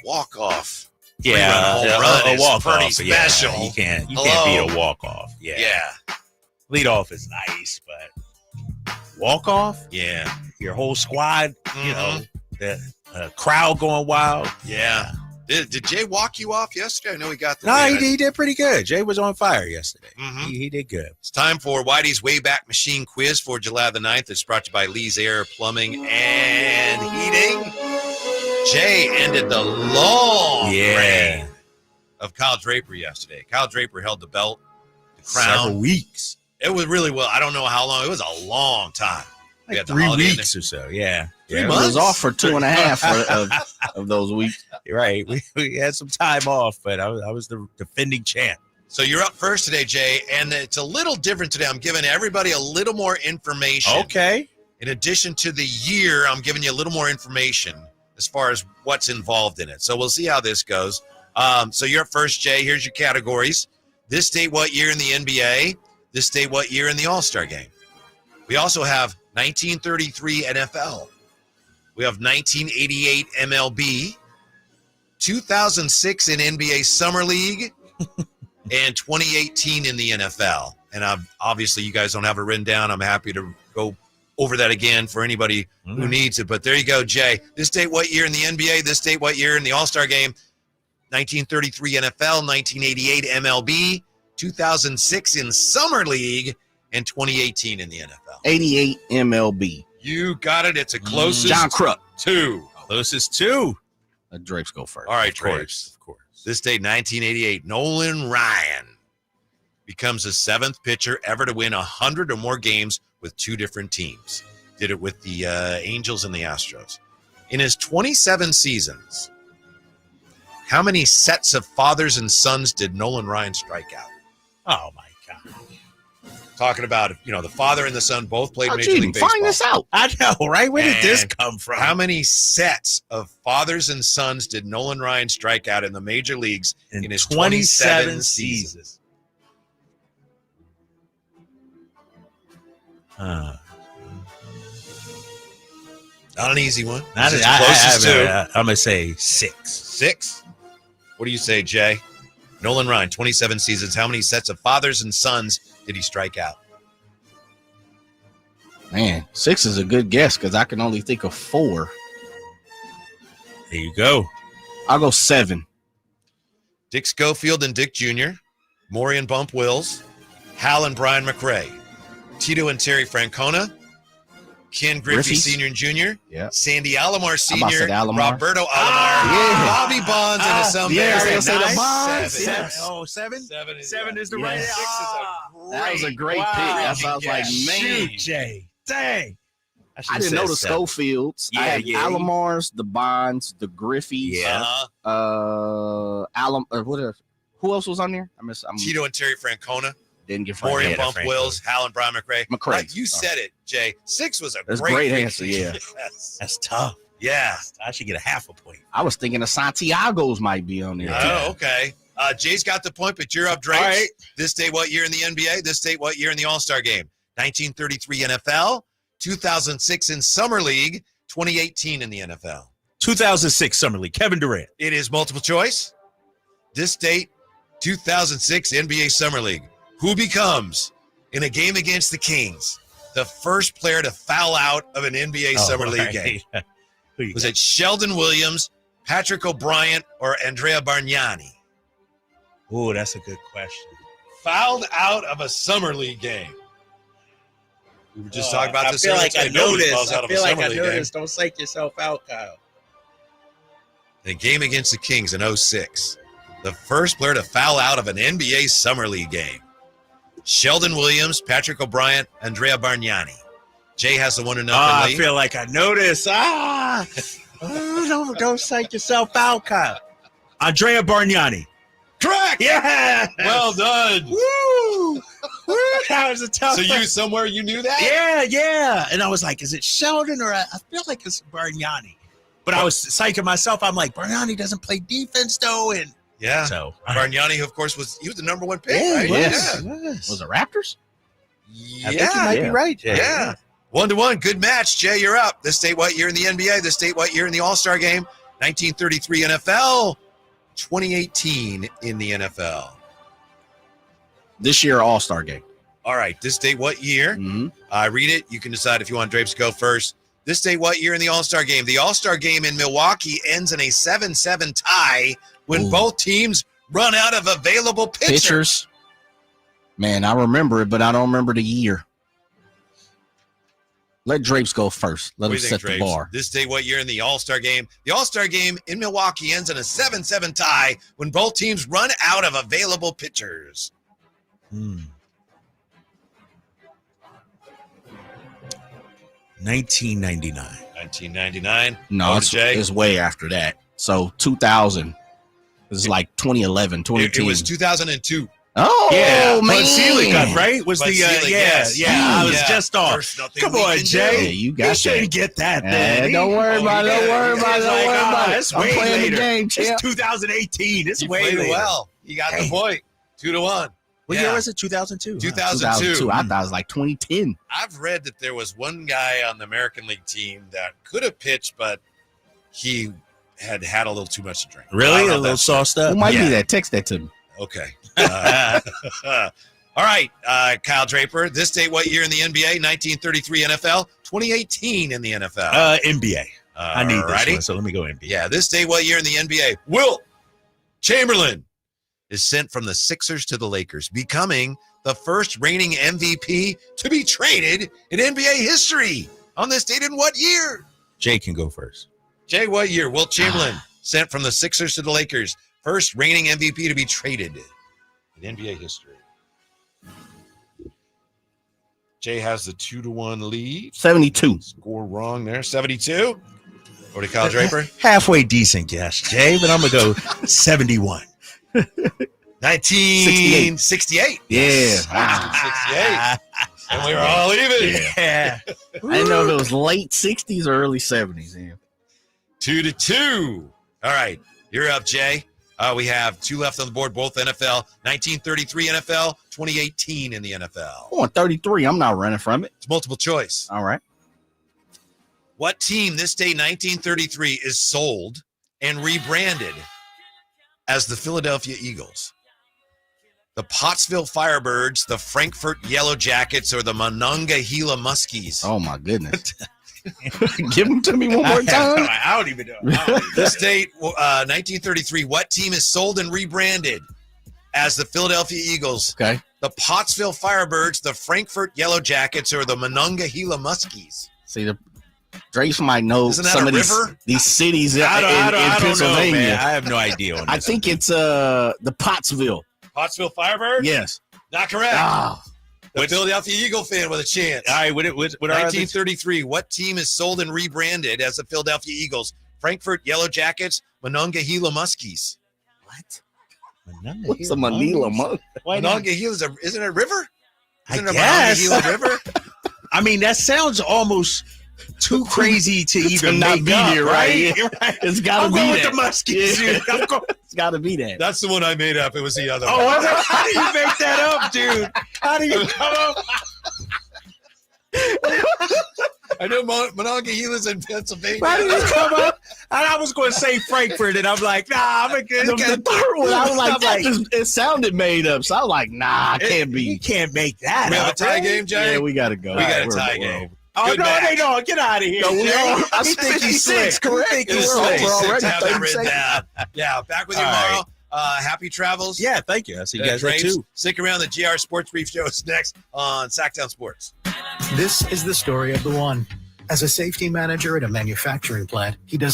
Speaker 10: walk-off.
Speaker 11: Yeah,
Speaker 10: home run
Speaker 11: a
Speaker 10: is
Speaker 11: walk-off,
Speaker 10: pretty special.
Speaker 11: Yeah, you can't beat a walk-off.
Speaker 10: Yeah.
Speaker 11: Leadoff is nice, but walk-off?
Speaker 10: Yeah.
Speaker 11: Your whole squad, the crowd going wild.
Speaker 10: Yeah. Did Jay walk you off yesterday? I know he got the
Speaker 11: No,
Speaker 10: win.
Speaker 11: he did pretty good. Jay was on fire yesterday. He did good.
Speaker 10: It's time for Whitey's Wayback Machine Quiz for July the 9th. It's brought to you by Lee's Air Plumbing and Heating. Jay ended the long reign of Kyle Draper yesterday. Kyle Draper held the belt, the crown.
Speaker 11: Several weeks.
Speaker 10: It was really well. I don't know how long. It was a long time. We
Speaker 11: Like
Speaker 10: had the
Speaker 11: 3
Speaker 10: holiday in
Speaker 11: weeks or so, yeah.
Speaker 10: 3
Speaker 1: It
Speaker 10: months?
Speaker 1: was off for 2.5 of those weeks.
Speaker 11: Right. We had some time off, but I was the defending champ.
Speaker 10: So you're up first today, Jay, and it's a little different today. I'm giving everybody a little more information.
Speaker 11: Okay.
Speaker 10: In addition to the year, I'm giving you a little more information as far as what's involved in it. So we'll see how this goes. So you're up first, Jay. Here's your categories. This date, what year in the NBA? This date, what year in the All-Star game? We also have 1933 NFL. We have 1988 MLB, 2006 in NBA Summer League, and 2018 in the NFL. And obviously, you guys don't have it written down. I'm happy to go over that again for anybody who needs it. But there you go, Jay. This date, what year in the NBA? This date, what year in the All-Star game? 1933 NFL, 1988 MLB, 2006 in Summer League, and 2018 in the NFL.
Speaker 1: 88 MLB.
Speaker 10: You got it. It's a closest
Speaker 1: John Kruk.
Speaker 10: 2.
Speaker 11: Closest 2.
Speaker 1: Let Drapes go first.
Speaker 10: All right,
Speaker 11: Of course.
Speaker 10: Drapes. This date, 1988, Nolan Ryan becomes the 7th pitcher ever to win 100 or more games with 2 different teams. Did it with the Angels and the Astros. In his 27 seasons, how many sets of fathers and sons did Nolan Ryan strike out?
Speaker 11: Oh, my God.
Speaker 10: Talking about, the father and the son both played Major League Baseball.
Speaker 1: Find this out.
Speaker 11: I know, right? Where did this
Speaker 10: And
Speaker 11: come from?
Speaker 10: How many sets of fathers and sons did Nolan Ryan strike out in the major leagues in his 27 seasons? Not an easy one.
Speaker 11: Not
Speaker 10: This is
Speaker 11: I-
Speaker 10: closest to.
Speaker 11: I'm going to say 6.
Speaker 10: 6? What do you say, Jay? Nolan Ryan, 27 seasons. How many sets of fathers and sons did he strike out?
Speaker 1: Man, 6 is a good guess because I can only think of 4.
Speaker 11: There you go.
Speaker 1: I'll go 7.
Speaker 10: Dick Schofield and Dick Jr., Maury and Bump Wills, Hal and Brian McRae, Tito and Terry Francona, Ken Griffey
Speaker 1: Griffey's.
Speaker 10: Sr. and Jr.
Speaker 1: Yeah.
Speaker 10: Sandy Alomar
Speaker 1: I'm about to
Speaker 10: Sr.
Speaker 1: say the Alomar.
Speaker 10: Roberto Alomar.
Speaker 1: Yeah.
Speaker 10: Bobby Bonds and his son.
Speaker 1: yeah, I was
Speaker 10: Barry.
Speaker 1: gonna say the
Speaker 10: Nice.
Speaker 1: Bonds.
Speaker 10: Seven.
Speaker 1: Yes.
Speaker 11: Oh, seven?
Speaker 10: Seven
Speaker 11: is the
Speaker 1: Yeah.
Speaker 11: right.
Speaker 10: Six is
Speaker 1: That was a great
Speaker 11: Wow.
Speaker 1: pick. That's why I was like,
Speaker 10: Yeah.
Speaker 1: man.
Speaker 11: Shoot, Jay. Dang.
Speaker 1: I didn't know the Schofields. I had Alomars, the Bonds, the Griffeys.
Speaker 11: Yeah.
Speaker 1: Who else was on there? I'm
Speaker 10: Tito and Terry Francona.
Speaker 1: Didn't get
Speaker 10: Maury
Speaker 1: Frank.
Speaker 10: and Bump Wills, Hal and Brian McRae.
Speaker 1: McRae.
Speaker 10: You said it, Jay. 6 was a
Speaker 1: That's
Speaker 10: great
Speaker 1: great
Speaker 10: pick.
Speaker 1: answer, yeah.
Speaker 10: Yes.
Speaker 11: That's tough.
Speaker 10: Yeah.
Speaker 11: I should get a half a point.
Speaker 1: I was thinking of Santiago's might be on there.
Speaker 10: Oh, okay. Jay's got the point, but you're up, Drake.
Speaker 11: All right.
Speaker 10: This day, what year in the NBA? This date, what year in the All-Star Game? 1933 NFL, 2006 in Summer League, 2018 in the NFL.
Speaker 11: 2006 Summer League. Kevin Durant.
Speaker 10: It is multiple choice. This date, 2006 NBA Summer League. Who becomes, in a game against the Kings, the first player to foul out of an NBA Summer League game? Was it Sheldon Williams, Patrick O'Brien, or Andrea Bargnani?
Speaker 11: Oh, that's a good question.
Speaker 10: Fouled out of a Summer League game. We were just talking about this.
Speaker 11: I feel like I know this.
Speaker 10: Fouls out
Speaker 11: I
Speaker 10: of a
Speaker 11: feel like
Speaker 10: Summer
Speaker 11: I
Speaker 10: League
Speaker 11: know
Speaker 10: game.
Speaker 11: this. Don't psych yourself out, Kyle.
Speaker 10: In a game against the Kings in 06. The first player to foul out of an NBA Summer League game. Sheldon Williams, Patrick O'Brien, Andrea Bargnani. Jay has the 1-0
Speaker 11: I
Speaker 10: lead.
Speaker 11: feel like I know this. Don't psych yourself out, Kyle. Andrea Bargnani.
Speaker 10: Correct.
Speaker 11: Yeah.
Speaker 10: Well done.
Speaker 11: Woo. That was a tough
Speaker 10: So
Speaker 11: one.
Speaker 10: you somewhere you knew that?
Speaker 11: Yeah. And I was like, is it Sheldon or I feel like it's Bargnani. But I was psyching myself. I'm like, Bargnani doesn't play defense though. And
Speaker 10: Yeah.
Speaker 11: so
Speaker 10: Bargnani, who of course was the number one pick,
Speaker 11: Yeah,
Speaker 10: right?
Speaker 11: yes.
Speaker 1: Was it Raptors?
Speaker 10: Yeah.
Speaker 11: I think you might be right, Jay.
Speaker 10: Yeah. 1-1. Good match. Jay, you're up. This date, what year in the NBA? This date, what year in the All-Star Game? 1933 NFL, 2018 in the NFL.
Speaker 1: This year All-Star game.
Speaker 10: All right. This date, what year?
Speaker 1: Mm-hmm.
Speaker 10: I read it. You can decide if you want Drapes to go first. This date, what year in the All-Star Game? The All-Star Game in Milwaukee ends in a 7-7 tie when both teams run out of available pitchers.
Speaker 1: Man, I remember it, but I don't remember the year. Let Drapes go first. Let
Speaker 10: What
Speaker 1: him
Speaker 10: do you think,
Speaker 1: set the
Speaker 10: Drapes?
Speaker 1: bar.
Speaker 10: This day, what year in the All-Star Game? The All-Star Game in Milwaukee ends in a 7-7 tie when both teams run out of available pitchers.
Speaker 11: 1999.
Speaker 10: 1999.
Speaker 1: No,
Speaker 10: Jay.
Speaker 1: it's way after that. So 2000. This is like 2011,
Speaker 10: It
Speaker 1: 2010.
Speaker 10: was 2002.
Speaker 1: Oh,
Speaker 11: Yeah,
Speaker 1: man.
Speaker 11: Bud Selig Cup, right? Was
Speaker 10: Bud
Speaker 11: the
Speaker 10: Selig, yes.
Speaker 11: I was
Speaker 10: Yeah.
Speaker 11: just off.
Speaker 10: There's nothing
Speaker 11: Come
Speaker 10: we
Speaker 11: on,
Speaker 10: can
Speaker 11: Jay.
Speaker 1: Yeah, you got
Speaker 11: shouldn't
Speaker 1: that.
Speaker 11: get that then.
Speaker 1: Don't worry about it. Don't worry about it. Don't worry about it.
Speaker 11: It's
Speaker 1: I'm
Speaker 11: way
Speaker 1: playing
Speaker 11: later.
Speaker 1: the game, champ.
Speaker 11: It's 2018. It's
Speaker 10: You
Speaker 11: way
Speaker 10: played
Speaker 11: later.
Speaker 10: well. You got the point. 2-1.
Speaker 11: What year was it? 2002.
Speaker 10: 2002.
Speaker 1: I thought it was like 2010.
Speaker 10: I've read that there was one guy on the American League team that could have pitched, but he had a little too much to drink. I
Speaker 11: Really?
Speaker 10: don't know
Speaker 11: A
Speaker 10: if
Speaker 11: little
Speaker 10: that's
Speaker 11: sauced
Speaker 1: Who
Speaker 11: up?
Speaker 1: might
Speaker 10: Yeah.
Speaker 1: be that? Text that to me.
Speaker 10: Okay. All right, Kyle Draper. This date, what year in the NBA? 1933 NFL, 2018 in the NFL.
Speaker 11: NBA. I need this
Speaker 10: Alrighty.
Speaker 11: one, so let me go NBA.
Speaker 10: Yeah, this day, what year in the NBA? Wilt Chamberlain is sent from the Sixers to the Lakers, becoming the first reigning MVP to be traded in NBA history. On this date in what year?
Speaker 11: Jay can go first.
Speaker 10: Jay, what year? Wilt Chamberlain sent from the Sixers to the Lakers, first reigning MVP to be traded in NBA history. Jay has the 2-1 lead.
Speaker 1: 72.
Speaker 10: Score wrong there. 72. Over to Kyle Draper.
Speaker 11: Halfway decent guess, Jay, but I'm going to go 71.
Speaker 10: 1968.
Speaker 1: Yeah.
Speaker 10: 68. And we were all even.
Speaker 11: Yeah.
Speaker 1: I didn't know if it was late 60s or early 70s. Yeah.
Speaker 10: 2-2. All right. You're up, Jay. We have 2 left on the board, both NFL. 1933 NFL, 2018 in the NFL.
Speaker 1: Oh, 33. I'm not running from it.
Speaker 10: It's multiple choice.
Speaker 1: All right.
Speaker 10: What team this day, 1933, is sold and rebranded as the Philadelphia Eagles? The Pottsville Firebirds, the Frankfurt Yellow Jackets, or the Monongahela Muskies?
Speaker 1: Oh, my goodness. Give them to me one more time.
Speaker 11: I don't even know.
Speaker 10: This date, 1933, what team is sold and rebranded as the Philadelphia Eagles?
Speaker 1: Okay.
Speaker 10: The Pottsville Firebirds, the Frankfurt Yellow Jackets, or the Monongahela Muskies?
Speaker 1: See, the Drapes might know
Speaker 10: Isn't that
Speaker 1: some
Speaker 10: a
Speaker 1: of
Speaker 10: river?
Speaker 1: these cities in
Speaker 11: I don't know,
Speaker 1: Pennsylvania.
Speaker 11: man. I have no idea.
Speaker 1: I think it's the Pottsville.
Speaker 10: Pottsville Firebirds?
Speaker 1: Yes.
Speaker 10: Not correct.
Speaker 1: Ah,
Speaker 10: The Philadelphia Eagle fan with a chance.
Speaker 11: All right, what are
Speaker 10: 1933. What team is sold and rebranded as the Philadelphia Eagles? Frankfurt Yellow Jackets, Monongahela Muskies.
Speaker 1: what? What's a Manila monk?
Speaker 10: Monongahela isn't it a river? Isn't it a
Speaker 11: guess.
Speaker 10: Monongahela River?
Speaker 11: I mean, that sounds almost too crazy to even
Speaker 1: not
Speaker 11: make
Speaker 1: be
Speaker 11: up,
Speaker 1: here, right? It's got to
Speaker 11: I'm
Speaker 1: be
Speaker 11: going
Speaker 1: that.
Speaker 11: with the Muskies.
Speaker 1: Yeah.
Speaker 11: dude.
Speaker 1: It's got to be that.
Speaker 10: That's the one I made up. It was the other
Speaker 11: Oh,
Speaker 10: one.
Speaker 11: was it? How do you make that up, dude? How do you come up?
Speaker 10: I know Monongahela's in Pennsylvania.
Speaker 11: How do you come up? And I was going to say Frankfurt, and I'm like, nah, I'm a good.
Speaker 1: The third one, I was like, it sounded made up. So I was like, nah, it can't be.
Speaker 11: You can't make that
Speaker 10: We have a
Speaker 11: up.
Speaker 10: tie
Speaker 11: right?
Speaker 10: game, Jay?
Speaker 1: Yeah, we got to go.
Speaker 10: We got a
Speaker 1: We're-
Speaker 10: tie
Speaker 1: we're
Speaker 10: game.
Speaker 1: over.
Speaker 11: Oh,
Speaker 10: Good
Speaker 11: no,
Speaker 10: match.
Speaker 11: they don't. Get out of here.
Speaker 1: No, we
Speaker 11: Jay.
Speaker 1: are. I
Speaker 11: He's
Speaker 1: think he's
Speaker 11: 56,
Speaker 1: six, correct?
Speaker 10: It is
Speaker 1: We're
Speaker 10: 36.
Speaker 1: already
Speaker 10: Have that
Speaker 1: 36.
Speaker 10: written down. Yeah, back with you
Speaker 11: All
Speaker 10: tomorrow. Happy travels.
Speaker 11: Yeah, thank you. I see you guys there
Speaker 10: Drapes.
Speaker 11: too.
Speaker 10: Stick around. The GR Sports Brief show is next on Sacktown Sports.
Speaker 6: This is the story of the one. As a safety manager at a manufacturing plant, he does